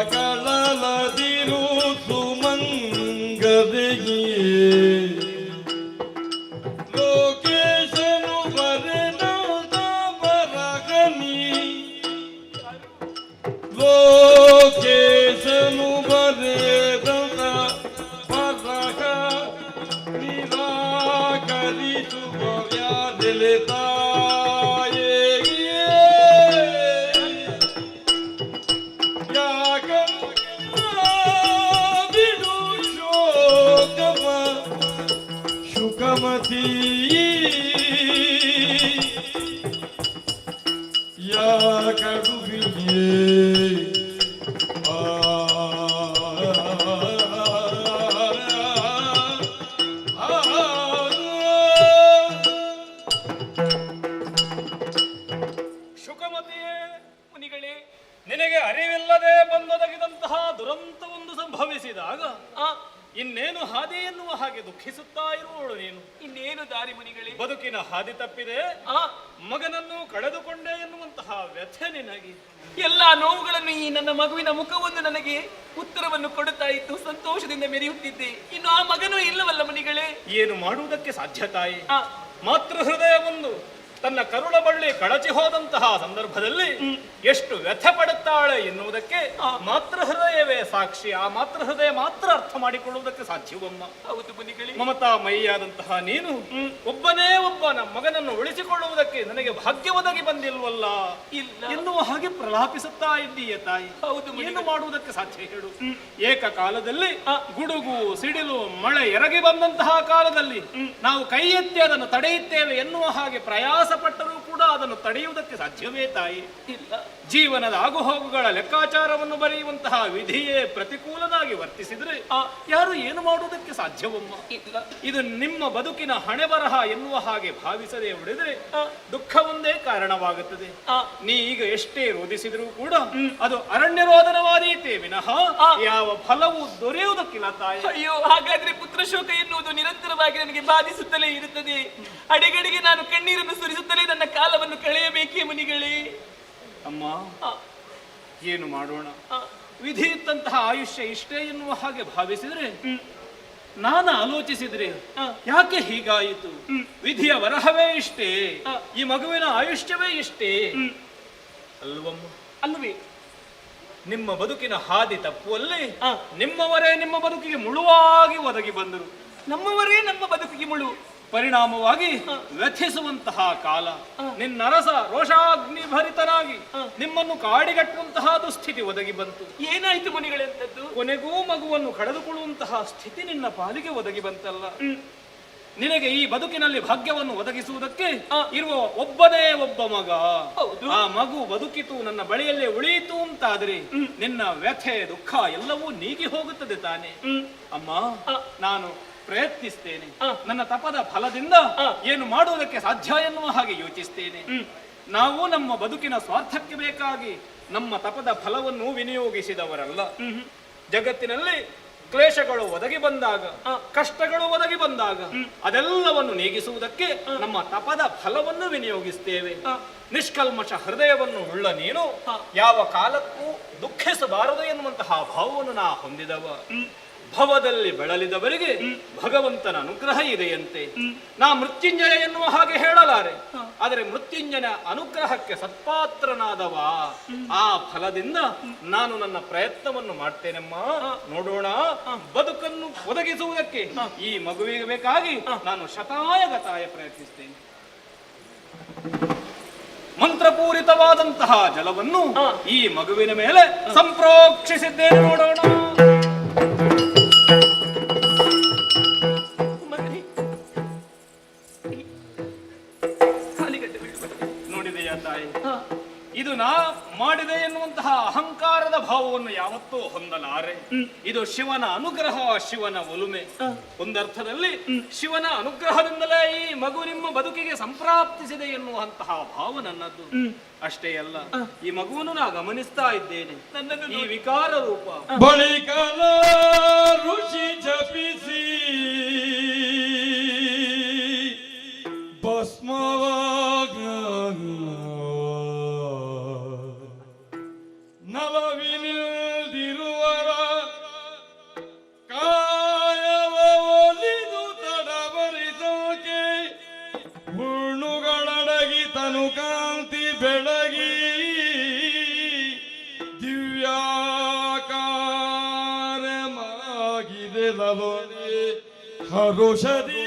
ಸಕಲದಿರು ಸುಮಂಗದೆಗೆ ಲೋಕೇಶನು ಬರೆದ ಬರಗನಿ ಲೋಕೇಶನು ಬರೆದ ಬರಗ ನಿರಾಕರಿಸುವ ವ್ಯಾಧಿಲಿತ ಶುಕಮತಿ ಕಡುಬಿಗೆ ಶುಕಮತಿಯೇ, ಮುನಿಗಳೇ, ನಿನಗೆ ಅರಿವಿಲ್ಲದೆ ಬಂದೊದಗಿದಂತಹ ದುರಂತವೊಂದು ಸಂಭವಿಸಿದಾಗ ಇನ್ನೇನು ಹಾದಿ ಎನ್ನುವ ಹಾಗೆ ದುಃಖಿಸುತ್ತಾ ಇರುವವಳು ನೀನು. ಇನ್ನೇನು ದಾರಿ ಮುನಿಗಳೇ? ಬದುಕಿನ ಹಾದಿ ತಪ್ಪಿದೆ, ಮಗನನ್ನು ಕಳೆದುಕೊಂಡೆ ಎನ್ನುವಂತಹ ವ್ಯಥೆ ನಿನಗೆ. ಎಲ್ಲಾ ನೋವುಗಳನ್ನು ಈ ನನ್ನ ಮಗುವಿನ ಮುಖವೊಂದು ನನಗೆ ಉತ್ತರವನ್ನು ಕೊಡುತ್ತಾ ಇತ್ತು. ಸಂತೋಷದಿಂದ ಮೆರೆಯುತ್ತಿದ್ದೆ. ಇನ್ನು ಆ ಮಗನೂ ಇಲ್ಲವಲ್ಲ ಮುನಿಗಳೇ. ಏನು ಮಾಡುವುದಕ್ಕೆ ಸಾಧ್ಯ ತಾಯಿ? ಮಾತೃ ಹೃದಯ ಒಂದು ತನ್ನ ಕರುಳ ಬಳ್ಳಿ ಕಳಚಿ ಹೋದಂತಹ ಸಂದರ್ಭದಲ್ಲಿ ಎಷ್ಟು ವ್ಯಥೆ ಪಡುತ್ತಾಳೆ ಎನ್ನುವುದಕ್ಕೆ ಮಾತೃ ಹೃದಯವೇ ಸಾಕ್ಷಿ. ಆ ಮಾತೃ ಹೃದಯ ಮಾತ್ರ ಅರ್ಥ ಮಾಡಿಕೊಳ್ಳುವುದಕ್ಕೆ ಸಾಧ್ಯವಮ್ಮ. ಹೌದು ಮುನಿಗಳೇ. ಮಮತಾ ಮೈಯಾದಂತಹ ನೀನು ಒಬ್ಬನೇ ಒಬ್ಬನ ಮಗನನ್ನು ಉಳಿಸಿಕೊಳ್ಳುವುದಕ್ಕೆ ನನಗೆ ಭಾಗ್ಯ ಒದಗಿ ಬಂದಿಲ್ವಲ್ಲ ಇಲ್ಲ ಎನ್ನುವ ಹಾಗೆ ಪ್ರಲಾಪಿಸುತ್ತಾ ಇದ್ದೀಯ ತಾಯಿ. ಹೌದು, ಏನು ಮಾಡುವುದಕ್ಕೆ ಸಾಧ್ಯ ಹೇಳು? ಏಕಕಾಲದಲ್ಲಿ ಗುಡುಗು ಸಿಡಿಲು ಮಳೆ ಎರಗಿ ಬಂದಂತಹ ಕಾಲದಲ್ಲಿ ನಾವು ಕೈ ಎತ್ತಿ ಅದನ್ನು ತಡೆಯುತ್ತೇವೆ ಎನ್ನುವ ಹಾಗೆ ಪ್ರಯಾಸ ಪಟ್ಟರೂ ಕೂಡ ಅದನ್ನು ತಡೆಯುವುದಕ್ಕೆ ಸಾಧ್ಯವೇ ತಾಯಿ? ಇಲ್ಲ. ಜೀವನದ ಆಗುಹೋಗುಗಳ ಲೆಕ್ಕಾಚಾರವನ್ನು ಬರೆಯುವಂತಹ ವಿಧಿಯೇ ಪ್ರತಿಕೂಲನಾಗಿ ವರ್ತಿಸಿದ್ರೆ ಯಾರು ಏನು ಮಾಡುವುದಕ್ಕೆ ಸಾಧ್ಯವಮ್ಮ? ಇಲ್ಲ. ಇದು ನಿಮ್ಮ ಬದುಕಿನ ಹಣೆ ಬರಹ ಎನ್ನುವ ಹಾಗೆ ಭಾವಿಸದೆ ಉಳಿದ್ರೆ ದುಃಖ ಒಂದೇ ಕಾರಣವಾಗುತ್ತದೆ. ನೀ ಈಗ ಎಷ್ಟೇ ರೋಧಿಸಿದರೂ ಕೂಡ ಅದು ಅರಣ್ಯ ರೋದನವಾದೀತೆ ವಿನಃ ಯಾವ ಫಲವೂ ದೊರೆಯುವುದಕ್ಕಿಲ್ಲ ತಾಯಿ. ಅಯ್ಯೋ, ಹಾಗಾದ್ರೆ ಪುತ್ರ ಶೋಕ ಎನ್ನುವುದು ನಿರಂತರವಾಗಿ ನನಗೆ ಬಾಧಿಸುತ್ತಲೇ ಇರುತ್ತದೆ. ಅಡಿಗಡಿಗೆ ನಾನು ಕಣ್ಣೀರನ್ನು ಸುರಿಸುತ್ತಲೇ ನನ್ನ ಕಾಲವನ್ನು ಕಳೆಯಬೇಕೇ ಮುನಿಗಳೇ? ಅಮ್ಮ, ಏನು ಮಾಡೋಣ? ವಿಧಿ ಇತ್ತಂತಹ ಆಯುಷ್ಯ ಇಷ್ಟೇ ಎನ್ನುವ ಹಾಗೆ ಭಾವಿಸಿದ್ರೆ, ನಾನು ಆಲೋಚಿಸಿದ್ರೆ ಯಾಕೆ ಹೀಗಾಯಿತು? ವಿಧಿಯ ವರಹವೇ ಇಷ್ಟೇ, ಈ ಮಗುವಿನ ಆಯುಷ್ಯವೇ ಇಷ್ಟೇ ಅಲ್ವಮ್ಮ? ಅಲ್ವೇ? ನಿಮ್ಮ ಬದುಕಿನ ಹಾದಿ ತಪ್ಪುವಲ್ಲಿ ನಿಮ್ಮವರೇ ನಿಮ್ಮ ಬದುಕಿಗೆ ಮುಳುವಾಗಿ ಒದಗಿ ಬಂದರು. ನಮ್ಮವರೇ ನಮ್ಮ ಬದುಕಿಗೆ ಮುಳು. ಪರಿಣಾಮವಾಗಿ ವ್ಯಥಿಸುವಂತಹ ಕಾಲ. ನಿನ್ನರಸ ರೋಷಾಗ್ನಿ ಭರಿತನಾಗಿ ನಿಮ್ಮನ್ನು ಕಾಡಿಗಟ್ಟುವಂತಹ ದುಸ್ಥಿತಿ ಒದಗಿ ಬಂತು. ಏನಾಯ್ತು ಮುನಿಗಳಂತದ್ದು? ಕೊನೆಗೂ ಮಗುವನ್ನು ಕಳೆದುಕೊಳ್ಳುವಂತಹ ಸ್ಥಿತಿ ನಿನ್ನ ಪಾಲಿಗೆ ಒದಗಿ ಬಂತಲ್ಲ. ನಿನಗೆ ಈ ಬದುಕಿನಲ್ಲಿ ಭಾಗ್ಯವನ್ನು ಒದಗಿಸುವುದಕ್ಕೆ ಇರುವ ಒಬ್ಬನೇ ಒಬ್ಬ ಮಗ. ಆ ಮಗು ಬದುಕಿತು, ನನ್ನ ಬಳಿಯಲ್ಲೇ ಉಳಿಯಿತು ಅಂತಾದ್ರೆ ನಿನ್ನ ವ್ಯಥೆ ದುಃಖ ಎಲ್ಲವೂ ನೀಗಿ ಹೋಗುತ್ತದೆ ತಾನೆ. ಅಮ್ಮ, ನಾನು ಪ್ರಯತ್ನಿಸ್ತೇನೆ. ನನ್ನ ತಪದ ಫಲದಿಂದ ಏನು ಮಾಡುವುದಕ್ಕೆ ಸಾಧ್ಯ ಎನ್ನುವ ಹಾಗೆ ಯೋಚಿಸ್ತೇನೆ. ನಾವು ನಮ್ಮ ಬದುಕಿನ ಸ್ವಾರ್ಥಕ್ಕೆ ಬೇಕಾಗಿ ನಮ್ಮ ತಪದ ಫಲವನ್ನು ವಿನಿಯೋಗಿಸಿದವರಲ್ಲ. ಜಗತ್ತಿನಲ್ಲಿ ಕ್ಲೇಶಗಳು ಒದಗಿ ಬಂದಾಗ, ಕಷ್ಟಗಳು ಒದಗಿ ಬಂದಾಗ ಅದೆಲ್ಲವನ್ನು ನೀಗಿಸುವುದಕ್ಕೆ ನಮ್ಮ ತಪದ ಫಲವನ್ನು ವಿನಿಯೋಗಿಸ್ತೇವೆ. ನಿಷ್ಕಲ್ಮಶ ಹೃದಯವನ್ನು ಉಳ್ಳ ನೀನು ಯಾವ ಕಾಲಕ್ಕೂ ದುಃಖಿಸಬಾರದು ಎನ್ನುವಂತಹ ಭಾವವನ್ನು ನಾ ಹೊಂದಿದವ. ಭವದಲ್ಲಿ ಬೆಳಲಿದವರಿಗೆ ಭಗವಂತನ ಅನುಗ್ರಹ ಇದೆಯಂತೆ. ನಾ ಮೃತ್ಯುಂಜಯ ಎನ್ನುವ ಹಾಗೆ ಹೇಳಲಾರೆ, ಆದರೆ ಮೃತ್ಯುಂಜಯನ ಅನುಗ್ರಹಕ್ಕೆ ಸತ್ಪಾತ್ರನಾದವ. ಆ ಫಲದಿಂದ ನಾನು ನನ್ನ ಪ್ರಯತ್ನವನ್ನು ಮಾಡ್ತೇನೆಮ್ಮ. ನೋಡೋಣ, ಬದುಕನ್ನು ಒದಗಿಸುವುದಕ್ಕೆ ಈ ಮಗುವಿಗೆ ಬೇಕಾಗಿ ನಾನು ಶತಾಯಗತಾಯ ಪ್ರಯತ್ನಿಸ್ತೇನೆ. ಮಂತ್ರಪೂರಿತವಾದಂತಹ ಜಲವನ್ನು ಈ ಮಗುವಿನ ಮೇಲೆ ಸಂಪ್ರೋಕ್ಷಿಸಿದ್ದೇನೆ. ನೋಡೋಣ. ನೋಡಿದೆಯಾ ತಾಯಿ? ಇದು ನಾ ಮಾಡಿದೆ ಎನ್ನುವಂತಹ ಅಹಂಕಾರದ ಭಾವವನ್ನು ಯಾವತ್ತೂ ಹೊಂದಲಾರೆ. ಇದು ಶಿವನ ಅನುಗ್ರಹ, ಶಿವನ ಒಲುಮೆ. ಒಂದರ್ಥದಲ್ಲಿ ಶಿವನ ಅನುಗ್ರಹದಿಂದಲೇ ಈ ಮಗು ನಿಮ್ಮ ಬದುಕಿಗೆ ಸಂಪ್ರಾಪ್ತಿಸಿದೆ ಎನ್ನುವಂತಹ ಭಾವ ನನ್ನದು. ಅಷ್ಟೇ ಅಲ್ಲ, ಈ ಮಗುವನ್ನು ನಾ ಗಮನಿಸ್ತಾ ಇದ್ದೇನೆ. ಈ ವಿಕಾರ ರೂಪ ಬಳಿಕಲ ಋಷಿ ಜಪಿಸಿ ಭಸ್ಮವಾಗ ನಲವಿನಿಲ್ದಿರುವರ ಕಾಯವ ಒಲಿದು ತಡಬರಿಸೋಕೆ ಹುಣ್ಣುಗಳಡಗಿ ತನು ಕಾಂತಿ ಬೆಳಗಿ ದಿವ್ಯಾಕಾರಮಾಗಿದೆ ಲವನೆ ಹರುಷದಿ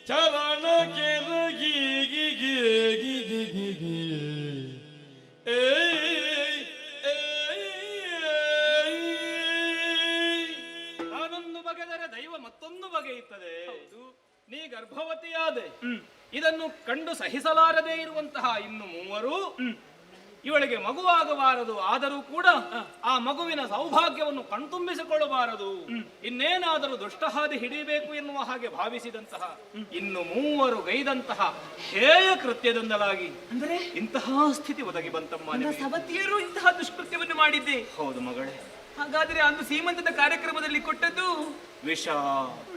ಚರಣ ಕೆರಗಿ ನಾನೊಂದು ಬಗೆದರೆ ದೈವ ಮತ್ತೊಂದು ಬಗೆಯುತ್ತದೆ. ನೀ ಗರ್ಭವತಿಯಾದೆ. ಇದನ್ನು ಕಂಡು ಸಹಿಸಲಾರದೇ ಇರುವಂತಹ ಇನ್ನು ಮೂವರು ಇವಳಿಗೆ ಮಗುವಾಗಬಾರದು, ಆದರೂ ಕೂಡ ಆ ಮಗುವಿನ ಸೌಭಾಗ್ಯವನ್ನು ಕಣ್ತುಂಬಿಸಿಕೊಳ್ಳಬಾರದು, ಇನ್ನೇನಾದರೂ ದುಷ್ಟಹಾದಿ ಹಿಡಿಯಬೇಕು ಎನ್ನುವ ಹಾಗೆ ಭಾವಿಸಿದಂತಹ ಇನ್ನು ಮೂವರು ಗೈದಂತಹ ಹೇಯ ಕೃತ್ಯದಿಂದಲಾಗಿ ಅಂದರೆ ಇಂತಹ ಸ್ಥಿತಿ ಒದಗಿ ಬಂತಮ್ಮ ನನ್ನ ನಿನಗೆ. ಸವತಿಯರು ಇಂತಹ ದುಷ್ಕೃತ್ಯವನ್ನು ಮಾಡಿದ್ದೆ. ಹೌದು ಮಗಳೇ. ಹಾಗಾದ್ರೆ ಅಂದು ಸೀಮಂತದ ಕಾರ್ಯಕ್ರಮದಲ್ಲಿ ಕೊಟ್ಟದ್ದು ವಿಷ.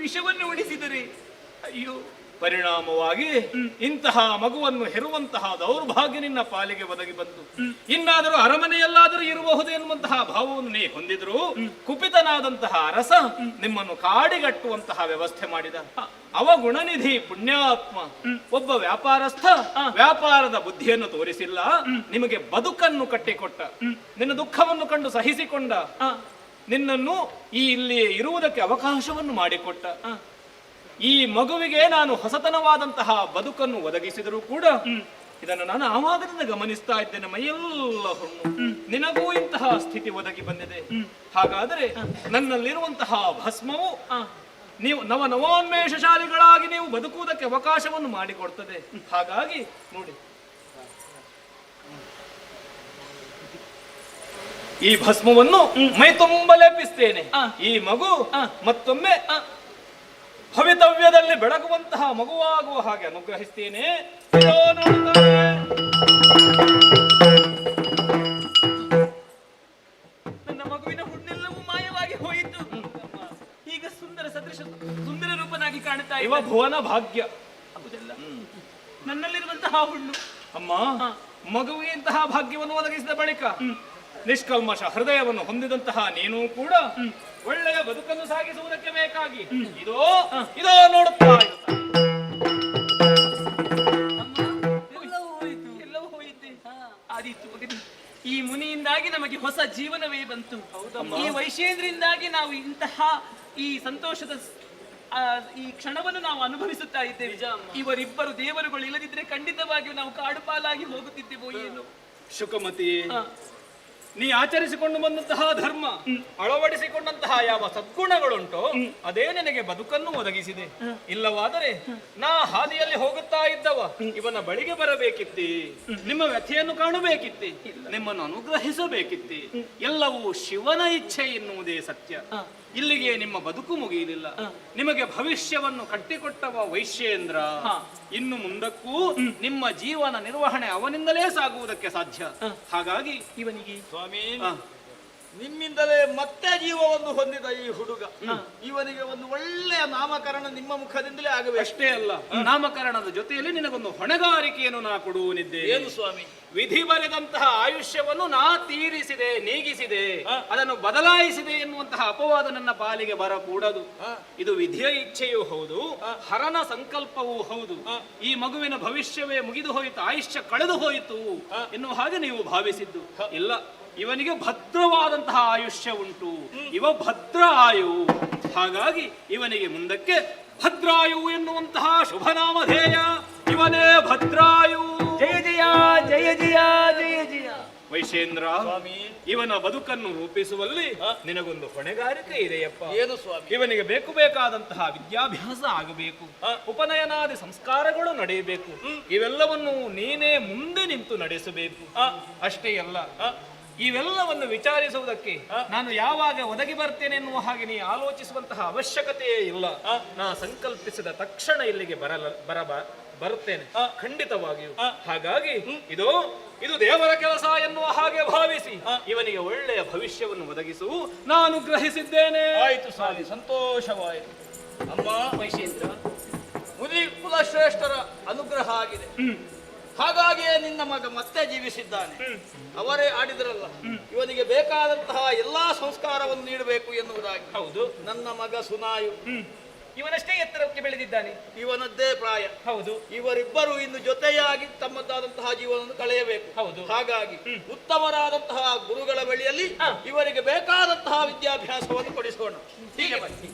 ವಿಷವನ್ನು ಉಳಿಸಿದರೆ ಅಯ್ಯೋ, ಪರಿಣಾಮವಾಗಿ ಇಂತಹ ಮಗುವನ್ನು ಹೆರುವಂತಹ ದೌರ್ಭಾಗ್ಯ ನಿನ್ನ ಪಾಲಿಗೆ ಒದಗಿ ಬಂತು. ಇನ್ನಾದರೂ ಅರಮನೆಯಲ್ಲಾದರೂ ಇರಬಹುದು ಎನ್ನುವಂತಹ ಭಾವವನ್ನು ನೀ ಹೊಂದಿದ್ರು ಕುಪಿತನಾದಂತಹ ಅರಸ ನಿಮ್ಮನ್ನು ಕಾಡಿಗಟ್ಟುವಂತಹ ವ್ಯವಸ್ಥೆ ಮಾಡಿದ. ಅವಗುಣನಿಧಿ ಪುಣ್ಯಾತ್ಮ ಒಬ್ಬ ವ್ಯಾಪಾರಸ್ಥ ವ್ಯಾಪಾರದ ಬುದ್ಧಿಯನ್ನು ತೋರಿಸಿಲ್ಲ, ನಿಮಗೆ ಬದುಕನ್ನು ಕಟ್ಟಿಕೊಟ್ಟ, ನಿನ್ನ ದುಃಖವನ್ನು ಕಂಡು ಸಹಿಸಿಕೊಂಡ, ನಿನ್ನನ್ನು ಈ ಇಲ್ಲಿ ಇರುವುದಕ್ಕೆ ಅವಕಾಶವನ್ನು ಮಾಡಿಕೊಟ್ಟ. ಈ ಮಗುವಿಗೆ ನಾನು ಹೊಸತನವಾದಂತಹ ಬದುಕನ್ನು ಒದಗಿಸಿದರೂ ಕೂಡ ಇದನ್ನು ನಾನು ಆವಾಗದಿಂದ ಗಮನಿಸ್ತಾ ಇದ್ದೇನೆ. ಮೈಯೆಲ್ಲ ಹುಣ್ಣು. ನಿನಗೂ ಇಂತಹ ಸ್ಥಿತಿ ಒದಗಿ ಬಂದಿದೆ. ಹಾಗಾದರೆ ನನ್ನಲ್ಲಿರುವಂತಹ ಭಸ್ಮವು ನೀವು ನವೋನ್ಮೇಷಶಾಲಿಗಳಾಗಿ ನೀವು ಬದುಕುವುದಕ್ಕೆ ಅವಕಾಶವನ್ನು ಮಾಡಿಕೊಡ್ತದೆ. ಹಾಗಾಗಿ ನೋಡಿ, ಈ ಭಸ್ಮವನ್ನು ಮೈ ತುಂಬ ಲೇಪಿಸ್ತೇನೆ. ಈ ಮಗು ಮತ್ತೊಮ್ಮೆ ಭವಿತವ್ಯದಲ್ಲಿ ಬೆಳಗುವಂತಹ ಮಗುವಾಗುವ ಹಾಗೆ ಅನುಗ್ರಹಿಸ್ತೇನೆ. ನನ್ನ ಮಗುವಿನ ಹುಣ್ಣೆಲ್ಲವೂ ಮಾಯವಾಗಿ ಹೋಯಿತು. ಈಗ ಸುಂದರ ರೂಪನಾಗಿ ಕಾಣುತ್ತಾ ಇವ ಭುವನ ಭಾಗ್ಯ. ಹೌದಲ್ಲ, ನನ್ನಲ್ಲಿರುವಂತಹ ಹುಣ್ಣು ಅಮ್ಮ ಮಗುವಿಗೆ ಇಂತಹ ಭಾಗ್ಯವನ್ನು ಒದಗಿಸಿದ ಬಳಿಕ ನಿಷ್ಕಲ್ಮಶ ಹೃದಯವನ್ನು ಹೊಂದಿದಂತಹ ನೀನು ಕೂಡ ಒಳ್ಳೆಯ ಬದುಕನ್ನು ಸಾಗಿಸುವುದಕ್ಕೆ ಬೇಕಾಗಿ ಇದೋ ಇದೋ ನೋಡುತ್ತಾ ಎಲ್ಲವೂ ಹೋಯಿತೆ. ಆದೀತು ಮಗನೇ, ಈ ಮುನಿಯಿಂದಾಗಿ ನಮಗೆ ಹೊಸ ಜೀವನವೇ ಬಂತು. ಈ ವೈಶೇಂದ್ರಿಂದಾಗಿ ನಾವು ಇಂತಹ ಈ ಸಂತೋಷದ ಈ ಕ್ಷಣವನ್ನು ನಾವು ಅನುಭವಿಸುತ್ತಾ ಇದ್ದೇವೆ. ಇವರಿಬ್ಬರು ದೇವರುಗಳು ಇಲ್ಲದಿದ್ರೆ ಖಂಡಿತವಾಗಿಯೂ ನಾವು ಕಾಡು ಪಾಲಾಗಿ ಹೋಗುತ್ತಿದ್ದೆವೋ ಏನು. ಶುಕಮತಿ, ನೀ ಆಚರಿಸಿಕೊಂಡು ಬಂದಂತಹ ಧರ್ಮ, ಅಳವಡಿಸಿಕೊಂಡಂತಹ ಯಾವ ಸದ್ಗುಣಗಳುಂಟೋ ಅದೇ ನಿನಗೆ ಬದುಕನ್ನು ಒದಗಿಸಿದೆ. ಇಲ್ಲವಾದರೆ ನಾ ಹಾದಿಯಲ್ಲಿ ಹೋಗುತ್ತಾ ಇದ್ದವ ಇವನ ಬಳಿಗೆ ಬರಬೇಕಿತ್ತಿ, ನಿಮ್ಮ ವ್ಯಥೆಯನ್ನು ಕಾಣಬೇಕಿತ್ತಿ, ನಿಮ್ಮನ್ನು ಅನುಗ್ರಹಿಸಬೇಕಿತ್ತಿ. ಎಲ್ಲವೂ ಶಿವನ ಇಚ್ಛೆ ಎನ್ನುವುದೇ ಸತ್ಯ. ಇಲ್ಲಿಗೆ ನಿಮ್ಮ ಬದುಕು ಮುಗಿಯಲಿಲ್ಲ. ನಿಮಗೆ ಭವಿಷ್ಯವನ್ನು ಕಟ್ಟಿಕೊಟ್ಟವ ವೈಶ್ಯೇಂದ್ರ. ಇನ್ನು ಮುಂದಕ್ಕೂ ನಿಮ್ಮ ಜೀವನ ನಿರ್ವಹಣೆ ಅವನಿಂದಲೇ ಸಾಗುವುದಕ್ಕೆ ಸಾಧ್ಯ. ಹಾಗಾಗಿ ಇವನಿಗೆ ಸ್ವಾಮಿ, ನಿಮ್ಮಿಂದಲೇ ಮತ್ತೆ ಜೀವವನ್ನು ಹೊಂದಿದ ಈ ಹುಡುಗ, ಇವನಿಗೆ ಒಂದು ಒಳ್ಳೆಯ ನಾಮಕರಣ ನಿಮ್ಮ ಮುಖದಿಂದಲೇ ಆಗಬೇಕು. ಅಷ್ಟೇ ಅಲ್ಲ, ನಾಮಕರಣದ ಜೊತೆಯಲ್ಲಿ ನಿನಗೊಂದು ಹೊಣೆಗಾರಿಕೆಯನ್ನು ನಾ ಕೊಡುವನಿದ್ದೆ. ಏನು ಸ್ವಾಮಿ? ವಿಧಿ ಬರೆದಂತಹ ಆಯುಷ್ಯವನ್ನು ನಾ ತೀರಿಸಿದೆ, ನೀಗಿಸಿದೆ, ಅದನ್ನು ಬದಲಾಯಿಸಿದೆ ಎನ್ನುವಂತಹ ಅಪವಾದ ನನ್ನ ಪಾಲಿಗೆ ಬರಕೂಡದು. ಇದು ವಿಧಿಯ ಇಚ್ಛೆಯೂ ಹೌದು, ಹರನ ಸಂಕಲ್ಪವೂ ಹೌದು. ಈ ಮಗುವಿನ ಭವಿಷ್ಯವೇ ಮುಗಿದು ಹೋಯಿತು, ಆಯುಷ್ಯ ಕಳೆದು ಹೋಯಿತು ಎನ್ನುವ ಹಾಗೆ ನೀವು ಭಾವಿಸಿದ್ದು ಇಲ್ಲ. ಇವನಿಗೆ ಭದ್ರವಾದಂತಹ ಆಯುಷ್ಯ ಉಂಟು. ಇವ ಭದ್ರ ಆಯು. ಹಾಗಾಗಿ ಇವನಿಗೆ ಮುಂದಕ್ಕೆ ಭದ್ರಾಯು ಎನ್ನುವಂತಹ ಶುಭನಾಮಧೇಯ. ಇವನೇ ಭದ್ರಾಯು. ಜಯ ಜಯ ಜಯ ಜಯ ಜಯ ಜಯ. ವೈಶೇಂದ್ರ, ಇವನ ಬದುಕನ್ನು ರೂಪಿಸುವಲ್ಲಿ ನಿನಗೊಂದು ಹೊಣೆಗಾರಿಕೆ ಇದೆಯಪ್ಪ. ಏನು ಸ್ವಾಮಿ? ಇವನಿಗೆ ಬೇಕಾದಂತಹ ವಿದ್ಯಾಭ್ಯಾಸ ಆಗಬೇಕು, ಉಪನಯನಾದಿ ಸಂಸ್ಕಾರಗಳು ನಡೆಯಬೇಕು. ಇವೆಲ್ಲವನ್ನು ನೀನೇ ಮುಂದೆ ನಿಂತು ನಡೆಸಬೇಕು. ಅಷ್ಟೇ ಅಲ್ಲ, ಇವೆಲ್ಲವನ್ನು ವಿಚಾರಿಸುವುದಕ್ಕೆ ನಾನು ಯಾವಾಗ ಒದಗಿ ಬರ್ತೇನೆ ಎನ್ನುವ ಹಾಗೆ ನೀ ಆಲೋಚಿಸುವಂತಹ ಅವಶ್ಯಕತೆಯೇ ಇಲ್ಲ. ನಾ ಸಂಕಲ್ಪಿಸಿದ ತಕ್ಷಣ ಇಲ್ಲಿಗೆ ಬರುತ್ತೇನೆ ಖಂಡಿತವಾಗಿಯೂ. ಹಾಗಾಗಿ ಇದು ದೇವರ ಕೆಲಸ ಎನ್ನುವ ಹಾಗೆ ಭಾವಿಸಿ ಇವನಿಗೆ ಒಳ್ಳೆಯ ಭವಿಷ್ಯವನ್ನು ಒದಗಿಸು. ನಾನು ಗ್ರಹಿಸಿದ್ದೇನೆ. ಆಯ್ತು ಸ್ವಾಮಿ, ಸಂತೋಷವಾಯಿತು. ಅಮ್ಮ ವೈಶೇಂದ್ರ, ಮುನಿ ಕುಲಶ್ರೇಷ್ಠರ ಅನುಗ್ರಹ ಆಗಿದೆ. ಹಾಗಾಗಿಯೇ ನಿನ್ನ ಮಗ ಮತ್ತೆ ಜೀವಿಸಿದ್ದಾನೆ. ಅವರೇ ಆಡಿದ್ರಲ್ಲ, ಇವನಿಗೆ ಬೇಕಾದಂತಹ ಎಲ್ಲಾ ಸಂಸ್ಕಾರವನ್ನು ನೀಡಬೇಕು ಎನ್ನುವುದಾಗಿ. ಹೌದು, ನನ್ನ ಮಗ ಸುನಾಯು ಇವನಷ್ಟೇ ಎತ್ತರಕ್ಕೆ ಬೆಳೆದಿದ್ದಾನೆ. ಇವನದ್ದೇ ಪ್ರಾಯ. ಹೌದು, ಇವರಿಬ್ಬರು ಇನ್ನು ಜೊತೆಯಾಗಿ ತಮ್ಮದಾದಂತಹ ಜೀವನವನ್ನು ಕಳೆಯಬೇಕು. ಹೌದು. ಹಾಗಾಗಿ ಉತ್ತಮರಾದಂತಹ ಗುರುಗಳ ಬಳಿಯಲ್ಲಿ ಇವರಿಗೆ ಬೇಕಾದಂತಹ ವಿದ್ಯಾಭ್ಯಾಸವನ್ನು ಕೊಡಿಸೋಣ. ಹೀಗೆ ಬನ್ನಿ.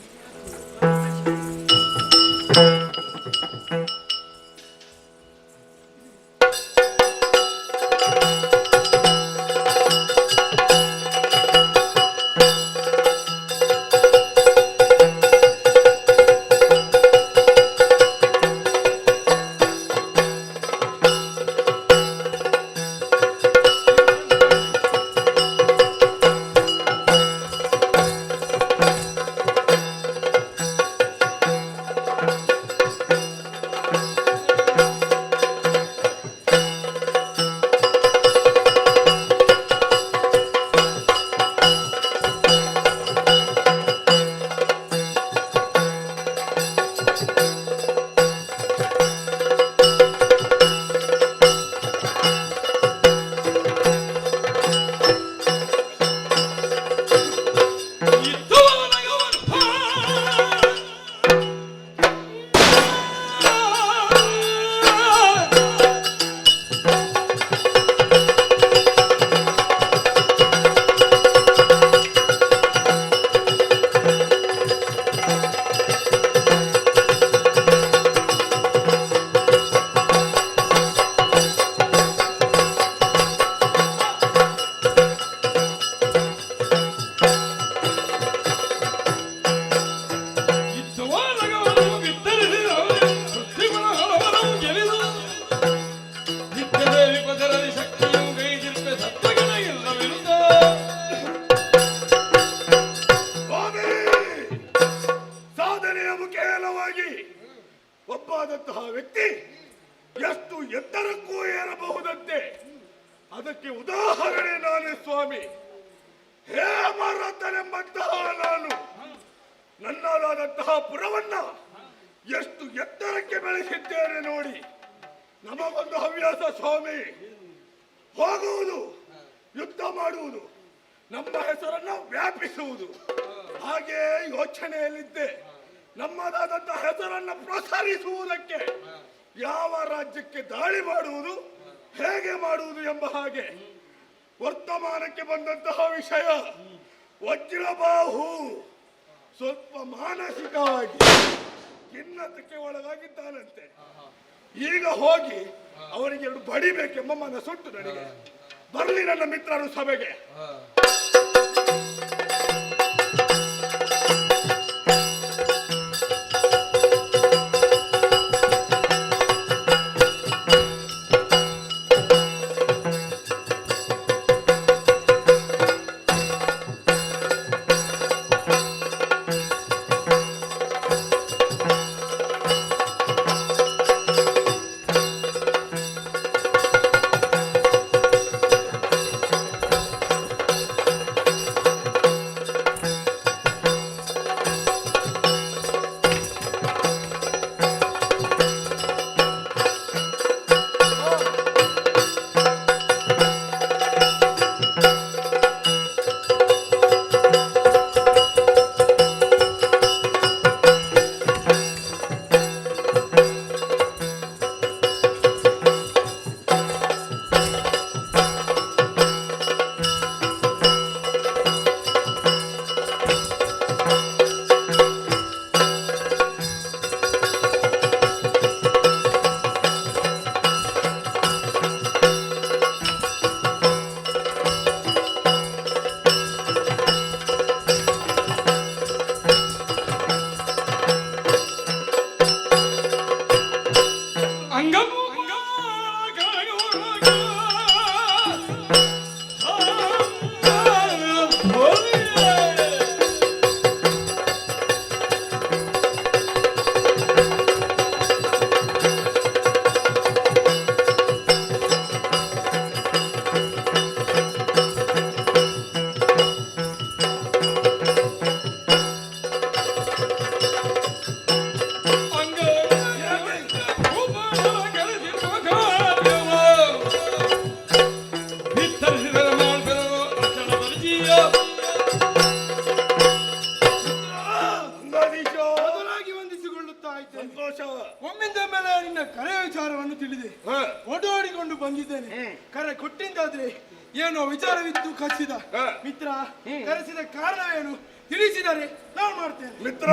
ವಿಶೇಷವಾಗಿ ಒಬ್ಬಾದಂತಹ ವ್ಯಕ್ತಿ ಎಷ್ಟು ಎತ್ತರಕ್ಕೂ ಏರಬಹುದಂತೆ ಅದಕ್ಕೆ ಉದಾಹರಣೆ ನಾನೇ ಸ್ವಾಮಿ. ಹೇಮರಥನೆಂಬಂತಹ ನಾನು ನನ್ನದಾದಂತಹ ಪುರವನ್ನ ಎಷ್ಟು ಎತ್ತರಕ್ಕೆ ಬೆಳೆಸಿದ್ದೇನೆ ನೋಡಿ. ನಮಗೊಂದು ಹವ್ಯಾಸ ಸ್ವಾಮಿ, ಹೋಗುವುದು, ಯುದ್ಧ ಮಾಡುವುದು, ನಮ್ಮ ಹೆಸರನ್ನ ವ್ಯಾಪಿಸುವುದು. ಹಾಗೆ ಯೋಚನೆಯಲ್ಲಿದ್ದೆ, ನಮ್ಮದಾದಂತಹ ಹೆಸರನ್ನ ಪ್ರಸರಿಸುವುದಕ್ಕೆ ಯಾವ ರಾಜ್ಯಕ್ಕೆ ದಾಳಿ ಮಾಡುವುದು, ಹೇಗೆ ಮಾಡುವುದು ಎಂಬ ಹಾಗೆ ವರ್ತಮಾನಕ್ಕೆ ಬಂದಂತಹ ವಿಷಯ. ವಜ್ರಬಾಹು ಸ್ವಲ್ಪ ಮಾನಸಿಕವಾಗಿ ಖಿನ್ನತೆಗೆ ಒಳಗಾಗಿದ್ದಾನಂತೆ. ಈಗ ಹೋಗಿ ಅವನಿಗೆ ಎರಡು ಬಡಿಬೇಕೆಂಬ ಮನಸ್ಸುಂಟು ನನಗೆ. ಬರಲಿ ನನ್ನ ಮಿತ್ರರು ಸಭೆಗೆ. ಒಮ್ಮಿಂದ ಮೇಲೆ ನಿನ್ನ ಕರೆಯ ವಿಚಾರವನ್ನು ತಿಳಿದೆ, ಓಡಾಡಿಕೊಂಡು ಬಂದಿದ್ದೇನೆ. ಕರೆ ಕೊಟ್ಟಿದ್ದಾದ್ರೆ ಏನೋ ವಿಚಾರವಿದ್ದು ಖಚಿತ. ಮಿತ್ರ ಕರೆಸಿದ ಕಾರಣವೇನು ತಿಳಿಸಿದರೆ ನಾನು ಮಾಡ್ತೇನೆ. ಮಿತ್ರ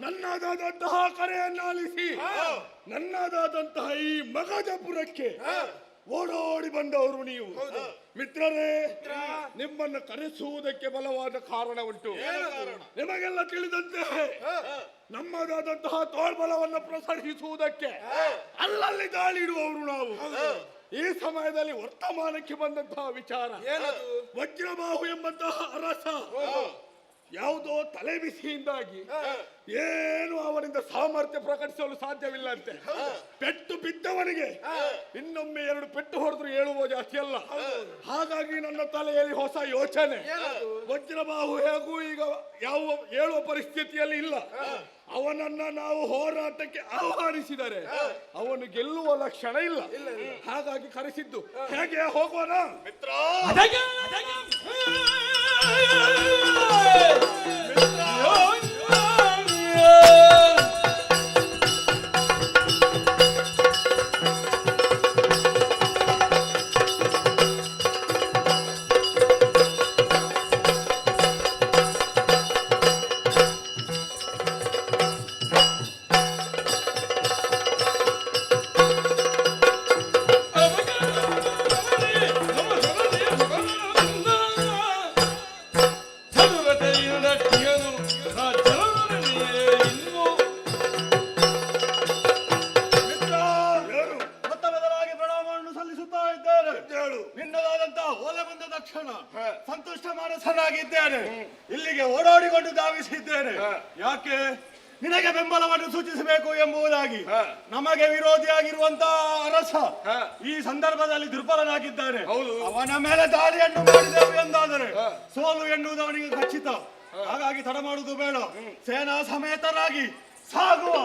ನನ್ನದಾದಂತಹ ಕರೆಯನ್ನಾಲಿಸಿ ನನ್ನದಾದಂತಹ ಈ ಮಗಜಪುರಕ್ಕೆ ಓಡೋಡಿ ಬಂದವರು ನೀವು. ಮಿತ್ರರೇ, ನಿಮ್ಮನ್ನು ಕರೆಸುವುದಕ್ಕೆ ಬಲವಾದ ಕಾರಣ ಉಂಟು. ನಿಮಗೆಲ್ಲ ತಿಳಿದಂತೆ ನಮ್ಮದಾದಂತಹ ತೋಳ್ಬಲವನ್ನು ಪ್ರಸರಿಸುವುದಕ್ಕೆ ಅಲ್ಲಲ್ಲಿ ದಾಳಿ ಇಡುವವರು ನಾವು. ಈ ಸಮಯದಲ್ಲಿ ವರ್ತಮಾನಕ್ಕೆ ಬಂದಂತಹ ವಿಚಾರ, ವಜ್ರಬಾಹು ಎಂಬಂತಹ ಅರಸ ಯಾವುದೋ ತಲೆ ಬಿಸಿಯಿಂದಾಗಿ ಏನು ಅವನಿಂದ ಸಾಮರ್ಥ್ಯ ಪ್ರಕಟಿಸಲು ಸಾಧ್ಯವಿಲ್ಲಂತೆ. ಪೆಟ್ಟು ಬಿದ್ದವನಿಗೆ ಇನ್ನೊಮ್ಮೆ 2 ಪೆಟ್ಟು ಹೊಡೆದ್ರು ಹೇಳುವ ಜಾಸ್ತಿ ಅಲ್ಲ. ಹಾಗಾಗಿ ನನ್ನ ತಲೆಯಲ್ಲಿ ಹೊಸ ಯೋಚನೆ. ವಜ್ರಬಾಹು ಹೇಗೂ ಈಗ ಯಾವ ಹೇಳುವ ಪರಿಸ್ಥಿತಿಯಲ್ಲಿ ಇಲ್ಲ. ಅವನನ್ನ ನಾವು ಹೋರಾಟಕ್ಕೆ ಆಹ್ವಾನಿಸಿದರೆ ಅವನು ಗೆಲ್ಲುವ ಲಕ್ಷಣ ಇಲ್ಲ. ಹಾಗಾಗಿ ಕರೆಸಿದ್ದು. ಹೇಗೆ ಹೋಗೋಣ ಮಿತ್ರ? ಅಸ್ವಸ್ಥನಾಗಿದ್ದೇನೆ, ಇಲ್ಲಿಗೆ ಓಡಾಡಿಕೊಂಡು ಧಾವಿಸಿದ್ದೇನೆ. ಯಾಕೆ? ನಿನಗೆ ಬೆಂಬಲವನ್ನು ಸೂಚಿಸಬೇಕು ಎಂಬುದಾಗಿ. ನಮಗೆ ವಿರೋಧಿಯಾಗಿರುವಂತಹ ಅರಸ ಈ ಸಂದರ್ಭದಲ್ಲಿ ದುರ್ಬಲನಾಗಿದ್ದಾನೆ. ಅವನ ಮೇಲೆ ದಾಳಿಯನ್ನು ಮಾಡಿದೆವು ಎಂದಾದರೆ ಸೋಲು ಎನ್ನುವುದು ಅವನಿಗೆ ಖಚಿತ. ಹಾಗಾಗಿ ತಡ ಮಾಡುವುದು ಬೇಡ, ಸೇನಾ ಸಮೇತರಾಗಿ ಸಾಗುವ.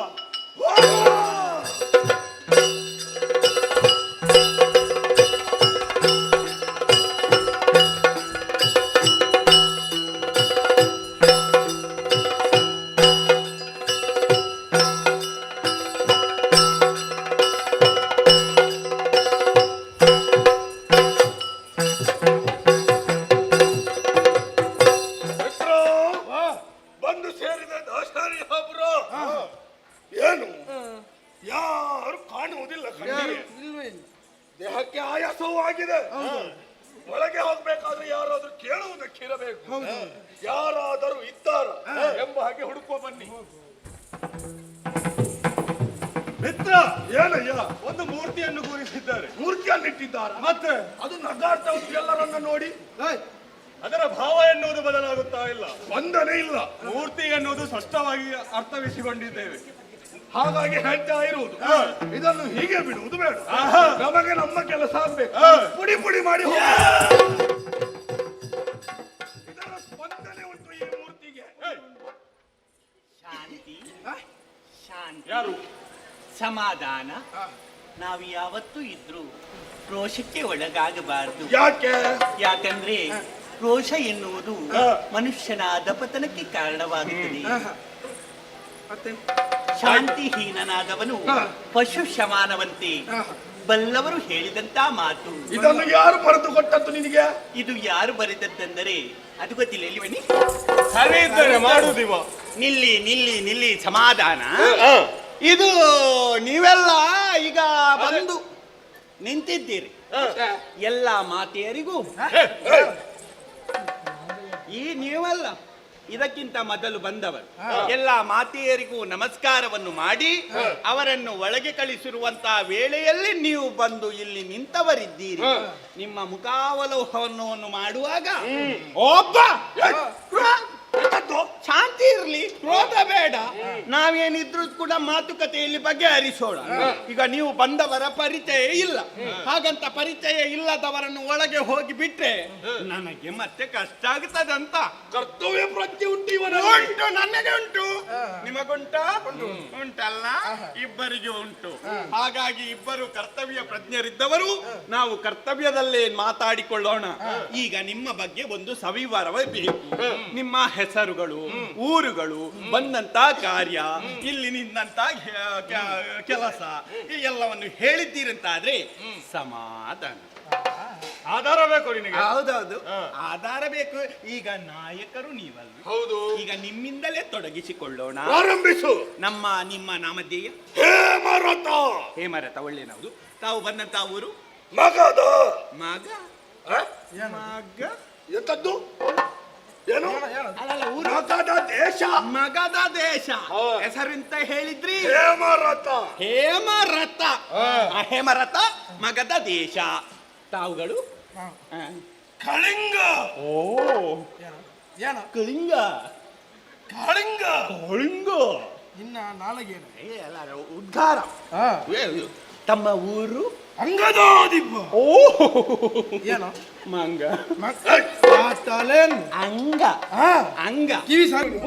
ಬಂದು ಸೇರಿದ ದಾಶಾರಿ ಒಬ್ರು ಏನು ಯಾರು ಕಾಣುವುದಿಲ್ಲ, ಕಣ್ಣಿಗೆ ದೇಹಕ್ಕೆ ಆಯಾಸವೂ ಆಗಿದೆ. ಒಳಗೆ ಹೋಗ್ಬೇಕಾದ್ರೆ ಯಾರಾದ್ರೂ ಕೇಳುವುದಕ್ಕಿರಬೇಕು. ಯಾರಾದರೂ ಇದ್ದಾರ ಎಂಬ ಹಾಗೆ ಹುಡುಕುವ ಬನ್ನಿ. ಮಿತ್ರ, ಏನಯ್ಯ? ಒಂದು ಮೂರ್ತಿಯನ್ನು ಕೂರಿಸಿದ್ದಾರೆ. ಮೂರ್ತಿಯನ್ನಿಟ್ಟಿದ್ದಾರೆ, ಮತ್ತೆ ಅದು ನಗಾಡ್ತಾ ಉಂಟು ಎಲ್ಲರನ್ನ ನೋಡಿ. ಅದರ ಭಾವ ಎನ್ನುವುದು ಬದಲಾಗುತ್ತಾ ಇಲ್ಲ, ಸ್ಪಂದನೆ ಇಲ್ಲ. ಮೂರ್ತಿ ಎನ್ನುವುದು ಸ್ಪಷ್ಟವಾಗಿ ಅರ್ಥವಿಸಿಕೊಂಡಿದ್ದೇವೆ, ಹಾಗಾಗಿ ಹೇಳ್ತಾ ಇರುವುದು. ಇದನ್ನು ಹೀಗೆ ಬಿಡುವುದು ಬೇಡ, ನಮಗೆ ನಮ್ಮ ಕೆಲಸ ಆಗ್ಬೇಕು. ಪುಡಿ ಪುಡಿ ಮಾಡಿ ಇದರ ಸ್ಪಂದನೆ ಉಂಟು ಈ ಮೂರ್ತಿಗೆ. ಶಾಂತಿ, ಶಾಂತಿ, ಯಾರು? ಸಮಾಧಾನ. ನಾವು ಯಾವತ್ತೂ ಇದ್ರು ರೋಷಕ್ಕೆ ಒಳಗಾಗಬಾರದು. ಯಾಕೆ? ಯಾಕಂದ್ರೆ ರೋಷ ಎನ್ನುವುದು ಮನುಷ್ಯನ ಅಧಪತನಕ್ಕೆ ಕಾರಣವಾಗುತ್ತದೆ. ಶಾಂತಿಹೀನನಾದವನು ಪಶು ಶಮಾನವಂತೆ ಬಲ್ಲವರು ಹೇಳಿದಂತ ಮಾತು. ಇದನ್ನು ಯಾರು ಬರೆದು ಕೊಟ್ಟದ್ದು ನಿನಗೆ? ಇದು ಯಾರು ಬರೆದದ್ದೆಂದರೆ ಅದು ಗೊತ್ತಿಲ್ಲ. ಇಲ್ಲಿ ಬನ್ನಿ. ಸರಿ ಇದ್ದರೆ ಮಾಡುವುದಿವ. ನಿಲ್ಲಿ ನಿಲ್ಲಿ ನಿಲ್ಲಿ, ಸಮಾಧಾನ. ಇದು ನೀವೆಲ್ಲ ಈಗ ಬಂದು ನಿಂತಿದ್ದೀರಿ. ಎಲ್ಲ ಮಾತೆಯರಿಗೂ ಈ ನೀವಲ್ಲ, ಇದಕ್ಕಿಂತ ಮೊದಲು ಬಂದವರು ಎಲ್ಲ ಮಾತೆಯರಿಗೂ ನಮಸ್ಕಾರವನ್ನು ಮಾಡಿ ಅವರನ್ನು ಒಳಗೆ ಕಳಿಸಿರುವಂತಹ ವೇಳೆಯಲ್ಲಿ ನೀವು ಬಂದು ಇಲ್ಲಿ ನಿಂತವರಿದ್ದೀರಿ. ನಿಮ್ಮ ಮುಖಾವಲೋಕನವನ್ನು ಮಾಡುವಾಗ ಒಬ್ಬ ಶಾಂತಿ ಇರ್ಲಿ, ಕ್ರೋಧ ಬೇಡ. ನಾವೇನಿದ್ರು ಕೂಡ ಮಾತುಕತೆಯಲ್ಲಿ ಬಗೆಹರಿಸೋಣ. ಈಗ ನೀವು ಬಂದವರ ಪರಿಚಯ ಇಲ್ಲ, ಹಾಗಂತ ಪರಿಚಯ ಇಲ್ಲದವರನ್ನು ಒಳಗೆ ಹೋಗಿ ಬಿಟ್ರೆ ನನಗೆ ಮತ್ತೆ ಕಷ್ಟ ಆಗ್ತದಂತ. ಕರ್ತವ್ಯ ಪ್ರಜ್ಞೆ ಉಂಟು ಇವನ. ಉಂಟು, ನನಗೆ ಉಂಟು, ನಿಮಗುಂಟ ಉಂಟಲ್ಲ, ಇಬ್ಬರಿಗೆ ಉಂಟು. ಹಾಗಾಗಿ ಇಬ್ಬರು ಕರ್ತವ್ಯ ಪ್ರಜ್ಞರಿದ್ದವರು ನಾವು ಕರ್ತವ್ಯದಲ್ಲೇ ಮಾತಾಡಿಕೊಳ್ಳೋಣ. ಈಗ ನಿಮ್ಮ ಬಗ್ಗೆ ಒಂದು ಸವಿವರವೇ ಬೇಕು. ನಿಮ್ಮ ಹೆಸರುಗಳು, ಊರುಗಳು, ಬಂದಂತ ಕಾರ್ಯ, ಇಲ್ಲಿ ನಿನ್ನಂತ ಕೆಲಸ, ಈ ಎಲ್ಲವನ್ನು ಹೇಳಿದ್ದೀರಂತಾದ್ರೆ ಸಮಾಧಾನ. ಆಧಾರ ಬೇಕು ನಿನಗೆ. ಹೌದೌದು, ಆಧಾರ ಬೇಕು. ಈಗ ನಾಯಕರು ನೀವಲ್ಲ. ಹೌದು. ಈಗ ನಿಮ್ಮಿಂದಲೇ ತೊಡಗಿಸಿಕೊಳ್ಳೋಣ. ಆರಂಭಿಸು. ನಿಮ್ಮ ನಾಮಧೇಯ ಹೇಮರಥ. ಹೇಮರಥ, ಒಳ್ಳೆಯದು. ತಾವು ಬಂದಂತ ಊರು ಮಗಧ. ಮಗ ಮಗ ಎಂತದ್ದು? ಏನು? ಅಲ್ಲಲ್ಲ, ಊರು ಮಗಧ ದೇಶ. ಮಗಧ ದೇಶ. ಹೆಸರಿಂತ ಹೇಳಿದ್ರಿ? ಹೇಮರಥ. ಹೇಮರಥ. ಹೇಮರಥ, ಮಗಧ ದೇಶ. ತಾವುಗಳು ಕಳಿಂಗ. ಓ, ಕಳಿಂಗ. ಕಳಿಂಗ. ಕಳಿಂಗ ಇನ್ನ ನಾಳೆಗೆ ಉದ್ಗಾರ. ತಮ್ಮ ಊರು ಅಂಗದಾದಿಪ. ಓ, ಏನು? ಮಂಗ. ಅಂಗ. ಅಂಗ. ಕಿವಿ ಸಾಕು.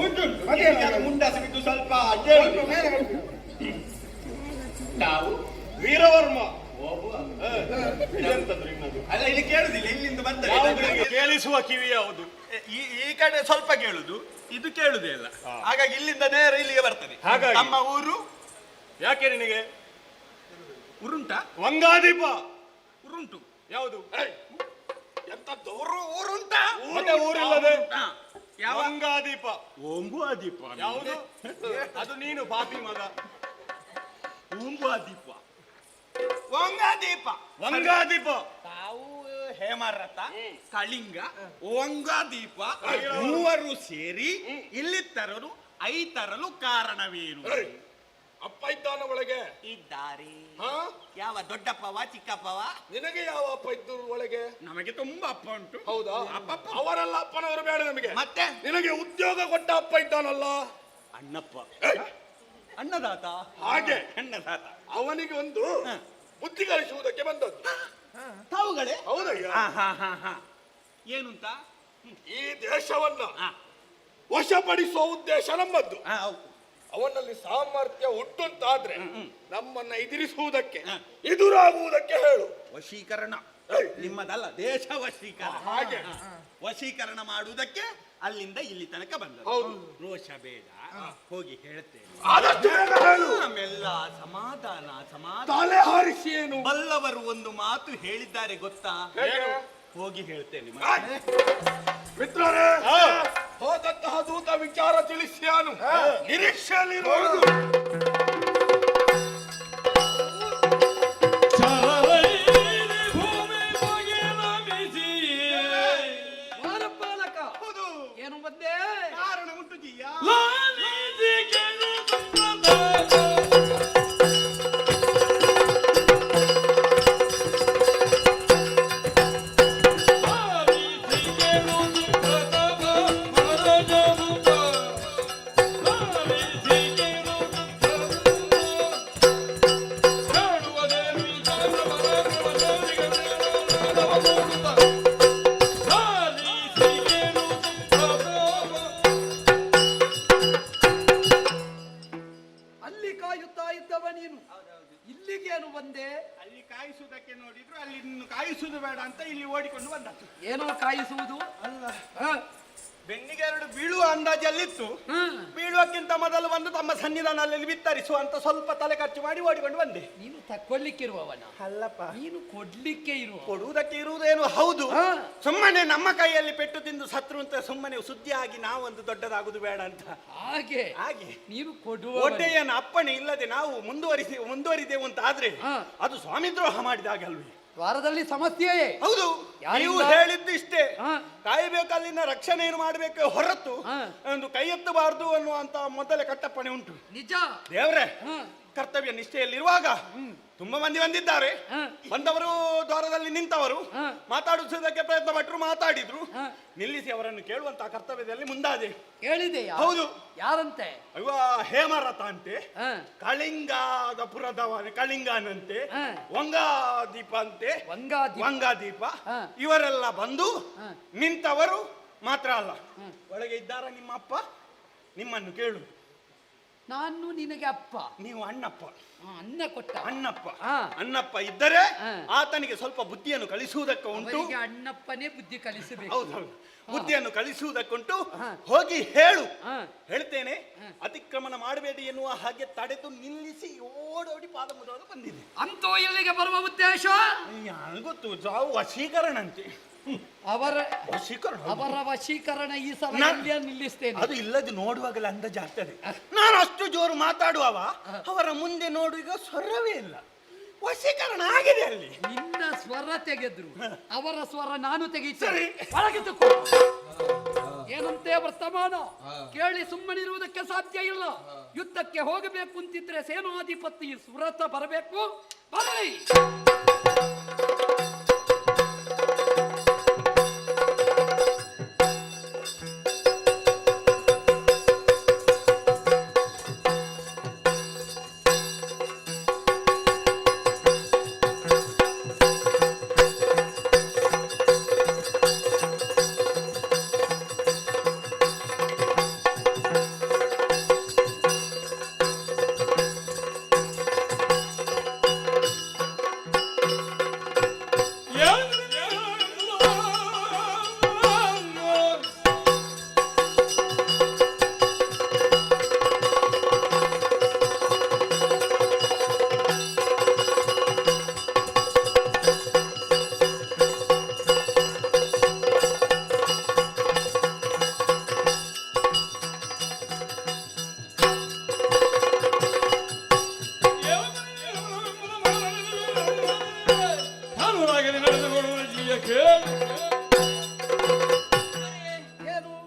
ಮುಂಡಾಸಬಿದ್ದು ಸ್ವಲ್ಪ ತಾವು ವೀರವರ್ಮ. ಅಲ್ಲ, ಇಲ್ಲಿ ಕೇಳುದಿಲ್ಲ, ಇಲ್ಲಿಂದ ಬರ್ತದೆ. ಕೇಳಿಸುವ ಕಿವಿ ಯಾವುದು? ಈ ಕಡೆ ಸ್ವಲ್ಪ ಕೇಳುದು, ಇದು ಕೇಳುದೇ ಇಲ್ಲ. ಹಾಗಾಗಿ ಇಲ್ಲಿಂದ ನೇರ ಇಲ್ಲಿಗೆ ಬರ್ತದೆ. ಹಾಗಾಗಿ ನಮ್ಮ ಊರು ಯಾಕೆ ನಿನಗೆ? ಉರುಂಟ. ವಂಗಾದೀಪ. ಉರುಂಟು. ಯಾವುದು? ಎಂತದ್ದು? ಊರುಂಟ. ಮತ್ತೆ ಊರಿಲ್ಲದೆ ಯಾವ? ವಂಗಾದೀಪ. ಓಂಬುವಾದೀಪ. ಯಾವುದು? ಅದು ನೀನು ಪಾಪಿ ಮಗ. ಓಂಬುವಾದೀಪ, ವಂಗಾದೀಪ. ವಂಗಾದೀಪ. ತಾವು ಹೇಮರಥ, ಕಳಿಂಗ, ವಂಗಾದೀಪ ಮೂವರು ಸೇರಿ ಇಲ್ಲಿ ತರಲು ಐತರಲು ಕಾರಣವೇನು? ಅಪ್ಪ ಇದ್ದಾನ ಒಳಗೆ? ಇದ್ದಾರೆ. ಹಾ? ಯಾವ ದೊಡ್ಡಪ್ಪವ ಚಿಕ್ಕಪ್ಪವ? ನಿನಗೆ ಯಾವ ಅಪ್ಪ ಇದ್ದು ಒಳಗೆ? ನಮಗೆ ತುಂಬಾ ಅಪ್ಪ ಉಂಟು. ಹೌದಾ? ಅವರೆಲ್ಲ ಅಪ್ಪನವರು ಬೇಡ ನಮಗೆ. ಮತ್ತೆ ನಿನಗೆ ಉದ್ಯೋಗ ಕೊಟ್ಟ ಅಪ್ಪ ಇದ್ದಾನಲ್ಲ, ಅಣ್ಣಪ್ಪ, ಏಯ್! ಅನ್ನದಾತ. ಹಾಗೆ ಅನ್ನದಾತ. ಅವನಿಗೆ ಒಂದು ಬುದ್ಧಿ ಕಲಿಸುವುದಕ್ಕೆ ಬಂದದ್ದು. ತಾವುಗಳೇ? ಹೌದಯ್ಯ. ಏನಂತ? ಈ ದೇಶವನ್ನ ವಶಪಡಿಸುವ ಉದ್ದೇಶ ನಮ್ಮದ್ದು. ಹೌದು. ಅವನಲ್ಲಿ ಸಾಮರ್ಥ್ಯ ಉಂಟುಂತಾದ್ರೆ ನಮ್ಮನ್ನ ಎದುರಿಸುವುದಕ್ಕೆ, ಎದುರಾಗುವುದಕ್ಕೆ ಹೇಳು. ವಶೀಕರಣ ಏಯ್! ನಿಮ್ಮದಲ್ಲ, ದೇಶ ವಶೀಕರಣ. ಹಾಗೆ ವಶೀಕರಣ ಮಾಡುವುದಕ್ಕೆ ಅಲ್ಲಿಂದ ಇಲ್ಲಿ ತನಕ ಬಂದ. ಹೌದು. ರೋಷ ಬೇಡ, ಹೋಗಿ ಹೇಳ್ತೇನೆ. ಆದಷ್ಟು ಬೇಗ ಹೇಳು. ಆಮೆಲ್ಲ ಸಮಾಧಾನ ಸಮಾಧಾನ. ತಲೆ ಹಾರಿಸಿ ಏನು? ಬಲ್ಲವರು ಒಂದು ಮಾತು ಹೇಳಿದ್ದಾರೆ ಗೊತ್ತಾ? ಹೇಗೆ? ಹೋಗಿ ಹೇಳ್ತೇನೆ. ಮಿತ್ರರೇ, ಹೋದಂತಹ ದೂತ ವಿಚಾರ ತಿಳಿಸಿಯಾನು. ನಿರೀಕ್ಷೆಯಲ್ಲಿರುವುದು. ವಾರಪಾಲಕ ಏನು ಬಂದೆ? ಕಾರಣ ಉಂಟು ಜಿಯ. ಅಲ್ಲಿ ಕಾಯುತ್ತಾ ಇದ್ದವ ನೀನು ಇಲ್ಲಿಗೇನು ಬಂದೆ? ಅಲ್ಲಿ ಕಾಯಿಸುವುದಕ್ಕೆ ನೋಡಿದ್ರು, ಅಲ್ಲಿ ಇನ್ನು ಕಾಯಿಸುವುದು ಬೇಡ ಅಂತ ಇಲ್ಲಿ ಓಡಿಕೊಂಡು ಬಂದದ್ದು. ಏನೋ ಕಾಯಿಸುವುದು ಅಲ್ಲ, ಹ? ಬೆನ್ನಿಗೆ ಎರಡು ಬೀಳುವ ಅಂದಾಜಲ್ಲಿತ್ತು. ಹ. ಬೀಳುವಕ್ಕಿಂತ ಮೊದಲು ಬಂದು ತಮ್ಮ ಸನ್ನಿಧಾನದಲ್ಲಿ ವಿತರಿಸುವ ಅಂತ ಸ್ವಲ್ಪ ತಲೆ ಖರ್ಚು ಮಾಡಿ ಓಡಿಕೊಂಡು ಬಂದೆ. ನೀನು ತಕ್ಕೊಳ್ಳಿಕ್ಕಿರುವವನ ಅಲ್ಲಪ್ಪ, ನೀನು ಕೊಡ್ಲಿಕ್ಕೆ ಇರುವ ಕೊಡುವುದಕ್ಕೆ ಇರುವುದೇನು ಹೌದು. ಹಾ. ಸುಮ್ಮನೆ ನಮ್ಮ ಕೈಯಲ್ಲಿ ಪೆಟ್ಟು ತಿಂದು ಸತ್ರು ಅಂತ ಸುಮ್ಮನೆ ಸುದ್ದಿ ಆಗಿ ನಾವೊಂದು ದೊಡ್ಡದಾಗುದು ಬೇಡ ಅಂತ. ಹಾಗೆ ಹಾಗೆ ನೀನು ಕೊಡುವ ಒಡ್ಡೆಯನ ಅಪ್ಪಣೆ ಇಲ್ಲದೆ ನಾವು ಮುಂದುವರಿದೆವು ಅಂತ ಆದ್ರೆ ಹಾ. ಅದು ಸ್ವಾಮಿದ್ರೋಹ ಮಾಡಿದಾಗ ಅಲ್ವೇ? ದ್ವಾರದಲ್ಲಿ ಸಮಸ್ಯೆಯೇ ಹೌದು. ಯಾರಿಂದ? ನೀವು ಹೇಳಿದ್ದು ಇಷ್ಟೇ, ಹಾ. ಕಾಯಬೇಕು, ಅಲ್ಲಿನ ರಕ್ಷಣೆಯನ್ನು ಮಾಡಬೇಕು ಹೊರತು ಹಾ. ಒಂದು ಕೈ ಎತ್ತಬಾರದು ಅನ್ನುವಂತ ಮೊದಲೇ ಕಟ್ಟಪ್ಪಣೆ ಉಂಟು. ನಿಜ. ದೇವ್ರೆ, ಹ. ಕರ್ತವ್ಯ ನಿಷ್ಠೆಯಲ್ಲಿರುವಾಗ ತುಂಬಾ ಮಂದಿ ಬಂದಿದ್ದಾರೆ. ಹ. ಬಂದವರು ದ್ವಾರದಲ್ಲಿ ನಿಂತವರು ಹ. ಮಾತಾಡಿಸುವುದಕ್ಕೆ ಪ್ರಯತ್ನ ಪಟ್ಟರು, ಮಾತಾಡಿದ್ರು. ಹ. ನಿಲ್ಲಿಸಿ ಅವರನ್ನು ಕೇಳುವಂತಹ ಕರ್ತವ್ಯದಲ್ಲಿ ಮುಂದಾದೆ. ಹೇಳಿದೆಯಾ? ಹೌದು. ಯಾರಂತೆ? ಅಯ್ಯೋ, ಹೇಮರಥ ಅಂತೆ, ಹ. ಕಳಿಂಗದ ಪುರದವ ಕಳಿಂಗನಂತೆ, ಹ. ವಂಗಾದೀಪ ಅಂತೆ, ವಂಗಾದೀಪ, ಹ. ಇವರೆಲ್ಲ ಬಂದು ಹ. ನಿಂತವರು ಮಾತ್ರ ಅಲ್ಲ, ಹ. ಒಳಗೆ ಇದ್ದಾರ ನಿಮ್ಮ ಅಪ್ಪ, ನಿಮ್ಮನ್ನು ಕೇಳು. ನಾನು ನಿನಗೆ ಅಪ್ಪ, ನೀವು ಅಣ್ಣಪ್ಪ. ಅನ್ನ ಕೊಟ್ಟ ಅಣ್ಣಪ್ಪ. ಹಾ. ಅಣ್ಣಪ್ಪ ಇದ್ದರೆ ಹ. ಆತನಿಗೆ ಸ್ವಲ್ಪ ಬುದ್ಧಿಯನ್ನು ಕಲಿಸುವುದಕ್ಕೆ ಉಂಟು. ಅವರಿಗೆ ಅಣ್ಣಪ್ಪನೇ ಬುದ್ಧಿ ಕಲಿಸಬೇಕು. ಹೌದೌದು, ಬುದ್ಧಿಯನ್ನು ಕಲಿಸುವುದಕ್ಕುಂಟು. ಹ. ಹೋಗಿ ಹೇಳು. ಹ. ಹೇಳ್ತೇನೆ, ಹ. ಅತಿಕ್ರಮಣ ಮಾಡಬೇಡಿ ಎನ್ನುವ ಹಾಗೆ ತಡೆದು ನಿಲ್ಲಿಸಿ ಓಡೋಡಿ ಪಾದ ಮುದೋಡು ಬಂದಿದೆ. ಅಂತೂ ಇಲ್ಲಿಗೆ ಬರುವ ಉದ್ದೇಶ ಗೊತ್ತು, ಜಾವು ವಶೀಕರಣ ಅಂತೆ. ಅವರ ವಶೀಕರಣ, ಅವರ ವಶೀಕರಣ ಈ ಸಲ ನಾ- ಇಲ್ಲಿಯೇ ನಿಲ್ಲಿಸ್ತೇನೆ. ಅದು ಇಲ್ಲದೆ ನೋಡುವಾಗಲೇ ಅಂದಾಜಾಗ್ತದೆ. ನಾನು ಅಷ್ಟು ಜೋರು ಮಾತಾಡುವವ ಅವರ ಮುಂದೆ ನೋಡುವಾಗ ಸ್ವರವೇ ಇಲ್ಲ. ವಶೀಕರಣ ಆಗಿದೆ ಅಲ್ಲಿ. ನಿನ್ನ ಸ್ವರ ತೆಗೆದ್ರು, ಅವರ ಸ್ವರ ನಾನು ತೆಗೆಯುತ್ತೇನೆ. ಸರಿ. ಒಳಗೆ ತಕೋ. ಏನಂತೆ ವರ್ತಮಾನ ಕೇಳಿ ಸುಮ್ಮನಿರುವುದಕ್ಕೆ ಸಾಧ್ಯ ಇಲ್ಲ. ಯುದ್ಧಕ್ಕೆ ಹೋಗಬೇಕು ಅಂತಿದ್ರೆ ಸೇನಾಧಿಪತಿ ಸುರತ ಬರಬೇಕು. ಬರಲಿ.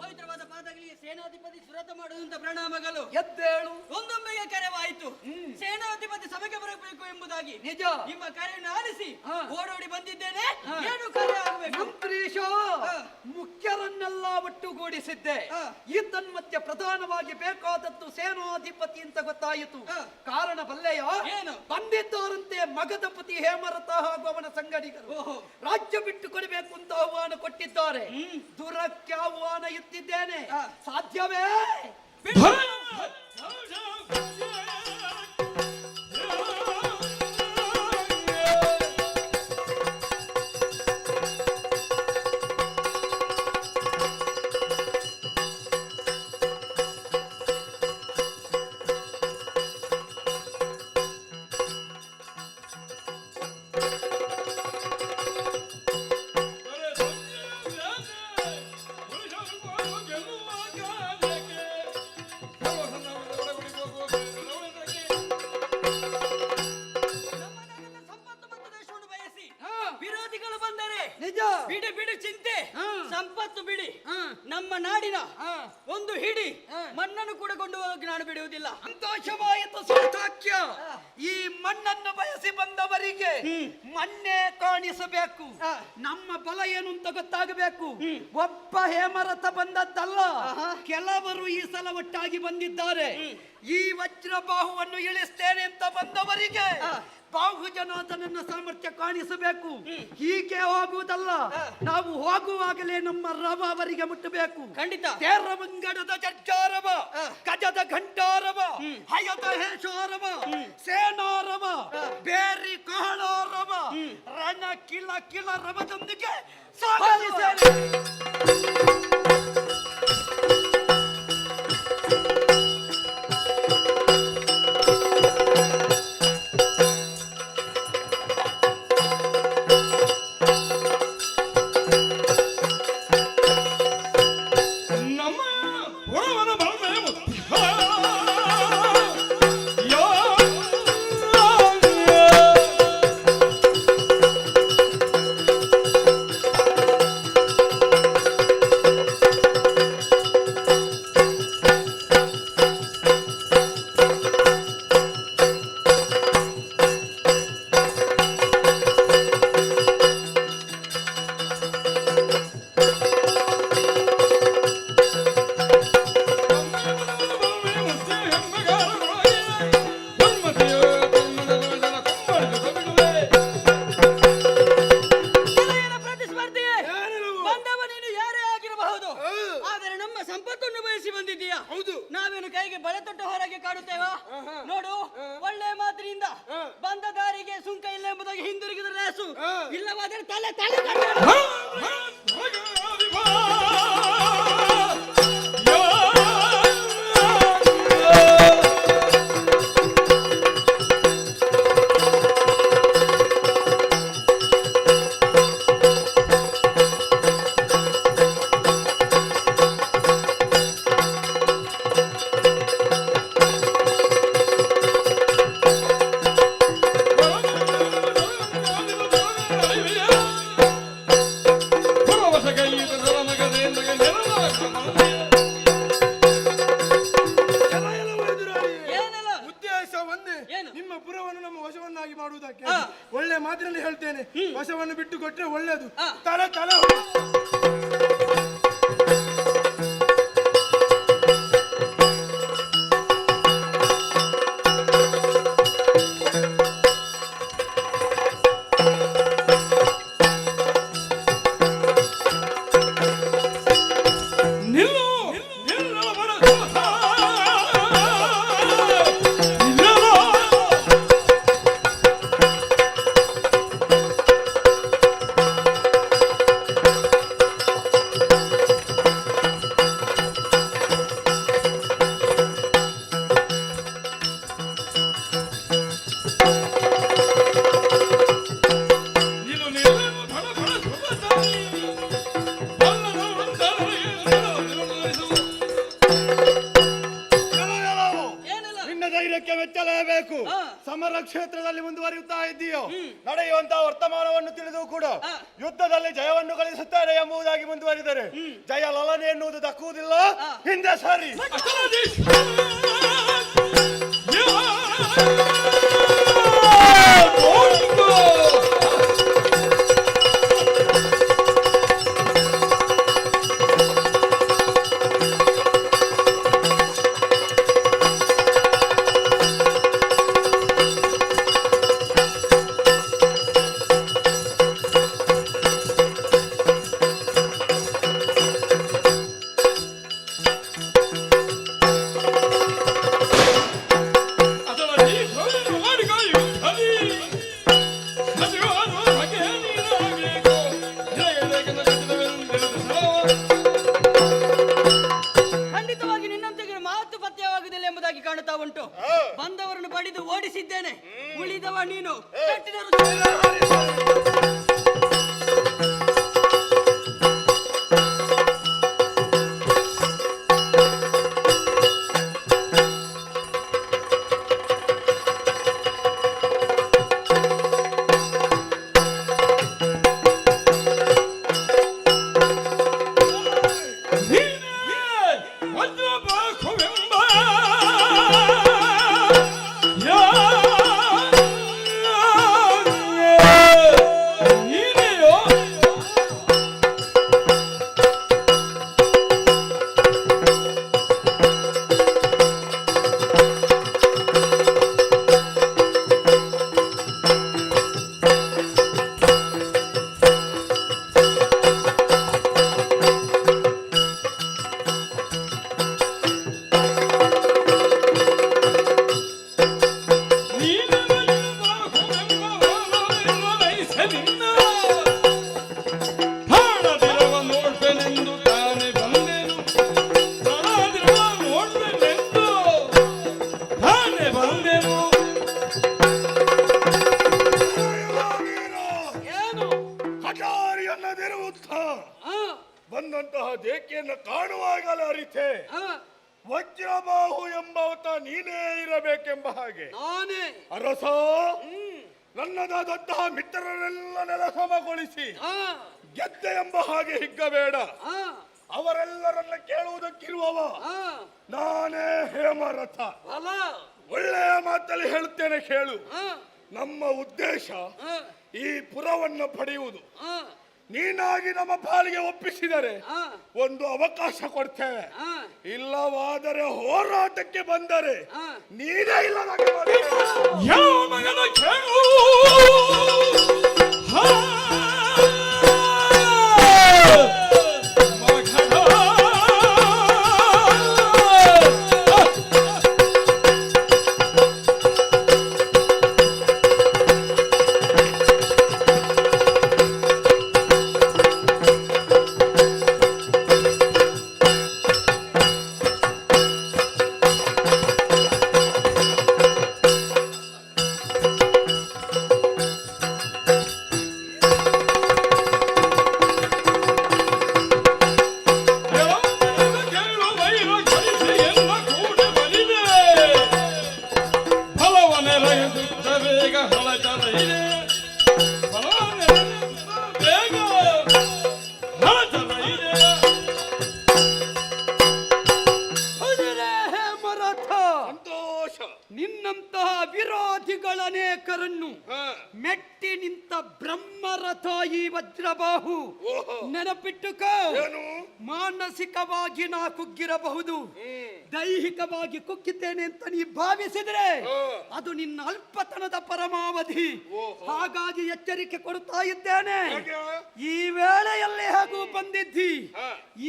ಪವಿತ್ರವಾದ ಪಾದಗಳಿಗೆ ಸೇನಾಧಿಪತಿ ಸುರತ ಮಾಡುವಂತ ಪ್ರಣಾಮಗಳು. ಎದ್ದೇಳು. ಒಂದೊಮ್ಮೆಗೆ ಕರೆವಾಯಿತು. ಆಯಿತು ಸೇನಾಧಿಪತಿ ಸಭೆಗೆ ಬರಬೇಕು ಎಂಬುದಾಗಿ ನಿಜ. ನಿಮ್ಮ ಕರೆಯನ್ನು ಆಲಿಸಿ ಹಾ. ಓಡೋಡಿ ಬಂದಿದ್ದೇನೆ. ಏನು ಕಾರ್ಯ ಆಗಬೇಕು? ಮಂತ್ರೀಶ ಮುಖ್ಯರನ್ನೆಲ್ಲ ಒಟ್ಟುಗೂಡಿಸಿದ್ದೆ. ಈ ತನ್ಮಧ್ಯೆ ಪ್ರಧಾನವಾಗಿ ಬೇಕಾದದ್ದು ಸೇನಾಧಿಪತಿ ಅಂತ ಗೊತ್ತಾಯಿತು. ಕಾರಣ ಬಲ್ಲೆಯ ಏನು? ಬಂದಿದ್ದಾರಂತೆ ಮಗಧಪತಿ ಹೇಮರಥ ಹಾಗೂ ಅವನ ಸಂಗಡಿಗರು. ರಾಜ್ಯ ಬಿಟ್ಟು ಕೊಡಬೇಕು ಅಂತ ಆಹ್ವಾನ ಕೊಟ್ಟಿದ್ದಾರೆ. ದೂರಕ್ಕೆ ಆಹ್ವಾನ ಇತ್ತಿದ್ದೇನೆ. ಸಾಧ್ಯವೇ? ನಮ್ಮನ್ನೆಲ್ಲ ಸಂಪತ್ತು ಮತ್ತು ದೇಶವನ್ನು ಬಯಸಿ ವಿರೋಧಿಗಳು ಬಂದರೆ ನಿಜ. ಬಿಡಿ ಬಿಡಿ ಚಿಂತೆ. ಸಂಪತ್ತು ಬಿಡಿ, ನಮ್ಮ ನಾಡಿನ ಒಂದು ಹಿಡಿ ಮಣ್ಣನ್ನು ಕೂಡ ಕೊಂಡು ಹೋಗಿ ನಾನು ಬಿಡುವುದಿಲ್ಲ. ಸಂತೋಷವಾಯಿತು ಸಾರ್ಥಕ್ಯ. ಈ ಮಣ್ಣನ್ನು ಬಯಸಿ ಬಂದವರಿಗೆ ಮಣ್ಣೇ ಕಾಣಿಸಬೇಕು. ನಮ್ಮ ಬಲ ಏನು ಅಂತ ಗೊತ್ತಾಗಬೇಕು. ಒಬ್ಬ ಹೇಮರಥ ಬಂದದ್ದಲ್ಲ, ಕೆಲವರು ಈ ಸಲ ಒಟ್ಟಾಗಿ ಬಂದಿದ್ದಾರೆ. ಈ ವಜ್ರಬಾಹುವನ್ನು ಇಳಿಸ್ತೇನೆ ಅಂತ ಬಂದವರಿಗೆ ಬಾಹುಜನಾಥನನ್ನ ಸಾಮರ್ಥ್ಯ ಕಾಣಿಸಬೇಕು. ಹೀಗೆ ಹೋಗುವುದಲ್ಲ, ನಾವು ಹೋಗುವಾಗಲೇ ನಮ್ಮ ರವ ಅವರಿಗೆ ಮುಟ್ಟಬೇಕು. ಖಂಡಿತ. ತೇರಮಂಗಡದ ಜಜ್ಜಾರವ, ಗಜದ ಘಂಟಾರವ, ಹಯದ ಹೇಶಾರವ, ಸೇನಾರವ, ಬೇರಿ ಕಹಳಾರವ, ರಣ ಕಿಲ ಕಿಲ ರವದೊಂದಿಗೆ ಸಾಗಲಿದ್ದೇನೆ. ನಮ್ಮ ಪುರವನ ಬಲವೇ ಮುತ್ತಿ. ಗೆಳೆಯನ ಪ್ರತಿಸ್ಪರ್ಧಿಯೇ, ಬಂದವ ನೀನು ಯಾರೇ ಆಗಿರಬಹುದು, ಆದರೆ ನಮ್ಮ ಸಂಪತ್ತನ್ನು ಬಯಸಿ ಬಂದಿದ್ದೀಯಾ. ನಾವೇನು ಕೈಗೆ ಬಳೆ ತೊಟ್ಟು ಹೊರಗೆ ಕಾಡುತ್ತೇವಾ? ನೋಡು, ಒಳ್ಳೆ ಮಾತಿನಿಂದ ಬಂದ ದಾರಿಗೆ ಸುಂಕ ಇಲ್ಲ ಎಂಬುದಾಗಿ ಹಿಂದಿರುಗಿದ್ರೆ ಲೇಸು, ಇಲ್ಲವಾದರೆ ತಲೆ ತಲೆ ಏನೆಲ್ಲ ಉದ್ದೇಶ ಒಂದೇ, ಏನು? ನಿಮ್ಮ ಪುರವನ್ನು ನಮ್ಮ ವಶವನ್ನಾಗಿ ಮಾಡುವುದಕ್ಕೆ. ಒಳ್ಳೆ ಮಾತಿನಲ್ಲಿ ಹೇಳ್ತೇನೆ, ವಶವನ್ನು ಬಿಟ್ಟು ಕೊಟ್ರೆ ಒಳ್ಳೇದು. ತಲೆ ತಲೆ ಧೈರ್ಯಕ್ಕೆ ಮೆಚ್ಚಲೇಬೇಕು. ಸಮರ ಕ್ಷೇತ್ರದಲ್ಲಿ ಮುಂದುವರಿಯುತ್ತಾ ಇದ್ದೀಯೋ, ನಡೆಯುವಂತಹ ವರ್ತಮಾನವನ್ನು ತಿಳಿದು ಕೂಡ ಯುದ್ಧದಲ್ಲಿ ಜಯವನ್ನು ಗಳಿಸುತ್ತಾರೆ ಎಂಬುದಾಗಿ ಮುಂದುವರಿದರೆ ಜಯ ಲಲನೆ ಎನ್ನುವುದು ದಕ್ಕುವುದಿಲ್ಲ. ಹಿಂದೆ ಸರಿ ಖಂಡಿತವಾಗಿ ನಿನ್ನಂತೆಗೆ ಮಾತು ಪತ್ಯವಾಗುವುದಿಲ್ಲ ಎಂಬುದಾಗಿ ಕಾಣುತ್ತಾ ಉಂಟು. ಬಂದವರನ್ನು ಬಡಿದು ಓಡಿಸಿದ್ದೇನೆ, ಉಳಿದವ ನೀನು. ಕಟ್ಟಿದ ಬಂದಂತಹ ದೇಕೆಯನ್ನು ಕಾಣುವಾಗಲೇ ಅರಿತೆ ವಜ್ರಬಾಹು ಎಂಬಾತ ನೀನೇ ಇರಬೇಕೆಂಬ ಹಾಗೆ. ಅರಸ, ನನ್ನದಾದಂತಹ ಮಿತ್ರರೆಲ್ಲ ನೆಲಸಮಗೊಳಿಸಿ ಗೆದ್ದೆ ಎಂಬ ಹಾಗೆ ಹಿಗ್ಗಬೇಡ. ಅವರೆಲ್ಲರನ್ನ ಕೇಳುವುದಕ್ಕಿರುವವ ನಾನೇ ಹೇಮರಥ. ಒಳ್ಳೆಯ ಮಾತಲ್ಲಿ ಹೇಳುತ್ತೇನೆ ಕೇಳು. ನಮ್ಮ ಉದ್ದೇಶ ಈ ಪುರವನ್ನು ಪಡೆಯುವುದು. ನೀನಾಗಿ ನಮ್ಮ ಪಾಲಿಗೆ ಒಪ್ಪಿಸಿದರೆ ಒಂದು ಅವಕಾಶ ಕೊಡ್ತೇವೆ, ಇಲ್ಲವಾದರೆ ಹೋರಾಟಕ್ಕೆ ಬಂದರೆ ನೀನೇ ಇಲ್ಲದಾಗೆ ನಿನ್ನಂತಹ ವಿರೋಧಿಗಳನೇಕರನ್ನು ಮೆಟ್ಟಿ ನಿಂತ ಬ್ರಹ್ಮರಥ ಈ ವಜ್ರಬಾಹು. ನೆನಪಿಟ್ಟುಕೋ, ಮಾನಸಿಕವಾಗಿ ನಾ ಕುಗ್ಗಿರಬಹುದು, ದೈಹಿಕವಾಗಿ ಕುಗ್ಗಿದ್ದೇನೆ ಅಂತ ನೀ ಭಾವಿಸಿದ್ರೆ ಅದು ನಿನ್ನ ಅಲ್ಪತನದ ಪರಮಾವಧಿ. ಹಾಗಾಗಿ ಎಚ್ಚರಿಕೆ ಕೊಡುತ್ತಾ ಇದ್ದೇನೆ. ಈ ವೇಳೆಯಲ್ಲಿ ಹಾಗೂ ಬಂದಿದ್ದಿ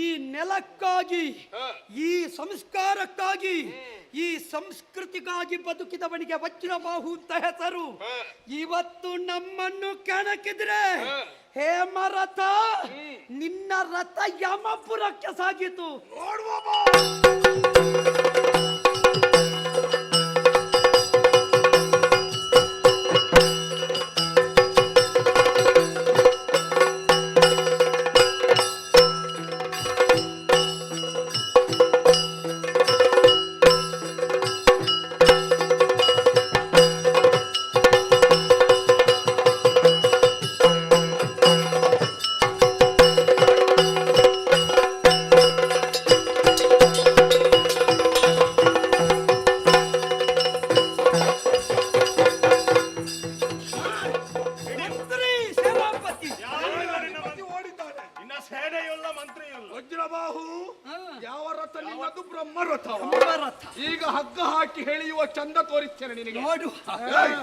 ಈ ನೆಲಕ್ಕಾಗಿ, ಈ ಸಂಸ್ಕಾರಕ್ಕಾಗಿ, ಈ ಸಂಸ್ಕೃತಿಗಾಗಿ ಬದುಕಿದವನಿಗೆ ವಜ್ರಬಾಹು ಅಂತ ಹೆಸರು. ಇವತ್ತು ನಮ್ಮನ್ನು ಕೆಣಕಿದ್ರೆ ಹೇಮರಥ, ನಿನ್ನ ರಥ ಯಮಪುರಕ್ಕೆ ಸಾಗಿತು. ಅದು ಬ್ರಹ್ಮರಥ. ಬ್ರಹ್ಮರಥ. ಈಗ ಹಗ್ಗ ಹಾಕಿ ಎಳೆಯುವ ಚಂದ ತೋರಿಸ್ತೇನೆ ನಿನಗೆ. ನೋಡು. ಏಯ್,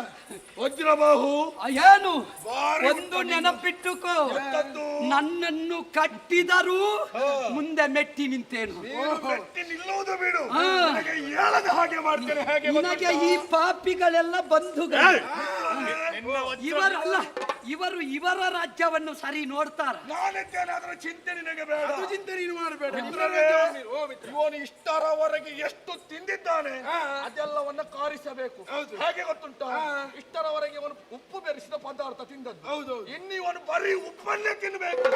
ವಜ್ರಬಾಹು ಏನು ಬಾರಿ ಒಂದು ನೆನಪಿಟ್ಟುಕೋ, ಎಂತದ್ದು? ನನ್ನನ್ನು ಕಟ್ಟಿದರೂ ಮುಂದೆ ಮೆಟ್ಟಿ ನಿಂತೇನು. ನೀನು ಮೆಟ್ಟಿ ನಿಲ್ಲುವುದು ಬಿಡು, ಹಾ. ನಿನಗೆ ಹೇಳದ ಹಾಗೆ ಮಾಡ್ತೇನೆ. ಹೇಗೆ ನಿನಗೆ ಗೊತ್ತುಂಟಾ? ಈ ಪಾಪಿಗಳೆಲ್ಲ ಬಂಧುಗಳು. ಏಯ್, ನಿನ್ನ ವಜ್ರ- ಇವರಲ್ಲ, ಇವರ ರಾಜ್ಯವನ್ನು ಸರಿ ನೋಡ್ತಾರ. ನಾನಿದ್ದೇನೆ, ಅದರ ಚಿಂತೆ ನಿನಗೆ ಬೇಡ. ಅದು ಚಿಂತೆ ನೀನು ಮಾಡಬೇಡ. ಇವನು ಇಷ್ಟರವರೆಗೆ ಎಷ್ಟು ತಿಂದಿದ್ದಾನೆ ಅದೆಲ್ಲವನ್ನ ಕಾರಿಸಬೇಕು. ಹೇಗೆ ಗೊತ್ತುಂಟ, ಇಷ್ಟರವರೆಗೆ ಅವನು ಉಪ್ಪು ಬೆರೆಸಿದ ಪದಾರ್ಥ ತಿಂದದ್ದು. ಹೌದು. ಇನ್ನು ಇವನು ಬರೀ ಉಪ್ಪನ್ನೇ ತಿನ್ನಬೇಕು.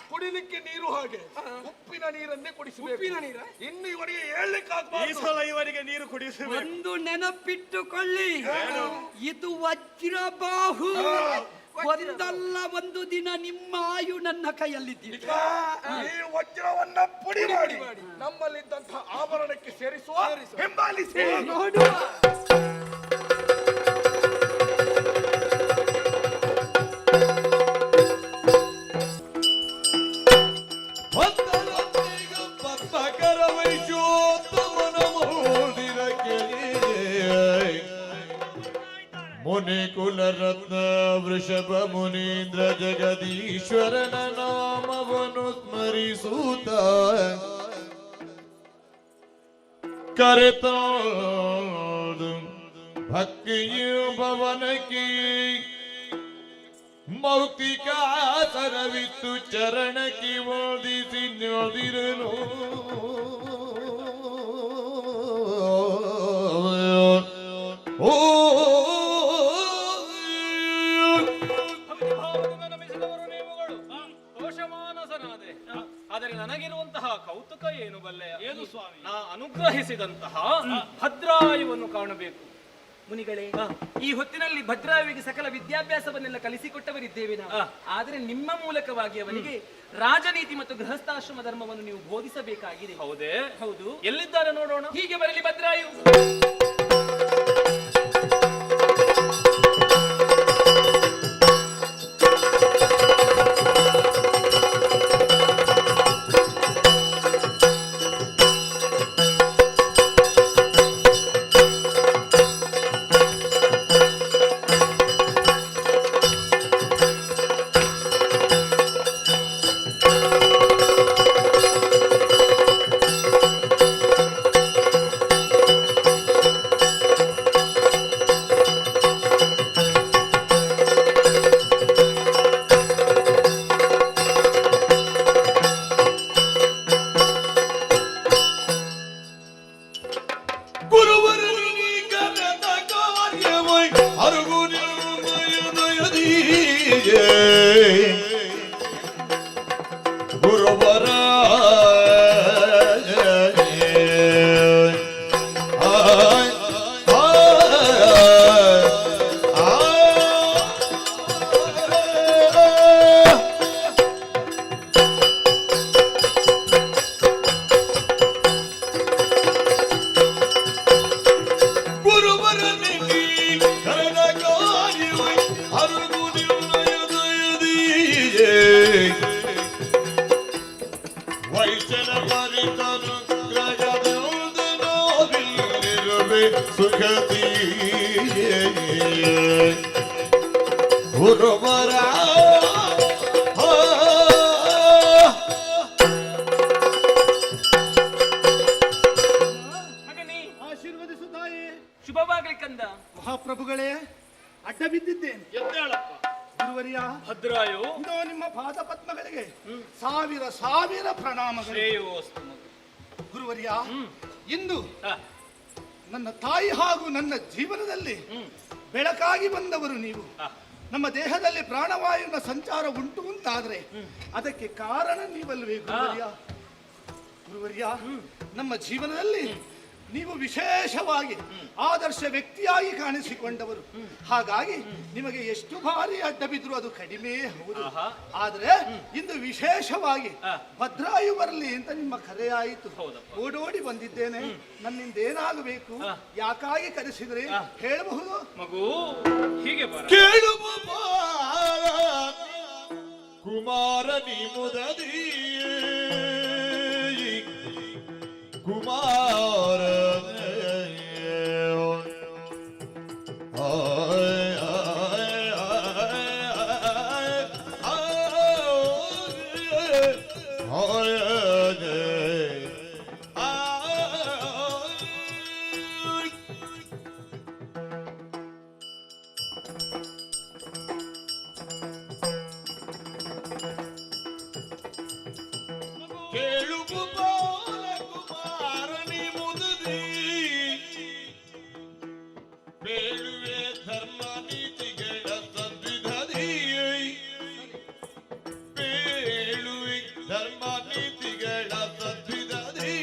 ಕುಡಿಲಿಕ್ಕೆ ನೀರು ಹಾಗೆ ಉಪ್ಪಿನ ನೀರನ್ನೇ ಕುಡಿಸಬೇಕು. ಉಪ್ಪಿನ ನೀರ? ಇನ್ನು ಇವನಿಗೆ ಹೇಳಲಿಕ್ಕಾಗಬಾರದು. ಇವರಿಗೆ ನೀರು ಕುಡಿಸಬೇಕು. ಒಂದು ನೆನಪಿಟ್ಟುಕೊಳ್ಳಿ, ಇದು ವಜ್ರಬಾಹು. ಒಂದಲ್ಲ ಒಂದು ದಿನ ನಿಮ್ಮ ಆಯು ನನ್ನ ಕೈಯಲ್ಲಿದ್ದೀರಿ. ಈ ವಜ್ರವನ್ನ ಪುಡಿ ಮಾಡಿ ನಮ್ಮಲ್ಲಿದ್ದಂತಹ ಆಭರಣಕ್ಕೆ ಸೇರಿಸುವ, ಹಿಂಬಾಲಿಸಿ. ನೋಡುವ. ಮುನಿ ಕುಲರತ್ನ ವೃಷಭ ಮುನೀಂದ್ರ ಜಗದೀಶ್ವರನ ನಾಮವನ್ನು ಸ್ಮರಿಸುತ್ತ ಕರೆತೋದು ಭಕ್ತಿಯು ಭವನಕ್ಕೆ ಮೌಕ್ತಿಕಾಸರವಿತ್ತು ಚರಣಕ್ಕೆ ಓದಿಸಿ ನೋದಿರನು. ಓ ಆದರೆ ನನಗಿರುವಂತಹ ಕೌತುಕ ಏನು ಬಲ್ಲೆಯ? ಏನು ಸ್ವಾಮಿ? ನಾ ಅನುಗ್ರಹಿಸಿದಂತಹ ಭದ್ರಾಯುವನ್ನು ಕಾಣಬೇಕು. ಮುನಿಗಳೇ, ಈ ಹೊತ್ತಿನಲ್ಲಿ ಭದ್ರಾಯುವಿಗೆ ಸಕಲ ವಿದ್ಯಾಭ್ಯಾಸವನ್ನೆಲ್ಲ ಕಲಿಸಿಕೊಟ್ಟವರಿದ್ದೇವೆ ನಾವು. ಆದರೆ ನಿಮ್ಮ ಮೂಲಕವಾಗಿ ಅವನಿಗೆ ರಾಜನೀತಿ ಮತ್ತು ಗೃಹಸ್ಥಾಶ್ರಮ ಧರ್ಮವನ್ನು ನೀವು ಬೋಧಿಸಬೇಕಾಗಿದೆ. ಹೌದೇ? ಹೌದು. ಎಲ್ಲಿದ್ದಾರೆ ನೋಡೋಣ. ಹೀಗೆ ಬರಲಿ ಭದ್ರಾಯು. ಗುರುವರ ವೈಚನ ಮರಿತನು ಗ್ರಹದೊಂದಿರುವೆ ಸುಖದಿ ಗುರುವರ ಆಶೀರ್ವದಿಸು ತಾಯಿ. ಶುಭವಾಗಲಿ ಕಂದ. ಮಹಾಪ್ರಭುಗಳೇ, ಅಡ್ಡ ಬಿದ್ದಿದ್ದೇನೆ. ಎದ್ದೇಳಪ್ಪ. ಗುರುವರಿಯ, ಭದ್ರಾಯು, ಇಂದು ನಿಮ್ಮ ಪಾದ ಪದ್ಮಗಳಿಗೆ ಸಾವಿರ ಸಾವಿರ ಪ್ರಣಾಮಗಳು. ಶ್ರೇಯೋಸ್ತು. ಗುರುವರಿಯ, ಇಂದು ನನ್ನ ತಾಯಿ ಹಾಗೂ ನನ್ನ ಜೀವನದಲ್ಲಿ ಬೆಳಕಾಗಿ ಬಂದವರು ನೀವು. ನಮ್ಮ ದೇಹದಲ್ಲಿ ಪ್ರಾಣವಾಯುವಿನ ಸಂಚಾರ ಉಂಟು ಅಂತಾದ್ರೆ ಅದಕ್ಕೆ ಕಾರಣ ನೀವಲ್ವೇ ಗುರುವರಿಯ? ಗುರುವರಿಯ, ನಮ್ಮ ಜೀವನದಲ್ಲಿ ನೀವು ವಿಶೇಷವಾಗಿ ಆದರ್ಶ ವ್ಯಕ್ತಿಯಾಗಿ ಕಾಣಿಸಿಕೊಂಡವರು. ಹಾಗಾಗಿ ನಿಮಗೆ ಎಷ್ಟು ಬಾರಿ ಅಡ್ಡ ಬಿದ್ರು ಅದು ಕಡಿಮೆ ಹೌದು. ಆದ್ರೆ ಇಂದು ವಿಶೇಷವಾಗಿ ಭದ್ರಾಯು ಬರಲಿ ಅಂತ ನಿಮ್ಮ ಕರೆಯಾಯಿತು. ಓಡೋಡಿ ಬಂದಿದ್ದೇನೆ. ನನ್ನಿಂದ ಏನಾಗಬೇಕು, ಯಾಕಾಗಿ ಕರೆಸಿದ್ರೆ ಹೇಳಬಹುದು? ಮಗು ಹೀಗೆ ಬರ. ಕೇಳುವ ಕುಮಾರ ನೀ ಮುದದಿ ಕುಮಾರ ಕೇಳುಗು ಬಾಲ ಕುಮಾರನಿ ಮುದುದಿ ಬೇಳುವೆ ಧರ್ಮ ನೀತಿಗಳ ಸದ್ವಿಧದಿ ಬೇಳುವೆ ಧರ್ಮ ನೀತಿಗಳ ಸದ್ವಿಧದಿ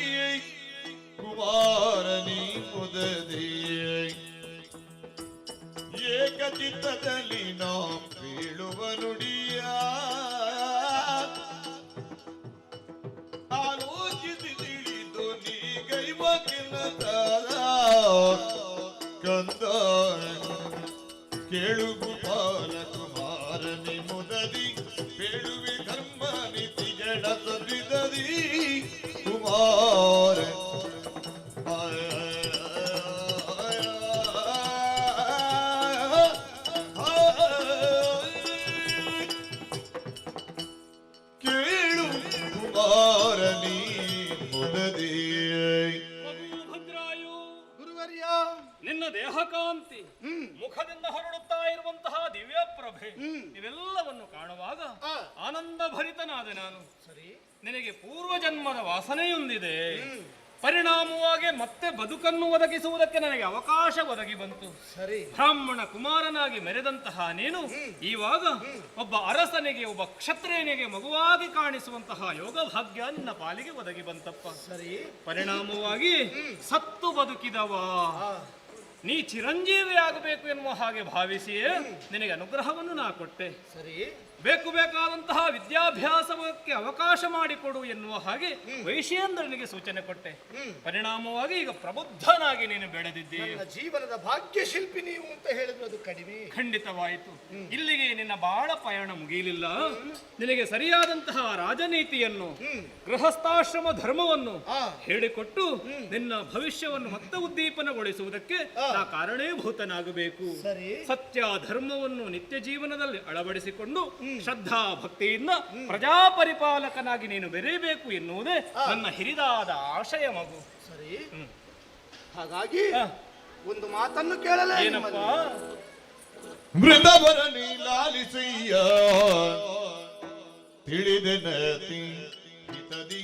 ಕುಮಾರನಿ ಮುದದಿ ಏಕಚಿತ್ತದಲ್ಲಿ ನಾ ಬೀಳುವ ನುಡಿಯ ಆಲೋಚಿಸಿ ತಿಳಿದು ನೀ ಗೈವಕ್ಕಿಲ್ಲದ ಕಂದ ಕೇಳು ಗೋಪಾಲ ಕುಮಾರನಿ ಮುದದಿ ಬೇಡುವೆ ಧರ್ಮ ನೀತಿಗಳ ಸದ್ವಿಧದಿ ಕುಮಾರ ಕೇಳು ಕುಮಾರನಿ ಮುದದಿ ಭದ್ರಾಯು ಗುರುವರ್ಯ ನಿನ್ನ ದೇಹಕಾಂತಿ ಮುಖದಿಂದ ಹೊರಡುತ್ತಾ ಇರುವಂತಹ ದಿವ್ಯ ಪ್ರಭೆ ಇವೆಲ್ಲವನ್ನು ಕಾಣುವಾಗ ಆನಂದ ಭರಿತನಾದ ನಾನು ಸರಿ ನಿನಗೆ ಪೂರ್ವಜನ್ಮದ ವಾಸನೆಯೊಂದಿದೆ ಪರಿಣಾಮವಾಗಿ ಮತ್ತೆ ಬದುಕನ್ನು ಒದಗಿಸುವುದಕ್ಕೆ ನನಗೆ ಅವಕಾಶ ಒದಗಿ ಬಂತು ಸರಿ ಬ್ರಾಹ್ಮಣ ಕುಮಾರನಾಗಿ ಮೆರೆದಂತಹ ನೀನು ಇವಾಗ ಒಬ್ಬ ಅರಸನಿಗೆ ಒಬ್ಬ ಕ್ಷತ್ರಿಯನಿಗೆ ಮಗುವಾಗಿ ಕಾಣಿಸುವಂತಹ ಯೋಗ ಭಾಗ್ಯ ನಿನ್ನ ಪಾಲಿಗೆ ಒದಗಿ ಬಂತಪ್ಪ ಸರಿ ಪರಿಣಾಮವಾಗಿ ಸತ್ತು ಬದುಕಿದವ ನೀ ಚಿರಂಜೀವಿ ಆಗಬೇಕು ಎನ್ನುವ ಹಾಗೆ ಭಾವಿಸಿಯೇ ನಿನಗೆ ಅನುಗ್ರಹವನ್ನು ನಾ ಕೊಟ್ಟೆ ಸರಿ ಬೇಕಾದಂತಹ ವಿದ್ಯಾಭ್ಯಾಸಕ್ಕೆ ಅವಕಾಶ ಮಾಡಿಕೊಡು ಎನ್ನುವ ಹಾಗೆ ವೈಶ್ಯೇಂದ್ರನಿಗೆ ಸೂಚನೆ ಕೊಟ್ಟೆ ಪರಿಣಾಮವಾಗಿ ಈಗ ಪ್ರಬುದ್ಧನಾಗಿ ನೀನು ಬೆಳೆದಿದ್ದೀ ಜೀವನದ ಭಾಗ್ಯ ಶಿಲ್ಪಿ ನೀವು ಅಂತ ಹೇಳಿದ್ರು ಅದು ಕಡಿಮೆ ಖಂಡಿತವಾಯಿತು ಇಲ್ಲಿಗೆ ನಿನ್ನ ಬಾಳ ಪಯಣ ಮುಗಿಯಲಿಲ್ಲ ನಿನಗೆ ಸರಿಯಾದಂತಹ ರಾಜನೀತಿಯನ್ನು ಗೃಹಸ್ಥಾಶ್ರಮ ಧರ್ಮವನ್ನು ಹೇಳಿಕೊಟ್ಟು ನಿನ್ನ ಭವಿಷ್ಯವನ್ನು ಮತ್ತೆ ಉದ್ದೀಪನಗೊಳಿಸುವುದಕ್ಕೆ ನಾ ಕಾರಣೀಭೂತನಾಗಬೇಕು ಸತ್ಯ ಧರ್ಮವನ್ನು ನಿತ್ಯ ಜೀವನದಲ್ಲಿ ಅಳವಡಿಸಿಕೊಂಡು ಶ್ರದ್ಧಾ ಭಕ್ತಿಯಿಂದ ಪ್ರಜಾಪರಿಪಾಲಕನಾಗಿ ನೀನು ಬೆರೆಯಬೇಕು ಎನ್ನುವುದೇ ನನ್ನ ಹಿರಿದಾದ ಆಶಯ ಮಗು ಸರಿ ಹಾಗಾಗಿ ಒಂದು ಮಾತನ್ನು ಕೇಳಲೇ ಏನಪ್ಪ ಮೃತವರ ನೀಲಾಲಿಸಯ್ಯ ತಿಳಿದೆನತಿ ಹಿತದೀ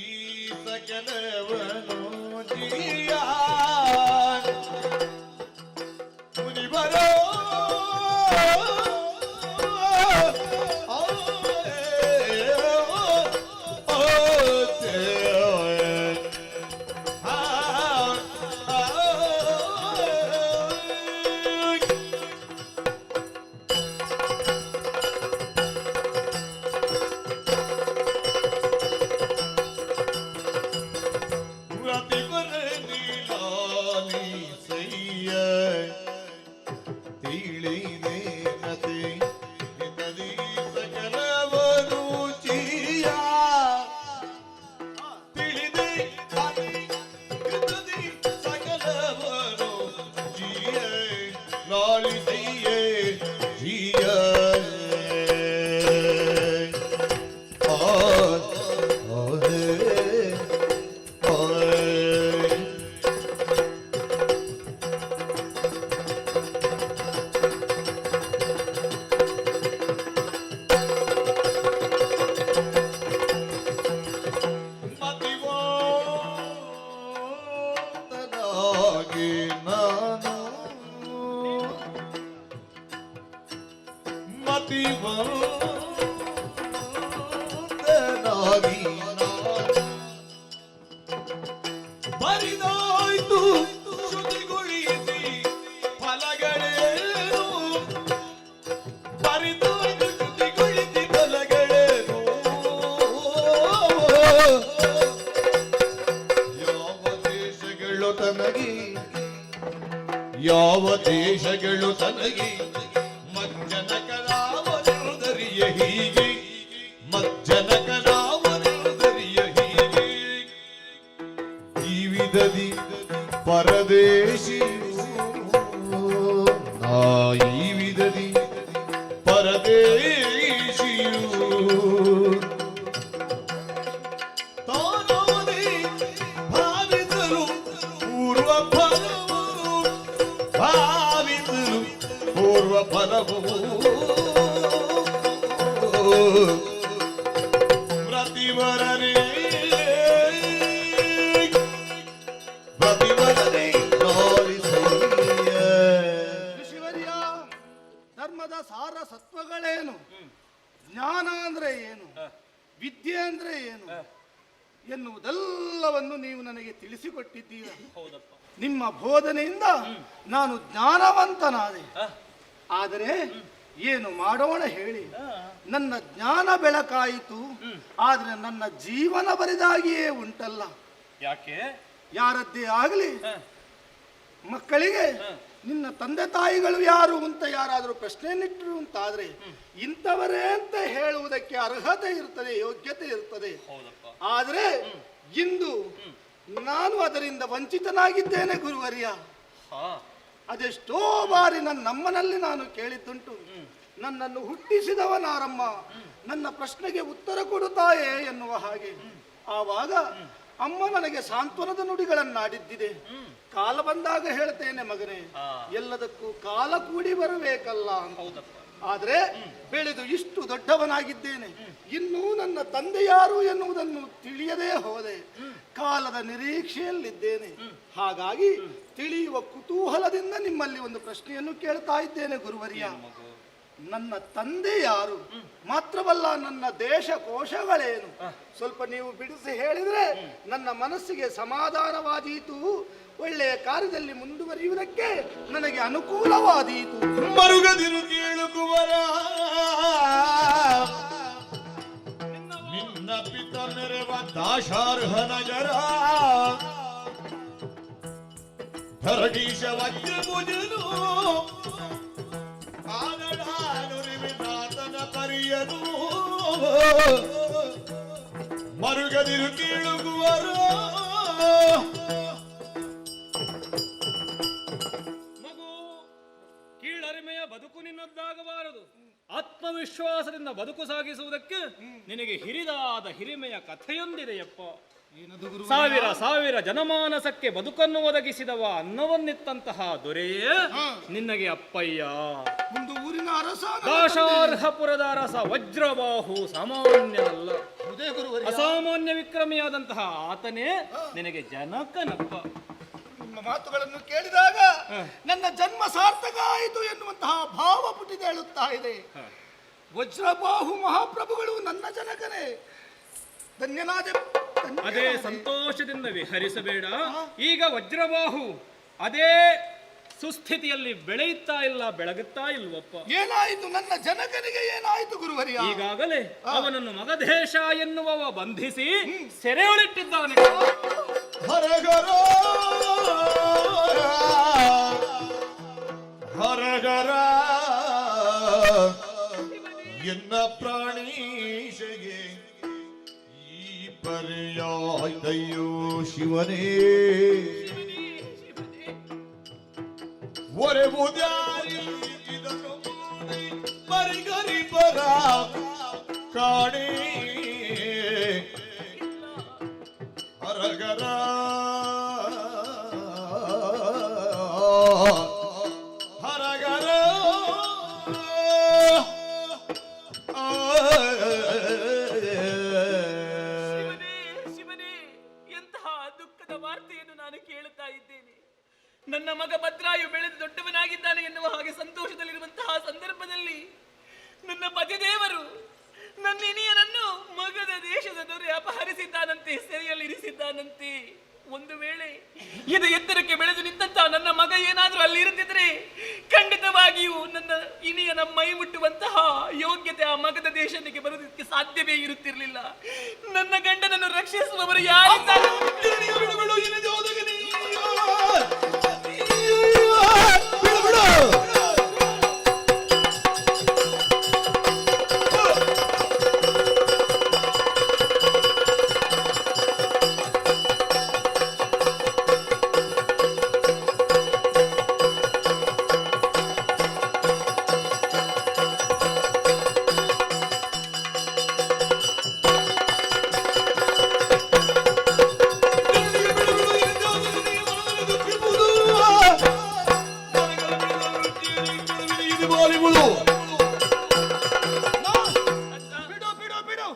ಸಕಲವನು ಜೀಯ ಮುನಿವರೋ ಬರಿದಾಯ್ತು ಶ್ರುತಿಗೊಳಿಸಿ ಫಲಗಳೇನು ಬರಿದಾಯ್ತು ಶ್ರುತಿಗೊಳಿಸಿ ಫಲಗಳೇನು ಯಾವ ದೇಶಗಳು ತನಗೆ ಮಜ್ಜನಕರಾವನರುದರಿಯ ಹೀಗೆ ಮಜ್ಜನಕರಾವನರುದರಿಯ ಹೀಗೆ ಜೀವಿತದಿ ಪರದೇಶಿಯು ನಾ ಈ ವಿಧದಿ ಪರದೇಶಿಯು ತಾನವನೇ ಭಾವಿಸಲು ಪೂರ್ವ ಫಲವು ಭಾವಿಸಲು ಪೂರ್ವ ಫಲವು ಪ್ರತಿವರನೇ ಪ್ರತಿವರನೇ ಋಷಿವರ್ಯ, ಧರ್ಮದ ಸಾರ ಸತ್ವಗಳೇನು, ಜ್ಞಾನ ಅಂದ್ರೆ ಏನು, ವಿದ್ಯೆ ಅಂದ್ರೆ ಏನು ಎನ್ನುವುದೆಲ್ಲವನ್ನು ನೀವು ನನಗೆ ತಿಳಿಸಿಕೊಟ್ಟಿದ್ದೀರ. ನಿಮ್ಮ ಬೋಧನೆಯಿಂದ ನಾನು ಜ್ಞಾನವಂತನಾದೆ. ಆದರೆ ಏನು ಮಾಡೋಣ ಹೇಳಿ, ನನ್ನ ಜ್ಞಾನ ಬೆಳಕಾಯಿತು, ಆದ್ರೆ ನನ್ನ ಜೀವನ ಬರಿದಾಗಿಯೇ ಉಂಟಲ್ಲ. ಯಾಕೆ? ಯಾರದ್ದೇ ಆಗಲಿ ಮಕ್ಕಳಿಗೆ ನಿನ್ನ ತಂದೆ ತಾಯಿಗಳು ಯಾರು ಅಂತ ಯಾರಾದರೂ ಪ್ರಶ್ನೆಯನ್ನಿಟ್ಟರು ಅಂತಾದ್ರೆ ಇಂಥವರೇ ಅಂತ ಹೇಳುವುದಕ್ಕೆ ಅರ್ಹತೆ ಇರ್ತದೆ, ಯೋಗ್ಯತೆ ಇರ್ತದೆ. ಆದ್ರೆ ಇಂದು ನಾನು ಅದರಿಂದ ವಂಚಿತನಾಗಿದ್ದೇನೆ ಗುರುವರ್ಯ. ಅದೆಷ್ಟೋ ಬಾರಿ ನಮ್ಮನಲ್ಲಿ ನಾನು ಕೇಳಿದ್ದುಂಟು, ನನ್ನನ್ನು ಹುಟ್ಟಿಸಿದವನಾರಮ್ಮ, ನನ್ನ ಪ್ರಶ್ನೆಗೆ ಉತ್ತರ ಕೊಡುತ್ತಾಯೇ ಎನ್ನುವ ಹಾಗೆ. ಆವಾಗ ಅಮ್ಮ ನನಗೆ ಸಾಂತ್ವನದ ನುಡಿಗಳನ್ನಾಡಿದ್ದಿದೆ. ಕಾಲ ಬಂದಾಗ ಹೇಳ್ತೇನೆ ಮಗನೇ, ಎಲ್ಲದಕ್ಕೂ ಕಾಲ ಕೂಡಿ ಬರಬೇಕಲ್ಲ ಅಂತ. ಆದ್ರೆ ಬೆಳೆದು ಇಷ್ಟು ದೊಡ್ಡವನಾಗಿದ್ದೇನೆ, ಇನ್ನೂ ನನ್ನ ತಂದೆ ಯಾರು ಎನ್ನುವುದನ್ನು ತಿಳಿಯದೇ ಹೋದೆ. ಕಾಲದ ನಿರೀಕ್ಷೆಯಲ್ಲಿದ್ದೇನೆ. ಹಾಗಾಗಿ ತಿಳಿಯುವ ಕುತೂಹಲದಿಂದ ನಿಮ್ಮಲ್ಲಿ ಒಂದು ಪ್ರಶ್ನೆಯನ್ನು ಕೇಳ್ತಾ ಇದ್ದೇನೆ ಗುರುವರ್ಯ. ನನ್ನ ತಂದೆ ಯಾರು, ಮಾತ್ರವಲ್ಲ ನನ್ನ ದೇಶ ಕೋಶಗಳೇನು, ಸ್ವಲ್ಪ ನೀವು ಬಿಡಿಸಿ ಹೇಳಿದ್ರೆ ನನ್ನ ಮನಸ್ಸಿಗೆ ಸಮಾಧಾನವಾದೀತು, ಒಳ್ಳೆಯ ಕಾರ್ಯದಲ್ಲಿ ಮುಂದುವರಿಯುವುದಕ್ಕೆ ನನಗೆ ಅನುಕೂಲವಾದೀತು. ಮರುಗದಿರು ಕೇಳುವರ ನಿನ್ನ ಪಿತ ಮೆರೆವ ದಾಶಾರ್ಹ ನಗರ ಧರಣೀಶ ವಜ್ರಭುಜನು ಆನಡಾನುರಿವಿನಾಥನ ಪರಿಯನು ಮರುಗದಿರು ಕೇಳುವರ ಕೀಳರಿಮೆಯ ಬದುಕು ನಿನ್ನದ್ದಾಗಬಾರದು. ಆತ್ಮವಿಶ್ವಾಸದಿಂದ ಬದುಕು ಸಾಗಿಸುವುದಕ್ಕೆ ನಿನಗೆ ಹಿರಿದಾದ ಹಿರಿಮೆಯ ಕಥೆಯೊಂದಿದೆಯಪ್ಪ. ಸಾವಿರ ಸಾವಿರ ಜನಮಾನಸಕ್ಕೆ ಬದುಕನ್ನು ಒದಗಿಸಿದವ ಅನ್ನವನ್ನಿತ್ತಂತಹ ದೊರೆಯೇ ನಿನಗೆ ಅಪ್ಪಯ್ಯ. ಒಂದು ಊರಿನ ಅರಸ, ದಾಶಾರ್ಹಪುರದ ಅರಸ ವಜ್ರಬಾಹು ಸಾಮಾನ್ಯನಲ್ಲ, ಅಸಾಮಾನ್ಯ ವಿಕ್ರಮಿಯಾದಂತಹ ಆತನೇ ನಿನಗೆ ಜನಕನಪ್ಪ. ನಿಮ್ಮ ಮಾತುಗಳನ್ನು ಕೇಳಿದಾಗ ನನ್ನ ಜನ್ಮ ಸಾರ್ಥಕ ಆಯಿತು ಎನ್ನುವಂತಹ ಭಾವ ಪುಟಿದೇಳುತ್ತಾ ಇದೆ. ವಜ್ರಬಾಹು ಮಹಾಪ್ರಭುಗಳು ನನ್ನ ಜನಕನೇ. ಧನ್ಯನಾದೆ. ಅದೇ ಸಂತೋಷದಿಂದ ವಿಹರಿಸಬೇಡ. ಈಗ ವಜ್ರಬಾಹು ಅದೇ ಸುಸ್ಥಿತಿಯಲ್ಲಿ ಬೆಳೆಯುತ್ತಾ ಇಲ್ಲ, ಬೆಳಗುತ್ತಾ ಇಲ್ವಪ್ಪ. ಏನಾಯಿತು ನನ್ನ ಜನಕನಿಗೆ, ಏನಾಯಿತು ಗುರುವರ್ಯ? ಈಗಾಗಲೇ ಅವನನ್ನು ಮಗಧೇಶ ಎನ್ನುವವ ಬಂಧಿಸಿ ಸೆರೆಯೊಳಿಟ್ಟಿದ್ದಾನೆ. ಹರಗರ ಹರಗರ ಎನ್ನ ಪ್ರಾಣೀಶಗೆ ಈ ಪರ್ಯಾಯ್ದಯ್ಯೋ ಶಿವನೇ ಒರೆ ಮುದ್ಯಾರಿ ಪರಿಗರಿ ಪರ ಕಾಣಿ ಹರಗರ ಹರಗರ ಶಿವನೇ, ಎಂತಹ ದುಃಖದ ವಾರ್ತೆಯನ್ನು ನಾನು ಕೇಳುತ್ತಾ ಇದ್ದೇನೆ. ನನ್ನ ಮಗ ಭದ್ರಾಯು ಬೆಳೆದು ದೊಡ್ಡವನಾಗಿದ್ದಾನೆ ಎನ್ನುವ ಹಾಗೆ ಸಂತೋಷದಲ್ಲಿರುವಂತಹ ಸಂದರ್ಭದಲ್ಲಿ ನನ್ನ ಪತಿದೇವರು ನನ್ನ ಇನಿಯನನ್ನು ಮಗದ ದೇಶದ ದೊರೆ ಅಪಹರಿಸಿದ್ದಾನಂತೆ, ಸೆರೆಯಲ್ಲಿ ಇರಿಸಿದ್ದಾನಂತೆ. ಒಂದು ವೇಳೆ ಇದು ಎತ್ತರಕ್ಕೆ ಬೆಳೆದು ನಿಂತಹ ನನ್ನ ಮಗ ಏನಾದ್ರೂ ಅಲ್ಲಿ ಇರುತ್ತಿದ್ರೆ ಖಂಡಿತವಾಗಿಯೂ ನನ್ನ ಇನಿಯನ ಮೈ ಮುಟ್ಟುವಂತಹ ಯೋಗ್ಯತೆ ಆ ಮಗದ ದೇಶಕ್ಕೆ ಬರುವುದಕ್ಕೆ ಸಾಧ್ಯವೇ ಇರುತ್ತಿರಲಿಲ್ಲ. ನನ್ನ ಗಂಡನನ್ನು ರಕ್ಷಿಸುವವರು ಯಾರಿದ್ದಾರೆ? ಒಲಿಯುವುದು. ಬಿಡು ಬಿಡು ಬಿಡು,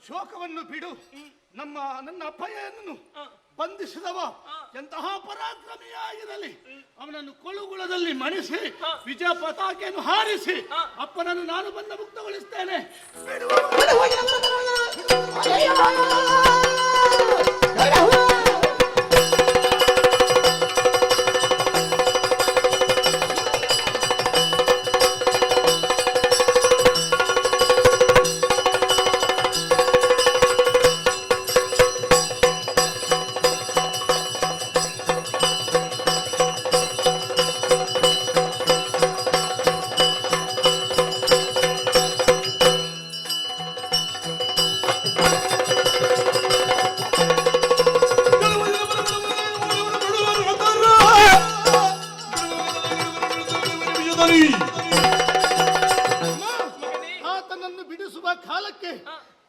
ಶೋಕವನ್ನು ಬಿಡು. ನನ್ನ ಅಪ್ಪಯ್ಯನನ್ನು ಬಂಧಿಸಿದವ ಎಂತಹ ಪರಾಕ್ರಮಿಯಾಗಿರಲಿ, ಅವನನ್ನು ಕೊಳುಗುಳದಲ್ಲಿ ಮಣಿಸಿ ವಿಜಯ ಪತಾಕೆಯನ್ನು ಹಾರಿಸಿ ಅಪ್ಪನನ್ನು ನಾನು ಬಂದ ಮುಕ್ತಗೊಳಿಸ್ತೇನೆ. ಆತನನ್ನು ಬಿಡಿಸುವ ಕಾಲಕ್ಕೆ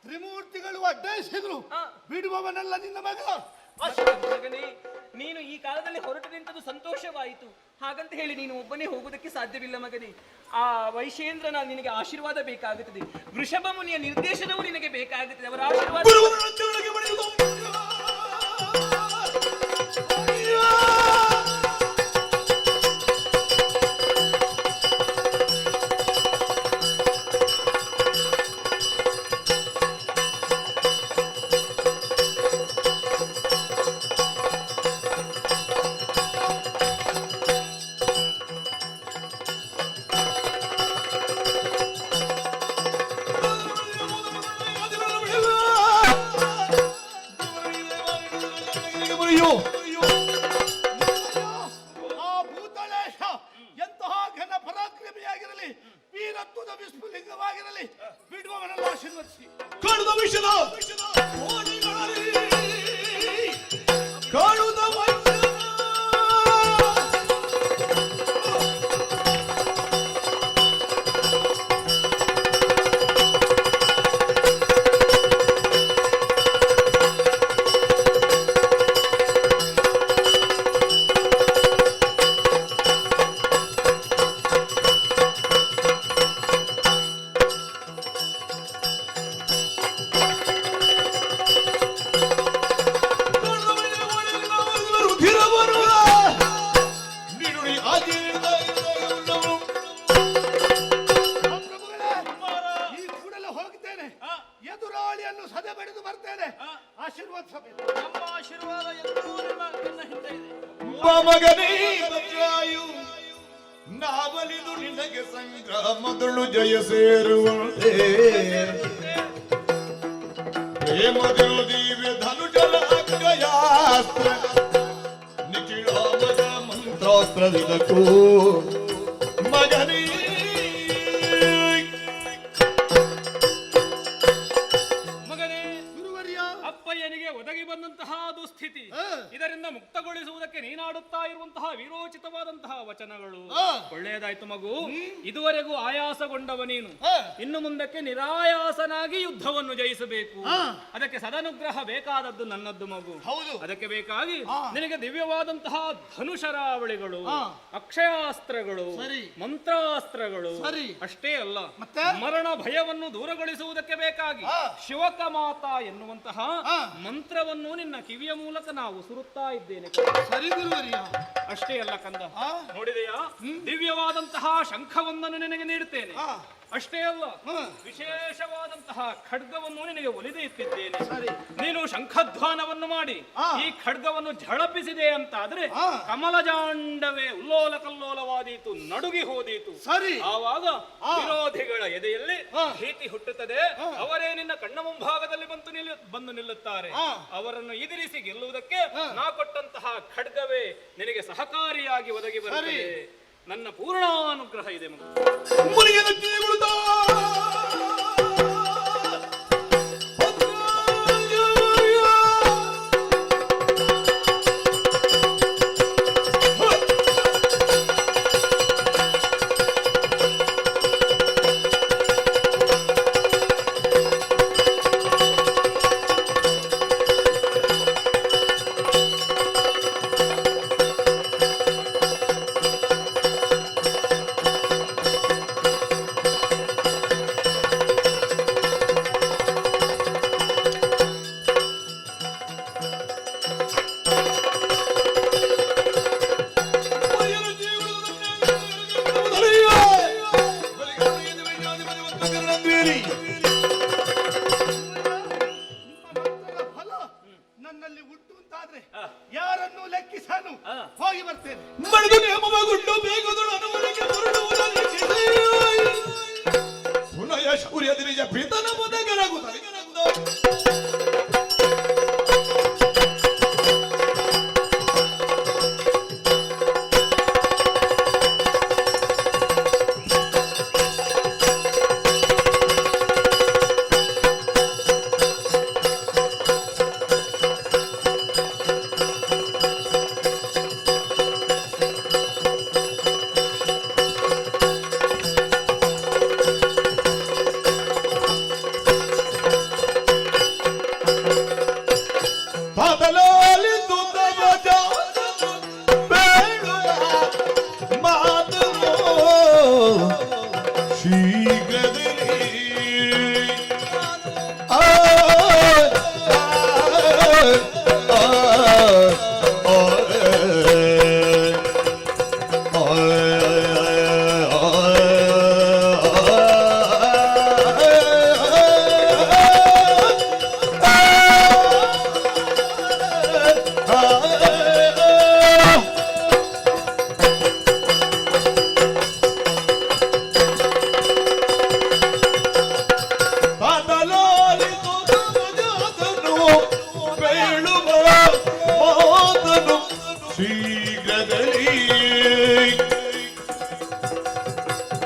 ತ್ರಿಮೂರ್ತಿಗಳು ಅಡ್ಡಾಯಿಸಿದ್ರು. ಬಿಡುವವನಲ್ಲ ನಿನ್ನ ಮಗ. ಮಗನೇ, ನೀನು ಈ ಕಾಲದಲ್ಲಿ ಹೊರಟು ನಿಂತದ್ದು ಸಂತೋಷವಾಯಿತು. ಹಾಗಂತ ಹೇಳಿ ನೀನು ಒಬ್ಬನೇ ಹೋಗುವುದಕ್ಕೆ ಸಾಧ್ಯವಿಲ್ಲ ಮಗನೇ. ಆ ವೈಶೇಂದ್ರನ ನಿನಗೆ ಆಶೀರ್ವಾದ ಬೇಕಾಗುತ್ತದೆ. ವೃಷಭ ಮುನಿಯ ನಿರ್ದೇಶನವು ನಿನಗೆ ಬೇಕಾಗುತ್ತದೆ. ಅವರ ಆಶೀರ್ವಾದ ಆ ಭೂತಳೇಶ ಎಂತಹ ಘನ ಪರಾಕ್ರಮಿಯಾಗಿರಲಿ, ವೀರತ್ವದ ವಿಸ್ಫುಲಿಂಗವಾಗಿರಲಿ, ಬಿಡುವವನಲ್ಲ ಆಶೀರ್ವದಿಸಿ. ಕಾಣುದ ವಿಷದ ಕಾಣುದ ಈ ಕೂಡಲೇ ಹೋಗ್ತೇನೆ, ಎದುರಾಳಿಯನ್ನು ಸದೆ ಬಡಿದು ಬರ್ತೇನೆ. ಆಶೀರ್ವಾದಿಸಬೇಕು. ನಮ್ಮ ಆಶೀರ್ವಾದ ಎಂದೂ ನಿನ್ನ ಹಿಂದೆ ಇದೆ. ಮಗನೇ ಬದ್ರಾಯು ನಾವಲಿದು ನಿನಗೆ ಸಂಗ್ರಾಮದಳು ಜಯ ಸೇರುವಂತೆ ಪ್ರೇಮದಿರು ದಿವ್ಯ ಧನುಜಲ ಅಗ್ಗಯಾಸ್ತ್ರ ನಿಖಿಳಾಮದ ಮಂತ್ರಾಸ್ತ್ರವಿದಕ್ಕೂ ಮಗನೇ ಮಗನೇ, ಗುರುವರ್ಯ, ಅಪ್ಪಯ್ಯನಿಗೆ ಒದಗಿ ಬಂದಂತಹ ದುಸ್ಥಿತಿ, ಇದರಿಂದ ಮುಕ್ತಗೊಳಿಸುವುದಕ್ಕೆ ನೀನಾಡುತ್ತಾ ಇರುವಂತಹ ವೀರೋಚಿತವಾದಂತಹ ವಚನಗಳು ಒಳ್ಳೆಯದಾಯ್ತು ಮಗು. ಇದುವರೆಗೂ ಆಯಾಸಗೊಂಡವ ನೀನು ಇನ್ನು ಮುಂದಕ್ಕೆ ನಿರಾಯಾಸನಾಗಿ ಯುದ್ಧವನ್ನು ಜಯಿಸಬೇಕು. ಅದಕ್ಕೆ ಸದನುಗ್ರಹ ಬೇಕಾದದ್ದು ನನ್ನದ್ದು ಮಗು. ಅದಕ್ಕೆ ಬೇಕಾಗಿ ನಿನಗೆ ದಿವ್ಯವಾದಂತಹ ಧನುಷರಾವಳಿಗಳು, ಅಕ್ಷಯಾಸ್ತ್ರಗಳು, ಮಂತ್ರಾಸ್ತ್ರಗಳು, ಅಷ್ಟೇ ಅಲ್ಲ ಮರಣ ಭಯವನ್ನು ದೂರಗೊಳಿಸುವುದಕ್ಕೆ ಬೇಕಾಗಿ ಶಿವಕ ಮಾತಾ ಎನ್ನುವಂತಹ ಮಂತ್ರವನ್ನು ನಿನ್ನ ಕಿವಿಯ ಮೂಲಕ ನಾವು ಸುರುತ್ತಾ ಇದ್ದೇನೆ. ಸರಿ ಗುರುವರ್ಯ. ಅಷ್ಟೇ ಅಲ್ಲ ಕಂದ, ನೋಡಿದೆಯಾ, ದಿವ್ಯವಾದಂತಹ ಶಂಖವೊಂದನ್ನು ನಿನಗೆ ನೀಡುತ್ತೇನೆ. ಅಷ್ಟೇ ಅಲ್ಲ, ವಿಶೇಷವಾದಂತಹ ಖಡ್ಗವನ್ನು ನಿನಗೆ ಒಲಿದು ಇಟ್ಟಿದ್ದೇನೆ. ನೀನು ಶಂಖಧ್ವಾನವನ್ನು ಮಾಡಿ ಈ ಖಡ್ಗವನ್ನು ಝಳಪಿಸಿದೆ ಅಂತಾದ್ರೆ ಕಮಲಜಾಂಡವೇ ಉಲ್ಲೋಲ ಕಲ್ಲೋಲವಾದೀತು, ನಡುಗಿ ಹೋದೀತು. ಸರಿ, ಆವಾಗ ವಿರೋಧಿಗಳ ಎದೆಯಲ್ಲಿ ಭೀತಿ ಹುಟ್ಟುತ್ತದೆ. ಅವರೇ ನಿನ್ನ ಕಣ್ಣ ಮುಂಭಾಗದಲ್ಲಿ ಬಂದು ನಿಲ್ಲುತ್ತಾರೆ. ಅವರನ್ನು ಎದುರಿಸಿ ಗೆಲ್ಲುವುದಕ್ಕೆ ನಾ ಕೊಟ್ಟಂತಹ ಖಡ್ಗವೇ ನಿನಗೆ ಸಹಕಾರಿಯಾಗಿ ಒದಗಿ ಬರುತ್ತದೆ. ನನ್ನ ಪೂರ್ಣಾನುಗ್ರಹ ಇದೆ ಮಗು. ಮುನಿಯನ್ನು ಕಿವಿಗೊಡುತ್ತಾ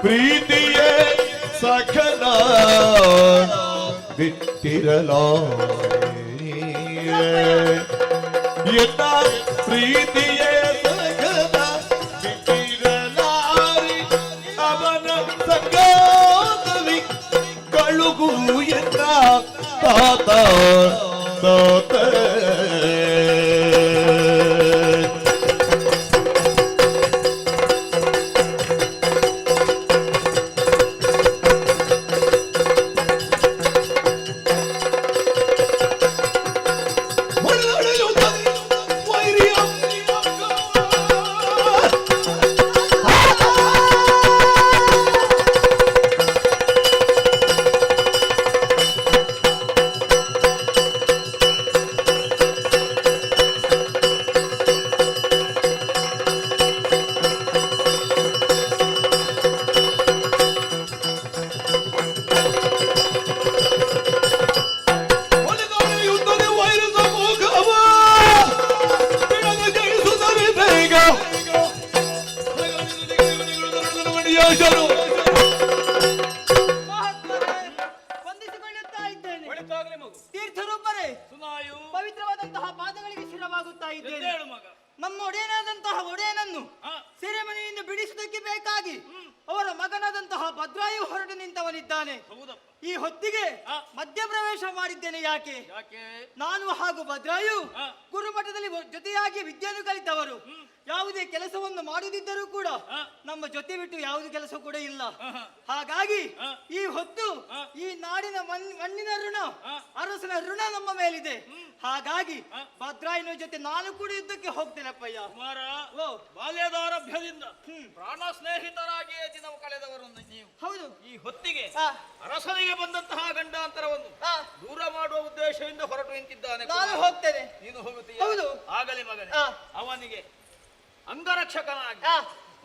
ಪ್ರೀತಿಯೇ ಸಖನ ಬಿಟ್ಟಿರಲಾರೆ ಎನ್ನ ಪ್ರೀತಿಯೇ ಸಖನ ಬಿಟ್ಟಿರಲಾರೆ ಅವನ ಸಂಗಾತವಿ ಕಳುಗು ಎನ್ನ ತಾತ ತಾತ ವಂದಿಸಿಕೊಳ್ಳುತ್ತಾ ಇದ್ದೇನೆ. ಒಳಿತಾಗಲಿ ಮಗು. ತೀರ್ಥರೂಪರೇ, ಸುನಾಯು ಪವಿತ್ರವಾದಂತಹ ಪಾದಗಳಿಗೆ ಶಿರವಾಗುತ್ತಾ ಇದ್ದೇನೆ. ಎದ್ದೇಳು ಮಗ. ನಮ್ಮ ಒಡೆಯನಾದಂತಹ ಒಡೆಯನನ್ನು ಹಾ. ಸೆರೆಮನೆಯಿಂದ ಬಿಡಿಸುವುದಕ್ಕೆ ಬೇಕಾಗಿ ಅವರ ಮಗನಾದಂತಹ ಭದ್ರಾಯು ಹೊರಟು ನಿಂತವನಿದ್ದಾನೆ. ಹೌದಪ್ಪ. ಈ ಹೊತ್ತಿಗೆ ಹಾ. ಮಧ್ಯಪ್ರವೇಶ ಮಾಡಿದ್ದೇನೆ. ಯಾಕೆ? ಯಾಕೆ? ನಾನು ಹಾಗೂ ಭದ್ರಾಯು ಹಾ. ಗುರುಮಠದಲ್ಲಿ ಜೊತೆಯಾಗಿ ವಿದ್ಯೆಯನ್ನು ಕಲಿತವರು. ಯಾವುದೇ ಕೆಲಸವನ್ನು ಮಾಡುತ್ತಿದ್ದರೂ ಕೂಡ ಹಾ. ನಮ್ಮ ಜೊತೆ ಬಿಟ್ಟು ಯಾವುದು ಕೆಲಸ ಕೂಡ ಇಲ್ಲ. ಆಹಾ. ಹಾಗಾಗಿ ಹಾ. ಈ ಹೊತ್ತು ಹಾ. ಈ ನಾಡಿನ ಮಣ್ಣಿನ ಋಣ, ಹಾ. ಅರಸನ ಋಣ ನಮ್ಮ ಮೇಲಿದೆ. ಹಾಗಾಗಿ ಹಾ. ಭದ್ರಾಯನ ಜೊತೆ ನಾನು ಕೂಡ ಯುದ್ಧಕ್ಕೆ ಹೋಗ್ತೇನಪ್ಪಯ್ಯ. ಕುಮಾರ, ಓ, ಬಾಲ್ಯದಾರಭ್ಯದಿಂದ ಪ್ರಾಣ ಸ್ನೇಹಿತರಾಗಿಯೇ ದಿನವು ಕಳೆದವರು ನೀವು. ಹೌದು. ಈ ಹೊತ್ತಿಗೆ ಆ, ಅರಸನಿಗೆ ಬಂದಂತಹ ಗಂಡಾಂತರವನ್ನು ಆ, ದೂರ ಮಾಡುವ ಉದ್ದೇಶದಿಂದ ಹೊರಟು ನಿಂತಿದ್ದಾನೆ. ನಾನು ಹೋಗ್ತೇನೆ. ನೀನು ಹೋಗುತ್ತೀಯ? ಹೌದು. ಆಗಲಿ ಮಗನೇ. ಆ. ಅವನಿಗೆ ಅಂಗರಕ್ಷಕನಾಗಿ ಆ,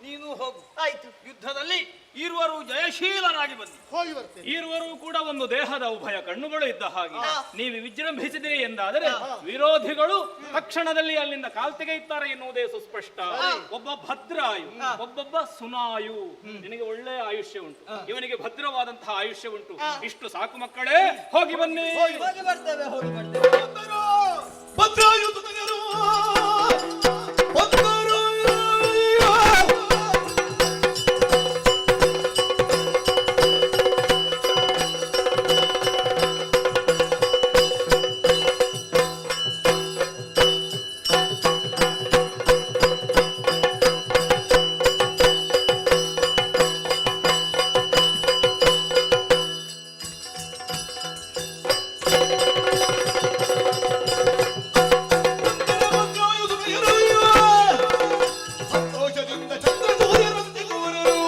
ನೀನು ಹೋಗು. ಆಯ್ತು, ಯುದ್ಧದಲ್ಲಿ ಈರುವರು ಜಯಶೀಲರಾಗಿ ಬನ್ನಿ. ಹೋಗಿ ಬರ್ತೇನೆ. ಈರುವರು ಕೂಡ ಒಂದು ದೇಹದ ಉಭಯ ಕಣ್ಣುಗಳು ಇದ್ದ ಹಾಗೆ ಆ. ನೀವು ವಿಜೃಂಭಿಸಿದಿರಿ ಎಂದಾದರೆ ವಿರೋಧಿಗಳು ತಕ್ಷಣದಲ್ಲಿ ಅಲ್ಲಿಂದ ಕಾಲ್ತೆಗೆಯುತ್ತಾರೆ ಎನ್ನುವುದೇ ಸುಸ್ಪಷ್ಟ. ಒಬ್ಬ ಭದ್ರಾಯು, ಒಬ್ಬೊಬ್ಬ ಸುನಾಯು. ನಿನಗೆ ಒಳ್ಳೆಯ ಆಯುಷ್ಯ ಉಂಟು, ಇವನಿಗೆ ಭದ್ರವಾದಂತಹ ಆಯುಷ್ಯ ಉಂಟು. ಇಷ್ಟು ಸಾಕು ಮಕ್ಕಳೇ, ಹೋಗಿ ಬನ್ನಿ. ಹೋಗಿ ಬರ್ತೇವೆ, ಹೋಗಿ ಬರ್ತೇವೆ. ಭದ್ರಾಯುಧರು ಭದ್ರಾಯು ಸಂತೋಷದಿಂದ ಚಂದ್ರಸೂರ್ಯರಂತೆ ಕೂರರು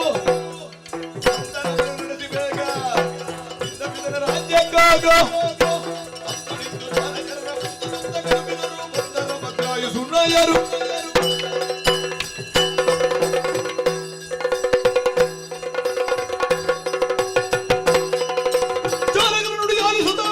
ಸಂತನನ್ನು ನಡೆಸಿ ಬೇಗ ಪಿತನ ರಾಜ್ಯಕ್ಕಾಗ ಅಂತರಿದ್ದು ಬಾಲಕರ ಪುಸ್ತಕಗಳು ಬಿದರು ಬಂದರು ಭದ್ರಾಯು ಸುಣ್ಣಯ್ಯರು ಚಾಲಕರು ನುಡಿ ಆಲಿಸುತ್ತ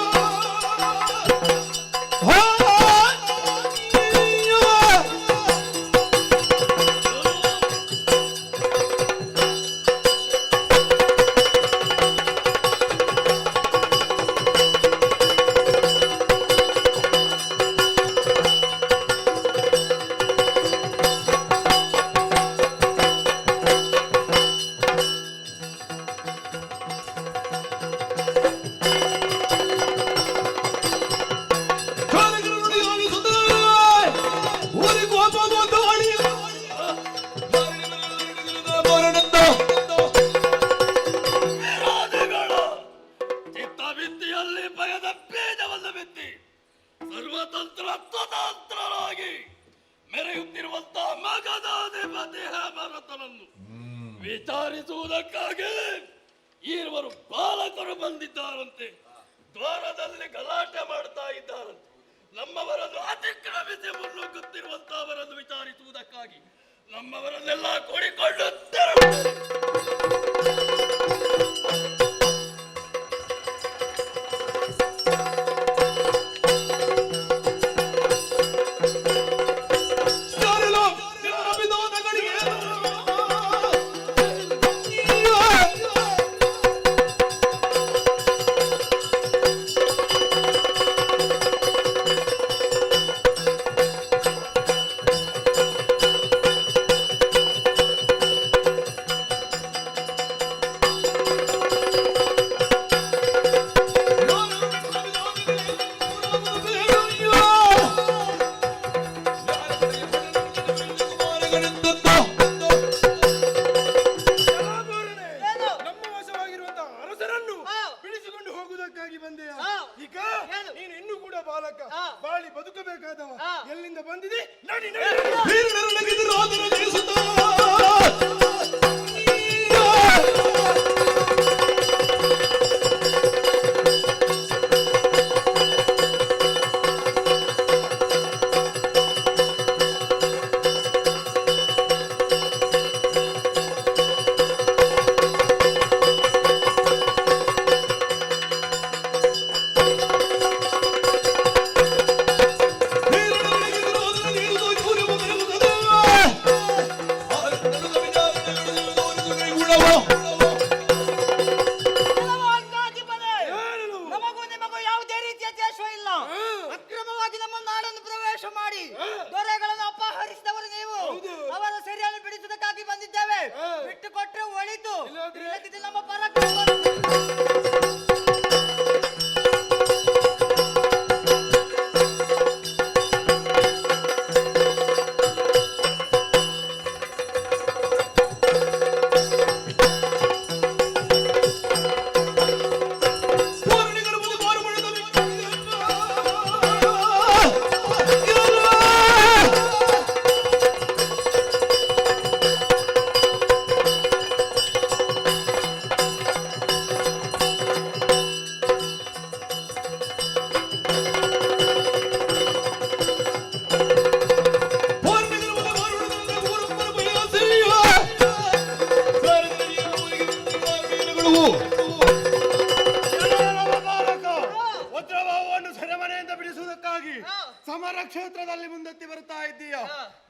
ಚಿತ್ತಭಿತ್ತಿಯಲ್ಲಿ ಭಯದ ಬೀಜವನ್ನು ಬಿತ್ತಿ ಸರ್ವತಂತ್ರ ಸ್ವತಂತ್ರರಾಗಿ ಮೆರೆಯುತ್ತಿರುವಂತಹ ಮಗಧಾಧಿಪತಿ ಹೇಮರಥನನ್ನು ವಿಚಾರಿಸುವುದಕ್ಕಾಗಿ ಈರುವರು ಬಾಲಕರು ಬಂದಿದ್ದಾರಂತೆ. ದ್ವಾರದಲ್ಲಿ ಗಲಾಟೆ ಮಾಡ್ತಾ ಇದ್ದಾರಂತೆ. ನಮ್ಮವರನ್ನು ಅತಿಕ್ರಮಿಸಿ ಮುನ್ನುಗ್ಗುತ್ತಿರುವಂತಹವರನ್ನು ವಿಚಾರಿಸುವುದಕ್ಕಾಗಿ ನಮ್ಮವರನ್ನೆಲ್ಲ ಕೂಡಿಕೊಳ್ಳುತ್ತಿರುತ್ತಾರೆ. ಬಂದಿದೆ. ನಡಿ ನಡಿ. ರಾಜನ ಜಯಿಸುತ್ತ ನಮಗೂ ನಿಮಗೂ ಯಾವುದೇ ರೀತಿಯ ದ್ವೇಷ ಇಲ್ಲ. ಅಕ್ರಮವಾಗಿ ನಮ್ಮ ನಾಡನ್ನು ಪ್ರವೇಶ ಮಾಡಿ ದೊರೆಗಳನ್ನು ಅಪಹರಿಸಿದವರು ನೀವು. ಅವರ ಸೆರೆಯನ್ನು ಬಿಡಿಸುವುದಕ್ಕಾಗಿ ಬಂದಿದ್ದೇವೆ. ಬಿಟ್ಟು ಕೊಟ್ಟರೆ ಒಳಿತು, ಇಲ್ಲದಿದ್ದರೆ ನಮ್ಮ ಪರಾಕ್ರಮ. ವಜ್ರಭಾವವನ್ನು ಸೆರೆಮನೆಯಿಂದ ಬಿಡಿಸುವುದಕ್ಕಾಗಿ ಸಮರ ಕ್ಷೇತ್ರದಲ್ಲಿ ಮುಂದೆತ್ತಿ ಬರ್ತಾ ಇದ್ದೀಯ.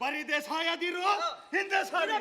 ಬರೀದೆ ಸಾಯದಿರು, ಹಿಂದೆ ಸಾರಿ.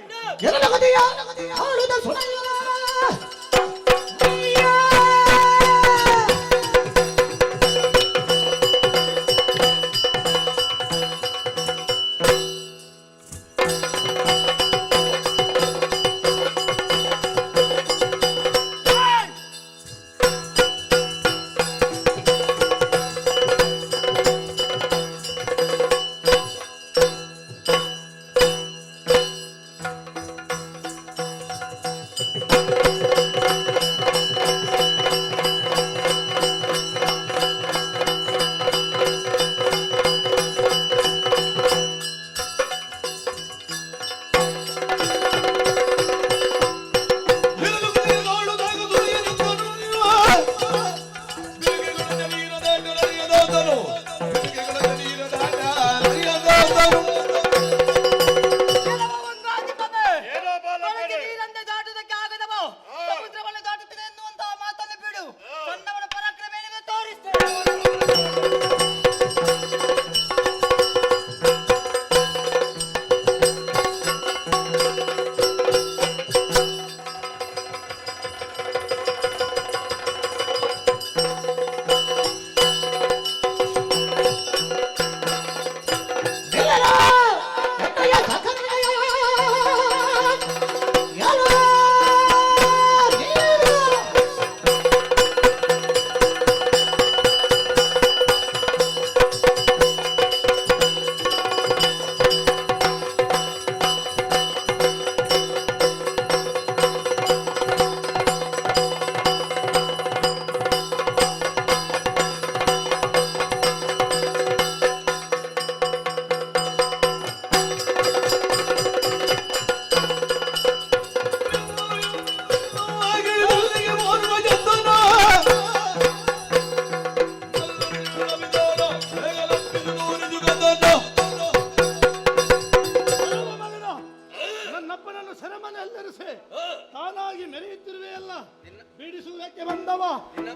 ಬಿಡಿಸುವುದಕ್ಕೆ ಬಂದವ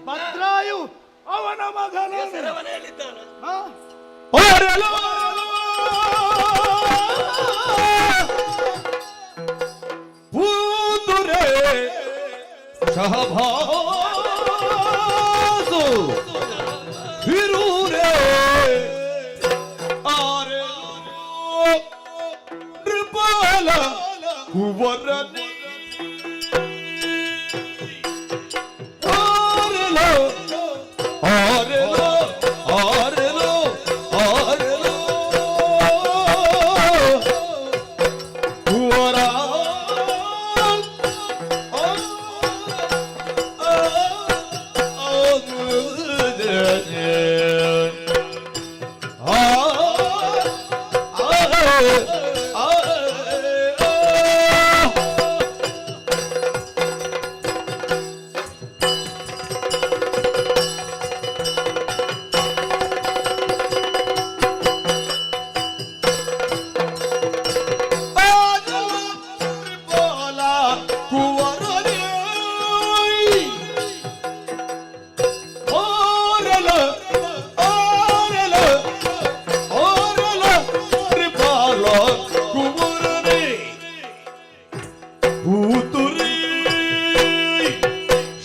ಭದ್ರಾಯು ಅವನ ಮಗನ ಪೂತುರೆ ಶಹಭಾಸು ಹಿರೂರೆ ಆರೆ ನೃಪಾಲ ಕುವರನೆ ಆರೆಲೋ ಆರೆಲೋ ಆರೆಲೋ ಕುವರ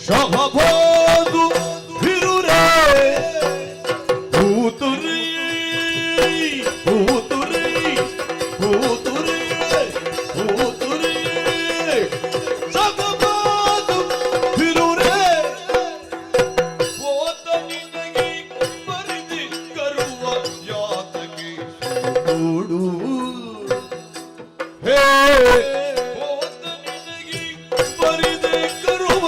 ಶಹಬಾದು ಬಿರುರೆ ಭೂತುರಿ ಭೂತುರಿ ಭೂತುರಿ ಭೂತುರಿ ಶಹಬಾದು ಬಿರುರೆ ಹೋದ ನಿನಗೆ ಮರಿದಿ ಕರುವ ಯಾತಕ್ಕೆ ನೋಡು ಹೇ ಹೋದ ನಿನಗೆ ಮರಿದೆ ಕರುವ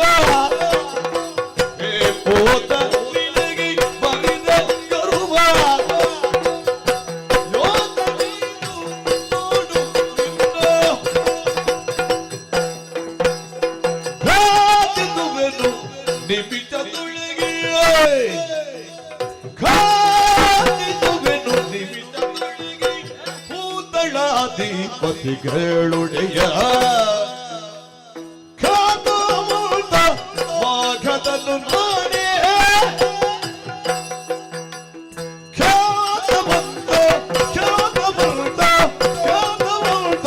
ಹೇ ಹೋದ ನಿನಗೆ ಮರಿದೆ ಕರುವ ಯೋಧ ನೀನು ನೋಡು ನಿನ್ನ ಕಾದಿರುವೆನು ನಿಮಿಷದೊಳಗೆ ಕಾದಿರುವೆನು ನಿಮಿಷದೊಳಗೆ ಭೂತಳಾಧಿಪತಿಗಳೊಡೆಯ ಕಾದಮೂತ ಮಾಘದನು ನಾನೇ ಖ್ಯಾತವಂತ ಖ್ಯಾತವಂತ ಖ್ಯಾತವಂತ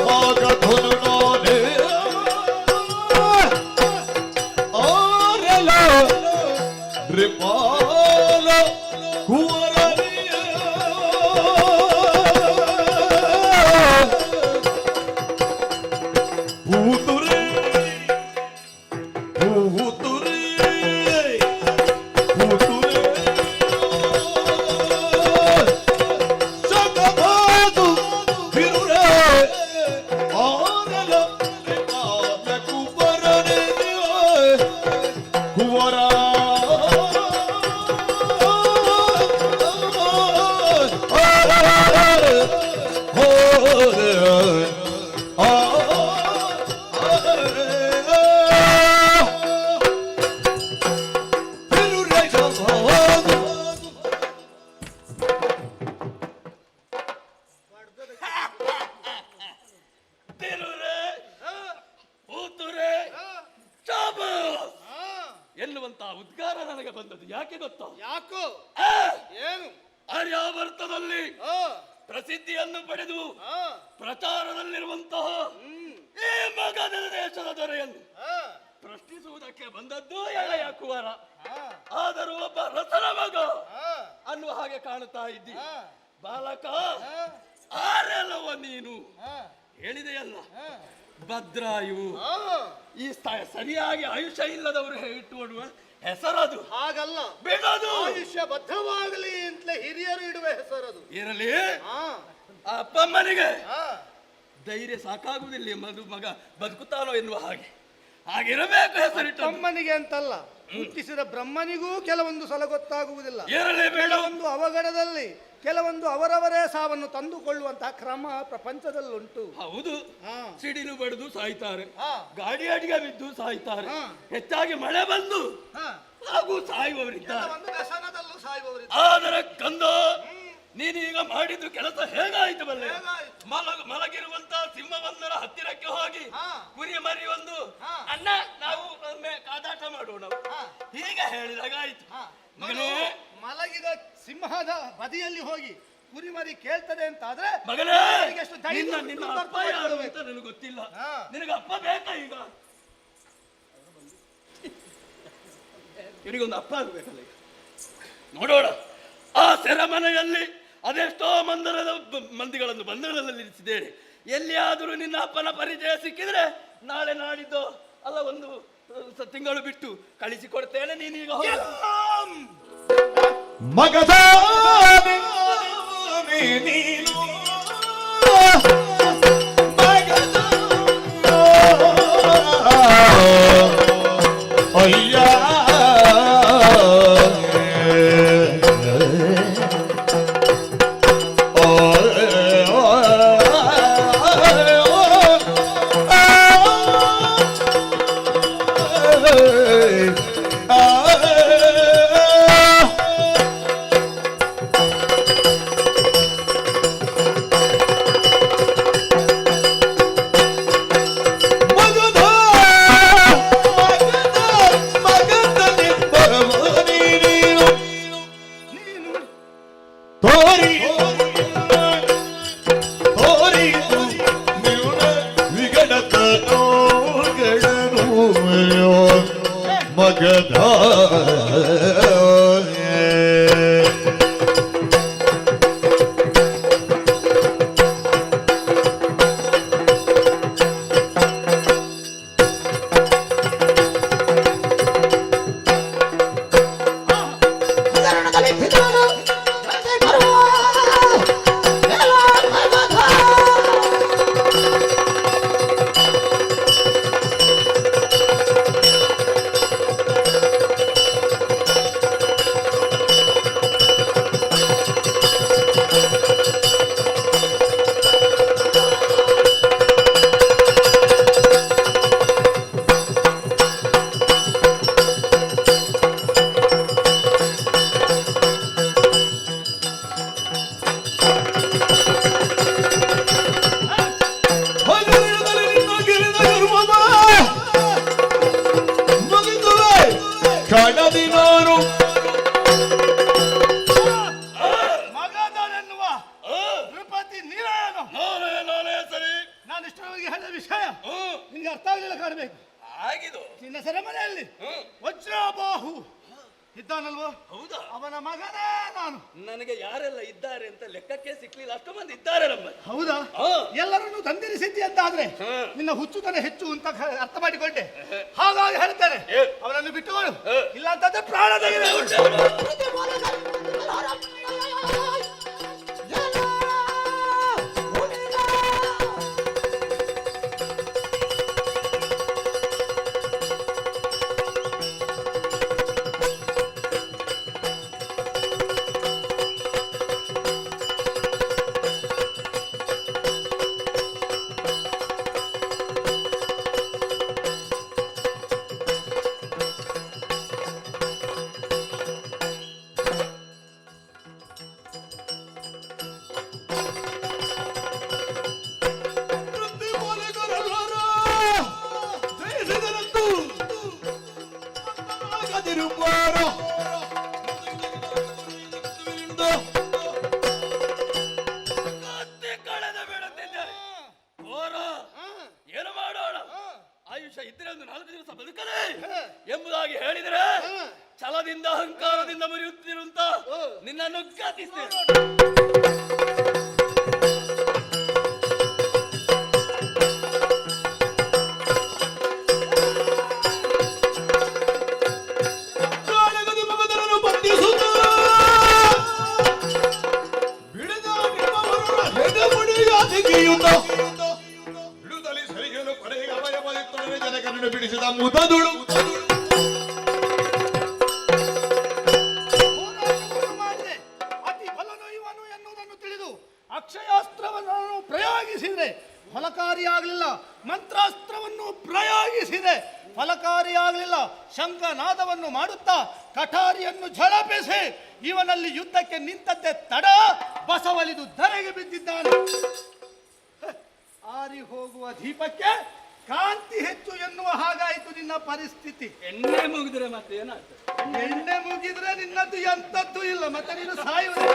ಮಾಘದನು ನಾನೇ ಆರಲ ರಿಪಾಲ ಕುವರನಿಯ ಭೂತುರೇ ಭೂತುರೇ ಭೂತುರೇ ಶತಬಾದು ಬಿರುರೆ ಆನಲ ರಿಪಾಲ ಕುವರನಿಯ ಕುವರ ಎನ್ನುವಂತಹ ಉದ್ಗಾರ ನನಗೆ ಬಂದದ್ದು ಯಾಕೆ ಗೊತ್ತಾ? ಯಾಕೋ ಏನು ಆರ್ಯಾವರ್ತದಲ್ಲಿ ಪ್ರಸಿದ್ಧಿಯನ್ನು ಪಡೆದು ಪ್ರಚಾರದಲ್ಲಿರುವಂತಹ ಈ ಮಗಧ ದೇಶದ ದೊರೆಯನ್ನು ಪ್ರಶ್ನಿಸುವುದಕ್ಕೆ ಬಂದದ್ದು ಎಳೆಯ ಕುವರ. ಆದರೂ ಒಬ್ಬ ರಥನ ಮಗ ಅನ್ನುವ ಹಾಗೆ ಕಾಣುತ್ತಾ ಇದ್ದಿ. ಬಾಲಕ ಆರೆಲ್ಲವ ನೀನು ಹೇಳಿದೆಯಲ್ಲ, ಭದ್ರಾಯು ಈ ಸರಿಯಾಗಿ ಆಯುಷ್ಯ ಇಲ್ಲದವರು ಇಟ್ಟುಕೊಳ್ಳುವ ಹೆಸರದು. ಹಾಗಲ್ಲ, ಬಿಡದು. ಆಯುಷ್ಯ ಬದ್ಧವಾಗಲಿ ಅಂತಲೇ ಹಿರಿಯರು ಇಡುವ ಹೆಸರದು. ಇರಲಿ, ಅಪ್ಪಮ್ಮನಿಗೆ ಧೈರ್ಯ ಸಾಕಾಗುವುದಿಲ್ಲ ಮಗ ಬದುಕುತ್ತಾನೋ ಎನ್ನುವ ಹಾಗೆ. ಹಾಗಿರಬೇಕು ಹೆಸರಿಟ್ಟು. ಅಮ್ಮನಿಗೆ ಅಂತಲ್ಲ, ಹುಟ್ಟಿಸಿದ ಬ್ರಹ್ಮನಿಗೂ ಕೆಲವೊಂದು ಸಲ ಗೊತ್ತಾಗುವುದಿಲ್ಲ. ಇರಲಿ, ಬೇಡ. ಒಂದು ಅವಘಡದಲ್ಲಿ ಕೆಲವೊಂದು ಅವರವರೇ ಸಾವನ್ನು ತಂದುಕೊಳ್ಳುವಂತಹ ಕ್ರಮ ಪ್ರಪಂಚದಲ್ಲುಂಟು. ಹೌದು, ಸಿಡಿಲು ಬಡಿದು ಸಾಯ್ತಾರೆ, ಗಾಡಿ ಅಡಿಗೆ ಬಿದ್ದು ಸಾಯ್ತಾರೆ, ಹೆಚ್ಚಾಗಿ ಮಳೆ ಬಂದು ಹಾಗೂ ಸಾಯುವವರಿದ್ದಾರೆ. ಆದರೆ ಕಂದ, ನೀನೀಗ ಮಾಡಿದ್ದು ಕೆಲಸ ಹೇಗಾಯಿತು ಬಲ್ಲೆ? ಮಲಗಿರುವಂತ ಸಿಂಹವೊಂದರ ಹತ್ತಿರಕ್ಕೆ ಹೋಗಿ ಕುರಿ ಮರಿ ಒಂದು ಅಣ್ಣ ನಾವು ಒಮ್ಮೆ ಕಾದಾಟ ಮಾಡೋಣ ಹೀಗೆ ಹೇಳಿದಾಗಾಯ್ತು. ಮಗನೇ, ಮಲಗಿದ ಸಿಂಹದ ಬದಿಯಲ್ಲಿ ಹೋಗಿ ಕುರಿಮರಿ ಕೇಳ್ತದೆ ಅಂತ ಆದ್ರೆ ಮಗನೇ, ನಿನ್ನ ಅಪ್ಪ ಯಾರು ಅಂತ ನನಗೆ ಗೊತ್ತಿಲ್ಲ. ನಿನಗೆ ಅಪ್ಪ ಬೇಕಾ? ಈಗ ಇವರಿಗೊಂದು ಅಪ್ಪ ಆಗಬೇಕಲ್ಲ. ನೋಡೋಣ, ಆ ಸೆರೆಮನೆಯಲ್ಲಿ ಅದೆಷ್ಟೋ ಮಂದಿಗಳನ್ನು ಬಂಧನದಲ್ಲಿರಿಸಿದ್ದೇನೆ. ಎಲ್ಲಿಯಾದರೂ ನಿನ್ನ ಅಪ್ಪನ ಪರಿಚಯ ಸಿಕ್ಕಿದ್ರೆ ನಾಳೆ ನಾಡಿದ್ದು ಅಲ್ಲ ಒಂದು ತಿಂಗಳು ಬಿಟ್ಟು ಕಳಿಸಿಕೊಡ್ತೇನೆ. ನೀನೀಗ ಮಗದ ನೀನು ಮಗದ ಅಯ್ಯ ಮಗದ ಕಣದಿ ನಾನು ಮಗದನೆನ್ನುವ ನೃಪತಿ ನೀನೇನು? ನಾನೇ ಸರಿ. ನಾನು ಇಷ್ಟರವರೆಗೆ ಹೇಳಿದ ವಿಷಯ ನಿನಗೆ ಅರ್ಥ ಆಗಲಿಲ್ಲ ಕಾಣಬೇಕು. ಆಗಿದು ನಿನ್ನ ಸೆರೆಮನೆಯಲ್ಲಿ ವಜ್ರಬಾಹು ಇದ್ದಾನಲ್ವೋ? ಹೌದಾ? ಅವನ ಮಗನೇ ನಾನು. ನನಗೆ ಯಾರೆಲ್ಲ ಇದ್ದಾರೆ ಅಂತ ಲೆಕ್ಕಕ್ಕೆ ಸಿಕ್ಲಿಲ್ಲ, ಅಷ್ಟು ಮಂದಿ ಇದ್ದಾರೆ ನಮ್ಮಲ್ಲಿ. ಹೌದಾ? ಎಲ್ಲರನ್ನು ತಂದಿರಿಸಿದ್ದಿ ಅಂತಾದ್ರೆ ನಿನ್ನ ಹುಚ್ಚುತನ ಹೆಚ್ಚು ಅಂತ ಅರ್ಥ ಮಾಡಿಕೊಂಡೆ. ಹಾಗಾಗಿ ಹೇಳ್ತೇನೆ, ಅವನನ್ನು ಬಿಟ್ಟುಗಳು, ಇಲ್ಲ ಅಂತಂದ್ರೆ ಪ್ರಾಣ ಏನು ಮಾಡೋಣ? ಆಯುಷ್ಯ ಇದ್ರೆ ಒಂದು 4 ದಿವಸ ಬದುಕಲೇ ಎಂಬುದಾಗಿ ಹೇಳಿದರೆ ಛಲದಿಂದ ಅಹಂಕಾರದಿಂದ ಮುರಿಯುತ್ತಿರುವಂತ ನಿನ್ನನ್ನು ಘಾತಿಸ್ತೇನೆ. ಬಿಡುದಲಿ ಸರಿಗೇನು ಕೊನೆಗೆ ಅಭಯ ಬಲಿತ್ತೊಡನೆ ಜನಕರನ್ನು ಬಿಡಿಸಿದ ಮುದದುಳು ಮಾಡಿದೆ. ಅತಿ ಬಲನು ಇವನು ಎನ್ನುವುದನ್ನು ತಿಳಿದು ಅಕ್ಷಯಾಸ್ತ್ರವನ್ನು ಪ್ರಯೋಗಿಸಿದೆ, ಫಲಕಾರಿಯಾಗಲಿಲ್ಲ. ಮಂತ್ರಾಸ್ತ್ರವನ್ನು ಪ್ರಯೋಗಿಸಿದೆ, ಫಲಕಾರಿಯಾಗಲಿಲ್ಲ. ಶಂಖನಾದವನ್ನು ಮಾಡುತ್ತಾ ಕಠಾರಿಯನ್ನು ಝಳಪಿಸಿ ಇವನಲ್ಲಿ ಯುದ್ಧಕ್ಕೆ ನಿಂತದ್ದೇ ತಡ, ಬಸವಲಿದು ಧರೆಗೆ ಬಿದ್ದಿದ್ದಾನೆ. ಆರಿ ಹೋಗುವ ದೀಪಕ್ಕೆ ಕಾಂತಿ ಹೆಚ್ಚು ಎನ್ನುವ ಹಾಗಾಯಿತು ನಿನ್ನ ಪರಿಸ್ಥಿತಿ. ಎಣ್ಣೆ ಮುಗಿದ್ರೆ ಮತ್ತೆ ಏನಾಗ್ತದೆ? ಎಣ್ಣೆ ಮುಗಿದ್ರೆ ನಿನ್ನದ್ದು ಎಂತದ್ದು ಇಲ್ಲ, ಮತ್ತೆ ನೀನು ಸಾಯುವುದು.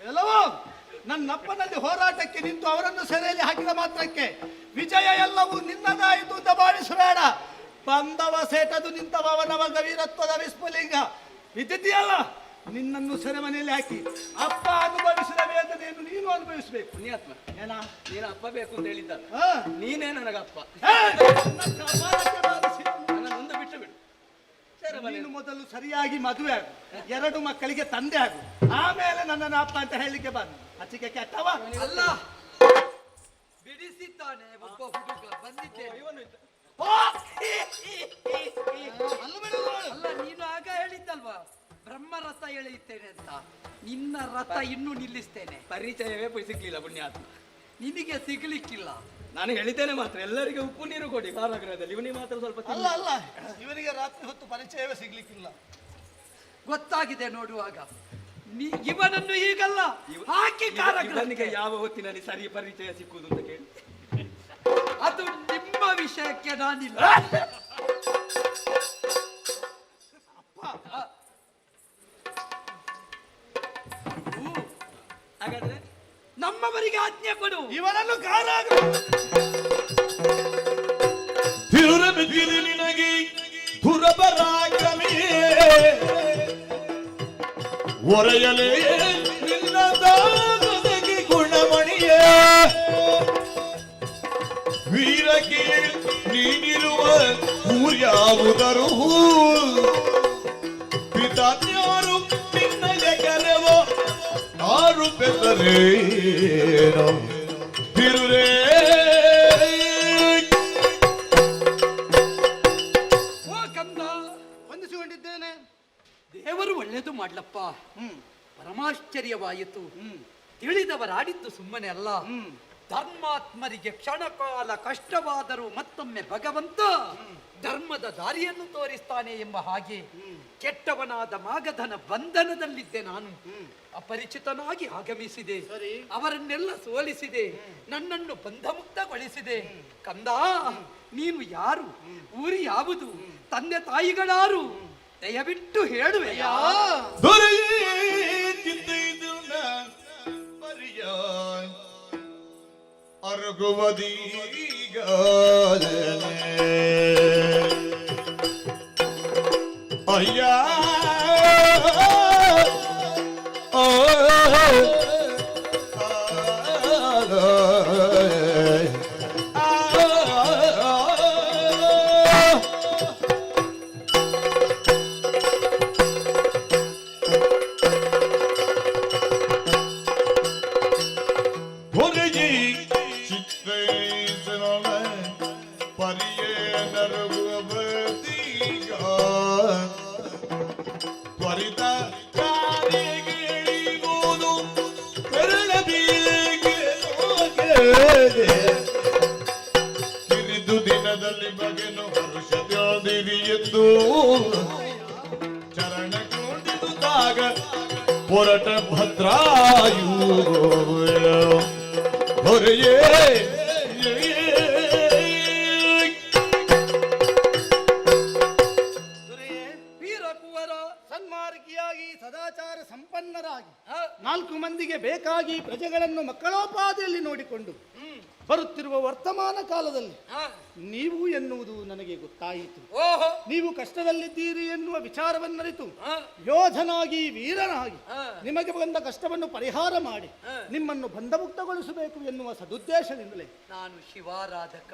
ಎಲ್ಲವೋ ನನ್ನಪ್ಪನಲ್ಲಿ ಹೋರಾಟಕ್ಕೆ ನಿಂತು ಅವರನ್ನು ಸೆರೆಯಲ್ಲಿ ಹಾಕಿದ ಮಾತ್ರಕ್ಕೆ ವಿಜಯ ಎಲ್ಲವೂ ನಿನ್ನದಾಯಿತು ಅಂತ ಭಾವಿಸಬೇಡ. ಬಂದವ ಸೇಟದು ನಿಂತವ ಅವನವ ಗವೀರತ್ವದ ವಿಸ್ಫುಲಿಂಗ. ವಿದ್ಯುತ್ತಿಯಲ್ಲ, ನಿನ್ನನ್ನು ಸೆರೆಮನೆಯಲ್ಲಿ ಹಾಕಿ ಅಪ್ಪ ಅನುಭವಿಸಿದ ವೇದನೆಯನ್ನು ನೀನು ಅನುಭವಿಸಬೇಕು. ಪುಣ್ಯಾತ್ಮ, ಏನ ನೀನು ಅಪ್ಪ ಬೇಕು ಅಂತ ಹೇಳಿದ್ದ, ನೀನೇ ನನಗಪ್ಪ. ನನ್ನ ಮುಂದೆ ಬಿಟ್ಟು ಬಿಡು. ನೀನು ಮೊದಲು ಸರಿಯಾಗಿ ಮದುವೆ ಆಗು, 2 ಮಕ್ಕಳಿಗೆ ತಂದೆ ಆಗು, ಆಮೇಲೆ ನನ್ನನ್ನು ಅಪ್ಪ ಅಂತ ಹೇಳಲಿಕ್ಕೆ ಬಂದು ಅಚ್ಚಿಗೆ ಕೆಟ್ಟವ ಅಲ್ಲ, ಬಿಡಿಸಿದ್ದಾನೆ ಒಬ್ಬ ಹುಡುಗ ಬಂದಿದ್ದೇನೆ. ಅಲ್ಲ, ನೀನು ಆಗ ಹೇಳಿದ್ದಲ್ವಾ ಬ್ರಹ್ಮರಥ ಎಳೆಯುತ್ತೇನೆ ಅಂತ. ನಿನ್ನ ರಥ ಇನ್ನೂ ನಿಲ್ಲಿಸ್ತೇನೆ. ಪರಿಚಯವೇ ಸಿಗ್ಲಿಲ್ಲ ಪುಣ್ಯಾತ್ಮ. ನಿನಗೆ ಸಿಗ್ಲಿಕ್ಕಿಲ್ಲ. ನಾನು ಹೇಳಿದ್ದೇನೆ ಮಾತ್ರ, ಎಲ್ಲರಿಗೆ ಉಪ್ಪು ನೀರು ಕೊಡಿ ಕಾರಾಗೃಹದಲ್ಲಿ. ಇವನಿಗೆ ಮಾತ್ರ ಸ್ವಲ್ಪ ಅಲ್ಲ ಅಲ್ಲ, ಇವನಿಗೆ ರಾತ್ರಿ ಹೊತ್ತು ಪರಿಚಯವೇ ಸಿಗ್ಲಿಕ್ಕಿಲ್ಲ. ಗೊತ್ತಾಗಿದೆ ನೋಡುವಾಗ. ಇವನನ್ನು ಈಗಲ್ಲ ಹಾಕಿ ಇವನಿಗೆ ಯಾವ ಹೊತ್ತಿನಲ್ಲಿ ಸರಿ ಪರಿಚಯ ಸಿಕ್ಕುವುದು ಅಂತ ಕೇಳಿ. ಅದು ನಿಮ್ಮ ವಿಷಯಕ್ಕೆ ನಾನಿಲ್ಲ. ಹಾಗಾದ್ರೆ ನಮ್ಮವರಿಗೆ ಆಜ್ಞೆ ಕೊಡು. ಇವನನ್ನು ಕಾರಾಗೃಹ ತಿರುರ ಬಿದ್ದಿದೆ ನಿನಗೆ ಸುರಪರಾಕ್ರಮಿ ಒರೆಯಲೇ ನಿನ್ನ ದಾಸಗಿ ಗುಣಮಣಿಯೇ ವೀರಕ್ಕೆ ನೀನಿರುವ ಊರ್ಯಾವುದರು ಪಿತಾನ್ಯಾರು ನಿನ್ನಯ ಕರೆವೋ ಆರು ಪೆಸರೇನೋ ತಿರುರೇ ಓ ಕಂದ, ಹೊಂದಿಸಿಕೊಂಡಿದ್ದೇನೆ. ದೇವರು ಒಳ್ಳೇದು ಮಾಡ್ಲಪ್ಪ. ಪರಮಾಶ್ಚರ್ಯವಾಯಿತು. ತಿಳಿದವರಾಡಿದ್ದು ಸುಮ್ಮನೆ ಅಲ್ಲ. ಧರ್ಮಾತ್ಮರಿಗೆ ಕ್ಷಣಕಾಲ ಕಷ್ಟವಾದರೂ ಮತ್ತೊಮ್ಮೆ ಭಗವಂತ ಧರ್ಮದ ದಾರಿಯನ್ನು ತೋರಿಸ್ತಾನೆ ಎಂಬ ಹಾಗೆ ಕೆಟ್ಟವನಾದ ಮಾಗಧನ ಬಂಧನದಲ್ಲಿದ್ದೆ ನಾನು. ಅಪರಿಚಿತನಾಗಿ ಆಗಮಿಸಿದೆ, ಅವರನ್ನೆಲ್ಲ ಸೋಲಿಸಿದೆ, ನನ್ನನ್ನು ಬಂಧಮುಕ್ತಗೊಳಿಸಿದೆ. ಕಂದ, ನೀನು ಯಾರು? ಊರು ಯಾವುದು? ತಂದೆ ತಾಯಿಗಳಾರು? ದಯವಿಟ್ಟು ಹೇಳುವೆಯಾ? ಅರಗುವದೀಗ ಅಯ್ಯ ಕಿರಿದು ದಿನದಲ್ಲಿ ಬಗೆನು ಹರುಷದಿರಿ ಎಂದು ಚರಣ ಕೊಂಡಿದುದಾಗ ಹೊರಟ ಭದ್ರಾಯು ಹೊರೆಯೇ ವೀರಕುವರ ಸನ್ಮಾರ್ಗಿಯಾಗಿ ಸದಾಚಾರ ಸಂಪನ್ನರಾಗಿ 4 ಮಂದಿಗೆ ಬೇಕಾಗಿ ಪ್ರಜೆಗಳನ್ನು ಮಕ್ಕಳೋಪಾದಿಯಲ್ಲಿ ನೋಡಿಕೊಂಡು ಬರುತ್ತಿರುವ ವರ್ತಮಾನ ಕಾಲದಲ್ಲಿ ನೀವು ಎನ್ನುವುದು ನನಗೆ ಗೊತ್ತಾಯಿತು. ನೀವು ಕಷ್ಟದಲ್ಲಿದ್ದೀರಿ ಎನ್ನುವ ವಿಚಾರವನ್ನರಿತು ಯೋಧನಾಗಿ ವೀರನಾಗಿ ನಿಮಗೆ ಬಂದ ಕಷ್ಟವನ್ನು ಪರಿಹಾರ ಮಾಡಿ ನಿಮ್ಮನ್ನು ಬಂಧಮುಕ್ತಗೊಳಿಸಬೇಕು ಎನ್ನುವ ಸದುದ್ದೇಶದಿಂದಲೇ ನಾನು ಶಿವಾರಾಧಕ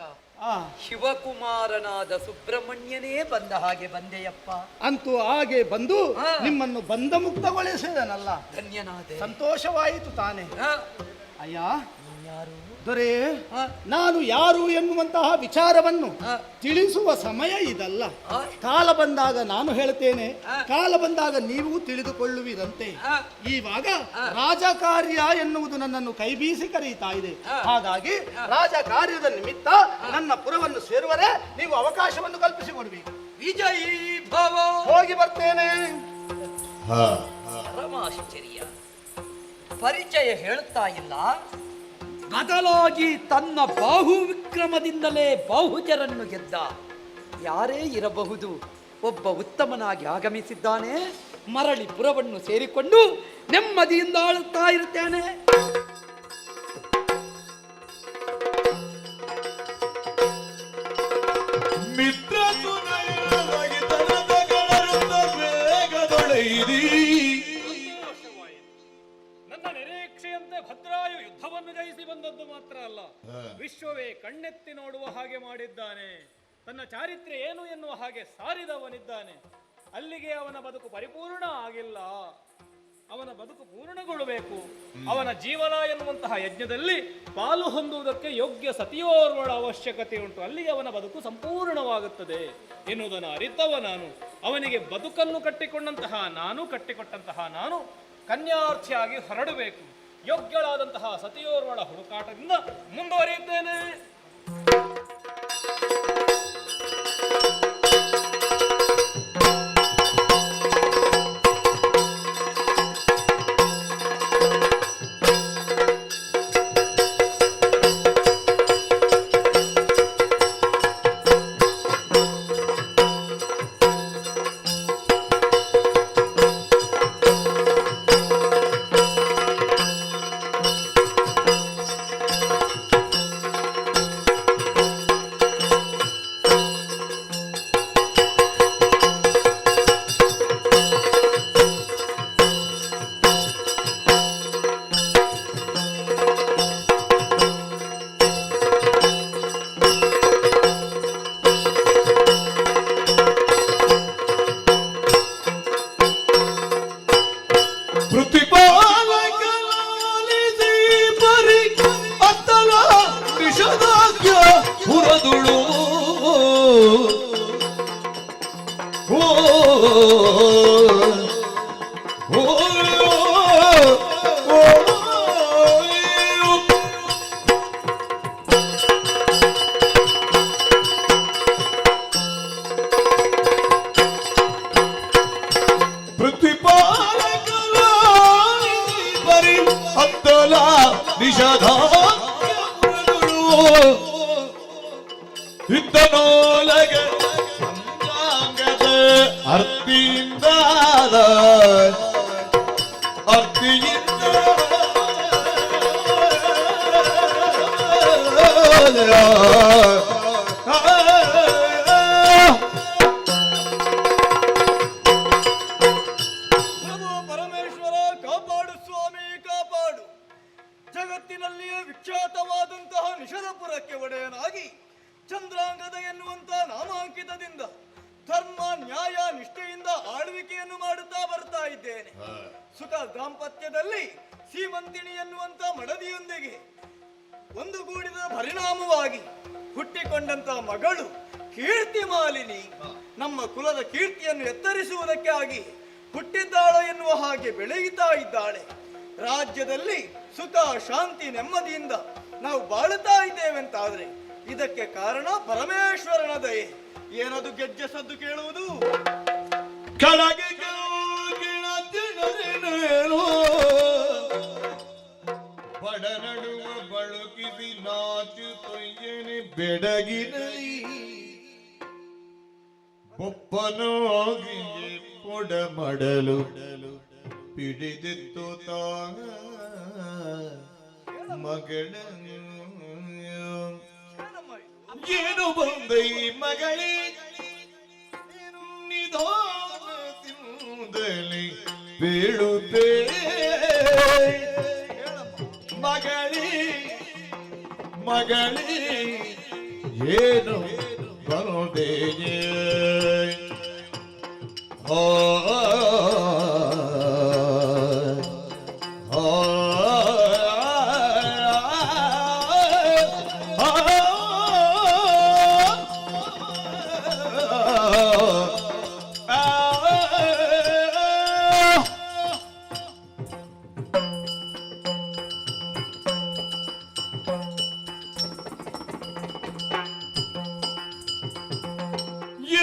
ಶಿವಕುಮಾರನಾದ ಸುಬ್ರಹ್ಮಣ್ಯನೇ ಬಂದ ಹಾಗೆ ಬಂದೆಯಪ್ಪ. ಅಂತೂ ಹಾಗೆ ಬಂದು ನಿಮ್ಮನ್ನು ಬಂಧಮುಕ್ತಗೊಳಿಸಿದನಲ್ಲ, ಧನ್ಯನಾದೆ. ಸಂತೋಷವಾಯಿತು ತಾನೆ. ಅಯ್ಯ ದೊರೆ, ನಾನು ಯಾರು ಎನ್ನುವಂತಹ ವಿಚಾರವನ್ನು ತಿಳಿಸುವ ಸಮಯ ಇದಲ್ಲ. ಕಾಲ ಬಂದಾಗ ನಾನು ಹೇಳ್ತೇನೆ, ಕಾಲ ಬಂದಾಗ ನೀವು ತಿಳಿದುಕೊಳ್ಳುವಿರಂತೆ. ಇವಾಗ ರಾಜಕಾರ್ಯ ಎನ್ನುವುದು ನನ್ನನ್ನು ಕೈಬೀಸಿ ಕರೆಯುತ್ತಾ ಇದೆ. ಹಾಗಾಗಿ ರಾಜಕಾರ್ಯದ ನಿಮಿತ್ತ ನನ್ನ ಪುರವನ್ನು ಸೇರುವರೆ ನೀವು ಅವಕಾಶವನ್ನು ಕಲ್ಪಿಸಿಕೊಡ್ಬೇಕು. ವಿಜಯೀ ಭವ. ಹೋಗಿ ಬರ್ತೇನೆ. ಪರಮಾಶ್ಚರ್ಯ. ಪರಿಚಯ ಹೇಳುತ್ತಾ ಇಲ್ಲ, ಬದಲಾಗಿ ತನ್ನ ಬಾಹು ವಿಕ್ರಮದಿಂದಲೇ ಬಾಹುಜರನ್ನು ಗೆದ್ದ ಯಾರೇ ಇರಬಹುದು ಒಬ್ಬ ಉತ್ತಮನಾಗಿ ಆಗಮಿಸಿದ್ದಾನೆ. ಮರಳಿ ಪುರವನ್ನು ಸೇರಿಕೊಂಡು ನೆಮ್ಮದಿಯಿಂದ ಆಳುತ್ತಾ ಇರುತ್ತೇನೆ. ಮಿತ್ರ ವೇಗದೊಳೆಯಿರಿ. ನನ್ನ ನಿರೀಕ್ಷೆಯಂತೆ ಭದ್ರಾಯು ಯುದ್ಧವನ್ನು ಜಯಿಸಿ ಬಂದದ್ದು ಮಾತ್ರ ಅಲ್ಲ, ವಿಶ್ವವೇ ಕಣ್ಣೆತ್ತಿ ನೋಡುವ ಹಾಗೆ ಮಾಡಿದ್ದಾನೆ. ತನ್ನ ಚಾರಿತ್ರ್ಯ ಏನು ಎನ್ನುವ ಹಾಗೆ ಸಾರಿದವನಿದ್ದಾನೆ. ಅಲ್ಲಿಗೆ ಅವನ ಬದುಕು ಪರಿಪೂರ್ಣ ಆಗಿಲ್ಲ. ಅವನ ಬದುಕು ಪೂರ್ಣಗೊಳ್ಳಬೇಕು. ಅವನ ಜೀವನ ಎನ್ನುವಂತಹ ಯಜ್ಞದಲ್ಲಿ ಪಾಲು ಹೊಂದುವುದಕ್ಕೆ ಯೋಗ್ಯ ಸತಿಯೋರ್ವಳ ಅವಶ್ಯಕತೆ ಉಂಟು. ಅಲ್ಲಿಗೆ ಅವನ ಬದುಕು ಸಂಪೂರ್ಣವಾಗುತ್ತದೆ ಎನ್ನುವುದನ್ನು ಅರಿತವ ನಾನು. ಅವನಿಗೆ ಬದುಕನ್ನು ಕಟ್ಟಿಕೊಂಡಂತಹ ನಾನು ಕನ್ಯಾರ್ಥಿಯಾಗಿ ಹೊರಡಬೇಕು. ಯೋಗ್ಯಳಾದಂತಹ ಸತಿಯೋರ್ವಳ ಹುಡುಕಾಟದಿಂದ ಮುಂದುವರಿಯುತ್ತೇನೆ. ಇದ್ದನೋಲಗೆ ಪಂಚಾಂಗದ ಅರ್ತಿಯಿಂದ ಅರ್ತಿಯಿಂದ ಪರಮೇಶ್ವರ ಕಾಪಾಡು ಸ್ವಾಮಿ ಕಾಪಾಡು. ಜಗತ್ತಿನಲ್ಲಿಯೇ ವಿಖ್ಯಾತವಾದಂತಹ ನಿಷಧಪುರಕ್ಕೆ ಒಡೆಯನಾಗಿ ಚಂದ್ರಾಂಗದ ಎನ್ನುವಂತ ನಾಮಾಂಕಿತದಿಂದ ಧರ್ಮ ನ್ಯಾಯ ನಿಷ್ಠೆಯಿಂದ ಆಳ್ವಿಕೆಯನ್ನು ಮಾಡುತ್ತಾ ಬರ್ತಾ ಇದ್ದೇನೆ. ಸುಖ ದಾಂಪತ್ಯದಲ್ಲಿ ಸೀಮಂತಿಣಿ ಎನ್ನುವಂತ ಮಡದಿಯೊಂದಿಗೆ ಒಂದುಗೂಡಿದ ಪರಿಣಾಮವಾಗಿ ಹುಟ್ಟಿಕೊಂಡಂತ ಮಗಳು ಕೀರ್ತಿ ಮಾಲಿನಿ ನಮ್ಮ ಕುಲದ ಕೀರ್ತಿಯನ್ನು ಎತ್ತರಿಸುವುದಕ್ಕಾಗಿ ಹುಟ್ಟಿದ್ದಾಳೆ ಎನ್ನುವ ಹಾಗೆ ಬೆಳೆಯುತ್ತಾ ಇದ್ದಾಳೆ. ರಾಜ್ಯದಲ್ಲಿ ಸುಖ ಶಾಂತಿ ನೆಮ್ಮದಿಯಿಂದ ನಾವು ಬಾಳುತ್ತಾ ಇದ್ದೇವೆಂತಾದ್ರೆ ಇದಕ್ಕೆ ಕಾರಣ ಪರಮೇಶ್ವರನ ದಯೆ. ಏನದು ಗೆಜ್ಜೆ ಸದ್ದು ಕೇಳುವುದು? ಕೆಳಗೆ ಬಡನಡುವ ಬಳುಕಿಸಿ ನಾಚು ತೊಯ್ಯನೆ ಬೆಡಗಿನಲಿ ಒಪ್ಪನೋಗಿಯೇ ಕೊಡ ಮಡಲು ಪಿಡಿದಿತ್ತು ತಾಗ ಮಗಳನ್ನು ಏನು ಬಂದೈ ಮಗಳೇ ನಿಧಾನದಿಂದಲೇ ಬೀಳುತ್ತೇ ಮಗಳೇ ಮಗಳೇ ಏನು ಬರೋದೇ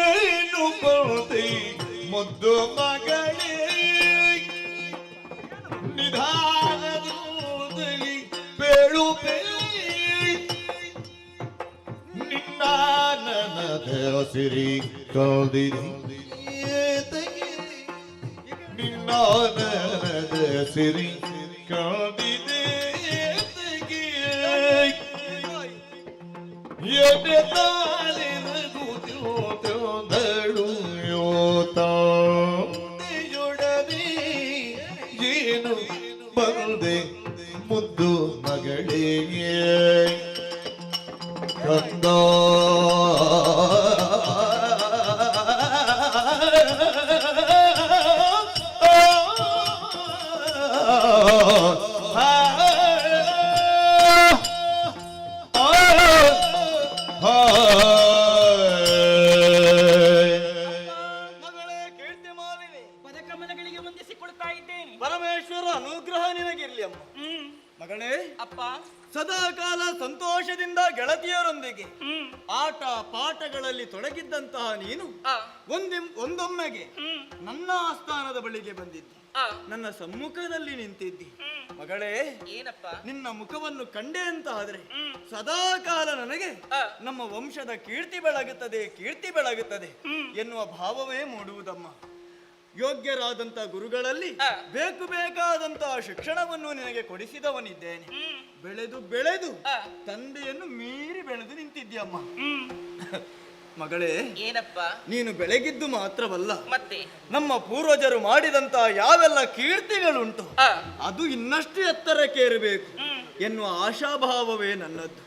ಏನು ಬರುತ್ತೈ ಮುದ್ದು ಮಗಳೇ ನಿಧಾನದಲ್ಲಿ ಬೇಳು ನಿನ್ನ ನನದ ಸಿರಿ ಕೌದಿರಿ ನಿನ್ನ ನನದ ಸಿರಿ ಕೌದಿದೆ ಎಡೆ ತಾಳಿನಗುತ್ತೋದಳು ಯೋತಾಯೊಡನೆ ಏನು ಬಂದೆ ಮುದ್ದು ಮಗಳೇ ಕಂದ ಮಗಳೇ ಕೀರ್ತಿ ಮಾಲಿನಿ, ಪದಕಮಲಗಳಿಗೆ ವಂದಿಸಿಕೊಳ್ತಾ ಇದ್ದೇನೆ. ಪರಮೇಶ್ವರ ಅನುಗ್ರಹ ನಿನಗಿರ್ಲಿ ಅಮ್ಮ. ಮಗಳೇ ಅಪ್ಪ, ಸದಾ ಕಾಲ ಸಂತೋಷದಿಂದ ಗೆಳತಿಯರೊಂದಿಗೆ ಆಟ ಪಾಠಗಳಲ್ಲಿ ತೊಡಗಿದ್ದಂತಹ ನೀನು ಒಂದೊಮ್ಮೆಗೆ ನನ್ನ ಆಸ್ಥಾನದ ಬಳಿಗೆ ಬಂದಿದ್ದಿ, ನನ್ನ ಸಮ್ಮುಖದಲ್ಲಿ ನಿಂತಿದ್ದಿ. ಮಗಳೇ ಏನಪ್ಪ? ನಿನ್ನ ಮುಖವನ್ನು ಕಂಡೆ ಅಂತ ಆದ್ರೆ ಸದಾ ಕಾಲ ನನಗೆ ನಮ್ಮ ವಂಶದ ಕೀರ್ತಿ ಬೆಳಗುತ್ತದೆ ಎನ್ನುವ ಭಾವವೇ ಮೂಡುವುದಮ್ಮ. ಯೋಗ್ಯರಾದಂತ ಗುರುಗಳಲ್ಲಿ ಬೇಕಾದಂತಹ ಶಿಕ್ಷಣವನ್ನು ನಿನಗೆ ಕೊಡಿಸಿದವನಿದ್ದೇನೆ. ಬೆಳೆದು ತಂದೆಯನ್ನು ಮೀರಿ ಬೆಳೆದು ನಿಂತಿದ್ಯಮ್ಮ. ಮಗಳೇ ಏನಪ್ಪ? ನೀನು ಬೆಳಗಿದ್ದು ಮಾತ್ರವಲ್ಲ, ಮತ್ತೆ ನಮ್ಮ ಪೂರ್ವಜರು ಮಾಡಿದಂತ ಯಾವೆಲ್ಲ ಕೀರ್ತಿಗಳುಂಟು ಅದು ಇನ್ನಷ್ಟು ಎತ್ತರಕ್ಕೇರಬೇಕು ಎನ್ನುವ ಆಶಾಭಾವವೇ ನನ್ನದ್ದು.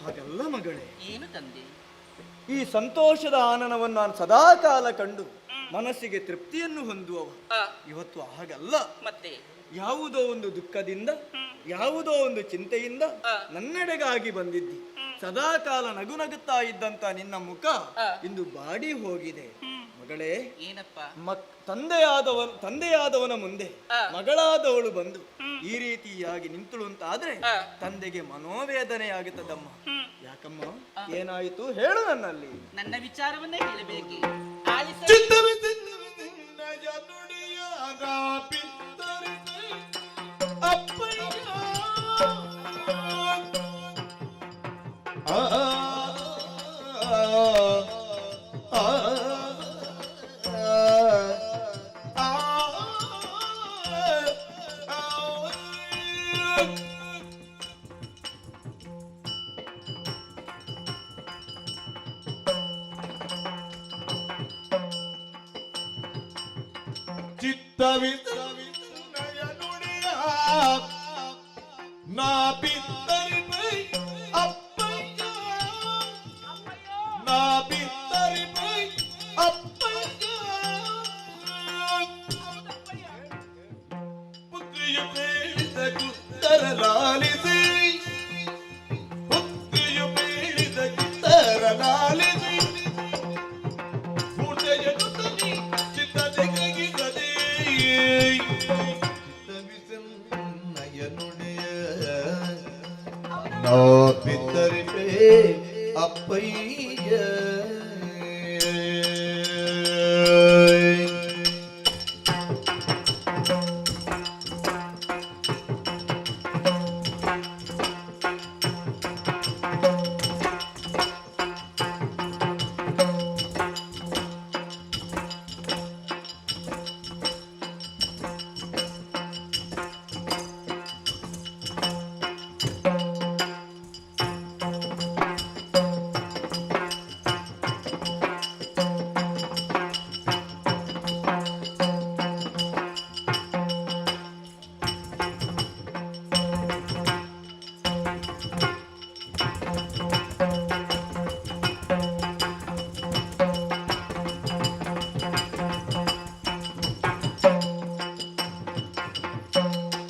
ಹಾಗಲ್ಲ ಮಗಳೇ, ಏನು ತಂದೆ? ಈ ಸಂತೋಷದ ಆನಂದವನ್ನು ನಾನು ಸದಾ ಕಾಲ ಕಂಡು ಮನಸ್ಸಿಗೆ ತೃಪ್ತಿಯನ್ನು ಹೊಂದುವವ. ಇವತ್ತು ಹಾಗಲ್ಲ, ಮತ್ತೆ ಯಾವುದೋ ಒಂದು ದುಃಖದಿಂದ ಯಾವುದೋ ಒಂದು ಚಿಂತೆಯಿಂದ ನನ್ನೆಡೆಗಾಗಿ ಬಂದಿದ್ದಿ. ಸದಾ ಕಾಲ ನಗುತ್ತಾ ಇದ್ದಂತ ನಿನ್ನ ಮುಖ ಇಂದು ಬಾಡಿ ಹೋಗಿದೆ. ಮಗಳೇ, ಏನಪ್ಪ? ತಂದೆಯಾದವನ ಮುಂದೆ ಮಗಳಾದವಳು ಬಂದು ಈ ರೀತಿಯಾಗಿ ನಿಂತಳು ಅಂತ ಆದ್ರೆ ತಂದೆಗೆ ಮನೋವೇದನೆ ಆಗುತ್ತದಮ್ಮ. ಯಾಕಮ್ಮ, ಏನಾಯಿತು ಹೇಳು ನನ್ನಲ್ಲಿ. ನನ್ನ ವಿಚಾರವನ್ನೇ ಹೇಳಬೇಕೆ? ಚಿತ್ತವಿನಯ ನುಡಿಯ ನಾ ಬಿತ್ತರಿಪೈ ಅಪ್ಪಯ್ಯ ನಾ ಬಿತ್ತರಿಪೈ ಅಪ್ಪಯ್ಯ ಪುತ್ರಿಯ ಬೇಡಿದ ಕುತ್ತರ ಲಾಲಿಸಿ ಪುತ್ರಿಯ ಬೇಡಿದ ಕುತ್ತರ ಲಾಲಿಸಿ ಮೂರ್ತೆಯನ್ನು ತನಿ ಚಿತ್ತದೆಗಿಗದೆ ಚಿತ್ತವಿಸನ್ನಯ ನುಡಿಯ ನಾ ಬಿತ್ತರಿಪೇ ಅಪ್ಪಯ್ಯ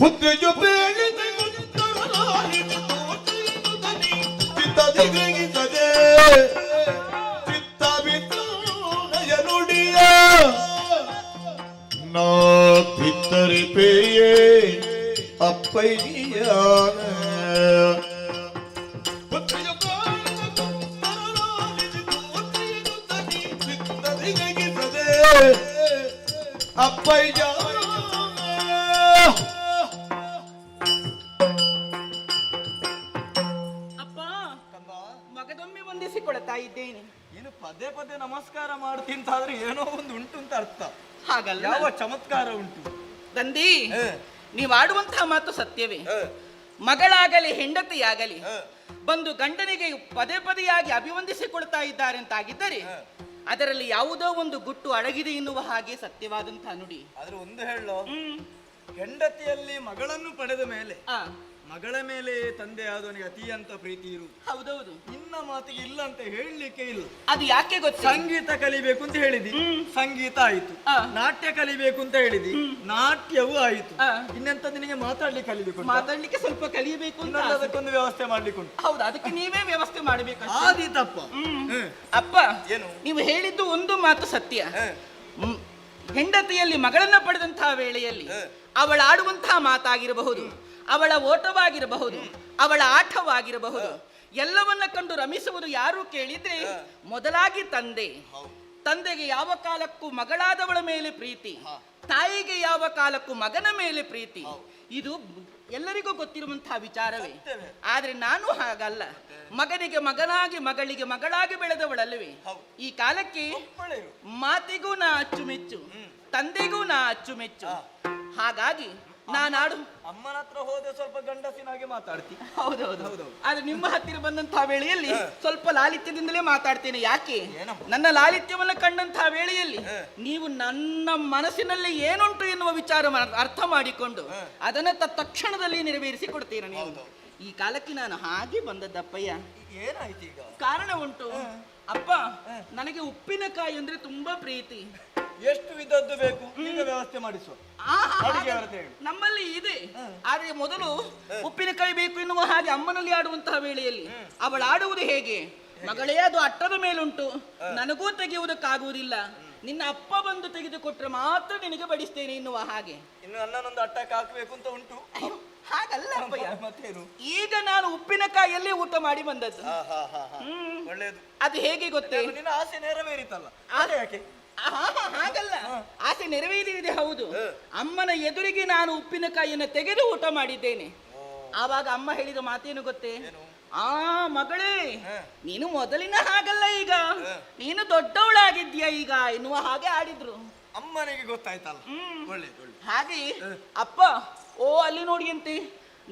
ಪುತ್ರಿಯು ಬೇಡಿದ ಕುತ್ತರ ಲಾಲಿಸಿ ಮೂರ್ತೆಯನ್ನು ತನಿ ಚಿತ್ತದೆಗಿಗದೆ ಚಿತ್ತವಿನಯ ನುಡಿಯ ನಾ ಬಿತ್ತರಿಪೇಯೇ ಅಪ್ಪಯ್ಯ ಪುತ್ರಿಯು ಬೇಡಿದ ಕುತ್ತರ ಲಾಲಿಸಿ ಮೂರ್ತೆಯನ್ನು ತನಿ ಚಿತ್ತದೆಗಿಗದೆ ಅಪ್ಪಯ್ಯ ಅಪ್ಪ ಮಗದೊಮ್ಮೆ ವಂದಿಸಿಕೊಳ್ತಾ ಇದ್ದೇನೆ. ಏನು ಪದೇ ಪದೇ ನಮಸ್ಕಾರ ಮಾಡ್ತಿಂತಾದ್ರೆ ಏನೋ ಒಂದು ಉಂಟು ಅಂತ ಅರ್ಥ. ಹಾಗಲ್ಲ ಯಾವ ಚಮತ್ಕಾರ ಉಂಟು? ತಂದಿ, ನೀವು ಆಡುವಂತಹ ಮಾತು ಸತ್ಯವೇ. ಮಗಳಾಗಲಿ ಹೆಂಡತಿಯಾಗಲಿ ಬಂದು ಗಂಡನಿಗೆ ಪದೇ ಪದೇಯಾಗಿ ಅಭಿವಂದಿಸಿಕೊಳ್ತಾ ಇದ್ದಾರೆ ಅಂತಾಗಿದ್ದರೆ ಅದರಲ್ಲಿ ಯಾವುದೋ ಒಂದು ಗುಟ್ಟು ಅಡಗಿದೆ ಎನ್ನುವ ಹಾಗೆ ಸತ್ಯವಾದಂತಹ ನುಡಿ. ಆದ್ರೆ ಒಂದು ಹೇಳೋ, ಹೆಂಡತಿಯಲ್ಲಿ ಮಗಳನ್ನು ಪಡೆದ ಮೇಲೆ ಆ, ಮಗಳ ಮೇಲೆ ತಂದೆ ಆದವನಿಗೆ ಅತಿ ಅಂತ ಪ್ರೀತಿ ಇರು. ಹೌದೌದು. ನಿನ್ನ ಮಾತಿಗೆ ಇಲ್ಲ ಅಂತ ಹೇಳಲಿಕ್ಕೆ ಇಲ್ಲ. ಅದು ಯಾಕೆ ಗೊತ್ತಾ? ಸಂಗೀತ ಕಲಿಬೇಕು ಅಂತ ಹೇಳಿದಿ, ಸಂಗೀತ ಆಯ್ತು. ನಾಟ್ಯ ಕಲಿಬೇಕು ಅಂತ ಹೇಳಿದಿ, ನಾಟ್ಯವೂ ಆಯ್ತು. ಇನ್ನೆಂತ ನಿನಗೆ ಮಾತಾಡ್ಲಿಕ್ಕೆ ಕಲಿಬೇಕು, ಮಾತಾಡ್ಲಿಕ್ಕೆ ಸ್ವಲ್ಪ ಕಲಿಯಬೇಕು ಅಂತ ಆಸೆ. ಅದಕ್ಕೊಂದು ವ್ಯವಸ್ಥೆ ಮಾಡ್ಲಿಕ್ಕೆ ಉಂಟು. ಹೌದು, ಅದಕ್ಕೆ ನೀವೇ ವ್ಯವಸ್ಥೆ ಮಾಡಬೇಕು. ಆದೀತಪ್ಪ. ಅಪ್ಪ, ನೀವು ಹೇಳಿದ್ದು ಒಂದು ಮಾತು ಸತ್ಯ. ಹೆಂಡತಿಯಲ್ಲಿ ಮಗಳನ್ನ ಪಡೆದಂತಹ ವೇಳೆಯಲ್ಲಿ ಅವಳ ಆಡುವಂತಹ ಮಾತಾಗಿರಬಹುದು, ಅವಳ ಓಟವಾಗಿರಬಹುದು, ಅವಳ ಆಟವಾಗಿರಬಹುದು, ಎಲ್ಲವನ್ನ ಕಂಡು ರಮಿಸುವುದು ಯಾರು ಕೇಳಿದ್ರೆ ಮೊದಲಾಗಿ ತಂದೆ. ತಂದೆಗೆ ಯಾವ ಕಾಲಕ್ಕೂ ಮಗಳಾದವಳ ಮೇಲೆ ಪ್ರೀತಿ, ತಾಯಿಗೆ ಯಾವ ಕಾಲಕ್ಕೂ ಮಗನ ಮೇಲೆ ಪ್ರೀತಿ. ಇದು ಎಲ್ಲರಿಗೂ ಗೊತ್ತಿರುವಂತಹ ವಿಚಾರವೇ. ಆದ್ರೆ ನಾನು ಹಾಗಲ್ಲ. ಮಗನಿಗೆ ಮಗನಾಗಿ, ಮಗಳಿಗೆ ಮಗಳಾಗಿ ಬೆಳೆದವಳಲ್ಲವೇ. ಈ ಕಾಲಕ್ಕೆ ಮಾತಿಗೂ ನಾ ಅಚ್ಚುಮೆಚ್ಚು, ತಂದೆಗೂ ನಾ ಅಚ್ಚುಮೆಚ್ಚು. ಹಾಗಾಗಿ ನಾನಾಡು ಅಮ್ಮನ ಹತ್ರ ಹೋದ್ರೆ ಸ್ವಲ್ಪ ಗಂಡಸಿನಾಗೆ ಮಾತಾಡ್ತಿ. ಹೌದೌದು. ಆದ್ರೆ ನಿಮ್ಮ ಹತ್ತಿರ ಬಂದಂತಹ ವೇಳೆಯಲ್ಲಿ ಸ್ವಲ್ಪ ಲಾಲಿತ್ಯದಿಂದಲೇ ಮಾತಾಡ್ತೇನೆ. ಯಾಕೆ? ನನ್ನ ಲಾಲಿತ್ಯವನ್ನ ಕಂಡಂತಹ ವೇಳೆಯಲ್ಲಿ ನೀವು ನನ್ನ ಮನಸ್ಸಿನಲ್ಲಿ ಏನುಂಟು ಎನ್ನುವ ವಿಚಾರ ಅರ್ಥ ಮಾಡಿಕೊಂಡು ಅದನ್ನ ತಕ್ಷಣದಲ್ಲಿ ನೆರವೇರಿಸಿ ಕೊಡ್ತೀರ ನೀವು. ಈ ಕಾಲಕ್ಕೆ ನಾನು ಹಾಗೆ ಬಂದದ್ದಪ್ಪಯ್ಯ. ಏನಾಯ್ತು ಈಗ? ಕಾರಣ ಉಂಟು ಅಪ್ಪ. ನನಗೆ ಉಪ್ಪಿನಕಾಯಿ ಅಂದ್ರೆ ತುಂಬಾ ಪ್ರೀತಿ. ಎಷ್ಟು ವಿಧದ್ದು ಬೇಕು ಈಗ ವ್ಯವಸ್ಥೆ ಮಾಡಿಸುವ. ನಮ್ಮಲ್ಲಿ ಇದೆ. ಆದ್ರೆ ಮೊದಲು ಉಪ್ಪಿನಕಾಯಿ ಬೇಕು ಎನ್ನುವ ಹಾಗೆ ಅಮ್ಮನಲ್ಲಿ ಆಡುವಂತಹ ವೇಳೆಯಲ್ಲಿ ಅವಳು ಆಡುವುದು ಹೇಗೆ? ಮಗಳೇ, ಅದು ಅಟ್ಟದ ಮೇಲುಂಟು, ನನಗೂ ತೆಗೆಯುವುದಕ್ಕಾಗುವುದಿಲ್ಲ, ನಿನ್ನ ಅಪ್ಪ ಬಂದು ತೆಗೆದುಕೊಟ್ರೆ ಮಾತ್ರ ನಿನಗೆ ಬಡಿಸ್ತೇನೆ ಎನ್ನುವ ಹಾಗೆ. ಇನ್ನು ನನ್ನನ್ನೊಂದು ಅಟ್ಟಕ್ಕೆ ಹಾಕಬೇಕು ಅಂತ ಉಂಟು. ಹಾಗಲ್ಲ ಮತ್ತೇನು, ಈಗ ನಾನು ಉಪ್ಪಿನಕಾಯಿಯಲ್ಲೇ ಊಟ ಮಾಡಿ ಬಂದದ್ದು. ಒಳ್ಳೇದು. ಅದು ಹೇಗೆ ಗೊತ್ತೇ? ನಿನ್ನ ಆಸೆ ನೆರವೇರಿತಲ್ಲ, ಯಾಕೆ? ಹಾಗಲ್ಲ, ಆಸೆ ನೆರವೇರಿದೆ ಹೌದು. ಅಮ್ಮನ ಎದುರಿಗೆ ನಾನು ಉಪ್ಪಿನಕಾಯಿಯನ್ನು ತೆಗೆದು ಊಟ ಮಾಡಿದ್ದೇನೆ. ಆವಾಗ ಅಮ್ಮ ಹೇಳಿದ ಮಾತೇನು ಗೊತ್ತೇ? ಆ ಮಗಳೇ, ನೀನು ಮೊದಲಿನ ಹಾಗಲ್ಲ ಈಗ, ನೀನು ದೊಡ್ಡವಳಾಗಿದ್ಯಾ ಈಗ ಎನ್ನುವ ಹಾಗೆ ಆಡಿದ್ರು. ಅಮ್ಮನಿಗೆ ಗೊತ್ತಾಯ್ತಲ್ಲ. ಒಳ್ಳೇದು. ಹಾಗೆ ಅಪ್ಪ, ಓ ಅಲ್ಲಿ ನೋಡಿ ಅಂತೆ,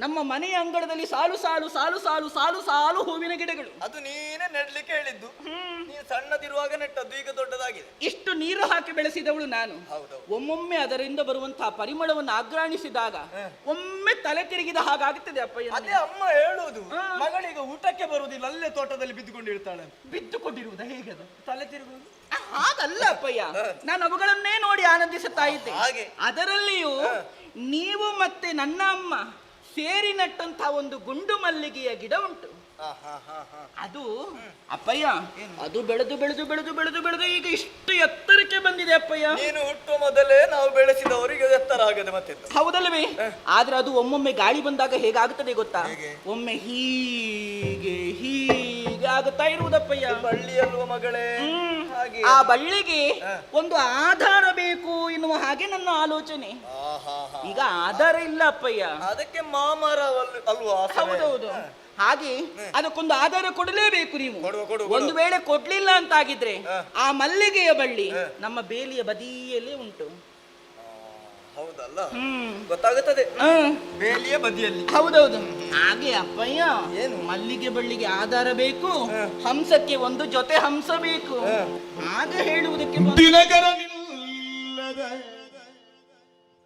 ನಮ್ಮ ಮನೆಯ ಅಂಗಳದಲ್ಲಿ ಸಾಲು ಸಾಲು ಸಾಲು ಸಾಲು ಸಾಲು ಸಾಲು ಹೂವಿನ ಗಿಡಗಳು. ಅದು ನೀನೇ ನೆಡ್ಲಿಕ್ಕೆ ಹೇಳಿದ್ದು. ನೀನು ಸಣ್ಣದಿರುವಾಗ ನೆಟ್ಟದ್ದು, ಈಗ ದೊಡ್ಡದಾಗಿದೆ. ಇಷ್ಟು ನೀರು ಹಾಕಿ ಬೆಳೆಸಿದವಳು ನಾನು. ಒಮ್ಮೊಮ್ಮೆ ಅದರಿಂದ ಬರುವಂತಹ ಪರಿಮಳವನ್ನು ಆಘ್ರಾಣಿಸಿದಾಗ ಒಮ್ಮೆ ತಲೆ ತಿರುಗಿದ ಹಾಗಾಗುತ್ತದೆ ಅಪ್ಪಯ್ಯ. ಅದೇ ಅಮ್ಮ ಹೇಳುವುದು, ಮಗಳಿಗೆ ಊಟಕ್ಕೆ ಬರುವುದಿಲ್ಲ, ಅಲ್ಲೇ ತೋಟದಲ್ಲಿ ಬಿದ್ದುಕೊಂಡಿರ್ತಾಳೆ. ಬಿದ್ದುಕೊಂಡಿರುವುದ ಹೇಗದ ತಲೆ ತಿರುಗುವುದು? ಹಾಗಲ್ಲ ಅಪ್ಪಯ್ಯ, ನಾನು ಅವುಗಳನ್ನೇ ನೋಡಿ ಆನಂದಿಸುತ್ತಾ ಇದ್ದೆ. ಅದರಲ್ಲಿಯೂ ನೀವು ಮತ್ತೆ ನನ್ನ ಅಮ್ಮ ಸೇರಿ ನಟ್ಟಂತಹ ಒಂದು ಗುಂಡು ಮಲ್ಲಿಗೆಯ ಗಿಡ ಉಂಟು. ಅದು ಅಪ್ಪಯ್ಯ, ಅದು ಬೆಳೆದು ಬೆಳೆದು ಬೆಳೆದು ಬೆಳೆದು ಬೆಳೆದು ಈಗ ಇಷ್ಟು ಎತ್ತರಕ್ಕೆ ಬಂದಿದೆ ಅಪ್ಪಯ್ಯ. ನೀನು ಹುಟ್ಟುವ ಮೊದಲೇ ನಾವು ಬೆಳೆಸಿದವರಿಗೆ ಎತ್ತರ ಆಗದೆ ಮತ್ತೆ. ಹೌದಲ್ವೇ? ಆದ್ರೆ ಅದು ಒಮ್ಮೊಮ್ಮೆ ಗಾಳಿ ಬಂದಾಗ ಹೇಗಾಗುತ್ತದೆ ಗೊತ್ತಾ? ಒಮ್ಮೆ ಹೀಗೆ ಹೀಗೆ ಆಗುತ್ತಾ ಇರುವುದಪ್ಪಯ್ಯ. ಬಳ್ಳಿ ಅಲ್ವ ಮಗಳೇ? ಆ ಬಳ್ಳಿಗೆ ಒಂದು ಆಧಾರ ಬೇಕು ಎನ್ನುವ ಹಾಗೆ ನನ್ನ ಆಲೋಚನೆ. ಈಗ ಆಧಾರ ಇಲ್ಲ ಅಪ್ಪಯ್ಯ. ಅದಕ್ಕೆ ಮಾಮರ ಅಲ್ವಾ? ಹೌದೌದು. ಹಾಗೆ ಅದಕ್ಕೊಂದು ಆಧಾರ ಕೊಡಲೇಬೇಕು ನೀವು. ಒಂದು ವೇಳೆ ಕೊಡ್ಲಿಲ್ಲ ಅಂತಾಗಿದ್ರೆ ಆ ಮಲ್ಲಿಗೆಯ ಬಳ್ಳಿ ನಮ್ಮ ಬೇಲಿಯ ಬದಿಯಲ್ಲೇ ಉಂಟು. ಹೌದಲ್ಲ? ಗೊತ್ತಾಗುತ್ತದೆ, ಬೇಲಿಯ ಬದಿಯಲ್ಲಿ. ಹೌದೌದು. ಹಾಗೆ ಅಪ್ಪಯ್ಯ, ಏನು ಮಲ್ಲಿಗೆ ಬಳ್ಳಿಗೆ ಆಧಾರ ಬೇಕು, ಹಂಸಕ್ಕೆ ಒಂದು ಜೊತೆ ಹಂಸ ಬೇಕು. ಆಗ ಹೇಳುವುದಕ್ಕೆ ದಿನಕರನಿಲ್ಲದ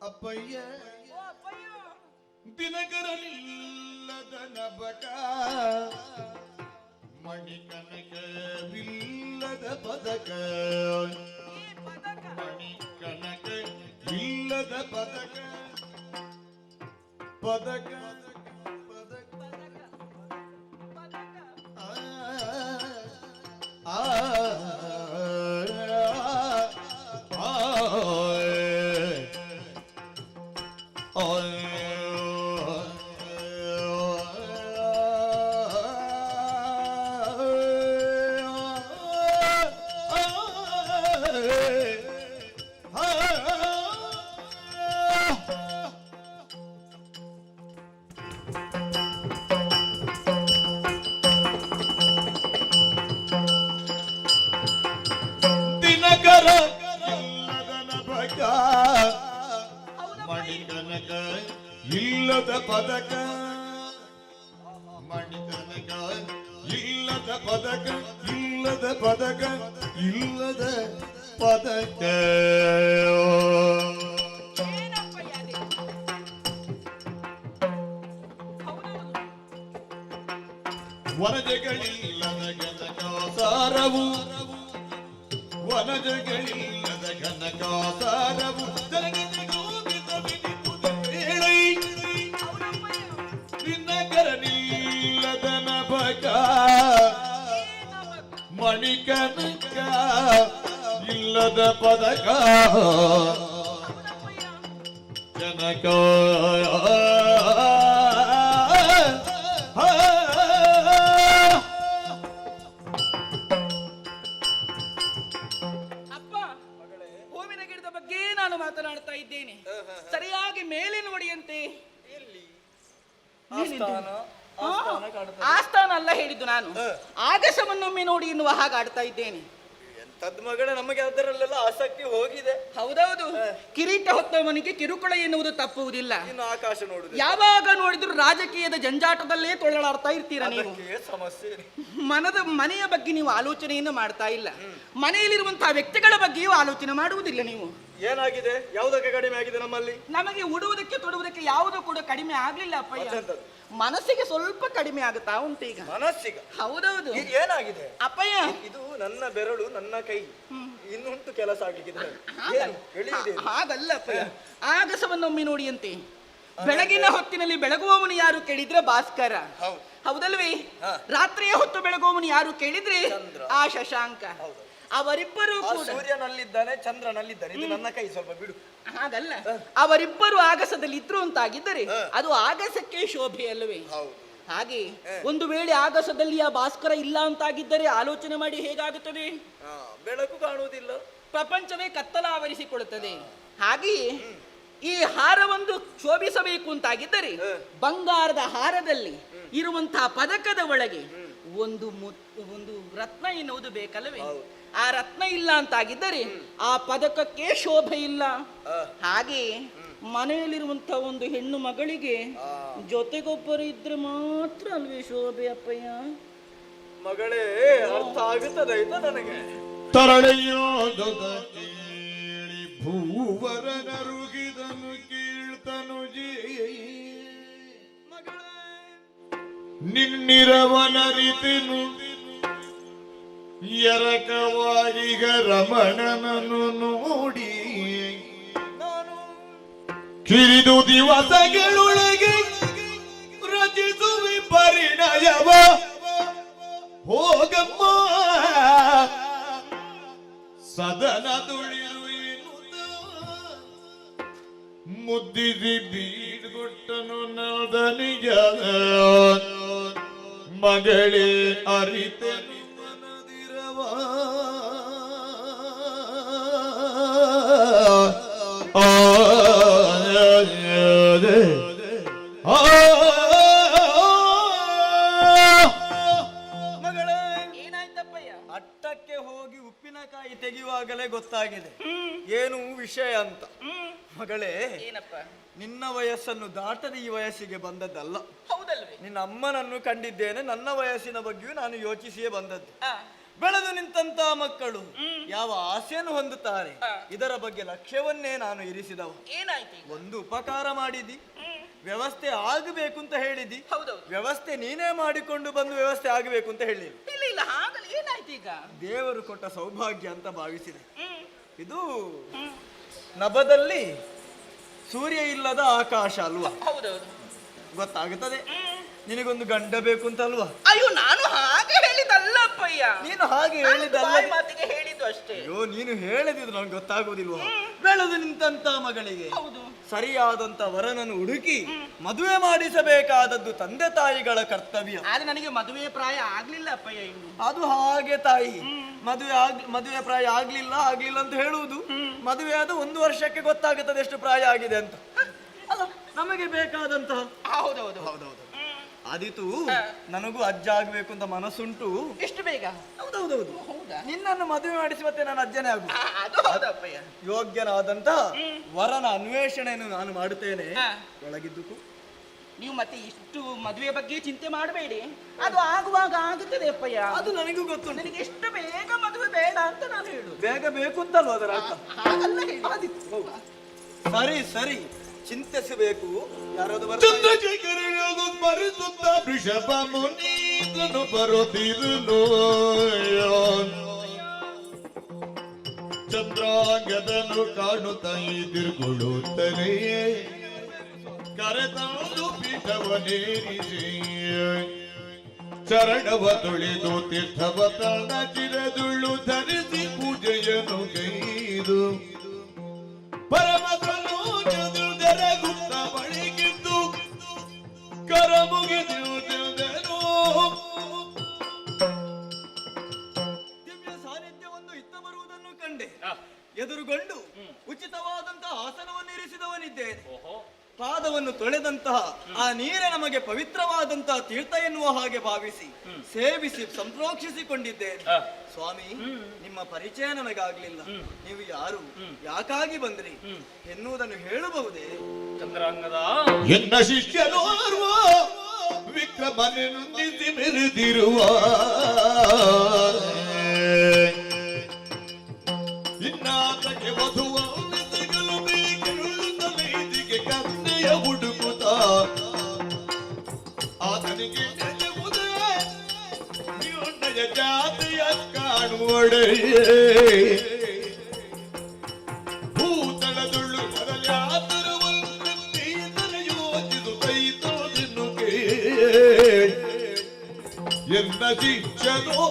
ಅಪ್ಪಯ್ಯ, ದಿನಕರನಿಲ್ಲದ ನಬಕ, ಮಣಿಕನಕವಿಲ್ಲದ ಪದಕ, ಮಣಿಕನಕ ಇಲ್ಲದ ಪದಕ, ಪದಕ ಮಣಿಕನಕ ಇಲ್ಲದ ಪದಕ, ಮಣಿಕನಕ ಇಲ್ಲದ ಪದಕ, ಇಲ್ಲದ ಪದಕ, ಇಲ್ಲದ ಪದಕ. ವನಜಗಳಿಲ್ಲದ ಘನಕಾಸಾರವು, ವನಜಗಳಿಲ್ಲದ ಘನಕಾಸಾರವು, ದಿನಕರನಿಲ್ಲದ ನಭಕ, ಮಣಿಕನಕ ಇಲ್ಲದ ಪದಕ, ಜನಕ. ಹೂವಿನ ಗಿಡದ ಬಗ್ಗೆ ನಾನು ಮಾತನಾಡ್ತಾ ಇದ್ದೇನೆ. ಸರಿಯಾಗಿ ಮೇಲೆ ನೋಡಿಯಂತೆ. ಆಸ್ಥಾನ ಅಲ್ಲ ಹೇಳಿದ್ದು ನಾನು, ಆಗಸವನ್ನೊಮ್ಮೆ ನೋಡಿ ಎನ್ನುವ ಹಾಗೆ ಆಡ್ತಾ ಇದ್ದೇನೆ. ಎಂತದ್ ಮಗಳೇ, ನಮಗೆ ಅದರಲ್ಲೆಲ್ಲ ಆಸಕ್ತಿ ಹೋಗಿದೆ. ಹೌದೌದು. ಕಿರೀಟ ಹೊತ್ತವನಿಗೆ ಕಿರುಕುಳ ಎನ್ನುವುದು ತಪ್ಪುವುದಿಲ್ಲ. ಇನ್ನು ಆಕಾಶ ನೋಡುದು, ಯಾವಾಗ ನೋಡಿದ್ರು ರಾಜಕೀಯದ ಜಂಜಾಟದಲ್ಲೇ ತೊಳಲಾಡ್ತಾ ಇರ್ತೀರಾ ನೀವು. ಸಮಸ್ಯೆ. ಮನೆಯ ಬಗ್ಗೆ ನೀವು ಆಲೋಚನೆಯನ್ನು ಮಾಡ್ತಾ ಇಲ್ಲ, ಮನೆಯಲ್ಲಿರುವಂತಹ ವ್ಯಕ್ತಿಗಳ ಬಗ್ಗೆಯೂ ಆಲೋಚನೆ ಮಾಡುವುದಿಲ್ಲ ನೀವು. ಏನಾಗಿದೆ? ಯಾವುದಕ್ಕೆ ಕಡಿಮೆ ಆಗಿದೆ ನಮ್ಮಲ್ಲಿ? ನಮಗೆ ಉಡುವುದಕ್ಕೆ ತೊಡುವುದಕ್ಕೆ ಯಾವುದೂ ಕೂಡ ಕಡಿಮೆ ಆಗ್ಲಿಲ್ಲ ಅಪ್ಪಯ್ಯ. ಮನಸ್ಸಿಗೆ ಸ್ವಲ್ಪ ಕಡಿಮೆ ಆಗುತ್ತಾ ಉಂಟು ಈಗ. ಮನಸ್ಸಿಗೆ? ಹೌದೌದು. ಏನಾಗಿದೆ ಅಪ್ಪಯ್ಯ? ಇದು ನನ್ನ ಬೆರಳು, ನನ್ನ ಕೈ ಇನ್ನುಂಟು ಕೆಲಸ ಆಗ್ಲಿಕ್ಕಿದೆ. ಹಾಗಲ್ಲ ಅಪ್ಪಯ್ಯ, ಆಗಸವನ್ನೊಮ್ಮೆ ನೋಡಿಯಂತೆ. ಬೆಳಗಿನ ಹೊತ್ತಿನಲ್ಲಿ ಬೆಳಗುವವನು ಯಾರು ಕೇಳಿದ್ರೆ ಭಾಸ್ಕರ, ಹೌದಲ್ವೇ? ರಾತ್ರಿಯ ಹೊತ್ತು ಬೆಳಗುವವನು ಯಾರು ಕೇಳಿದ್ರೆ ಆ ಶಶಾಂಕ. ಅವರಿಬ್ಬರು ಕೂಡ ಸೂರ್ಯನಲ್ಲಿದ್ದಾನೆ, ಚಂದ್ರನಲ್ಲಿದ್ದಾನೆ. ಇದು ನನ್ನ ಕೈ, ಸ್ವಲ್ಪ ಬಿಡು. ಹಾಗಲ್ಲ, ಅವರಿಬ್ಬರು ಆಗಸದಲ್ಲಿ ಇದ್ರು ಅಂತಾಗಿದ್ದರೆ ಅದು ಆಗಸಕ್ಕೆ ಶೋಭೆ ಅಲ್ಲವೇ? ಹಾಗೆ ಒಂದು ವೇಳೆ ಆಗಸದಲ್ಲಿ ಆ ಭಾಸ್ಕರ ಇಲ್ಲ ಅಂತಾಗಿದ್ದರೆ ಆಲೋಚನೆ ಮಾಡಿ ಹೇಗಾಗುತ್ತದೆ? ಬೆಳಕು ಕಾಣುವುದಿಲ್ಲ, ಪ್ರಪಂಚವೇ ಕತ್ತಲ ಆವರಿಸಿಕೊಳ್ಳುತ್ತದೆ. ಹಾಗೆಯೇ ಈ ಹಾರವೊಂದು ಶೋಭಿಸಬೇಕು ಅಂತಾಗಿದ್ದರೆ ಬಂಗಾರದ ಹಾರದಲ್ಲಿ ಇರುವಂತಹ ಪದಕದ ಒಳಗೆ ಒಂದು ರತ್ನ ಎನ್ನುವುದು ಬೇಕಲ್ಲವೇ? ಆ ರತ್ನ ಇಲ್ಲ ಅಂತಾಗಿದ್ದರೆ ಆ ಪದಕಕ್ಕೆ ಶೋಭೆ ಇಲ್ಲ. ಹಾಗೆ ಮನೆಯಲ್ಲಿರುವಂತಹ ಒಂದು ಹೆಣ್ಣು ಮಗಳಿಗೆ ಜೊತೆಗೊಬ್ಬರು ಇದ್ರೆ ಮಾತ್ರ ಅಲ್ವೇ ಶೋಭೆ ಅಪ್ಪಯ್ಯ? ಮಗಳೇ, ಅರ್ಥ ಆಗುತ್ತದೆ ಆಯ್ತಾ ನನಗೆ? ತರಳೆಯೋದದ ಕೇಳಿ ಭೂವರನರುಗಿದನು ಕೀಳ್ತನು ಜೀ ನಿನ್ನಿರವನರಿತೆನು ಎರಕವಾಗೀಗ ರಮಣನನ್ನು ನೋಡಿ ಕಿರಿದು ದಿವಸಗಳೊಳಗೆ ರಚಿಸುವಿ ಪರಿಣಯವ ಹೋಗಮ್ಮ ಸದನ ತುಳಿರು ಮುದ್ದಿಸಿ ಬೀಡ್ಗೊಟ್ಟನು ನದನಿಜ ಮಗಳೇ ಅರಿತೆನು ಮನದಿರವ ಅಟ್ಟಕ್ಕೆ ಹೋಗಿ ಉಪ್ಪಿನಕಾಯಿ ತೆಗೆಯುವಾಗಲೇ ಗೊತ್ತಾಗಿದೆ ಏನು ವಿಷಯ ಅಂತ. ಮಗಳೇ, ಏನಪ್ಪ? ನಿನ್ನ ವಯಸ್ಸನ್ನು ದಾಟದ ಈ ವಯಸ್ಸಿಗೆ ಬಂದದ್ದಲ್ಲ. ಹೌದಲ್ವೇ? ನಿನ್ನ ಅಮ್ಮನನ್ನು ಕಂಡಿದ್ದೇನೆ, ನನ್ನ ವಯಸ್ಸಿನ ಬಗ್ಗೆಯೂ ನಾನು ಯೋಚಿಸಿಯೇ ಬಂದದ್ದು. ಬೆಳೆದು ನಿಂತಹ ಮಕ್ಕಳು ಯಾವ ಆಸೆಯನ್ನು ಹೊಂದುತ್ತಾರೆ ಇದರ ಬಗ್ಗೆ ಲಕ್ಷ್ಯವನ್ನೇ ನಾನು ಇರಿಸಿದವ. ಏನಾಯ್ತು? ಒಂದು ಉಪಕಾರ ಮಾಡಿದಿ, ವ್ಯವಸ್ಥೆ ಆಗಬೇಕು ಅಂತ ಹೇಳಿದಿ. ಹೌದೌದು. ವ್ಯವಸ್ಥೆ ನೀನೇ ಮಾಡಿಕೊಂಡು ಬಂದು ವ್ಯವಸ್ಥೆ ಆಗಬೇಕು ಅಂತ ಹೇಳಿಲ್ಲ. ಇಲ್ಲ ಹಾಗಲ್ಲ. ಏನಾಯ್ತು ಈಗ? ದೇವರು ಕೊಟ್ಟ ಸೌಭಾಗ್ಯ ಅಂತ ಭಾವಿಸಿದೆ. ಇದು ನಭದಲ್ಲಿ ಸೂರ್ಯ ಇಲ್ಲದ ಆಕಾಶ ಅಲ್ವಾ? ಹೌದೌದು. ಗೊತ್ತಾಗುತ್ತದೆ ನಿನಗೊಂದು ಗಂಡ ಬೇಕು ಅಂತ ಅಲ್ವಾ? ಅಯ್ಯೋ, ನಾನು ಹಾಗೆ ಹೇಳಿದಲ್ಲಪ್ಪಯ್ಯ. ನೀನು ಹಾಗೆ ಹೇಳಿದಲ್ಲ, ಮಾತಿಗೆ ಹೇಳಿದ್ದು ಅಷ್ಟೇ. ಅಯ್ಯೋ, ನೀನು ಹೇಳಿದ್ರು ನನಗೆ ಗೊತ್ತಾಗುವುದಿಲ್ವಾ? ಬೆಳೆದು ನಿಂತ ಮಗಳಿಗೆ ಸರಿಯಾದಂತ ವರನನ್ನು ಹುಡುಕಿ ಮದುವೆ ಮಾಡಿಸಬೇಕಾದದ್ದು ತಂದೆ ತಾಯಿಗಳ ಕರ್ತವ್ಯ. ಆದ್ರೆ ನನಗೆ ಮದುವೆ ಪ್ರಾಯ ಆಗ್ಲಿಲ್ಲ ಅಪ್ಪಯ್ಯ ಇನ್ನು. ಅದು ಹಾಗೆ ತಾಯಿ, ಮದುವೆ ಪ್ರಾಯ ಆಗ್ಲಿಲ್ಲ ಅಂತ ಹೇಳುವುದು. ಮದುವೆ ಆದ 1 ವರ್ಷಕ್ಕೆ ಗೊತ್ತಾಗುತ್ತದೆ ಎಷ್ಟು ಪ್ರಾಯ ಆಗಿದೆ ಅಂತ. ಅಲ್ಲ, ನಮಗೆ ಬೇಕಾದಂತಹ. ಹೌದೌದು. ಆದಿತು, ನನಗೂ ಅಜ್ಜ ಆಗ್ಬೇಕು ಅಂತ ಮನಸ್ಸುಂಟು. ಎಷ್ಟು ಬೇಗ? ಹೌದೌದು. ಹೌದಾ? ನಿನ್ನನ್ನು ಮದುವೆ ಮಾಡಿಸಿ ಮತ್ತೆ ನಾನು ಅಜ್ಜನೇ ಆಗು. ಅದು ಹೌದಪ್ಪಯ್ಯ. ಯೋಗ್ಯನಾದಂತ ವರನ ಅನ್ವೇಷಣೆಯನ್ನು ನಾನು ಮಾಡುತ್ತೇನೆ. ಒಳಗಿದ್ದು ನೀವು ಮತ್ತೆ ಇಷ್ಟು ಮದುವೆ ಬಗ್ಗೆ ಚಿಂತೆ ಮಾಡಬೇಡಿ, ಅದು ಆಗುವಾಗ ಆಗುತ್ತದೆ ಅಪ್ಪಯ್ಯ. ಅದು ನನಗೂ ಗೊತ್ತು. ನನಗೆ ಎಷ್ಟು ಬೇಗ ಮದುವೆ ಬೇಡ ಅಂತ ನಾನು ಹೇಳುದು. ಬೇಗ ಬೇಕು ಅಂತಲ್ವ ಅದರ ಅರ್ಥ? ಹಾಗಲ್ಲ ಹೇಳಿ. ಸರಿ, ಚಿಂತಿಸಬೇಕು. ಯಾರಾದರೂ ಚಂದ್ರಶೇಖರನು ಬರಿಸುತ್ತ ವೃಷಭ ಮುನೀತನು ಬರುತ್ತಿರುನು ಚಂದ್ರಾಂಗದನು ಕಾಣುತ್ತ ಎದುರುಗೊಳ್ಳುತ್ತಲೇ ಕರೆತಂದು ಪೀಠವನೇರಿಸಿ ಚರಣವ ತೊಳೆದು ತೀರ್ಥವ ತನ್ನ ಚಿರದುಳ್ಳು ಧರಿಸಿ ಪೂಜೆಯನ್ನು ಕೈದು ಪರಮತನು ಜರಗುತ್ತ ಬಳಿಗಿದ್ದು ಕರ ಮುಗಿದೆನು. ದಿವ್ಯ ಸಾನ್ನಿಧ್ಯವನ್ನು ಇತ್ತ ಬರುವುದನ್ನು ಕಂಡೆ. ಎದುರುಗೊಂಡು ಉಚಿತವಾದಂತಹ ಆಸನವನ್ನು ಇರಿಸಿದವನಿದ್ದೇನೆ. ಪಾದವನ್ನು ತೊಳೆದಂತಹ ಆ ನೀರೇ ನಮಗೆ ಪವಿತ್ರವಾದಂತಹ ತೀರ್ಥ ಎನ್ನುವ ಹಾಗೆ ಭಾವಿಸಿ ಸೇವಿಸಿ ಸಂಪ್ರೋಕ್ಷಿಸಿಕೊಂಡಿದ್ದೇನೆ. ಸ್ವಾಮಿ, ನಿಮ್ಮ ಪರಿಚಯ ನನಗಾಗ್ಲಿಲ್ಲ. ನೀವು ಯಾರು, ಯಾಕಾಗಿ ಬಂದ್ರಿ ಎನ್ನುವುದನ್ನು ಹೇಳಬಹುದೇ? ಚಂದ್ರಾಂಗದ ಎನ್ನ ಶಿಷ್ಯನೋರ್ವ ವಿಕ್ರಮನಿಂದಿಸಿ ಮೆರೆದಿರುವ ಇನ್ನಾತಕ್ಕೆ ವಧುವ ಬೇಕೆಳುತ್ತಲೈದಿಗೆ ಕನ್ನೆಯ ಹುಡುಕುತ್ತ ಆತನಿಗೆ ನೆಲೆಯುವುದೇ ಜಾತಿಯ ಕಾಣುವಡೆ ಭೂತಳದುಳ್ಳು ಬರಲಾತರವನ್ನು ಯೋಚಿಸು ಕೈತೋದನ್ನು ಎಂದ ಶಿಕ್ಷನೋ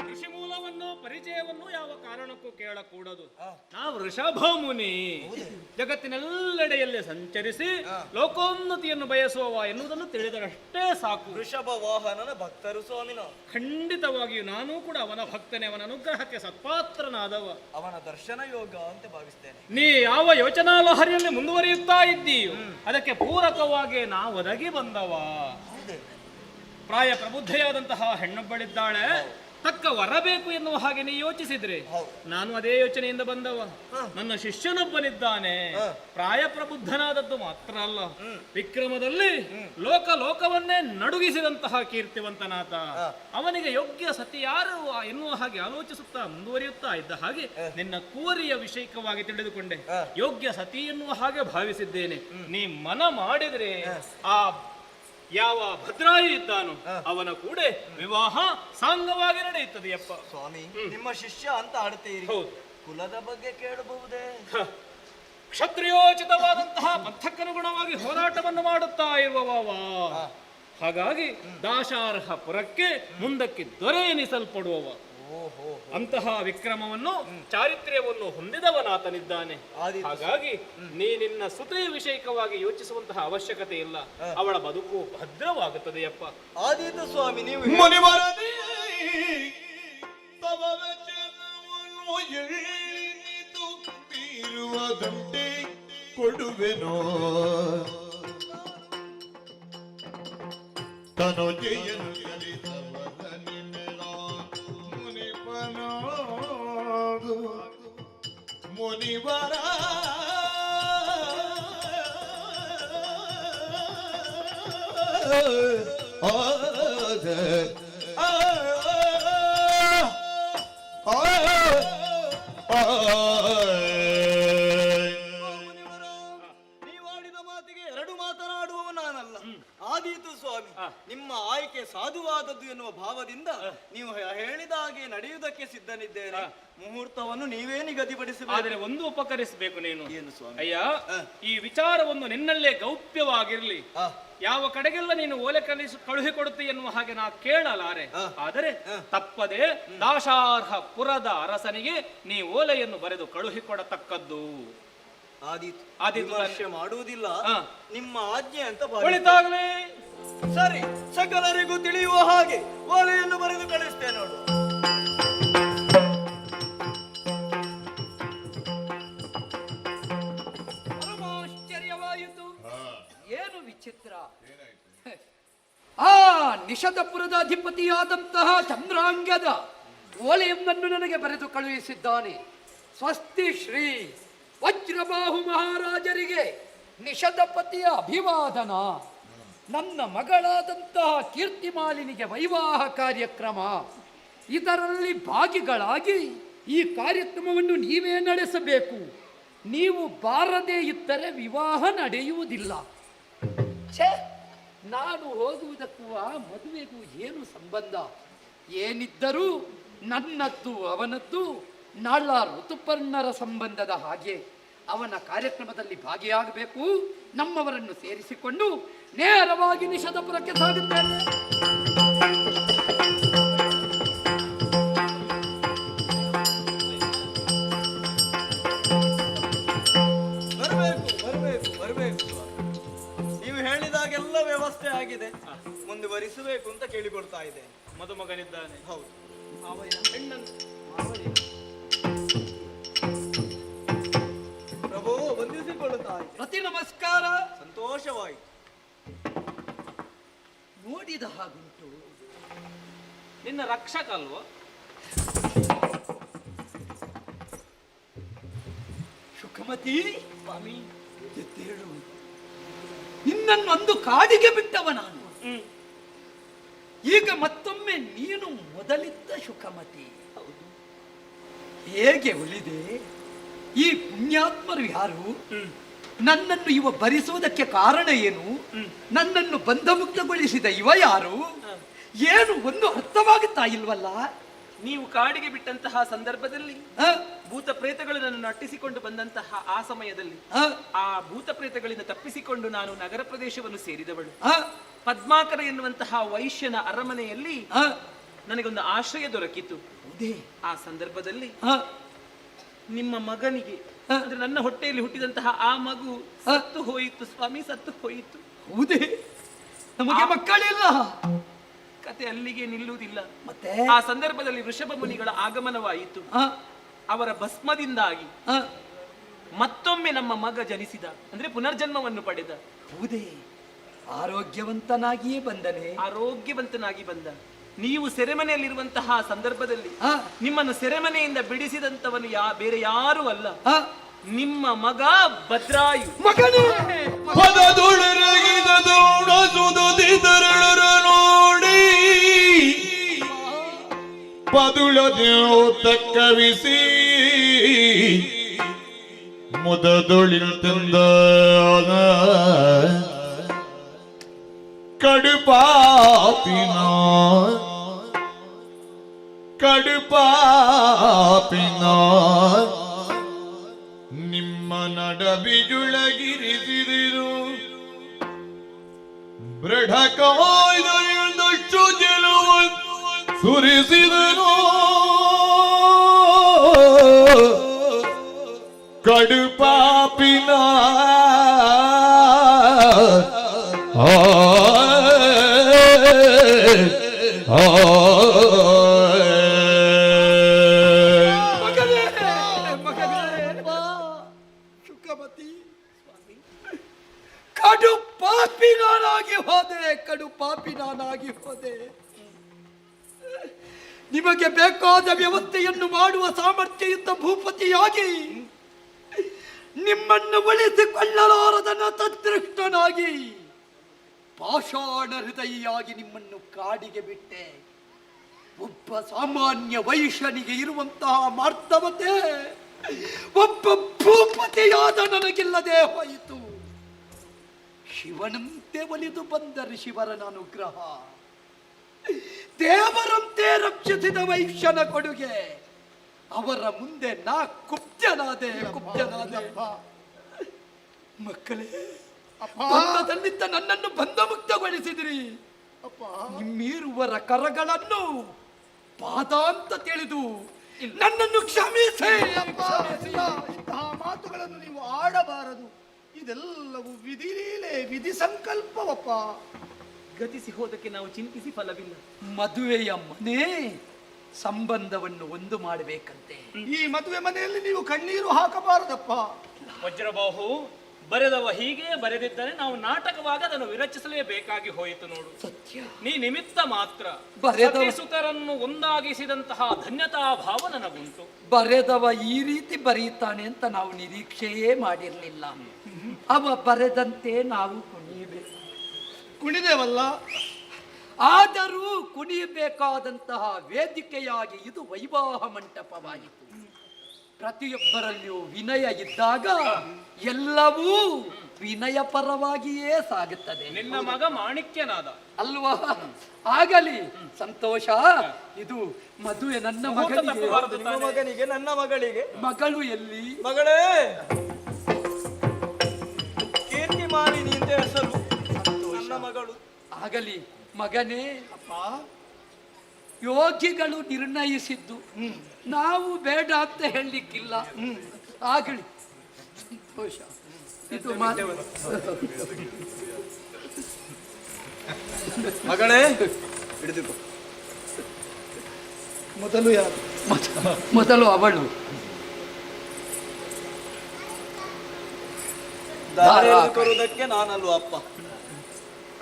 ಋಷಿ ಮೂಲವನ್ನು ಪರಿಚಯವನ್ನು ಯಾವ ಕಾರಣಕ್ಕೂ ಕೇಳಕೂಡದು. ಎನ್ನುವುದು. ನಾವು ವೃಷಭಮುನಿ ಜಗತ್ತಿನೆಲ್ಲೆಡೆಯಲ್ಲಿ ಸಂಚರಿಸಿ ಲೋಕೋನ್ನತಿಯನ್ನು ಬಯಸುವವ ಎನ್ನುವುದನ್ನು ತಿಳಿದರಷ್ಟೇ ಸಾಕು. ವೃಷಭ ವಾಹನನ ಭಕ್ತರು ಸ್ವಾಮಿ ನಾವು. ಖಂಡಿತವಾಗಿಯೂ ನಾನು ಕೂಡ ಅವನ ಭಕ್ತನೇ, ಅವನ ಅನುಗ್ರಹಕ್ಕೆ ಸತ್ಪಾತ್ರನಾದವ. ಅವನ ದರ್ಶನ ಯೋಗ ಅಂತ ಭಾವಿಸ್ತೇನೆ. ನೀ ಯಾವ ಯೋಚನಾ ಲಹರಿಯಲ್ಲಿ ಮುಂದುವರಿಯುತ್ತಾ ಇದ್ದೀಯೋ ಅದಕ್ಕೆ ಪೂರಕವಾಗಿ ನಾ ಒದಗಿ ಬಂದವ. ಪ್ರಾಯ ಪ್ರಬುದ್ಧೆಯಾದಂತಹ ಹೆಣ್ಣೊಬ್ಬಳಿದ್ದಾಳೆ, ತಕ್ಕ ವರಬೇಕು ಎನ್ನುವ ಹಾಗೆ ನೀ ಯೋಚಿಸಿದ್ರೆ ನಾನು ಅದೇ ಯೋಚನೆಯಿಂದ ಬಂದವ. ನನ್ನ ಶಿಷ್ಯನೊಬ್ಬನಿದ್ದಾನೆ, ಪ್ರಾಯ ಪ್ರಬುದ್ಧನಾದದ್ದು ಮಾತ್ರ ಅಲ್ಲ, ವಿಕ್ರಮದಲ್ಲಿ ಲೋಕವನ್ನೇ ನಡುಗಿಸಿದಂತಹ ಕೀರ್ತಿವಂತನಾತ. ಅವನಿಗೆ ಯೋಗ್ಯ ಸತಿ ಯಾರು ಎನ್ನುವ ಹಾಗೆ ಆಲೋಚಿಸುತ್ತಾ ಮುಂದುವರಿಯುತ್ತಾ ಇದ್ದ ಹಾಗೆ ನಿನ್ನ ಕೂರಿಯ ವಿಷಯಕವಾಗಿ ತಿಳಿದುಕೊಂಡೆ. ಯೋಗ್ಯ ಸತಿ ಎನ್ನುವ ಹಾಗೆ ಭಾವಿಸಿದ್ದೇನೆ. ನೀ ಮನ ಮಾಡಿದ್ರೆ ಆ ಯಾವ ಭದ್ರಾಯಿ ಇದ್ದಾನೋ ಅವನ ಕೂಡ ವಿವಾಹ ಸಾಂಗವಾಗಿ ನಡೆಯುತ್ತದೆಯಪ್ಪ. ಸ್ವಾಮಿ ನಿಮ್ಮ ಶಿಷ್ಯ ಅಂತ ಆಡ್ತೀರಿ, ಕುಲದ ಬಗ್ಗೆ ಕೇಳಬಹುದೇ? ಕ್ಷತ್ರಿಯೋಚಿತವಾದಂತಹ ಪಂಥಕ್ಕನುಗುಣವಾಗಿ ಹೋರಾಟವನ್ನು ಮಾಡುತ್ತಾ ಇರುವವ. ಹಾಗಾಗಿ ದಾಶಾರ್ಹ ಪುರಕ್ಕೆ ಮುಂದಕ್ಕೆ ದೊರೆ ಎನಿಸಲ್ಪಡುವವ. ಅಂತಹ ವಿಕ್ರಮವನ್ನು ಚಾರಿತ್ರ್ಯವನ್ನು ಹೊಂದಿದವನಾತನಿದ್ದಾನೆ. ಹಾಗಾಗಿ ನೀ ನಿನ್ನ ಸುತೆಯ ವಿಷಯಕವಾಗಿ ಯೋಚಿಸುವಂತಹ ಅವಶ್ಯಕತೆ ಇಲ್ಲ, ಅವಳ ಬದುಕು ಭದ್ರವಾಗುತ್ತದೆಯಪ್ಪ. ಆದೀತು ಸ್ವಾಮಿ, ನೀವು ಮುನಿವರದಿ ತವ ವಚನವನ್ನು ಎಳ್ಳಿತು ಬೀರುವದಂತೆ ಕೊಡುವೆನೋ. ತನುಜೆಯನ್ನು ಕಲಿತವರ ನಿನ್ನ ಮುನಿಪನಾಗು ಮುನಿವರ ನೀವಾಡಿದ ಮಾತಿಗೆ ಎರಡು ಮಾತನಾಡುವವ ನಾನಲ್ಲ. ಆದೀತು ಸ್ವಾಮಿ, ನಿಮ್ಮ ಆಯ್ಕೆ ಸಾಧುವಾದದ್ದು ಎನ್ನುವ ಭಾವದಿಂದ ನೀವು ಹೇಳಿದ ಹಾಗೆ ನಡೆಯುವುದಕ್ಕೆ ಸಿದ್ಧನಿದ್ದೇನೆ. ಮುಹೂರ್ತವನ್ನು ನೀವೇ ನಿಗದಿಪಡಿಸಬೇಕು. ಆದರೆ ಒಂದು ಉಪಕರಿಸಬೇಕು ನೀನು. ಏನು ಸ್ವಾಮಿ? ಅಯ್ಯ, ಈ ವಿಚಾರವನ್ನು ನಿನ್ನಲ್ಲೇ ಗೌಪ್ಯವಾಗಿರ್ಲಿ. ಯಾವ ಕಡೆಗೆಲ್ಲ ನೀನು ಓಲೆ ಕಳುಹಿಕೊಡುತ್ತೆ ಎನ್ನುವ ಹಾಗೆ ನಾ ಕೇಳಲಾರೆ. ಆದರೆ ತಪ್ಪದೆ ದಾಶಾರ್ಹ ಪುರದ ಅರಸನಿಗೆ ನೀ ಓಲೆಯನ್ನು ಬರೆದು ಕಳುಹಿಕೊಡತಕ್ಕದ್ದು. ಆದಿತ್ಯ ಮಾಡುವುದಿಲ್ಲ, ನಿಮ್ಮ ಆಜ್ಞೆ ಅಂತ ಒಳಿತಾಗಲೇ. ಸರಿ, ಸಕಲರಿಗೂ ತಿಳಿಯುವ ಹಾಗೆ ಓಲೆಯನ್ನು ಬರೆದು ಕಳಿಸ್ತೇನೆ ನೋಡು. ಪರಮಾಶ್ಚರ್ಯವಾಯಿತು. ಏನು ವಿಚಿತ್ರ! ಆ ನಿಷಧಪುರದ ಅಧಿಪತಿಯಾದಂತಹ ಚಂದ್ರಾಂಗದ ಓಲೆಯೊಂದನ್ನು ನನಗೆ ಬರೆದು ಕಳುಹಿಸಿದ್ದಾನೆ. ಸ್ವಸ್ತಿ ಶ್ರೀ ವಜ್ರಬಾಹು ಮಹಾರಾಜರಿಗೆ ನಿಷಧಪತಿಯ ಅಭಿವಾದನ. ನನ್ನ ಮಗಳಾದಂತಹ ಕೀರ್ತಿಮಾಲಿನಿಗೆ ವೈವಾಹ ಕಾರ್ಯಕ್ರಮ. ಇದರಲ್ಲಿ ಭಾಗಿಗಳಾಗಿ ಈ ಕಾರ್ಯಕ್ರಮವನ್ನು ನೀವೇ ನಡೆಸಬೇಕು. ನೀವು ಬಾರದೇ ಇದ್ದರೆ ವಿವಾಹ ನಡೆಯುವುದಿಲ್ಲ. ಛೇ, ನಾನು ಹೋಗುವುದಕ್ಕೂ ಆ ಮದುವೆಗೂ ಏನು ಸಂಬಂಧ? ಏನಿದ್ದರೂ ನನ್ನದ್ದು ಅವನದ್ದು ನಾಳ ಋತುಪರ್ಣರ ಸಂಬಂಧದ ಹಾಗೆ. ಅವನ ಕಾರ್ಯಕ್ರಮದಲ್ಲಿ ಭಾಗಿಯಾಗಬೇಕು. ನಮ್ಮವರನ್ನು ಸೇರಿಸಿಕೊಂಡು ನೇರವಾಗಿ ನಿಷಧಪುರಕ್ಕೆ ಸಾಗುತ್ತೇನೆ. ಬರಬೇಕು. ನೀವು ಹೇಳಿದಾಗೆಲ್ಲ ವ್ಯವಸ್ಥೆ ಆಗಿದೆ, ಮುಂದುವರಿಸಬೇಕು ಅಂತ ಕೇಳಿಕೊಳ್ತಾ ಇದ್ದೇನೆ. ಮದುಮಗನಿದ್ದಾನೆ. ಹೌದು. ಪ್ರಭು ವಂದಿಸಿಕೊಳ್ಳುತ್ತಾ ಇದ್ದೆ. ಪ್ರತಿ ನಮಸ್ಕಾರ. ಸಂತೋಷವಾಯಿತು. ನೋಡಿದ ಹಾಗುಂಟು. ನಿನ್ನ ರಕ್ಷಕ ಅಲ್ವಾ? ಶುಕಮತಿ ಸ್ವಾಮಿ, ಎದ್ದೇಳು. ನಿನ್ನನ್ನು ಒಂದು ಕಾಡಿಗೆ ಬಿಟ್ಟವ ನಾನು. ಈಗ ಮತ್ತೊಮ್ಮೆ ನೀನು ಮೊದಲಿದ್ದ ಶುಕಮತಿ. ಹೌದು. ಹೇಗೆ ಉಳಿದೆ? ಈ ಪುಣ್ಯಾತ್ಮರು ಯಾರು? ನನ್ನನ್ನು ಇವ ಭರಿಸುವುದಕ್ಕೆ ಕಾರಣ ಏನು? ನನ್ನನ್ನು ಬಂಧಮುಕ್ತಗೊಳಿಸಿದ ಇವ ಯಾರು? ಏನು ಒಂದು ಅರ್ಥವಾಗುತ್ತಾ ಇಲ್ವಲ್ಲ? ನೀವು ಕಾಡಿಗೆ ಬಿಟ್ಟಂತಹ ಸಂದರ್ಭದಲ್ಲಿ ಭೂತ ಪ್ರೇತಗಳನ್ನು ನಟ್ಟಿಸಿಕೊಂಡು ಬಂದಂತಹ ಆ ಸಮಯದಲ್ಲಿ ಆ ಭೂತ ಪ್ರೇತಗಳಿಂದ ತಪ್ಪಿಸಿಕೊಂಡು ನಾನು ನಗರ ಪ್ರದೇಶವನ್ನು ಸೇರಿದವಳು. ಪದ್ಮಾಕರ ಎನ್ನುವಂತಹ ವೈಶ್ಯನ ಅರಮನೆಯಲ್ಲಿ ನನಗೊಂದು ಆಶ್ರಯ ದೊರಕಿತು. ಆ ಸಂದರ್ಭದಲ್ಲಿ ನಿಮ್ಮ ಮಗನಿಗೆ ಅಂದ್ರೆ ನನ್ನ ಹೊಟ್ಟೆಯಲ್ಲಿ ಹುಟ್ಟಿದಂತಹ ಆ ಮಗು ಸತ್ತು ಹೋಯಿತು ಸ್ವಾಮಿ, ಸತ್ತು ಹೋಯಿತು. ಹೌದೇ? ನಮಗೆ ಮಕ್ಕಳಿಲ್ಲ. ಕತೆ ಅಲ್ಲಿಗೆ ನಿಲ್ಲುವುದಿಲ್ಲ. ಮತ್ತೆ ಆ ಸಂದರ್ಭದಲ್ಲಿ ವೃಷಭ ಮುನಿಗಳ ಆಗಮನವಾಯಿತು. ಅವರ ಭಸ್ಮದಿಂದಾಗಿ ಮತ್ತೊಮ್ಮೆ ನಮ್ಮ ಮಗ ಜನಿಸಿದ, ಅಂದ್ರೆ ಪುನರ್ಜನ್ಮವನ್ನು ಪಡೆದ. ಹೌದೇ? ಆರೋಗ್ಯವಂತನಾಗಿಯೇ ಬಂದನೆ. ಆರೋಗ್ಯವಂತನಾಗಿ ಬಂದ. ನೀವು ಸೆರೆಮನೆಯಲ್ಲಿರುವಂತಹ ಸಂದರ್ಭದಲ್ಲಿ ನಿಮ್ಮನ್ನು ಸೆರೆಮನೆಯಿಂದ ಬಿಡಿಸಿದಂತವನು ಬೇರೆ ಯಾರೂ ಅಲ್ಲ, ನಿಮ್ಮ ಮಗ ಭದ್ರಾಯು. ಮಗನೇ ನೋಡಿ ಪದುಳದೇವು ತಕ್ಕವಿಸಿ ಮುದದೊಳಿಲ್ ತಂದ ಕಡುಪಾಪಿನ ನಿಮ್ಮ ನಡಬಿಜುಳಗಿರಿಸಿದಿರು ಬೃಢ ಕಾಯ್ದಷ್ಟು ಗೆಲುವ ಸುರಿಸಿದನು ಕಡುಪಾಪಿನ ಶುಕಮತಿ, ಕಡು ಪಾಪಿ ನಾನಾಗಿ ಹೋದೆ, ಕಡು ಪಾಪಿ ನಾನಾಗಿ ಹೋದೆ. ನಿಮಗೆ ಬೇಕಾದ ವ್ಯವಸ್ಥೆಯನ್ನು ಮಾಡುವ ಸಾಮರ್ಥ್ಯ ಇದ್ದ ಭೂಪತಿಯಾಗಿ ನಿಮ್ಮನ್ನು ಉಳಿಸಿಕೊಳ್ಳಲಾರದ ನತದೃಷ್ಟನಾಗಿ ಪಾಷಾಣ ಹೃದಯಿಯಾಗಿ ನಿಮ್ಮನ್ನು ಕಾಡಿಗೆ ಬಿಟ್ಟೆ. ಒಬ್ಬ ಸಾಮಾನ್ಯ ವೈಶ್ಯನಿಗೆ ಇರುವಂತಹ ಮಾರ್ತವತೆ ಒಬ್ಬ ಭೂಪತಿಯಾದ ನನಗಿಲ್ಲದೆ ಹೋಯಿತು. ಶಿವನಂತೆ ಒಲಿದು ಬಂದ ಋಷಿವರನ ಅನುಗ್ರಹ, ದೇವರಂತೆ ರಕ್ಷಿಸಿದ ವೈಶ್ಯನ ಕೊಡುಗೆ, ಅವರ ಮುಂದೆ ನಾ ಕುಬ್ಜನಾದೆ. ಮಕ್ಕಳೇ, ಬಂಧದಲ್ಲಿದ್ದ ನನ್ನನ್ನು ಬಂಧ ಮುಕ್ತಗೊಳಿಸಿದಿರಿ. ನಿಮ್ಮೀರುವರ ಕರಗಳನ್ನು ಪಾದ ಅಂತ ತಿಳಿದು ನನ್ನನ್ನು ಕ್ಷಮಿಸಿ. ಇಂತಹ ಮಾತುಗಳನ್ನು ನೀವು ಆಡಬಾರದು. ಇದೆಲ್ಲವೂ ವಿಧಿಲೀಲೆ, ವಿಧಿ ಸಂಕಲ್ಪವಪ್ಪ. ಗತಿಸಿ ಹೋದಕ್ಕೆ ನಾವು ಚಿಂತಿಸಿ ಫಲವಿಲ್ಲ. ಮದುವೆಯ ಮನೆ ಸಂಬಂಧವನ್ನು ಒಂದು ಮಾಡಬೇಕಂತೆ. ಈ ಮದುವೆ ಮನೆಯಲ್ಲಿ ನೀವು ಕಣ್ಣೀರು ಹಾಕಬಾರದಪ್ಪ. ವಜ್ರಬಾಹು, ಬರೆದವ ಹೀಗೆ ಬರೆದಿದ್ದರೆ ನಾವು ನಾಟಕವಾಗಿ ಅದನ್ನು ವಿರಚಿಸಲೇಬೇಕಾಗಿ ಹೋಯಿತು. ನೋಡು, ಸತ್ಯ. ನೀ ನಿಮಿತ್ತ ಮಾತ್ರ. ಬರೆದವ ಸುತರನ್ನು ಒಂದಾಗಿಸಿದಂತಹ ಧನ್ಯತಾ ಭಾವ ನನಗುಂಟು. ಬರೆದವ ಈ ರೀತಿ ಬರೀತಾನೆ ಅಂತ ನಾವು ನಿರೀಕ್ಷೆಯೇ ಮಾಡಿರಲಿಲ್ಲ. ಅವ ಬರೆದಂತೆ ನಾವು ಕುಣಿಯಬೇಕು. ಕುಣಿದೇವಲ್ಲ, ಆದರೂ ಕುಣಿಯಬೇಕಾದಂತಹ ವೇದಿಕೆಯಾಗಿ ಇದು ವೈವಾಹ ಮಂಟಪವಾಯಿತು. ಪ್ರತಿಯೊಬ್ಬರಲ್ಲಿಯೂ ವಿನಯ ಇದ್ದಾಗ ಎಲ್ಲವೂ ವಿನಯ ಪರವಾಗಿಯೇ ಸಾಗುತ್ತದೆ. ನಿನ್ನ ಮಗ ಮಾಣಿಕ್ಯನಾದ ಅಲ್ವಾ? ಆಗಲಿ, ಸಂತೋಷ. ಇದು ಮದುವೆ ನನ್ನ ಮಗನಿಗೆ. ಮಗನಿಗೆ, ನನ್ನ ಮಗಳಿಗೆ. ಮಗಳು ಎಲ್ಲಿ? ಮಗಳೇ, ಕೀರ್ತಿ ಮಾಲಿನಿ ಅಂತ ಹೆಸರು, ನನ್ನ ಮಗಳು. ಆಗಲಿ ಮಗನೇ. ಅಪ್ಪ, ಯೋಗಿಗಳು ನಿರ್ಣಯಿಸಿದ್ದು ನಾವು ಬೇಡ ಅಂತ ಹೇಳಲಿಕ್ಕಿಲ್ಲ. ಆಗಲಿ, ಸಂತೋಷ. ಇದು ಮಗಳೇ, ಹಿಡಿದುಕೋ. ಮೊದಲು ಯಾರು? ಮೊದಲು ಅವಳು. ದಾರಿ ಕೊಡುವುದಕ್ಕೆ ನಾನಲ್ವ ಅಪ್ಪ?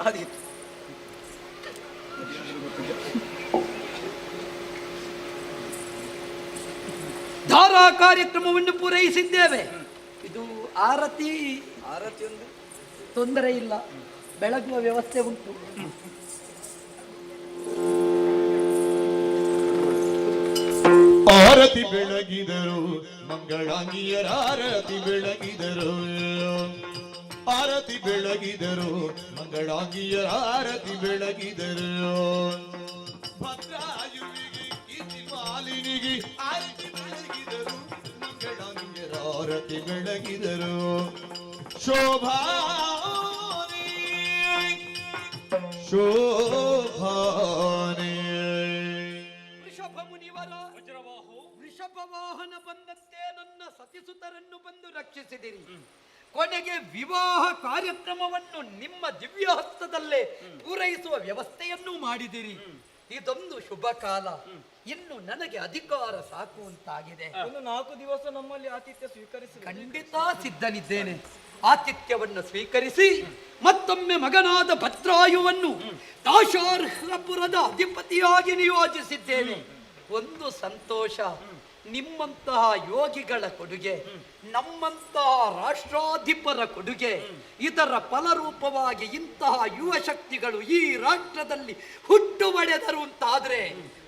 ಆದೀತು. ಧಾರಾ ಕಾರ್ಯಕ್ರಮವನ್ನು ಪೂರೈಸಿದ್ದೇವೆ. ಇದು ಆರತಿ ಒಂದು ತೊಂದರೆ ಇಲ್ಲ, ಬೆಳಗುವ ವ್ಯವಸ್ಥೆ ಉಂಟು. ಆರತಿ ಬೆಳಗಿದರು ಮಂಗಳಾಂಗಿಯರ ಆರತಿ ಬೆಳಗಿದರು, ಆರತಿ ಬೆಳಗಿದರು ಮಂಗಳಾಂಗಿಯರ ಆರತಿ ಬೆಳಗಿದರು. ಭದ್ರಾಯುವಿಗೆ ಕೀರ್ತಿ ಮಾಲಿನಿಗೆ ಆರತಿ ಬೆಳಗಿದರು, ಮಂಗಳಾಂಗಿಯರ ಆರತಿ ಬೆಳಗಿದರು. ಶೋಭಾನೆ ಶೋಭಾನೆ ವೃಷಭ ಮುನಿವರ ವೃಷಭ ವಾಹನ ಬಂದಂತೆ ನನ್ನ ಸತಿಸುತರನ್ನು ಬಂದು ರಕ್ಷಿಸಿದಿರಿ. ಕೊನೆಗೆ ವಿವಾಹ ಕಾರ್ಯಕ್ರಮವನ್ನು ನಿಮ್ಮ ದಿವ್ಯ ಹಸ್ತದಲ್ಲೇ ಪೂರೈಸುವ ವ್ಯವಸ್ಥೆಯನ್ನು ಮಾಡಿದಿರಿ. ಇದೊಂದು ಶುಭ ಕಾಲ. ಇನ್ನು ನನಗೆ ಅಧಿಕಾರ ಸಾಕು ಅಂತಾಗಿದೆ. ಒಂದು 4 ದಿವಸ ನಮ್ಮಲ್ಲಿ ಆತಿಥ್ಯ ಸ್ವೀಕರಿಸಿ. ಖಂಡಿತ ಸಿದ್ಧನಿದ್ದೇನೆ. ಆತಿಥ್ಯವನ್ನು ಸ್ವೀಕರಿಸಿ ಮತ್ತೊಮ್ಮೆ ಮಗನಾದ ಭದ್ರಾಯುವನ್ನು ದಾಶಾರ್ಹಪುರದ ಅಧಿಪತಿಯಾಗಿ ನಿಯೋಜಿಸಿದ್ದೇನೆ. ಒಂದು ಸಂತೋಷ, ನಿಮ್ಮಂತಹ ಯೋಗಿಗಳ ಕೊಡುಗೆ, ನಮ್ಮಂತಹ ರಾಷ್ಟ್ರಾಧಿಪರ ಕೊಡುಗೆ, ಇದರ ಫಲರೂಪವಾಗಿ ಇಂತಹ ಯುವ ಶಕ್ತಿಗಳು ಈ ರಾಷ್ಟ್ರದಲ್ಲಿ ಹುಟ್ಟು ಬಡೆದರು ಅಂತಾದ್ರೆ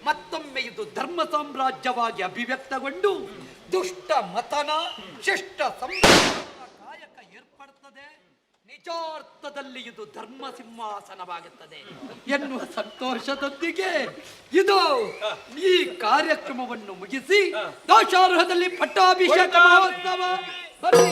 ಮತ್ತೊಮ್ಮೆ ಇದು ಧರ್ಮ ಸಾಮ್ರಾಜ್ಯವಾಗಿ ಅಭಿವ್ಯಕ್ತಗೊಂಡು ದುಷ್ಟ ಮತನ ಶಿಷ್ಟ ಕಾಯಕ ಏರ್ಪಡುತ್ತದೆ. ನಿಜಾರ್ಥದಲ್ಲಿ ಇದು ಧರ್ಮ ಸಿಂಹಾಸನವಾಗುತ್ತದೆ ಎನ್ನುವ ಸಂತೋಷದೊಂದಿಗೆ ಇದು ಈ ಕಾರ್ಯಕ್ರಮವನ್ನು ಮುಗಿಸಿ ದಾಶಾರ್ಹದಲ್ಲಿ ಪಟ್ಟಾಭಿಷೇಕ ಮಹೋತ್ಸವ. ಬನ್ನಿ,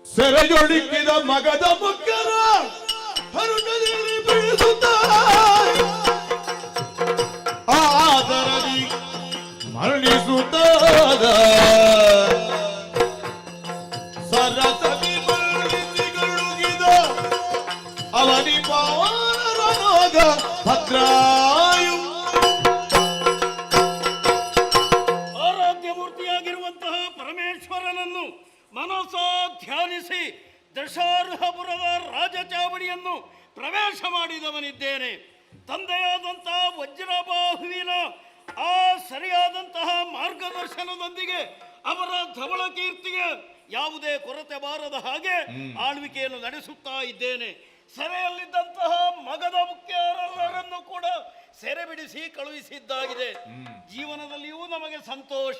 ಸೆರೆಯೊಳಿಕ್ಕಿದ ಮಗದ ಮಕ್ಕಳ ಹರುಣದಲ್ಲಿ ಬೀಳಿಸುತ್ತ ಆದರದಿ ಮರಣಿಸುತ್ತಾದ ಸರಸವಿ ಮರಣಿಸಿಗಳುಗಿದ ಅವನಿ ಪಾವನರ ಮಗ ಭದ್ರಾಯು. ಆರಾಧ್ಯ ಮೂರ್ತಿಯಾಗಿರುವಂತಹ ಪರಮೇಶ್ವರನನ್ನು ಮನಸಾ ಧ್ಯಾನಿಸಿ ದಶಾರ್ಹಪುರದ ರಾಜಚಾವಡಿಯನ್ನು ಪ್ರವೇಶ ಮಾಡಿದವನಿದ್ದೇನೆ. ತಂದೆಯಾದಂತಹ ವಜ್ರಬಾಹುವಿನ ಆ ಸರಿಯಾದಂತಹ ಮಾರ್ಗದರ್ಶನದೊಂದಿಗೆ ಅವರ ಧವಳ ಕೀರ್ತಿಗೆ ಯಾವುದೇ ಕೊರತೆ ಬಾರದ ಹಾಗೆ ಆಳ್ವಿಕೆಯನ್ನು ನಡೆಸುತ್ತಾ ಇದ್ದೇನೆ. ಸೆರೆಯಲ್ಲಿದ್ದಂತಹ ಮಗದ ಮುಖ್ಯರೆಲ್ಲರನ್ನು ಕೂಡ ಸೆರೆ ಬಿಡಿಸಿ ಕಳುಹಿಸಿದ್ದಾಗಿದೆ. ಜೀವನದಲ್ಲಿಯೂ ನಮಗೆ ಸಂತೋಷ.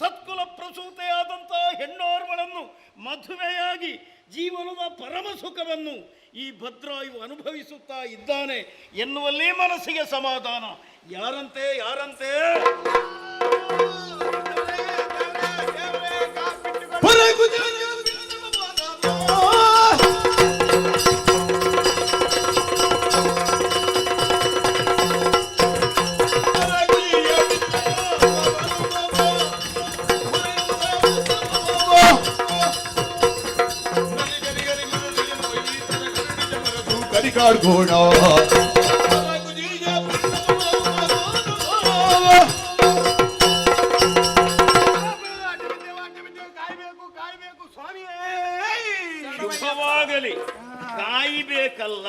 ಸತ್ಕುಲ ಪ್ರಸೂತೆಯಾದಂತಹ ಹೆಣ್ಣೋರ್ವಳನ್ನು ಮದುವೆಯಾಗಿ ಜೀವನದ ಪರಮ ಸುಖವನ್ನು ಈ ಭದ್ರಾಯು ಅನುಭವಿಸುತ್ತಾ ಇದ್ದಾನೆ ಎನ್ನುವಲ್ಲಿ ಮನಸ್ಸಿಗೆ ಸಮಾಧಾನ. ಯಾರಂತೆ ಯಾರಂತೆ ಕರಿಕಾಡ್ಗೋಣ ಕಾಯ್ಬೇಕು ಸ್ವಾಮಿಯೇ. ಶುಭವಾಗಲಿ. ಕಾಯಬೇಕಲ್ಲ,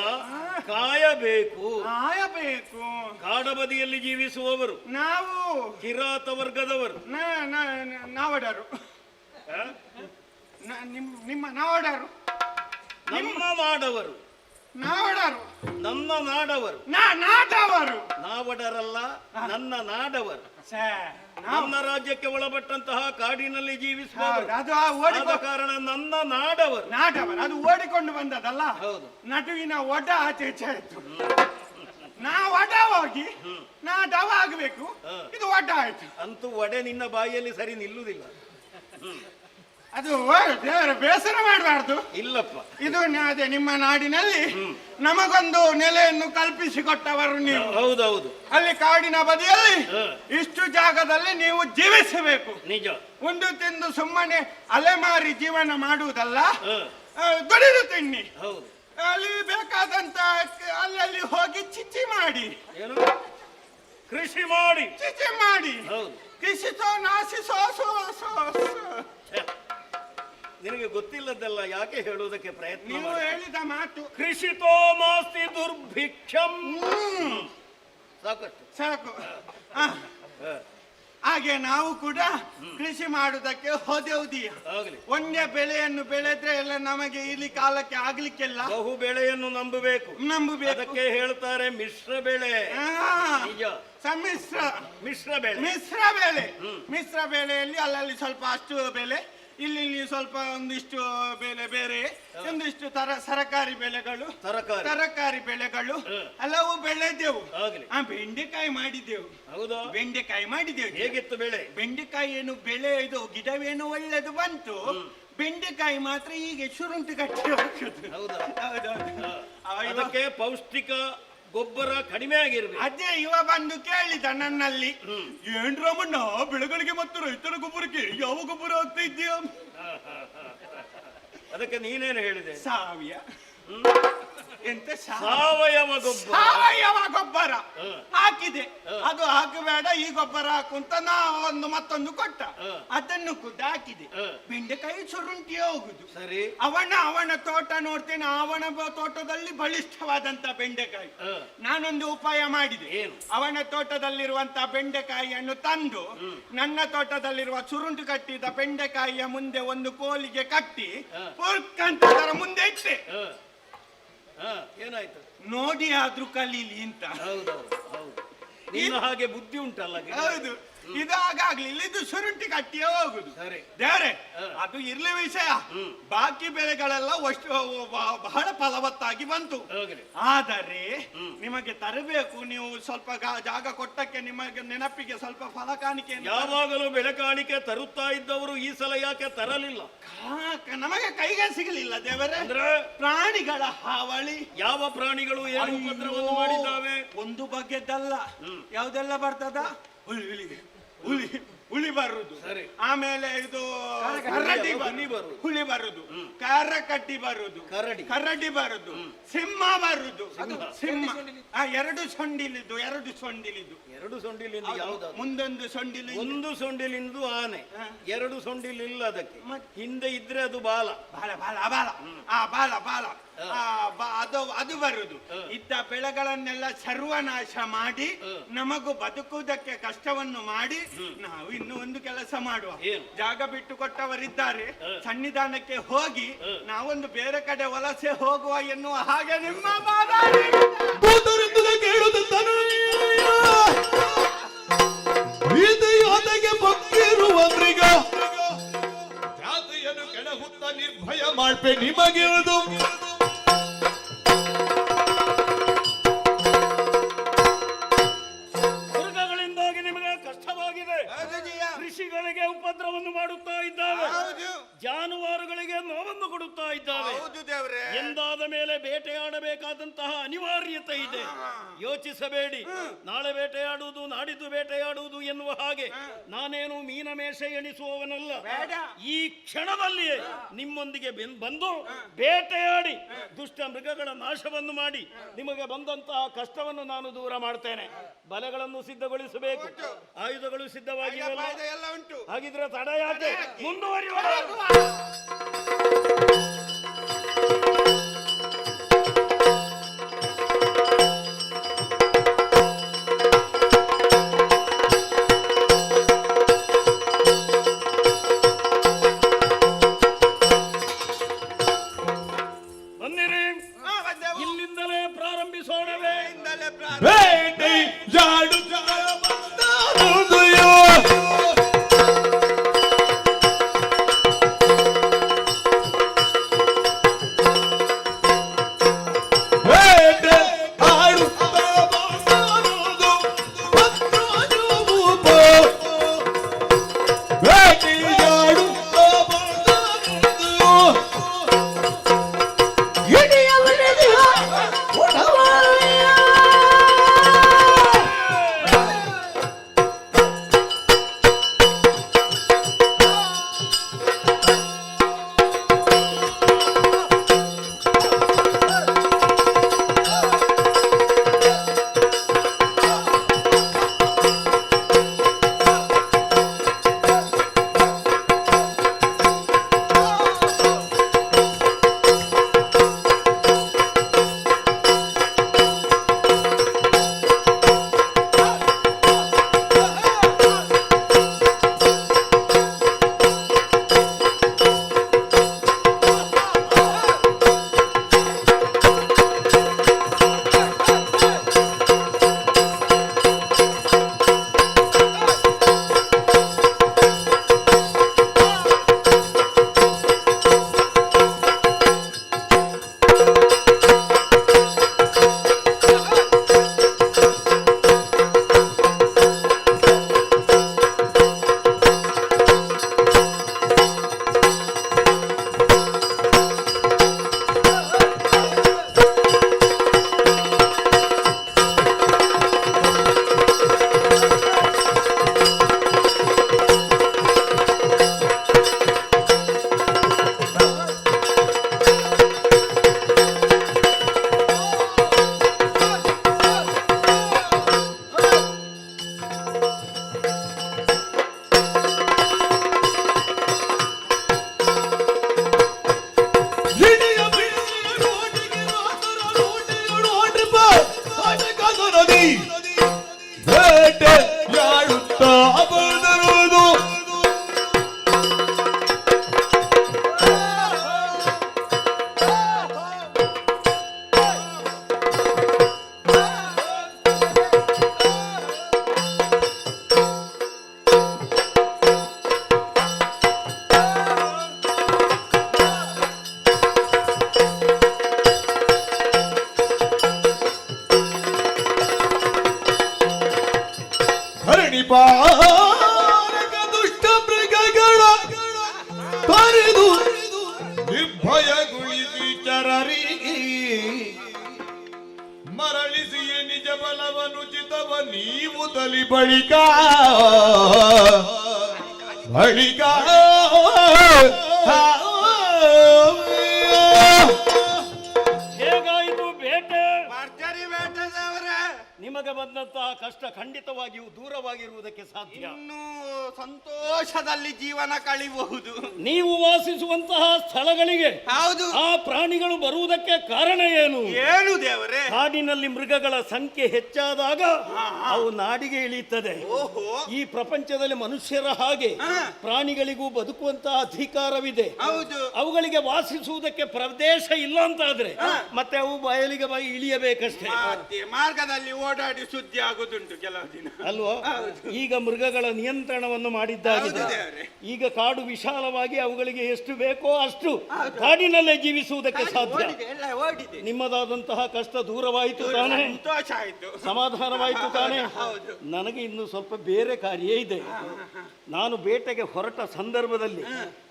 ಕಾಯಬೇಕು. ಕಾಯಬೇಕು. ಕಾಡಬದಿಯಲ್ಲಿ ಜೀವಿಸುವವರು ನಾವು ಕಿರಾತ ವರ್ಗದವರು. ನಾವಡರು ನಿಮ್ಮ ನಾವಡರು ನಮ್ಮ ನಾಡವರು, ನಾವಡರು ನಮ್ಮ ನಾಡವರು, ನಾಟವರು ನಾವಡರಲ್ಲ, ನನ್ನ ನಾಡವರು. ನನ್ನ ರಾಜ್ಯಕ್ಕೆ ಒಳಪಟ್ಟಂತಹ ಕಾಡಿನಲ್ಲಿ ಜೀವಿಸುವವರು. ಆದ ಕಾರಣ ನನ್ನ ನಾಡವರು. ನಾಟವರು ಅದು ಓಡಿಕೊಂಡು ಬಂದದಲ್ಲ. ಹೌದು. ನಟುವಿನ ಒಡ ಆಚೆ ಈಚೆ ಆಯ್ತು. ನಾವು ಒಡ ಹೋಗಿ ನಾಟವ ಆಗ್ಬೇಕು. ಇದು ಒಡ ಆಯ್ತು. ಅಂತೂ ಒಡೆ ನಿನ್ನ ಬಾಯಿಯಲ್ಲಿ ಸರಿ ನಿಲ್ಲುವುದಿಲ್ಲ. ಅದು ದೇವರ ಬೇಸರ ಮಾಡಬಾರ್ದು. ಇಲ್ಲಪ್ಪ, ಇದು ಅದೇ ನಿಮ್ಮ ನಾಡಿನಲ್ಲಿ ನಮಗೊಂದು ನೆಲೆಯನ್ನು ಕಲ್ಪಿಸಿಕೊಟ್ಟವರು ನೀವು. ಹೌದೌದು. ಅಲ್ಲಿ ಕಾಡಿನ ಬದಿಯಲ್ಲಿ ಇಷ್ಟು ಜಾಗದಲ್ಲಿ ನೀವು ಜೀವಿಸಬೇಕು. ನಿಜ. ಉಂಡು ತಿಂದು ಸುಮ್ಮನೆ ಅಲೆಮಾರಿ ಜೀವನ ಮಾಡುವುದಲ್ಲ, ದುಡಿದು ತಿನ್ನಿ. ಹೌದು. ಅಲ್ಲಿ ಬೇಕಾದಂತ ಅಲ್ಲಲ್ಲಿ ಹೋಗಿ ಚಿಚ್ಚಿ ಮಾಡಿ, ಏನು ಕೃಷಿ ಮಾಡಿ, ಚಿಚ್ಚಿ ಮಾಡಿ. ಹೌದು. ಕೃಷಿಸೋ ನಾಶಿಸೋ ನಿನಗೆ ಗೊತ್ತಿಲ್ಲದೆಲ್ಲ ಯಾಕೆ ಹೇಳುವುದಕ್ಕೆ ಪ್ರಯತ್ನ ನೀವು ಮಾಡಿ? ಹೇಳಿದ ಮಾತು ಕೃಷಿತೋ ಮಾಸ್ತಿ ದುರ್ಭಿಕ್ಷಂ. ಸಾಕಷ್ಟು ಸಾಕು. ಹಾಗೆ ನಾವು ಕೂಡ ಕೃಷಿ ಮಾಡುವುದಕ್ಕೆ ಹೋದೆವುದಿಯ. ಆಗಲಿ. ಒಂದೇ ಬೆಳೆಯನ್ನು ಬೆಳೆದ್ರೆ ಎಲ್ಲ ನಮಗೆ ಇಲ್ಲಿ ಕಾಲಕ್ಕೆ ಆಗ್ಲಿಕ್ಕೆಲ್ಲ ಬಹು ಬೆಳೆಯನ್ನು ನಂಬಬೇಕು. ಅದಕ್ಕೆ ಹೇಳ್ತಾರೆ ಮಿಶ್ರ ಬೆಳೆ. ನಿಜ. ಸಮ್ಮಿಶ್ರ ಮಿಶ್ರ ಬೆಳೆ. ಮಿಶ್ರ ಬೆಳೆ. ಮಿಶ್ರ ಬೆಳೆಯಲ್ಲಿ ಅಲ್ಲಲ್ಲಿ ಸ್ವಲ್ಪ ಅಷ್ಟು ಬೆಳೆ, ಇಲ್ಲಿ ಸ್ವಲ್ಪ ಒಂದಿಷ್ಟು ಬೆಲೆ ಬೇರೆ, ಒಂದಿಷ್ಟು ತರಕಾರಿ ಬೆಳೆಗಳು, ತರಕಾರಿ ಬೆಳೆಗಳು ಹಲವು ಬೆಳೆದೆವು. ಬೆಂಡೆಕಾಯಿ ಮಾಡಿದ್ದೆವು. ಹೌದಾ? ಬೆಂಡೆಕಾಯಿ ಮಾಡಿದ್ದೆವು. ಹೇಗಿತ್ತು ಬೆಳೆ? ಬೆಂಡೆಕಾಯಿ ಏನು ಬೆಳೆ, ಇದು ಗಿಡವೇನು ಒಳ್ಳೆದು ಬಂತು. ಬೆಂಡೆಕಾಯಿ ಮಾತ್ರ ಹೀಗೆ ಶುರುಂಟು ಕಟ್ಟಿ ಹೋಗುದು. ಅದಕ್ಕೆ ಪೌಷ್ಟಿಕ ಗೊಬ್ಬರ ಕಡಿಮೆ ಆಗಿರ್ಬೇಕು. ಅದೇ ಇವ ಬಂದು ಕೇಳಿದ ನನ್ನಲ್ಲಿ, ಏನ್ ರಾಮಣ್ಣ, ಬೆಳೆಗಳಿಗೆ ಮತ್ತು ರೈತರ ಗೊಬ್ಬರಕ್ಕೆ ಯಾವ ಗೊಬ್ಬರ ಆಗ್ತಾ ಇದೆಯಾ? ಅದಕ್ಕೆ ನೀನೇನು ಹೇಳಿದೆ? ಸಾವ್ಯ ಎಂತ ಸಾವಯವ ಗೊಬ್ಬರ. ಸಾವಯವ ಗೊಬ್ಬರ ಹಾಕಿದೆ. ಅದು ಹಾಕಬೇಡ, ಈ ಗೊಬ್ಬರ ಹಾಕುಂತ ನಾ ಮತ್ತೊಂದು ಕೊಟ್ಟ, ಅದನ್ನು ಖುದ್ದು ಹಾಕಿದೆ. ಬೆಂಡೆಕಾಯಿ ಚುರುಂಟಿ ಹೋಗುದು. ಸರಿ, ಅವನ ತೋಟ ನೋಡ್ತೇನೆ. ಅವನ ತೋಟದಲ್ಲಿ ಬಲಿಷ್ಠವಾದಂತ ಬೆಂಡೆಕಾಯಿ. ನಾನೊಂದು ಉಪಾಯ ಮಾಡಿದೆ. ಅವನ ತೋಟದಲ್ಲಿರುವಂತ ಬೆಂಡೆಕಾಯಿಯನ್ನು ತಂದು ನನ್ನ ತೋಟದಲ್ಲಿರುವ ಚುರುಂಟು ಕಟ್ಟಿದ ಬೆಂಡೆಕಾಯಿಯ ಮುಂದೆ ಒಂದು ಕೋಲಿಗೆ ಕಟ್ಟಿ ಪುರ್ಕಂತ ಅದರ ಮುಂದೆ ಇಟ್ಟೆ. ಏನಾಯ್ತು? ನೋಡಿ ಆದ್ರೂ ಕಲೀಲಿ ಅಂತ. ನಿನ್ನ ಹಾಗೆ ಬುದ್ಧಿ ಉಂಟಲ್ಲ. ಹೌದು, ಇದು ಹಾಗಾಗ್ಲಿಲ್ಲ, ಇದು ಶುರುಂಟಿ ಕಟ್ಟಿಯೇ ಹೋಗುದು. ದೇವ್ರೆ, ಅದು ಇರ್ಲಿ ವಿಷಯ. ಬಾಕಿ ಬೆಳೆಗಳೆಲ್ಲ ಬಹಳ ಫಲವತ್ತಾಗಿ ಬಂತು. ಆದರೆ ನಿಮಗೆ ತರಬೇಕು, ನೀವು ಸ್ವಲ್ಪ ಜಾಗ ಕೊಟ್ಟಕ್ಕೆ ನಿಮಗೆ ನೆನಪಿಗೆ ಸ್ವಲ್ಪ ಫಲ ಕಾಣಿಕೆ. ಯಾವಾಗಲೂ ಬೆಳೆ ಕಾಣಿಕೆ ತರುತ್ತಾ ಇದ್ದವರು ಈ ಸಲ ಯಾಕೆ ತರಲಿಲ್ಲ? ನಮಗೆ ಕೈಗೆ ಸಿಗಲಿಲ್ಲ ದೇವರೇ. ಅಂದ್ರೆ ಪ್ರಾಣಿಗಳ ಹಾವಳಿ. ಯಾವ ಪ್ರಾಣಿಗಳು ಏನು ಉಪದ್ರವವನ್ನು ಮಾಡಿದ್ದಾವೆ? ಒಂದು ಬಗೆದಲ್ಲ, ಯಾವುದೆಲ್ಲ ಬರ್ತದ. ಹುಲಿ ಬರುದು, ಆಮೇಲೆ ಇದು ಹುಲಿ ಬರುದು, ಕರಕಟ್ಟಿ ಬರುದು, ಕರಡಿ ಬರುದು, ಸಿಂಹ ಬರುದು. ಸಿಂಹ ಎರಡು ಸೊಂಡಿಲಿದ್ದು ಮುಂದೊಂದು ಸೊಂಡಿಲು, ಒಂದು ಸೊಂಡಿಲಿಂದು ಆನೆ, ಎರಡು ಸೊಂಡಿಲಿಲ್ಲ. ಅದಕ್ಕೆ ಹಿಂದೆ ಇದ್ರೆ ಅದು ಬಾಲ. ಅದು ಬರುದು. ಇದ್ದ ಬೆಳೆಗಳನ್ನೆಲ್ಲ ಸರ್ವನಾಶ ಮಾಡಿ ನಮಗೂ ಬದುಕುವುದಕ್ಕೆ ಕಷ್ಟವನ್ನು ಮಾಡಿ ನಾವು ಇನ್ನು ಒಂದು ಕೆಲಸ ಮಾಡುವ. ಜಾಗ ಬಿಟ್ಟು ಕೊಟ್ಟವರಿದ್ದಾರೆ, ಸನ್ನಿಧಾನಕ್ಕೆ ಹೋಗಿ ನಾವೊಂದು ಬೇರೆ ಕಡೆ ವಲಸೆ ಹೋಗುವ ಎನ್ನುವ ಹಾಗೆ ನಿಮ್ಮ ಭಕ್ತಿರುವಂದ್ರಿಗ ಜಾತಿಯನ್ನು ಕೆಡಹುತ್ತ ನಿರ್ಭಯ ಮಾಡ್ಪೆ ನಿಮಗೆ ಇಳಿದು ಮೃಗಗಳಿಂದಾಗಿ ನಿಮಗೆ ಕಷ್ಟವಾಗಿದೆ. ಕೃಷಿಗಳಿಗೆ ಉಪದ್ರವವನ್ನು ಮಾಡುತ್ತಾ ಇದ್ದಾವೆ, ಜಾನುವಾರುಗಳಿಗೆ ನೋವನ್ನು ಕೊಡುತ್ತಾ ಇದ್ದಾವೆ. ಎಂದಾದ ಮೇಲೆ ಬೇಟೆಯಾಡಬೇಕಾದಂತಹ ಅನಿವಾರ್ಯತೆ ಇದೆ. ಯೋಚಿಸಬೇಡಿ, ನಾಳೆ ಬೇಟೆಯಾಡುವುದು, ನಾಡಿದ್ದು ಬೇಟೆಯಾಡುವುದು ಎನ್ನುವ ಹಾಗೆ ನಾನೇನು ಮೀನಮೇಷ ಎಣಿಸುವವನಲ್ಲ. ಈ ಕ್ಷಣದಲ್ಲಿಯೇ ನಿಮ್ಮೊಂದಿಗೆ ಬಂದು ಬೇಟೆಯಾಡಿ ದುಷ್ಟ ಮೃಗಗಳ ನಾಶವನ್ನು ಮಾಡಿ ನಿಮಗೆ ಬಂದಂತಹ ಕಷ್ಟವನ್ನು ನಾನು ದೂರ ಮಾಡ್ತೇನೆ. ಬಲೆಗಳನ್ನು ಸಿದ್ಧಗೊಳಿಸಬೇಕು, ಆಯುಧಗಳು ಸಿದ್ಧವಾಗಿ ಉಂಟು. ಹಾಗಿದ್ರೆ ತಡ ಯಾಕೆ? ಮುಂದುವರಿಯುವ. ಬಂದಿರಿ, ಇಲ್ಲಿಂದಲೇ ಪ್ರಾರಂಭಿಸೋಣವೇ? ಬೇಟೆ ಜಾಡು ಮುತಲಿ ಬಳಿಕ ಬಳಿಕ ಹೇಗಾಯಿತು ಬೇಟೆ? ಭರ್ಜರಿ ಬೇಟದವರೇ, ನಿಮಗೆ ಬಂದಂತಹ ಕಷ್ಟ ಖಂಡಿತವಾಗಿಯೂ ದೂರವಾಗಿರುವುದಕ್ಕೆ ಸಾಧ್ಯ. ಇನ್ನೂ ಸಂತೋಷದಲ್ಲಿ ಜೀವನ ಕಳಿಬಹುದು. ನೀವು ವಾಸಿಸುವಂತಹ ಸ್ಥಳಗಳಿಗೆ ಹೌದು. ಆ ಪ್ರಾಣಿಗಳು ಬರುವುದಕ್ಕೆ ಕಾರಣ ಏನು? ಏನು ದೇವರೇ? ಕಾಡಿನಲ್ಲಿ ಮೃಗಗಳ ಸಂಖ್ಯೆ ಹೆಚ್ಚಾದಾಗ ಅವು ನಾಡಿಗೆ ಇಳಿಯುತ್ತದೆ. ಓಹೋ, ಈ ಪ್ರಪಂಚದಲ್ಲಿ ಮನುಷ್ಯರ ಹಾಗೆ ಪ್ರಾಣಿಗಳಿಗೂ ಬದುಕುವಂತಹ ಅಧಿಕಾರವಿದೆ. ಹೌದು. ಅವುಗಳಿಗೆ ವಾಸಿಸುವುದಕ್ಕೆ ಪ್ರದೇಶ ಇಲ್ಲ ಅಂತಾದ್ರೆ ಮತ್ತೆ ಅವು ಬಯಲಿಗೆ ಇಳಿಯಬೇಕಷ್ಟೇ ಮತ್ತೆ ಮಾರ್ಗದಲ್ಲಿ ಓಡಾಡಿ ಸುದ್ದಿ ಆಗುದುಂಟು ಕೆಲವು ದಿನ ಅಲ್ವಾ? ಈಗ ಮೃಗಗಳ ನಿಯಂತ್ರಣವನ್ನು ಮಾಡಿದ್ದಾಗಿದೆ. ಹೌದು ದೇವರೇ. ಈಗ ಕಾಡು ವಿಶಾಲವಾಗಿ ಅವುಗಳಿಗೆ ಎಷ್ಟು ಬೇಕೋ ಅಷ್ಟು ಕಾಡಿನಲ್ಲೇ ಜೀವಿಸುವುದಕ್ಕೆ ಸಾಧ್ಯ. ಎಲ್ಲ ಓಡಿದೆ. ನಿಮ್ಮದಾದಂತಹ ಕಷ್ಟ ದೂರವಾಯಿತು ತಾನೇ? ಸಂತೋಷ ಆಯ್ತು. ಸಮಾಧಾನವಾಯಿತು ತಾನೇ? ಹೌದು. ನನಗೆ ಇನ್ನು ಸ್ವಲ್ಪ ಬೇರೆ ಕಾರ್ಯ ಇದೆ. ನಾನು ಬೇಟೆಗೆ ಹೊರಟ ಸಂದರ್ಭದಲ್ಲಿ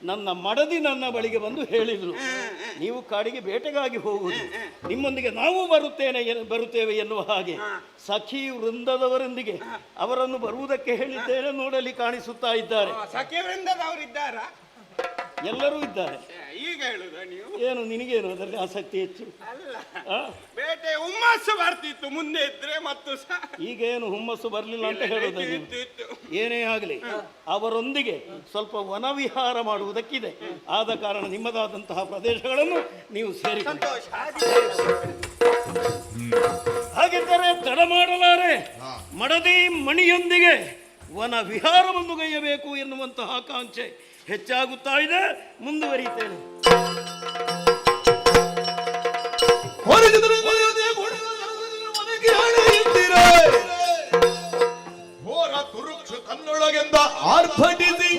ನನ್ನ ಮಡದಿ ನನ್ನ ಬಳಿಗೆ ಬಂದು ಹೇಳಿದ್ರು, ನೀವು ಕಾಡಿಗೆ ಬೇಟೆಗಾಗಿ ಹೋಗುವುದು, ನಿಮ್ಮೊಂದಿಗೆ ನಾವು ಬರುತ್ತೇವೆ ಎನ್ನುವ ಹಾಗೆ ಸಖಿ ವೃಂದದವರೊಂದಿಗೆ ಅವರನ್ನು ಬರುವುದಕ್ಕೆ ಹೇಳಿದ್ದೇನೆ. ನೋಡಲಿ ಕಾಣಿಸುತ್ತಾ ಇದ್ದಾರೆ. ಸಖಿ ವೃಂದದವರಿದ್ದಾರಾ? ಎಲ್ಲರೂ ಇದ್ದಾರೆ. ಈಗ ಹೇಳುದ ನೀವು? ಏನು ನಿನಗೇನು ಅದರಲ್ಲಿ ಆಸಕ್ತಿ ಹೆಚ್ಚು? ಅಲ್ಲ, ಆ? ಬೇಟೆ ಹುಮ್ಮಸ್ಸು ಬರ್ತಿತ್ತು ಮುಂದೆ ಇದ್ರೆ ಮತ್ತು ಈಗೇನು ಹುಮ್ಮಸ್ಸು ಬರಲಿಲ್ಲ ಅಂತ ಹೇಳೋದು ನೀವು? ಏನೇ ಆಗಲಿ ಅವರೊಂದಿಗೆ ಸ್ವಲ್ಪ ವನವಿಹಾರ ಮಾಡುವುದಕ್ಕಿದೆ. ಆದ ಕಾರಣ ನಿಮ್ಮದಾದಂತಹ ಪ್ರದೇಶಗಳನ್ನು ನೀವು ಸೇರಿ. ಸಂತೋಷ. ಹಾಗಿದ್ದರೆ ತಡ ಮಾಡಲಾರೆ, ಮಡದಿ ಮಣಿಯೊಂದಿಗೆ ವನ ವಿಹಾರವನ್ನು ಗೈಯಬೇಕು ಎನ್ನುವಂತಹ ಆಕಾಂಕ್ಷೆ ಹೆಚ್ಚಾಗುತ್ತಾ ಇದೆ. ಮುಂದುವರಿಯುತ್ತೇನೆ. ಘೋರ ತುರುಕ್ಷು ತನ್ನೊಳಗೆಂದ ಆರ್ಭಟಿಸಿ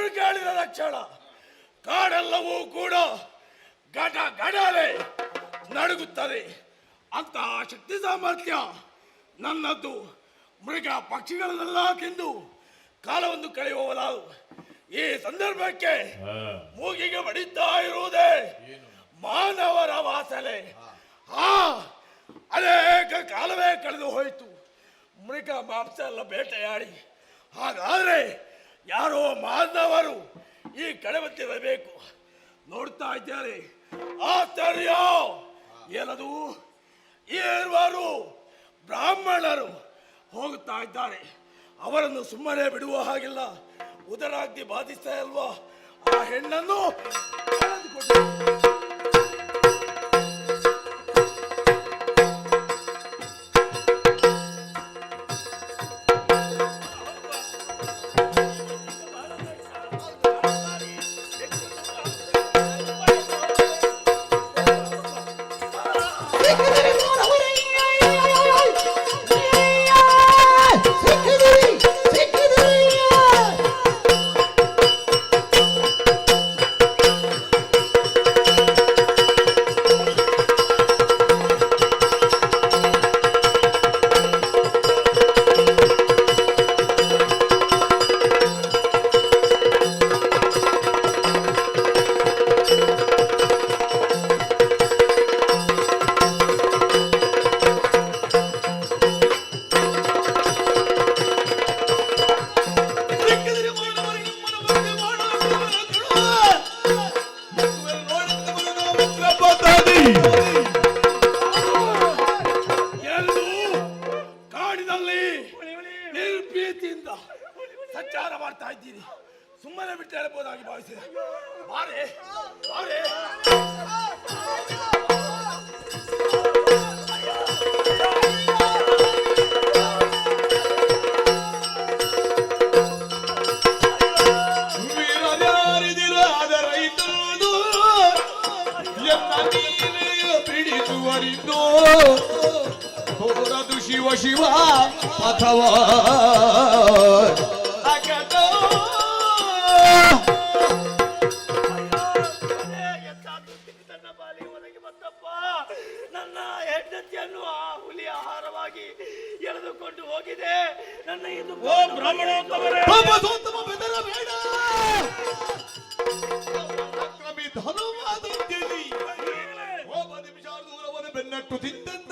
ಹೆಸರು ಕೇಳಿದ ಲಕ್ಷಣ ಕಾಡೆಲ್ಲವೂ ಕೂಡ ಘಟ ಘಟನೆ ನಡುಗುತ್ತದೆ. ಅಂತಹ ಶಕ್ತಿ ಸಾಮರ್ಥ್ಯ ನನ್ನದ್ದು. ಮೃಗ ಪಕ್ಷಿಗಳನ್ನೆಲ್ಲ ತಿಂದು ಕಾಲವನ್ನು ಕಳೆಯುವವಲ್ಲ. ಈ ಸಂದರ್ಭಕ್ಕೆ ಮೂಗಿಗೆ ಬಡಿತಾ ಇರುವುದೇ ಮಾನವರ ವಾಸನೆ. ಅನೇಕ ಕಾಲವೇ ಕಳೆದು ಹೋಯಿತು ಮೃಗ ಮಾಂಸ ಎಲ್ಲ ಬೇಟೆಯಾಡಿ. ಹಾಗಾದ್ರೆ ಯಾರೋ ಮಾನವರು ಈ ಕಡೆ ಬಂದಿರಬೇಕು. ನೋಡ್ತಾ ಇದ್ದಾರೆ ಆಶ್ಚರ್ಯ. ಏನದು? ಇರುವರು ಬ್ರಾಹ್ಮಣರು ಹೋಗುತ್ತಾ ಇದ್ದಾರೆ. ಅವರನ್ನು ಸುಮ್ಮನೆ ಬಿಡುವ ಹಾಗಿಲ್ಲ. ಉದರಾಗ್ನಿ ಬಾಧಿಸ್ತಾ ಇಲ್ವಾ? ಆ ಹೆಣ್ಣನ್ನು ಸಂಚಾರ ಮಾಡ್ತಾ ಇದ್ದೀರಿ. ಸುಮ್ಮನೆ ಬಿಟ್ಟು ಹೇಳ್ಬೋದಾಗಿ ಭಾವಿಸಿದೆ. ಬಾರೆ ಬಾರೆ. ಶಿವ ಶಿವ ಅಥವಾ ನನ್ನ ಹೆಂಡತಿಯನ್ನು ಆ ಹುಲಿ ಆಹಾರವಾಗಿ ಎಳೆದುಕೊಂಡು ಹೋಗಿದೆ. ನನ್ನ ಇದು ಬ್ರಾಹ್ಮಣೋತ್ತಮರೇ ಬೆನ್ನಟ್ಟು ತಿಂದ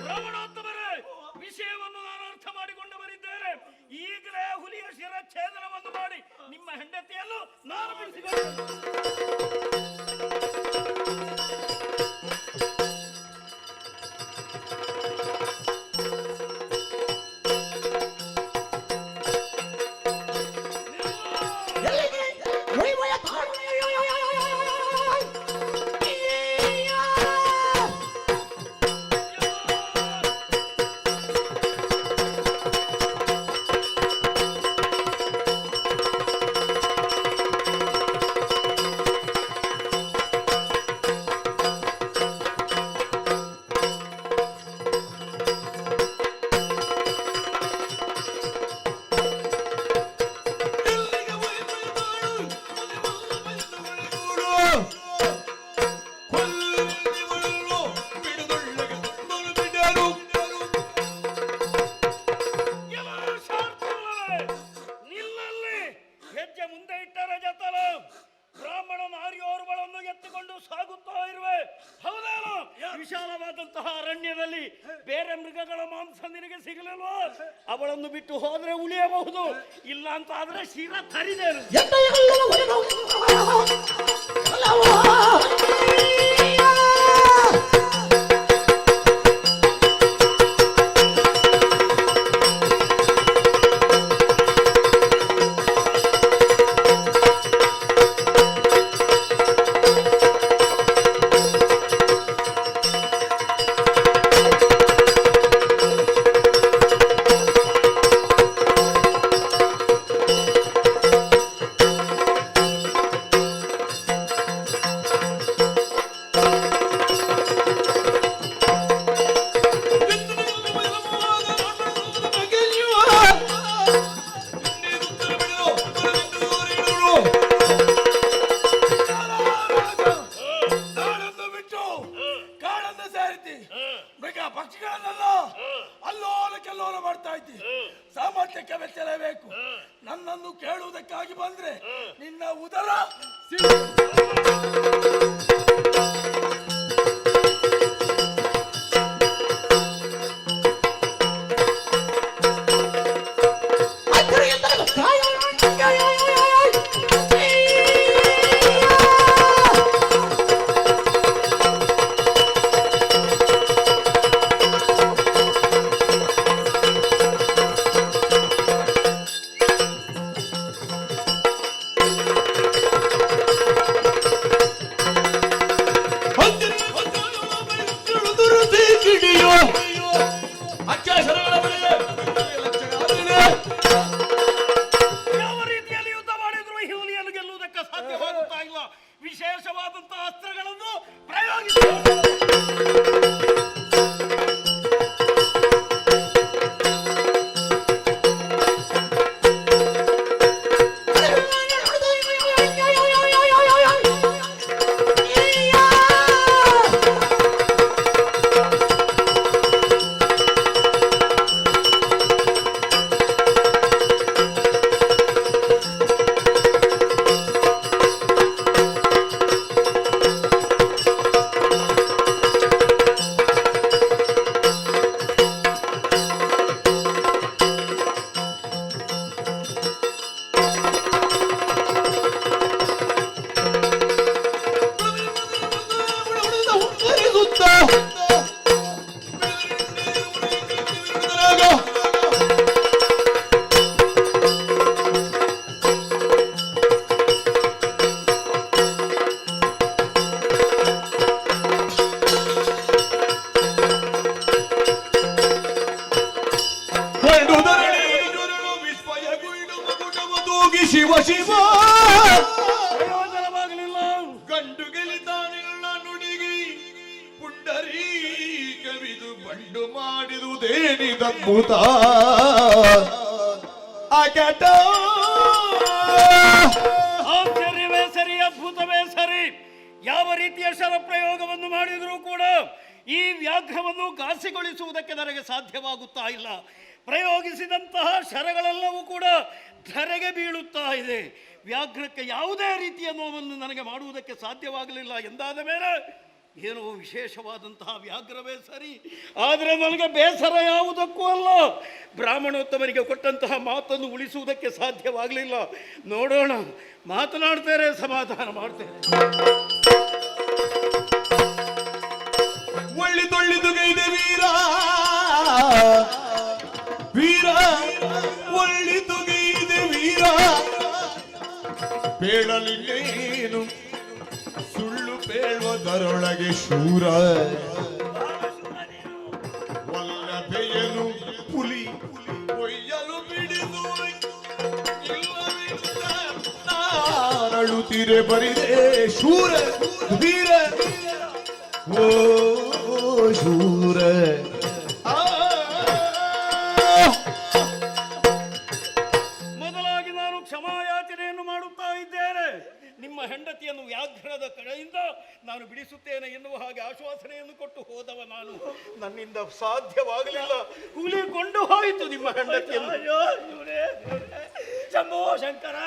ಬ್ರಾಹ್ಮಣೋತ್ತಮರೇ, ವಿಷಯವನ್ನು ನಾನು ಅರ್ಥ ಮಾಡಿಕೊಂಡು ಬರಿದ್ದೇನೆ. ಈಗಲೇ ಹುಲಿಯ ಶಿರಚ್ಛೇದನವನ್ನು ಮಾಡಿ ನಿಮ್ಮ ಹೆಂಡತಿಯನ್ನು ನಾನು ಬಿಡಿಸಿಕೊಳ್ಳುತ್ತೇನೆ. ವಿಶಾಲವಾದಂತಹ ಅರಣ್ಯದಲ್ಲಿ ಬೇರೆ ಮೃಗಗಳ ಮಾಂಸ ನಿನಗೆ ಸಿಗಲಿಲ್ವಾ? ಅವಳನ್ನು ಬಿಟ್ಟು ಹೋದ್ರೆ ಉಳಿಯಬಹುದು, ಇಲ್ಲ ಅಂತ ಆದ್ರೆ ಶಿರ ತರಿದೆ. ಗೋಮಂತಕ್ಕೆ ಮೆಚ್ಚಲೇಬೇಕು. ನನ್ನನ್ನು ಕೇಳುವುದಕ್ಕಾಗಿ ಬಂದ್ರೆ ನಿನ್ನ ಉದರ ಯಾವ ರೀತಿಯಲ್ಲಿ ಯುದ್ಧ ಮಾಡಿದ್ರು ಈ ಹುಲಿಯನ್ನು ಗೆಲ್ಲುವುದಕ್ಕೆ ಸಾಧ್ಯವಾಗುತ್ತಾ ಇಲ್ಲ. ವಿಶೇಷವಾದಂತಹ ಅಸ್ತ್ರಗಳನ್ನು ಪ್ರಯೋಗಿಸಿ ಶಿವ ಶಿವ ಪ್ರಯೋಜನವಾಗಲಿಲ್ಲ. ಗಂಡು ಗೆಲಿತಾನಿಲ್ಲ ನುಡಿಗಿ ಪುಂಡರೀ ಕವಿದು ಬಂಡು ಮಾಡಿದುದೇನಿದದ್ಭುತ ಅಗಟ ಆಶ್ಚರ್ಯವೇ ಸರಿ, ಅದ್ಭುತವೇ ಸರಿ. ಯಾವ ರೀತಿಯ ಶರ ಪ್ರಯೋಗವನ್ನು ಮಾಡಿದರೂ ಕೂಡ ಈ ವ್ಯಾಘ್ರವನ್ನು ಘಾಸಿಗೊಳಿಸುವುದಕ್ಕೆ ನನಗೆ ಸಾಧ್ಯವಾಗುತ್ತಾ ಇಲ್ಲ. ಪ್ರಯೋಗಿಸಿದಂತಹ ಶರಗಳೆಲ್ಲವೂ ಕೂಡ ಧರೆಗೆ ಬೀಳುತ್ತಾ ಇದೆ. ವ್ಯಾಘ್ರಕ್ಕೆ ಯಾವುದೇ ರೀತಿಯ ನೋವನ್ನು ನನಗೆ ಮಾಡುವುದಕ್ಕೆ ಸಾಧ್ಯವಾಗಲಿಲ್ಲ ಎಂದಾದ ಮೇಲೆ ಏನೋ ವಿಶೇಷವಾದಂತಹ ವ್ಯಾಘ್ರವೇ ಸರಿ. ಆದರೆ ನನಗೆ ಬೇಸರ ಯಾವುದಕ್ಕೂ ಅಲ್ಲ. ಬ್ರಾಹ್ಮಣೋತ್ತಮನಿಗೆ ಕೊಟ್ಟಂತಹ ಮಾತನ್ನು ಉಳಿಸುವುದಕ್ಕೆ ಸಾಧ್ಯವಾಗಲಿಲ್ಲ. ನೋಡೋಣ, ಮಾತನಾಡ್ತೇನೆ, ಸಮಾಧಾನ ಮಾಡ್ತೇನೆ. ಒಳ್ಳಿದೊಳ್ಳಿದುಗೈದೆ ವೀರ ವೀರ ಒಳ್ಳಿದುಗೈದೆ ವೀರ ಬೇಡಲಿಲ್ಲೇನು ಸುಳ್ಳು ಬೇಳುವುದರೊಳಗೆ ಶೂರ ವಲ್ಲಭೆಯನು ಪುಲಿ ಒಯ್ಯಲು ಬಿಡಿದು ನಾರಳುತ್ತಿರೆ ಬರಿದೆ ಶೂರ ವೀರ ಓ ಶೂರ ಮೊದಲಾಗಿ ನಾನು ಕ್ಷಮಾಯಾಚನೆಯನ್ನು ಮಾಡುತ್ತಾ ಇದ್ದೇನೆ. ನಿಮ್ಮ ಹೆಂಡತಿಯನ್ನು ವ್ಯಾಘ್ರದ ಕಡೆಯಿಂದ ನಾನು ಬಿಡಿಸುತ್ತೇನೆ ಎನ್ನುವ ಹಾಗೆ ಆಶ್ವಾಸನೆಯನ್ನು ಕೊಟ್ಟು ಹೋದವ ನಾನು. ನನ್ನಿಂದ ಸಾಧ್ಯವಾಗಲಿಲ್ಲ. ಹುಲಿ ಕೊಂಡು ಹೋಯಿತು ನಿಮ್ಮ ಹೆಂಡತಿಯನ್ನು. ಶಂಭೋ ಶಂಕರ,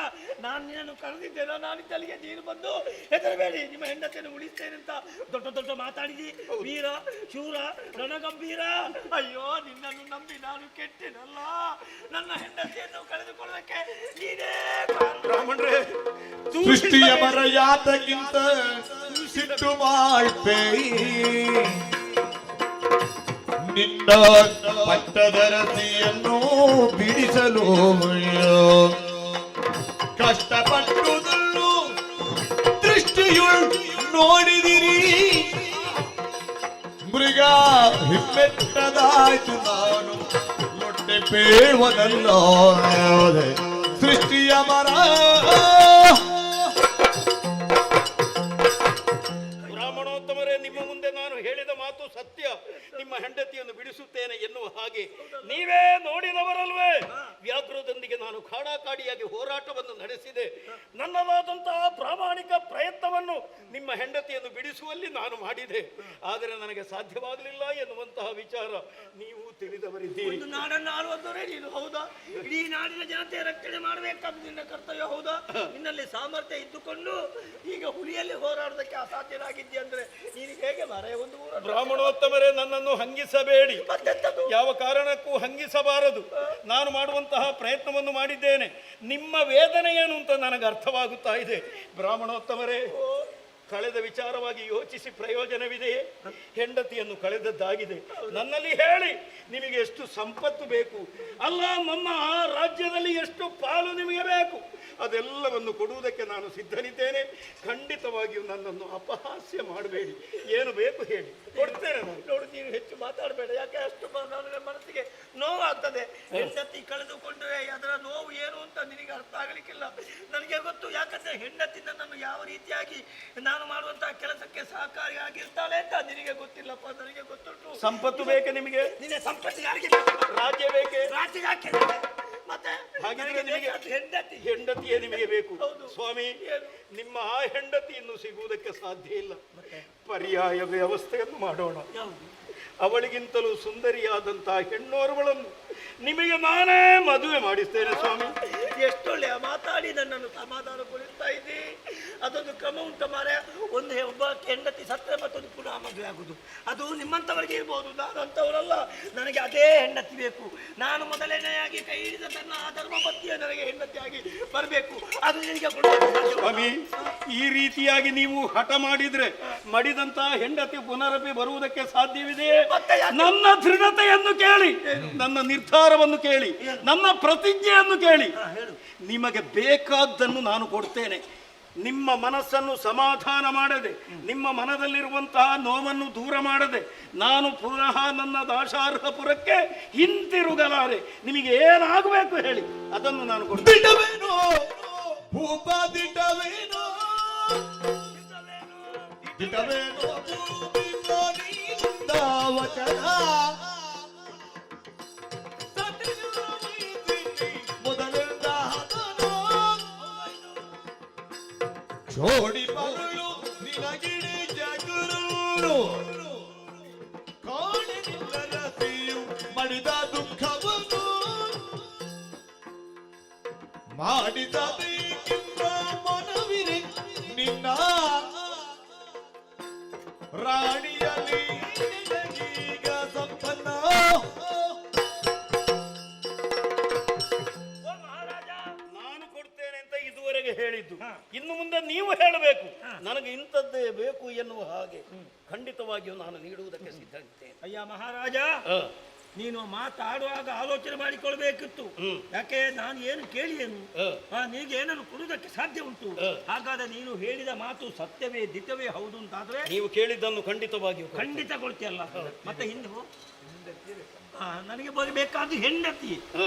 ನಾನು ನಿನ್ನನ್ನು ಕರೆದಿದ್ದೇನೆ. ನಾನಿದ್ದಲ್ಲಿಗೆ ನೀನು ಬಂದು ಹೆದರಬೇಡಿ, ನಿಮ್ಮ ಹೆಂಡತಿಯನ್ನು ಉಳಿಸ್ತೇನೆ ಅಂತ ದೊಡ್ಡ ದೊಡ್ಡ ಮಾತಾಡಿದಿ. ವೀರ ಶೂರ ರಣಗಂಭೀರ. ಅಯ್ಯೋ, ನಿನ್ನನ್ನು ನಂಬಿ ನಾನು ಕೆಟ್ಟಿನಲ್ಲ. ನನ್ನ ಹೆಂಡತಿಯನ್ನು ಕಳೆದುಕೊಳ್ಳಕ್ಕೆ ನೀನೇ ಬ್ರಾಹ್ಮಣರೇ. ಸೃಷ್ಟಿಯ ಮರೆಯಾತಕ್ಕಿಂತ ಸಿಟ್ಟು ಮಾಡ್ಪೇ ನಿನ್ನ ಪಟ್ಟದ ರತಿಯನ್ನು ಬಿಡಿಸಲು ಕಷ್ಟಪಟ್ಟುದನ್ನು ದೃಷ್ಟಿಯುಳ್ ನೋಡಿದಿರಿ. ಮೃಗ ಹಿಮ್ಮೆಟ್ಟದಾಯ್ತು, ನಾನು ಲೊಟ್ಟೆ ಪೇಳುವುದಲ್ಲ. ಸೃಷ್ಟಿಯ ಮರ ಬ್ರಾಹ್ಮಣೋತ್ತಮರೇ, ನಿಮ್ಮ ಮುಂದೆ ನಾನು ಹೇಳಿದ ಮಾತು ಸತ್ಯ. ನಿಮ್ಮ ಹೆಂಡತಿಯನ್ನು ಬಿಡಿಸುತ್ತೇನೆ ಎನ್ನುವ ಹಾಗೆ ನೀವೇ ನೋಡಿದವರಲ್ವೇ. ವ್ಯಾಘ್ರದೊಂದಿಗೆ ನಾನು ಕಾಡಾಕಾಡಿಯಾಗಿ ಹೋರಾಟವನ್ನು ನಡೆಸಿದೆ. ನನ್ನದಾದಂತಹ ಪ್ರಾಮಾಣಿಕ ಪ್ರಯತ್ನವನ್ನು ನಿಮ್ಮ ಹೆಂಡತಿಯನ್ನು ಬಿಡಿಸುವಲ್ಲಿ ನಾನು ಮಾಡಿದೆ. ಆದರೆ ನನಗೆ ಸಾಧ್ಯವಾಗಲಿಲ್ಲ ಎನ್ನುವಂತಹ ವಿಚಾರ ನೀವು ತಿಳಿದವರಿದ್ದೀರಿ. ನಾಡನ್ನು ಆಳುವಂತವರೇ ನೀನು, ಹೌದಾ? ಇಡೀ ನಾಡಿನ ಜನತೆಯ ರಕ್ಷಣೆ ಮಾಡಬೇಕಾದ ನಿನ್ನ ಕರ್ತವ್ಯ ಹೌದಾ? ನಿನ್ನಲ್ಲಿ ಸಾಮರ್ಥ್ಯ ಇದ್ದುಕೊಂಡು ಈಗ ಹುಲಿಯಲ್ಲಿ ಹೋರಾಡೋದಕ್ಕೆ ಅಸಾಧ್ಯನಾಗಿದ್ದೆ ಅಂದ್ರೆ ನೀನು ಹೇಗೆ ಮಾರಾಯ ಒಂದು ಊರ ಬ್ರಾಹ್ಮಣೋತ್ತಮರೇ, ನನ್ನನ್ನು ಹಂಗಿಸಬೇಡಿ. ಯಾವ ಕಾರಣಕ್ಕೂ ಹಂಗಿಸಬಾರದು. ನಾನು ಮಾಡುವಂತಹ ಪ್ರಯತ್ನವನ್ನು ಮಾಡಿದ್ದೇನೆ. ನಿಮ್ಮ ವೇದನೆ ಏನು ಅಂತ ನನಗೆ ಅರ್ಥವಾಗುತ್ತಾ ಇದೆ. ಬ್ರಾಹ್ಮಣೋತ್ತಮರೇ, ಕಳೆದ ವಿಚಾರವಾಗಿ ಯೋಚಿಸಿ ಪ್ರಯೋಜನವಿದೆಯೇ? ಹೆಂಡತಿಯನ್ನು ಕಳೆದದ್ದಾಗಿದೆ. ನನ್ನಲ್ಲಿ ಹೇಳಿ, ನಿಮಗೆ ಎಷ್ಟು ಸಂಪತ್ತು ಬೇಕು, ಅಲ್ಲ ನಮ್ಮ ಆ ರಾಜ್ಯದಲ್ಲಿ ಎಷ್ಟು ಪಾಲು ನಿಮಗೆ ಬೇಕು, ಅದೆಲ್ಲವನ್ನು ಕೊಡುವುದಕ್ಕೆ ನಾನು ಸಿದ್ಧನಿದ್ದೇನೆ. ಖಂಡಿತವಾಗಿಯೂ ನನ್ನನ್ನು ಅಪಹಾಸ್ಯ ಮಾಡಬೇಡಿ. ಏನು ಬೇಕು ಹೇಳಿ, ಕೊಡ್ತೇನೆ ನಾನು. ನೋಡು, ನೀನು ಹೆಚ್ಚು ಮಾತಾಡಬೇಡ. ಯಾಕೆ ಅಷ್ಟು ನನ್ನ ಮನಸ್ಸಿಗೆ ನೋವಾಗ್ತದೆ. ಹೆಂಡತಿ ಕಳೆದುಕೊಂಡ್ರೆ ಅದರ ನೋವು ಏನು ಅಂತ ನಿನಗೆ ಅರ್ಥ ಆಗಲಿಕ್ಕಿಲ್ಲ. ನನಗೆ ಗೊತ್ತು. ಯಾಕಂದ್ರೆ ಹೆಂಡತಿ ನನ್ನನ್ನು ಯಾವ ರೀತಿಯಾಗಿ ನಾನು ಮಾಡುವಂತಹ ಕೆಲಸಕ್ಕೆ ಸಹಕಾರಿಯಾಗಿರ್ತಾಳೆ ಅಂತ ನಿನಗೆ ಗೊತ್ತಿಲ್ಲಪ್ಪ. ನನಗೆ ಗೊತ್ತುಂಟು. ಸಂಪತ್ತು ಬೇಕೆ ನಿಮಗೆ? ನಿನ್ನ ಸಂಪತ್ತು ಯಾರಿಗೆ? ರಾಜ್ಯ ಬೇಕೆ? ರಾಜ್ಯ ಯಾಕೆ? ಮತ್ತೆ ಹಾಗಿದ್ರೆ ನಿಮಗೆ ಹೆಂಡತಿ ಹೆಂಡತಿಯೇ ನಿಮಗೆ ಬೇಕು. ಸ್ವಾಮಿ, ನಿಮ್ಮ ಆ ಹೆಂಡತಿ ಇನ್ನು ಸಿಗುವುದಕ್ಕೆ ಸಾಧ್ಯ ಇಲ್ಲ. ಪರ್ಯಾಯ ವ್ಯವಸ್ಥೆಯನ್ನು ಮಾಡೋಣ. ಅವಳಿಗಿಂತಲೂ ಸುಂದರಿಯಾದಂತಹ ಹೆಣ್ಣೋರ್ವಳನ್ನು ನಿಮಗೆ ನಾನೇ ಮದುವೆ ಮಾಡಿಸ್ತೇನೆ ಸ್ವಾಮಿ. ಎಷ್ಟೊಳ್ಳೆಯ ಮಾತಾಡಿ ನನ್ನನ್ನು ಸಮಾಧಾನಗೊಳಿಸ್ತಾ ಇದ್ದಿ. ಅದೊಂದು ಕ್ರಮ ಉಂಟ ಮಾರ. ಒಬ್ಬ ಹೆಂಡತಿ ಸತ್ತರೆ ಮತ್ತೊಂದು ಪುನಃ ಮದುವೆ ಆಗುದು, ಅದು ನಿಮ್ಮಂಥವರಿಗೆ ಇರ್ಬೋದು. ನಾನು ಅಂತವರಲ್ಲ. ನನಗೆ ಅದೇ ಹೆಂಡತಿ ಬೇಕು. ನಾನು ಮೊದಲನೆಯಾಗಿ ಕೈ ಹಿಡಿದ ತನ್ನ ಆ ಧರ್ಮಪತ್ನಿಯ ನನಗೆ ಹೆಂಡತಿಯಾಗಿ ಬರಬೇಕು. ಅದು ನಿನಗೆ ಸ್ವಾಮಿ, ಈ ರೀತಿಯಾಗಿ ನೀವು ಹಠ ಮಾಡಿದ್ರೆ ಮಡಿದಂತಹ ಹೆಂಡತಿ ಪುನರಪಿ ಬರುವುದಕ್ಕೆ ಸಾಧ್ಯವಿದೆಯೇ? ನನ್ನ ದೃಢತೆಯನ್ನು ಕೇಳಿ, ನನ್ನ ನಿರ್ಧಾರವನ್ನು ಕೇಳಿ, ನನ್ನ ಪ್ರತಿಜ್ಞೆಯನ್ನು ಕೇಳಿ. ನಿಮಗೆ ಬೇಕಾದ್ದನ್ನು ನಾನು ಕೊಡ್ತೇನೆ. ನಿಮ್ಮ ಮನಸ್ಸನ್ನು ಸಮಾಧಾನ ಮಾಡದೆ, ನಿಮ್ಮ ಮನದಲ್ಲಿರುವಂತಹ ನೋವನ್ನು ದೂರ ಮಾಡದೆ ನಾನು ಪುನಃ ನನ್ನ ದಾಶಾರ್ಹಪುರಕ್ಕೆ ಹಿಂತಿರುಗಲಾರೆ. ನಿಮಗೆ ಏನಾಗಬೇಕು ಹೇಳಿ, ಅದನ್ನು ನಾನು ಕೊಡ್ತೇನೆ. ಜೋಡಿ ಮಗಳು ನಿನಗಿಡಿ ಜಗುರು ಕಾಣಿಲ್ಲರತಿಯು ಮಾಡಿದ ದುಃಖವನ್ನು ಮಾಡಿದ ಮನವಿರಿ ನಿನ್ನ ರಾಣಿಯಲ್ಲಿ ಈಗ ಸಂಪನ್ನ. ನಾನು ಕೊಡ್ತೇನೆ ಅಂತ ಇದುವರೆಗೆ ಹೇಳಿದ್ದು. ಇನ್ನು ಮುಂದೆ ನೀವು ಹೇಳಬೇಕು, ನನಗೆ ಇಂಥದ್ದೇ ಬೇಕು ಎನ್ನುವ ಹಾಗೆ. ಖಂಡಿತವಾಗಿಯೂ ನಾನು ನೀಡುವುದಕ್ಕೆ ಸಿದ್ಧನಿದ್ದೇನೆ. ಅಯ್ಯ ಮಹಾರಾಜ, ನೀನು ಮಾತಾಡುವಾಗ ಆಲೋಚನೆ ಮಾಡಿಕೊಳ್ಬೇಕಿತ್ತು. ಯಾಕೆ ನಾನು ಏನು ಕೇಳಿಯೇನು, ನೀಗೆ ಏನನ್ನು ಕೊಡುವುದಕ್ಕೆ ಸಾಧ್ಯ ಉಂಟು. ಹಾಗಾದ್ರೆ ನೀನು ಹೇಳಿದ ಮಾತು ಸತ್ಯವೇ ದಿತವೇ ಹೌದು ಅಂತಾದ್ರೆ ನೀವು ಕೇಳಿದ್ದನ್ನು ಖಂಡಿತವಾಗಿಯೂ ಖಂಡಿತ ಕೊಡ್ತೀಯಲ್ಲ. ಮತ್ತೆ ಹಿಂದೆ ನನಗೆ ಬೇಕಾದ ಹೆಂಡತಿ.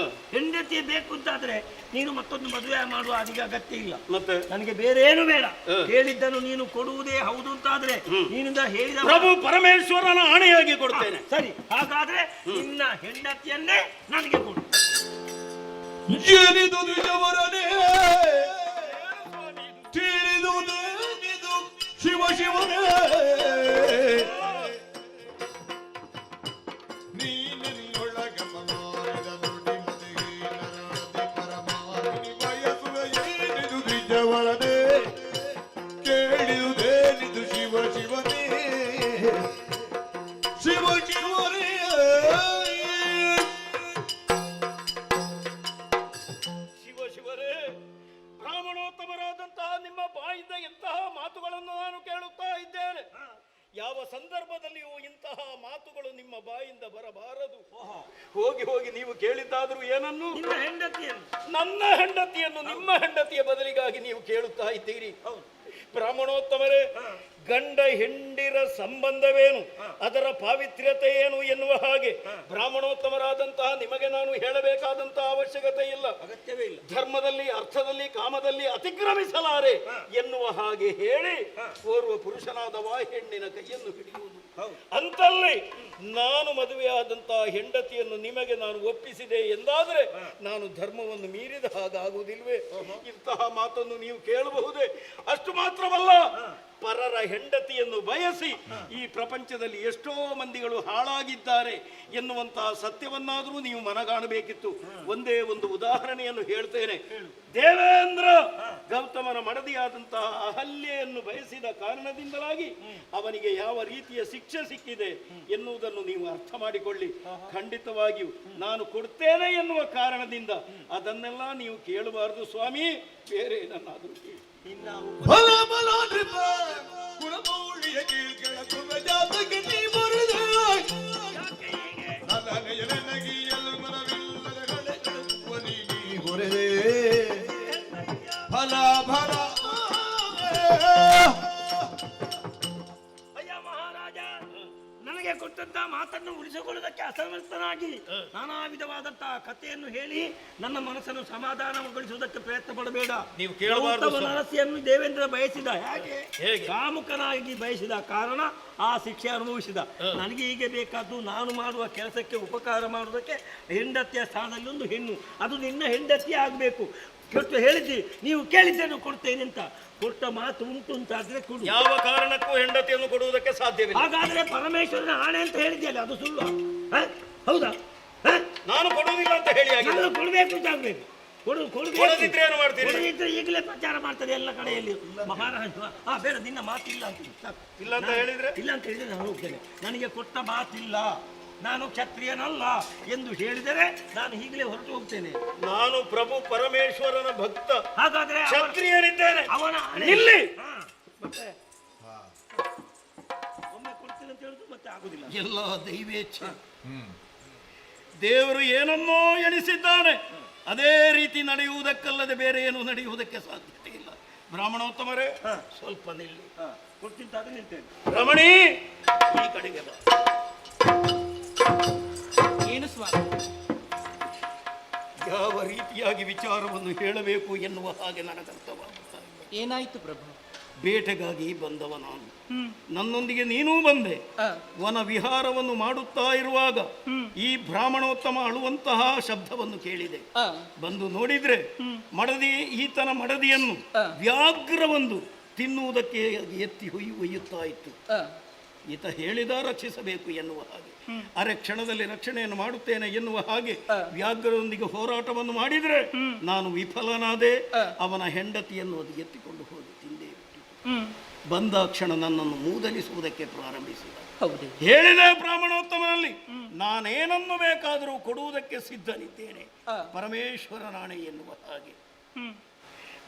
ಹೆಂಡತಿ ಬೇಕು ಅಂತಾದ್ರೆ ನೀನು ಮತ್ತೊಂದು ಮದುವೆ ಮಾಡುವ ಅದಕ್ಕೆ ಅಗತ್ಯ ಇಲ್ಲ. ಮತ್ತೆ ನನಗೆ ಬೇರೆ ಏನು ಬೇಡ. ಹೇಳಿದ್ದನ್ನು ನೀನು ಕೊಡುವುದೇ ಹೌದು ಅಂತಾದ್ರೆ ನೀನಿಂದ ಹೇಳಿದ ಪ್ರಭು ಪರಮೇಶ್ವರನ ಆಣೆಯಾಗಿ ಕೊಡ್ತೇನೆ. ಸರಿ, ಹಾಗಾದ್ರೆ ನಿನ್ನ ಹೆಂಡತಿಯನ್ನೇ ನನಗೆ ಕೊಡು. ಏನಿದು ನಿಜವರನೇ ತಿಳಿದುದೇನಿದು ಶಿವ ಶಿವನೇ ಒಳನೆ ಕೇಳಿದುದೇನಿದು ಶಿವ ಶಿವನೇ ಶಿವ ಶಿವನೇ. ಶಿವ ಶಿವರೇ, ಬ್ರಾಹ್ಮಣೋತ್ತಮರಾದಂತಹ ನಿಮ್ಮ ಬಾಯಿಂದ ಎಂತಹ ಮಾತುಗಳನ್ನು ನಾನು ಕೇಳುತ್ತಾ ಇದ್ದೇನೆ. ಯಾವ ಸಂದರ್ಭದಲ್ಲಿಯೂ ಇಂತಹ ಮಾತುಗಳು ನಿಮ್ಮ ಬಾಯಿಂದ ಬರಬಾರದು. ಹೋಗಿ ಹೋಗಿ ನೀವು ಕೇಳಿದ್ದಾದರೂ ಏನನ್ನು? ನನ್ನ ಹೆಂಡತಿಯನ್ನು ನಿಮ್ಮ ಹೆಂಡತಿಯ ಬದಲಿಗಾಗಿ ನೀವು ಕೇಳುತ್ತಾ ಇದ್ದೀರಿ. ಬ್ರಾಹ್ಮಣೋತ್ತಮರೇ, ಗಂಡ ಹೆಂಡಿರ ಸಂಬಂಧವೇನು, ಅದರ ಪಾವಿತ್ರ್ಯತೆ ಏನು ಎನ್ನುವ ಹಾಗೆ ಬ್ರಾಹ್ಮಣೋತ್ತಮರಾದಂತಹ ನಿಮಗೆ ನಾನು ಹೇಳಬೇಕಾದಂತಹ ಅವಶ್ಯಕತೆ ಇಲ್ಲ. ಅಗತ್ಯವೇ ಇಲ್ಲ. ಧರ್ಮದಲ್ಲಿ, ಅರ್ಥದಲ್ಲಿ, ಕಾಮದಲ್ಲಿ ಅತಿಕ್ರಮಿಸಲಾರೆ ಎನ್ನುವ ಹಾಗೆ ಹೇಳಿ ಓರ್ವ ಪುರುಷನಾದವ ಹೆಣ್ಣಿನ ಕೈಯನ್ನು ಹಿಡಿಯುವುದು. ಅಂತಲ್ಲಿ ನಾನು ಮದುವೆಯಾದಂತಹ ಹೆಂಡತಿಯನ್ನು ನಿಮಗೆ ನಾನು ಒಪ್ಪಿಸಿದೆ ಎಂದಾದರೆ ನಾನು ಧರ್ಮವನ್ನು ಮೀರಿದ ಹಾಗಾಗುವುದಿಲ್ವೇ? ಇಂತಹ ಮಾತನ್ನು ನೀವು ಕೇಳಬಹುದೇ? ಅಷ್ಟು ಮಾತ್ರವಲ್ಲ, ಪರರ ಹೆಂಡತಿಯನ್ನು ಬಯಸಿ ಈ ಪ್ರಪಂಚದಲ್ಲಿ ಎಷ್ಟೋ ಮಂದಿಗಳು ಹಾಳಾಗಿದ್ದಾರೆ ಎನ್ನುವಂತಹ ಸತ್ಯವನ್ನಾದರೂ ನೀವು ಮನಗಾಣಬೇಕಿತ್ತು. ಒಂದೇ ಒಂದು ಉದಾಹರಣೆಯನ್ನು ಹೇಳ್ತೇನೆ. ದೇವೇಂದ್ರ ಗೌತಮನ ಮಡದಿಯಾದಂತಹ ಅಹಲ್ಯೆಯನ್ನು ಬಯಸಿದ ಕಾರಣದಿಂದಲಾಗಿ ಅವನಿಗೆ ಯಾವ ರೀತಿಯ ಶಿಕ್ಷೆ ಸಿಕ್ಕಿದೆ ಎನ್ನುವುದನ್ನು ನೀವು ಅರ್ಥ ಮಾಡಿಕೊಳ್ಳಿ. ಖಂಡಿತವಾಗಿಯೂ ನಾನು ಕೊಡ್ತೇನೆ ಎನ್ನುವ ಕಾರಣದಿಂದ ಅದನ್ನೆಲ್ಲ ನೀವು ಕೇಳಬಾರದು ಸ್ವಾಮಿ. ಬೇರೆ ಏನಾದರೂ ಅಯ್ಯ ಮಹಾರಾಜ, ನನಗೆ ಕೊಟ್ಟಂತ ಮಾತನ್ನು ಉಳಿಸಿಕೊಳ್ಳುವುದಕ್ಕೆ ಅಸಮರ್ಥನಾಗಿ ನಾನಾ ವಿಧವಾದಂತಹ ಕಥೆಯನ್ನು ಹೇಳಿ ನನ್ನ ಮನಸ್ಸನ್ನು ಸಮಾಧಾನಗೊಳಿಸುವುದಕ್ಕೆ ಪ್ರಯತ್ನ ಪಡಬೇಡ. ನೀವು ಕೇಳಬಾರದು. ನರಸಿಯನ್ನು ದೇವೇಂದ್ರ ಬಯಸಿದ ಹೇಗೆ ಕಾಮುಕನಾಗಿ ಬಯಸಿದ ಕಾರಣ ಆ ಶಿಕ್ಷೆ ಅನುಭವಿಸಿದ. ನನಗೆ ಹೀಗೆ ಬೇಕಾದ್ದು ನಾನು ಮಾಡುವ ಕೆಲಸಕ್ಕೆ ಉಪಕಾರ ಮಾಡುವುದಕ್ಕೆ ಹೆಂಡತಿಯ ಸ್ಥಾನದಲ್ಲಿ ಒಂದು ಹೆಣ್ಣು, ಅದು ನಿನ್ನ ಹೆಂಡತಿ ಆಗಬೇಕು. ಕೊಟ್ಟು ಹೇಳಿದ್ದಿ, ನೀವು ಕೇಳಿದ್ದೇನು ಕೊಡ್ತೇನೆ ಅಂತ. ಕೊಟ್ಟ ಮಾತು ಉಂಟು ಅಂತಾದ್ರೆ ಕೊಡು. ಯಾವ ಕಾರಣಕ್ಕೂ ಹೆಂಡತಿಯನ್ನು ಕೊಡುವುದಕ್ಕೆ ಸಾಧ್ಯವಿಲ್ಲ. ಹಾಗಾದ್ರೆ ಪರಮೇಶ್ವರನ ಆಣೆ ಅಂತ ಹೇಳಿದ್ಯಲ್ಲ, ಅದು ಸುಳ್ಳು? ಹೌದಾ? ನಾನು ಕೊಡುವುದಿಲ್ಲ ಅಂತ ಹೇಳಿ ನಾನು ಕೊಡ್ಬೇಕು ಅಂತ ಆಗ್ಬೇಕು. ಕೊಡದಿದ್ರೆ ಏನು ಮಾಡ್ತೀರಿ? ಕೊಡದಿದ್ರೆ ಈಗಲೇ ಪ್ರಚಾರ ಮಾಡ್ತಾರೆ ಎಲ್ಲ ಕಡೆಯಲ್ಲಿ. ಮಹಾರಾಜ ಬೇಡ, ನಿನ್ನ ಮಾತಿಲ್ಲ ಅಂತ. ಇಲ್ಲ ಅಂತ ಹೇಳಿದ್ರೆ ಇಲ್ಲ ಅಂತ ಹೇಳಿದ್ರೆ ನಾನು ಹೋಗ್ತೇನೆ. ನನಗೆ ಕೊಟ್ಟ ಮಾತಿಲ್ಲ, ನಾನು ಕ್ಷತ್ರಿಯನಲ್ಲ ಎಂದು ಹೇಳಿದರೆ ನಾನು ಈಗಲೇ ಹೊರಟು ಹೋಗ್ತೇನೆ. ನಾನು ಪ್ರಭು ಪರಮೇಶ್ವರನ ಭಕ್ತ, ಹಾಗಾದ್ರೆ ಕ್ಷತ್ರಿಯನಿದ್ದೇನೆ. ಅವನ ಇಲ್ಲಿ ಮತ್ತೆ ಒಮ್ಮೆ ಕೊಡ್ತೇನೆ ಅಂತ ಹೇಳುದು ಮತ್ತೆ ಆಗುದಿಲ್ಲ. ಎಲ್ಲ ದೈವೇಚ್ಛೆ. ದೇವರು ಏನನ್ನೋ ಎಣಿಸಿದ್ದಾನೆ, ಅದೇ ರೀತಿ ನಡೆಯುವುದಕ್ಕಲ್ಲದೆ ಬೇರೆ ಏನು ನಡೆಯುವುದಕ್ಕೆ ಸಾಧ್ಯತೆ ಇಲ್ಲ. ಬ್ರಾಹ್ಮಣೋತ್ತಮರೇ, ಸ್ವಲ್ಪ ನಿಲ್ಲಿ. ಕೊಡ್ತಿಂತಾದ್ರೆ ನಿಲ್ತೇನೆ. ರಮಣಿ, ಈ ಕಡೆಗೆ ಬಾ. ಏನು ಸ್ವಾಮಿ? ಯಾವ ರೀತಿಯಾಗಿ ವಿಚಾರವನ್ನು ಹೇಳಬೇಕು ಎನ್ನುವ ಹಾಗೆ ನನಗರ್ಥವಾಗುತ್ತಾ ಇಲ್ಲ. ಏನಾಯ್ತು ಪ್ರಭು? ಬೇಟೆಗಾಗಿ ಬಂದವ ನಾನು, ನನ್ನೊಂದಿಗೆ ನೀನೂ ಬಂದೆ. ವನ ವಿಹಾರವನ್ನು ಮಾಡುತ್ತಾ ಇರುವಾಗ ಈ ಬ್ರಾಹ್ಮಣೋತ್ತಮ ಅಳುವಂತಹ ಶಬ್ದವನ್ನು ಕೇಳಿದೆ. ಬಂದು ನೋಡಿದ್ರೆ ಮಡದಿ, ಈತನ ಮಡದಿಯನ್ನು ವ್ಯಾಘ್ರವೊಂದು ತಿನ್ನುವುದಕ್ಕೆ ಎತ್ತಿ ಒಯ್ಯುತ್ತಾ ಇತ್ತು. ಈತ ಹೇಳಿದ ರಕ್ಷಿಸಬೇಕು ಎನ್ನುವ ಹಾಗೆ, ಅರೆ ಕ್ಷಣದಲ್ಲಿ ರಕ್ಷಣೆಯನ್ನು ಮಾಡುತ್ತೇನೆ ಎನ್ನುವ ಹಾಗೆ ವ್ಯಾಘ್ರದೊಂದಿಗೆ ಹೋರಾಟವನ್ನು ಮಾಡಿದ್ರೆ ನಾನು ವಿಫಲನಾದೆ. ಅವನ ಹೆಂಡತಿಯನ್ನು ಅದು ಎತ್ತಿಕೊಂಡು ಹೋಗಿ ತಿಂದೇ ಬಿಟ್ಟು ಬಂದ ಕ್ಷಣ ನನ್ನನ್ನು ಮೂದಲಿಸುವುದಕ್ಕೆ ಪ್ರಾರಂಭಿಸಿದ. ಹೇಳಿದೆ ಬ್ರಾಹ್ಮಣೋತ್ತಮನಲ್ಲಿ, ನಾನೇನನ್ನು ಬೇಕಾದರೂ ಕೊಡುವುದಕ್ಕೆ ಸಿದ್ಧನಿದ್ದೇನೆ, ಪರಮೇಶ್ವರನಾಣೆ ಎನ್ನುವ ಹಾಗೆ.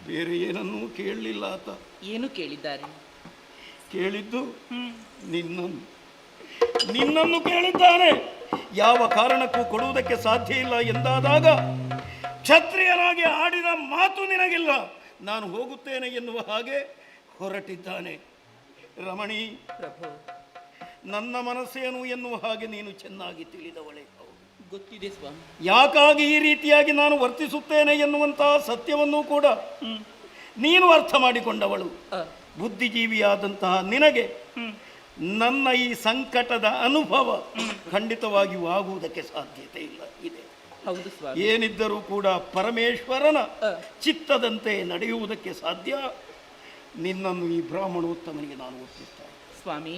ಬೇರೆ ಏನನ್ನೂ ಕೇಳಲಿಲ್ಲ ಆತ. ಏನು ಕೇಳಿದ್ದಾರೆ? ಕೇಳಿದ್ದು ನಿನ್ನನ್ನು ಕೇಳಿದ್ದಾನೆ. ಯಾವ ಕಾರಣಕ್ಕೂ ಕೊಡುವುದಕ್ಕೆ ಸಾಧ್ಯ ಇಲ್ಲ ಎಂದಾದಾಗ ಕ್ಷತ್ರಿಯನಾಗಿ ಆಡಿದ ಮಾತು ನಿನಗಿಲ್ಲ, ನಾನು ಹೋಗುತ್ತೇನೆ ಎನ್ನುವ ಹಾಗೆ ಹೊರಟಿದ್ದಾನೆ. ರಮಣಿ, ನನ್ನ ಮನಸ್ಸೇನು ಎನ್ನುವ ಹಾಗೆ ನೀನು ಚೆನ್ನಾಗಿ ತಿಳಿದವಳೆ. ಗೊತ್ತಿದೆ ಸ್ವಾಮಿ. ಯಾಕಾಗಿ ಈ ರೀತಿಯಾಗಿ ನಾನು ವರ್ತಿಸುತ್ತೇನೆ ಎನ್ನುವಂತಹ ಸತ್ಯವನ್ನೂ ಕೂಡ ನೀನು ಅರ್ಥ ಮಾಡಿಕೊಂಡವಳು. ಬುದ್ಧಿಜೀವಿಯಾದಂತಹ ನಿನಗೆ ನನ್ನ ಈ ಸಂಕಟದ ಅನುಭವ ಖಂಡಿತವಾಗಿಯೂ ಆಗುವುದಕ್ಕೆ ಸಾಧ್ಯತೆ ಇಲ್ಲ ಇದೆ. ಹೌದು ಸ್ವಾಮಿ. ಏನಿದ್ದರೂ ಕೂಡ ಪರಮೇಶ್ವರನ ಚಿತ್ತದಂತೆ ನಡೆಯುವುದಕ್ಕೆ ಸಾಧ್ಯ. ನಿನ್ನನ್ನು ಈ ಬ್ರಾಹ್ಮಣೋತ್ತಮನಿಗೆ ನಾನು ಒಪ್ಪಿಸ್ತೇನೆ. ಸ್ವಾಮಿ,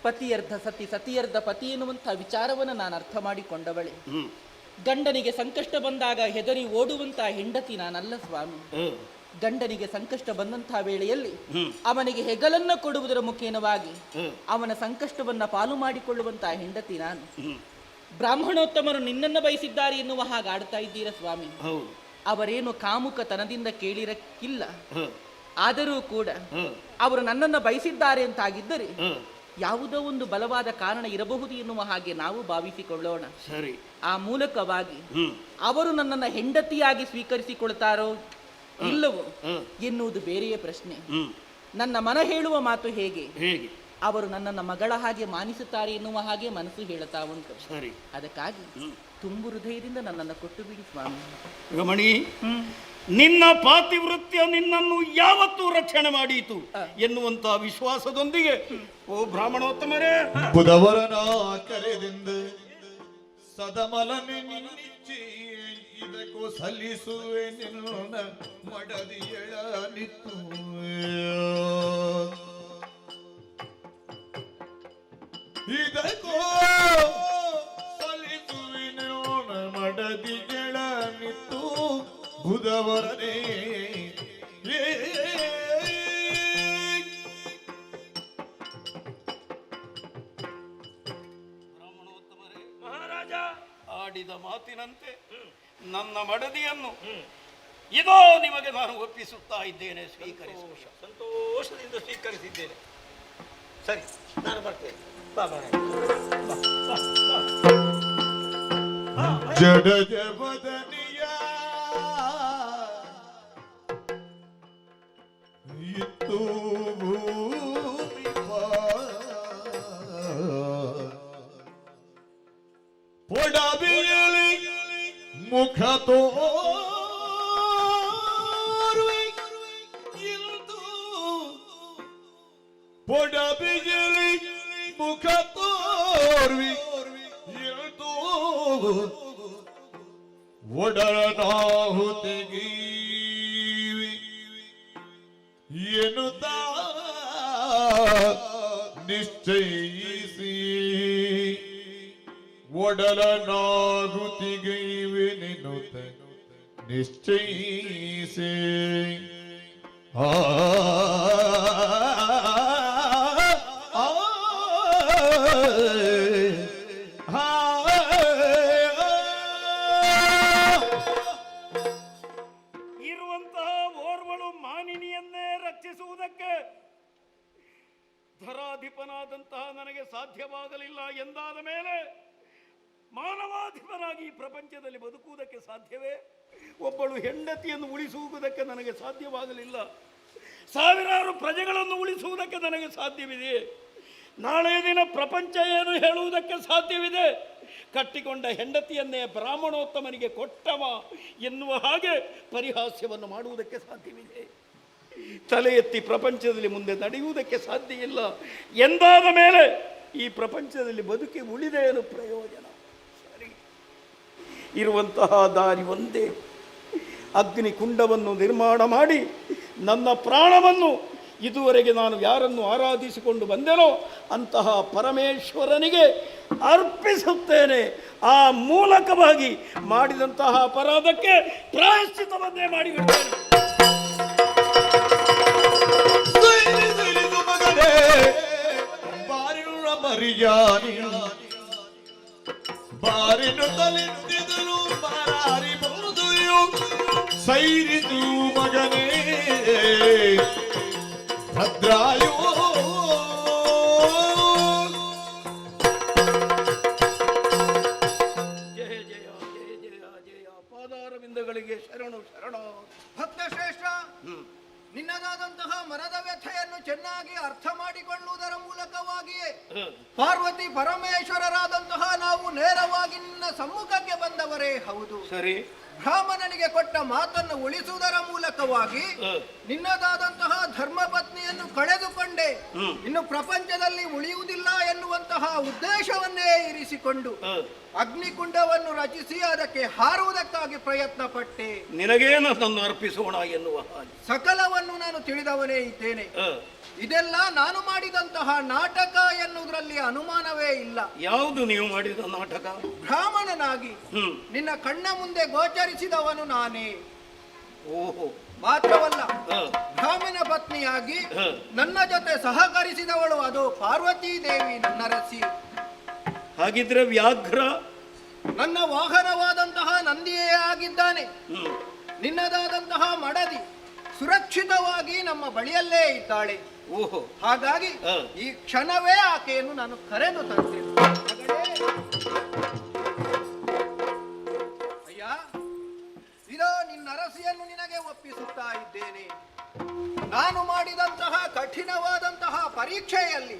ಪತಿಯರ್ಧ ಸತಿ ಸತಿಯರ್ಧ ಪತಿ ಎನ್ನುವಂತಹ ವಿಚಾರವನ್ನು ನಾನು ಅರ್ಥ ಮಾಡಿಕೊಂಡವಳೆ. ಗಂಡನಿಗೆ ಸಂಕಷ್ಟ ಬಂದಾಗ ಹೆದರಿ ಓಡುವಂತಹ ಹೆಂಡತಿ ನಾನಲ್ಲ ಸ್ವಾಮಿ. ಗಂಡನಿಗೆ ಸಂಕಷ್ಟ ಬಂದಂತಹ ವೇಳೆಯಲ್ಲಿ ಅವನಿಗೆ ಹೆಗಲನ್ನ ಕೊಡುವುದರ ಮುಖೇನವಾಗಿ ಅವನ ಸಂಕಷ್ಟವನ್ನ ಪಾಲು ಮಾಡಿಕೊಳ್ಳುವಂತಹ ಹೆಂಡತಿ ನಾನು. ಬ್ರಾಹ್ಮಣೋತ್ತಮರು ನಿನ್ನನ್ನು ಬಯಸಿದ್ದಾರೆ ಎನ್ನುವ ಹಾಗೆ ಆಡ್ತಾ ಇದ್ದೀರಾ ಸ್ವಾಮಿ. ಅವರೇನು ಕಾಮುಕತನದಿಂದ ಕೇಳಿರಕ್ಕಿಲ್ಲ, ಆದರೂ ಕೂಡ ಅವರು ನನ್ನನ್ನು ಬಯಸಿದ್ದಾರೆ ಅಂತಾಗಿದ್ದರೆ ಯಾವುದೋ ಒಂದು ಬಲವಾದ ಕಾರಣ ಇರಬಹುದು ಎನ್ನುವ ಹಾಗೆ ನಾವು ಭಾವಿಸಿಕೊಳ್ಳೋಣ. ಸರಿ. ಆ ಮೂಲಕವಾಗಿ ಅವರು ನನ್ನನ್ನು ಹೆಂಡತಿಯಾಗಿ ಸ್ವೀಕರಿಸಿಕೊಳ್ತಾರೋ ಇಲ್ಲವೋ ಎನ್ನುವುದು ಬೇರೆಯೇ ಪ್ರಶ್ನೆ. ನನ್ನ ಮನ ಹೇಳುವ ಮಾತು ಹೇಗೆ, ಅವರು ನನ್ನನ್ನು ಮಗಳ ಹಾಗೆ ಮಾನಿಸುತ್ತಾರೆ ಎನ್ನುವ ಹಾಗೆ ಮನಸ್ಸು ಹೇಳುತ್ತಾ ಉಂಟು. ಸರಿ. ಅದಕ್ಕಾಗಿ ತುಂಬು ಹೃದಯದಿಂದ ನನ್ನನ್ನು ಕೊಟ್ಟು ಬಿಡಿ ಸ್ವಾಮಿ. ರಮಣಿ, ನಿನ್ನ ಪಾತಿವೃತ್ಯ ನಿನ್ನನ್ನು ಯಾವತ್ತೂ ರಕ್ಷಣೆ ಮಾಡೀತು ಎನ್ನುವಂತ ವಿಶ್ವಾಸದೊಂದಿಗೆ ಓ ಬ್ರಾಹ್ಮಣೋತ್ತಮರೇ, ಬುಧವರನ ಕರೆದಿಂದ ಸದಮಲ ನಿನ್ನಿಚ್ಚಿ ಇದಕ್ಕೂ ಸಲ್ಲಿಸುವೆ ನಿನ್ನ ಮಡದಿಯಳ ನಿತ್ತು ಇದಕ್ಕೋ ಸಲಿಸುವಿನೋಣ ಮಡದಿಗಳ ನಿತ್ತು ಬುಧವರನೇ ಮಹಾರಾಜ ಆಡಿದ ಮಾತಿನಂತೆ ನನ್ನ ಮಡದಿಯನ್ನು ಇದೋ ನಿಮಗೆ ನಾನು ಒಪ್ಪಿಸುತ್ತಾ ಇದ್ದೇನೆ, ಸ್ವೀಕರಿಸು. ಸಂತೋಷದಿಂದ ಸ್ವೀಕರಿಸಿದ್ದೇನೆ. ಸರಿ, ನಾನು ಬರ್ತೇನೆ. ಬಾ ಬಾ. ಜಡಜ ಬದನಿಯ ಇತ್ತು ಭೂಮಿ ಪೊಡಬಿಯಲಿ ಮುಖ ತೋರುವಿ ಇಲ್ದು ಪೊಡಬಿಯಲಿ ಮುಖ ತೋರುವಿ ಇಲ್ದು ಒಡನಾಹುತಿಗೀವಿ ಎನ್ನುತ್ತ ನಿಶ್ಚಯಿಸಿ ಒಡಲನಾಹುತಿಗೈವೆ ನೆನ್ನುತ್ತ ನಿಶ್ಚಯಿಸಿ ಆ ರಕ್ಷಿಸುವುದಕ್ಕೆ ಧರಾಧಿಪನಾದಂತಹ ನನಗೆ ಸಾಧ್ಯವಾಗಲಿಲ್ಲ ಎಂದಾದ ಮೇಲೆ ಮಾನವಾಧಿಪನಾಗಿ ಈ ಪ್ರಪಂಚದಲ್ಲಿ ಬದುಕುವುದಕ್ಕೆ ಸಾಧ್ಯವೇ? ಒಬ್ಬಳು ಹೆಂಡತಿಯನ್ನು ಉಳಿಸುವುದಕ್ಕೆ ನನಗೆ ಸಾಧ್ಯವಾಗಲಿಲ್ಲ. ಸಾವಿರಾರು ಪ್ರಜೆಗಳನ್ನು ಉಳಿಸುವುದಕ್ಕೆ ನನಗೆ ಸಾಧ್ಯವಿದೆ. ನಾಳೆಯ ದಿನ ಪ್ರಪಂಚ ಏನು ಹೇಳುವುದಕ್ಕೆ ಸಾಧ್ಯವಿದೆ. ಕಟ್ಟಿಕೊಂಡ ಹೆಂಡತಿಯನ್ನೇ ಬ್ರಾಹ್ಮಣೋತ್ತಮನಿಗೆ ಕೊಟ್ಟವ ಎನ್ನುವ ಹಾಗೆ ಪರಿಹಾಸ್ಯವನ್ನು ಮಾಡುವುದಕ್ಕೆ ಸಾಧ್ಯವಿದೆ. ತಲೆ ಎತ್ತಿ ಪ್ರಪಂಚದಲ್ಲಿ ಮುಂದೆ ನಡೆಯುವುದಕ್ಕೆ ಸಾಧ್ಯ ಇಲ್ಲ ಎಂದಾದ ಮೇಲೆ ಈ ಪ್ರಪಂಚದಲ್ಲಿ ಬದುಕಿ ಉಳಿದೇನು ಪ್ರಯೋಜನ? ಸರಿ, ಇರುವಂತಹ ದಾರಿ ಒಂದೇ. ಅಗ್ನಿಕುಂಡವನ್ನು ನಿರ್ಮಾಣ ಮಾಡಿ ನನ್ನ ಪ್ರಾಣವನ್ನು ಇದುವರೆಗೆ ನಾನು ಯಾರನ್ನು ಆರಾಧಿಸಿಕೊಂಡು ಬಂದೆನೋ ಅಂತಹ ಪರಮೇಶ್ವರನಿಗೆ ಅರ್ಪಿಸುತ್ತೇನೆ. ಆ ಮೂಲಕವಾಗಿ ಮಾಡಿದಂತಹ ಅಪರಾಧಕ್ಕೆ ಪ್ರಾಯಶ್ಚಿತ್ತವನ್ನೇ ಮಾಡಿಬಿಡ್ತೇನೆ. ಬಾರಿನ ಮರಿಯಾನಿ ಬಾರಿನ ತಲೆತ್ತಿದನು ಬಾರಿಬಹುದು ಸೈರಿದು ಮಗನೇ ಭದ್ರಾಯೋ ಜಯ ಜಯ ಜಯ ಜಯ ಜಯ. ಪಾದಾರವಿಂದಗಳಿಗೆ ಶರಣು ಶರಣ. ಭಕ್ತ ಶ್ರೇಷ್ಠ, ನಿನ್ನದಾದಂತಹ ಮನದ ವ್ಯಥೆಯನ್ನು ಚೆನ್ನಾಗಿ ಅರ್ಥ ಮಾಡಿಕೊಳ್ಳುವುದರ ಮೂಲಕವಾಗಿಯೇ ಪಾರ್ವತಿ ಪರಮೇಶ್ವರರಾದಂತಹ ನಾವು ನೇರವಾಗಿ ನಿನ್ನ ಸಮ್ಮುಖಕ್ಕೆ ಬಂದವರೇ ಹೌದು. ಸರಿ, ಬ್ರಾಹ್ಮಣನಿಗೆ ಕೊಟ್ಟ ಮಾತನ್ನು ಉಳಿಸುವುದರ ಮೂಲಕವಾಗಿ ನಿನ್ನದಾದಂತಹ ಧರ್ಮಪತ್ನಿಯನ್ನು ಕಳೆದುಕೊಂಡೆ ಇನ್ನು ಪ್ರಪಂಚದಲ್ಲಿ ಉಳಿಯುವುದಿಲ್ಲ ಎನ್ನುವಂತಹ ಉದ್ದೇಶವನ್ನೇ ಇರಿಸಿಕೊಂಡು ಅಗ್ನಿಕುಂಡವನ್ನು ರಚಿಸಿ ಅದಕ್ಕೆ ಹಾರುವುದಕ್ಕಾಗಿ ಪ್ರಯತ್ನ ಪಟ್ಟೆ. ನಿನಗೇ ನನ್ನನ್ನು ಅರ್ಪಿಸೋಣ ಎನ್ನುವ ಹಾಗೆ ಸಕಲವನ್ನು ನಾನು ತಿಳಿದವನೇ ಇದ್ದೇನೆ. ಇದೆಲ್ಲ ನಾನು ಮಾಡಿದಂತಹ ನಾಟಕ ಎನ್ನುವುದರಲ್ಲಿ ಅನುಮಾನವೇ ಇಲ್ಲ. ಯಾವುದು ನೀವು ಮಾಡಿದ ನಾಟಕ? ಬ್ರಾಹ್ಮಣನಾಗಿ ನಿನ್ನ ಕಣ್ಣ ಮುಂದೆ ಗೋಚರಿಸಿದವನು ನಾನೇ. ಓಹೋ, ಮಾತ್ರವಲ್ಲ, ಬ್ರಾಹ್ಮಣ ಪತ್ನಿಯಾಗಿ ನನ್ನ ಜೊತೆ ಸಹಕರಿಸಿದವಳು ಅದು ಪಾರ್ವತೀ ದೇವಿ ನನ್ನ ರಸಿ. ಹಾಗಿದ್ರೆ ವ್ಯಾಘ್ರ ನನ್ನ ವಾಹನವಾದಂತಹ ನಂದಿಯೇ ಆಗಿದ್ದಾನೆ. ನಿನ್ನದಾದಂತಹ ಮಡದಿ ಸುರಕ್ಷಿತವಾಗಿ ನಮ್ಮ ಬಳಿಯಲ್ಲೇ ಇದ್ದಾಳೆ. ಓಹೋ, ಹಾಗಾಗಿ ಈ ಕ್ಷಣವೇ ಆಕೆಯನ್ನು ನಾನು ಕರೆದು ತರ್ತೇನೆ. ಅಯ್ಯ, ಇದೋ ನಿನ್ನ ಅರಸಿಯನ್ನು ನಿನಗೆ ಒಪ್ಪಿಸುತ್ತಾ ಇದ್ದೇನೆ. ನಾನು ಮಾಡಿದಂತಹ ಕಠಿಣವಾದಂತಹ ಪರೀಕ್ಷೆಯಲ್ಲಿ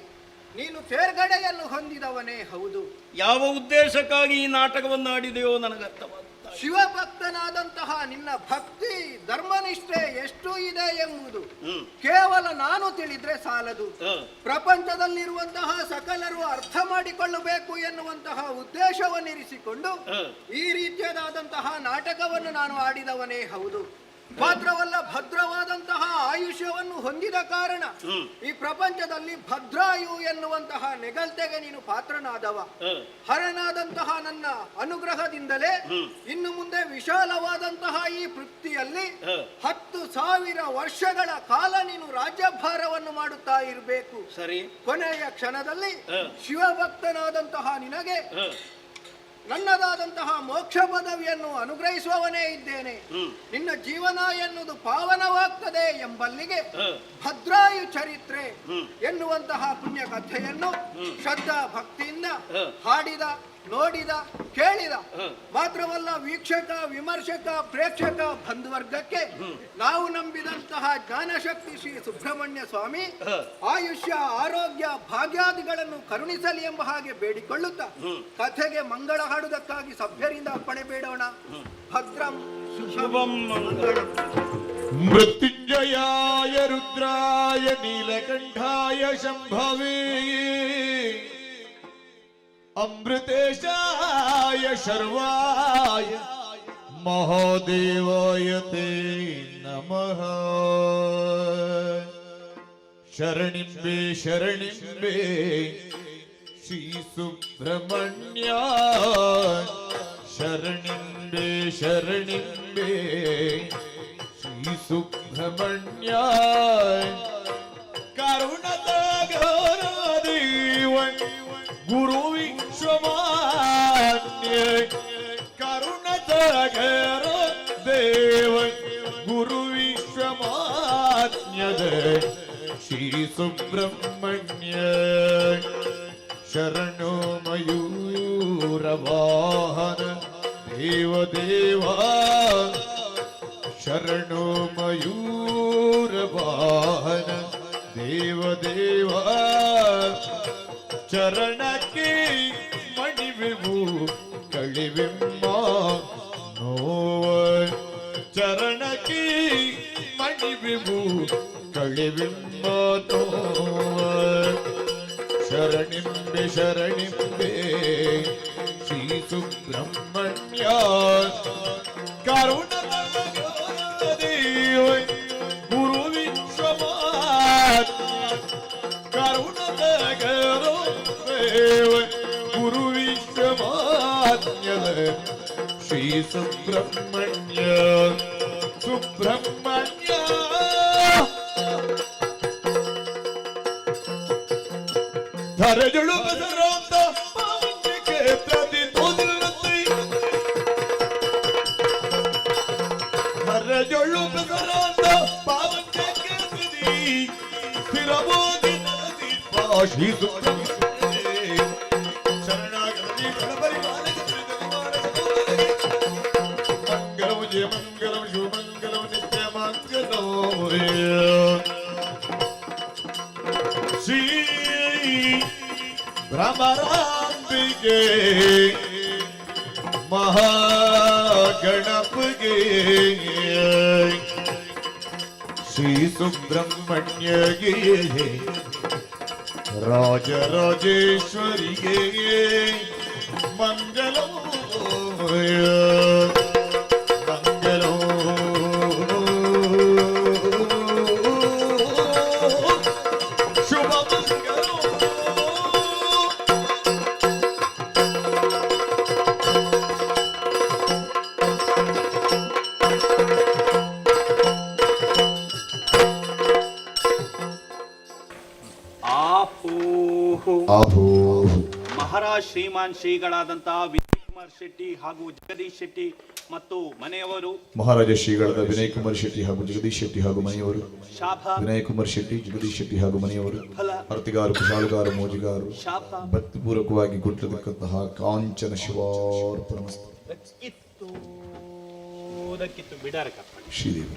ನೀನು ತೇರ್ಗಡೆಯನ್ನು ಹೊಂದಿದವನೇ ಹೌದು. ಯಾವ ಉದ್ದೇಶಕ್ಕಾಗಿ ಈ ನಾಟಕವನ್ನು ಆಡಿದೆಯೋ ನನಗರ್ಥವಾಗುತ್ತಾ. ಶಿವಭಕ್ತನಾದಂತಹ ನಿನ್ನ ಭಕ್ತಿ ಧರ್ಮನಿಷ್ಠೆ ಎಷ್ಟು ಇದೆ ಎಂಬುದು ಕೇವಲ ನಾನು ತಿಳಿದ್ರೆ ಸಾಲದು. ಪ್ರಪಂಚದಲ್ಲಿರುವಂತಹ ಸಕಲರು ಅರ್ಥ ಮಾಡಿಕೊಳ್ಳಬೇಕು ಎನ್ನುವಂತಹ ಉದ್ದೇಶವನ್ನಿರಿಸಿಕೊಂಡು ಈ ರೀತಿಯಾದಂತಹ ನಾಟಕವನ್ನು ನಾನು ಆಡಿದವನೇ ಹೌದು. ಮಾತ್ರವಲ್ಲ ಭದ್ರವಾದಂತಹ ಆಯುಷ್ಯವನ್ನು ಹೊಂದಿದ ಕಾರಣ ಈ ಪ್ರಪಂಚದಲ್ಲಿ ಭದ್ರಾಯು ಎನ್ನುವಂತಹ ನೆಗಲ್ತೆಗೆ ನೀನು ಪಾತ್ರನಾದವ. ಹರನಾದಂತಹ ನನ್ನ ಅನುಗ್ರಹದಿಂದಲೇ ಇನ್ನು ಮುಂದೆ ವಿಶಾಲವಾದಂತಹ ಈ ಪೃಥ್ವಿಯಲ್ಲಿ 10,000 ವರ್ಷಗಳ ಕಾಲ ನೀನು ರಾಜ್ಯಭಾರವನ್ನು ಮಾಡುತ್ತಾ ಇರಬೇಕು. ಸರಿ. ಕೊನೆಯ ಕ್ಷಣದಲ್ಲಿ ಶಿವಭಕ್ತನಾದಂತಹ ನಿನಗೆ ನನ್ನದಾದಂತಹ ಮೋಕ್ಷ ಪದವಿಯನ್ನು ಅನುಗ್ರಹಿಸುವವನೇ ಇದ್ದೇನೆ. ನಿನ್ನ ಜೀವನ ಎನ್ನುವುದು ಪಾವನವಾಗ್ತದೆ ಎಂಬಲ್ಲಿಗೆ ಭದ್ರಾಯು ಚರಿತ್ರೆ ಎನ್ನುವಂತಹ ಪುಣ್ಯ ಕಥೆಯನ್ನು ಶ್ರದ್ಧಾ ಭಕ್ತಿಯಿಂದ ಹಾಡಿದ, ನೋಡಿದ, ಕೇಳಿದ ಮಾತ್ರವಲ್ಲ ವೀಕ್ಷಕ, ವಿಮರ್ಶಕ, ಪ್ರೇಕ್ಷಕ ಬಂಧುವರ್ಗಕ್ಕೆ ನಾವು ನಂಬಿದಂತಹ ಜ್ಞಾನಶಕ್ತಿ ಶ್ರೀ ಸುಬ್ರಹ್ಮಣ್ಯ ಸ್ವಾಮಿ ಆಯುಷ್ಯ, ಆರೋಗ್ಯ, ಭಾಗ್ಯಾದಿಗಳನ್ನು ಕರುಣಿಸಲಿ ಎಂಬ ಹಾಗೆ ಬೇಡಿಕೊಳ್ಳುತ್ತಾ ಕಥೆಗೆ ಮಂಗಳ ಹಾಡುವುದಕ್ಕಾಗಿ ಸಭ್ಯರಿಂದ ಅಪ್ಪಣೆ ಬೇಡೋಣ. ಭದ್ರಂ ಶುಭಂ ಮಂಗಳಂ. ಮೃತ್ಯುಂಜಯಾಯ ರುದ್ರಾಯ ನೀಲಕಂಠಾಯ ಶಂಭವೇ ಅಮೃತೇಶಾಯ ಶರ್ವಾಯ ಮಹಾದೇವಾಯ ತೇ ನಮಃ. ಶರಣಿಂಬೆ ಶರಣಿಂಬೆ ಶ್ರೀ ಸುಬ್ರಹ್ಮಣ್ಯ. ಶರಣಿಂಬೆ ಶರಣಿಂಬೆ ಶ್ರೀ ಸುಬ್ರಹ್ಮಣ್ಯ. ಕರುಣದ ಗೌರದೇವ ಗುರು ವಿಶ್ವಮಾನ್ಯ. ಕರುಣದ ಗೌರದೇವ ಗುರು ವಿಶ್ವಮಾನ್ಯದ ಶ್ರೀ ಸುಬ್ರಹ್ಮಣ್ಯ. ಶರಣೋ ಮಯೂರ ವಾಹನ ದೇವದೇವ. ಶರಣೋ ಮಯೂರ ವಾಹನ ದೇವದೇವ. ಚರಣಕ್ಕೆ ಮಣಿವೆವು ಕಳಿವೆಮ್ಮ ನೋವ. ಚರಣಕ್ಕೆ ಮಣಿವೆವು ಕಳಿವೆಮ್ಮ ನೋವ. ಶರಣಿಂಬೆ ಶರಣಿಂಬೆ ಶ್ರೀ ಸುಬ್ರಹ್ಮಣ್ಯ. ಕರುಣದ ದೇವ ಗುರು ವಿಶ್ವಮಾನ್ಯ. ಕರುಣದ ದೇವ ಗುರು ವಿಶ್ವಮಾನ್ಯದ ಶ್ರೀ ಸುಬ್ರಹ್ಮಣ್ಯ. ಸುಬ್ರಹ್ಮಣ್ಯ ಧರಜಳು ಬದರಾಂತ ಕ್ಷೇತ್ರದಿ ತೋದಿಲ್ಲತಿ. ಧರಜಳು ಬದರಾಂತ ಪಾವಂಚ ಕ್ಷೇತ್ರದಿ ಸ್ಥಿರವಾಗಿ ನದಿ ಪಾಶಿ ಶರಣಾಗತಿ ಬಲಪರಿಪಾಲಕ ಮಂಗಲಂ ಜಯ ಮಂಗಲಂ ಶಿವಮಂಗಲಂ ನಿತ್ಯ ಮಂಗಲೋ. ಶ್ರೀ ಭ್ರಮರಾಂಬಿಗೆ ಮಹಾಗಣಪಗೆ ಶ್ರೀ ಸುಬ್ರಹ್ಮಣ್ಯಗೆ ರಾಜರಾಜೇಶ್ವರಿಗೆ ಮಂಗಲೋ ಮಂಗಲೋ. ಶುಭ ಮಂಗಲೋ. ಮಹಾರಾಜ್ ಶ್ರೀಮಾನ್ ಶ್ರೀಗಳಾದಂತಹ ವಿನಯ್ ಕುಮಾರ್ ಶೆಟ್ಟಿ ಹಾಗೂ ಜಗದೀಶ್ ಶೆಟ್ಟಿ ಮತ್ತು ಮನೆಯವರು. ಮಹಾರಾಜ ಶ್ರೀಗಳಾದ ವಿನಯ್ ಕುಮಾರ್ ಶೆಟ್ಟಿ ಹಾಗೂ ಜಗದೀಶ್ ಶೆಟ್ಟಿ ಹಾಗೂ ಮನೆಯವರು. ವಿನಯ್ ಕುಮಾರ್ ಶೆಟ್ಟಿ, ಜಗದೀಶ್ ಶೆಟ್ಟಿ ಹಾಗೂ ಮನೆಯವರು. ಅರ್ತಿಗಾರು, ಕುಶಾಲಗಾರು, ಮೋಜಿಗಾರು ಭಕ್ತಿಪೂರ್ವಕವಾಗಿ ಕೊಟ್ಟಿರತಕ್ಕಂತಹ ಕಾಂಚನ ಶಿವಾರ್ಪಣಮಸ್ತು. ಬಿಡಾರ ಶ್ರೀದೇವಿ.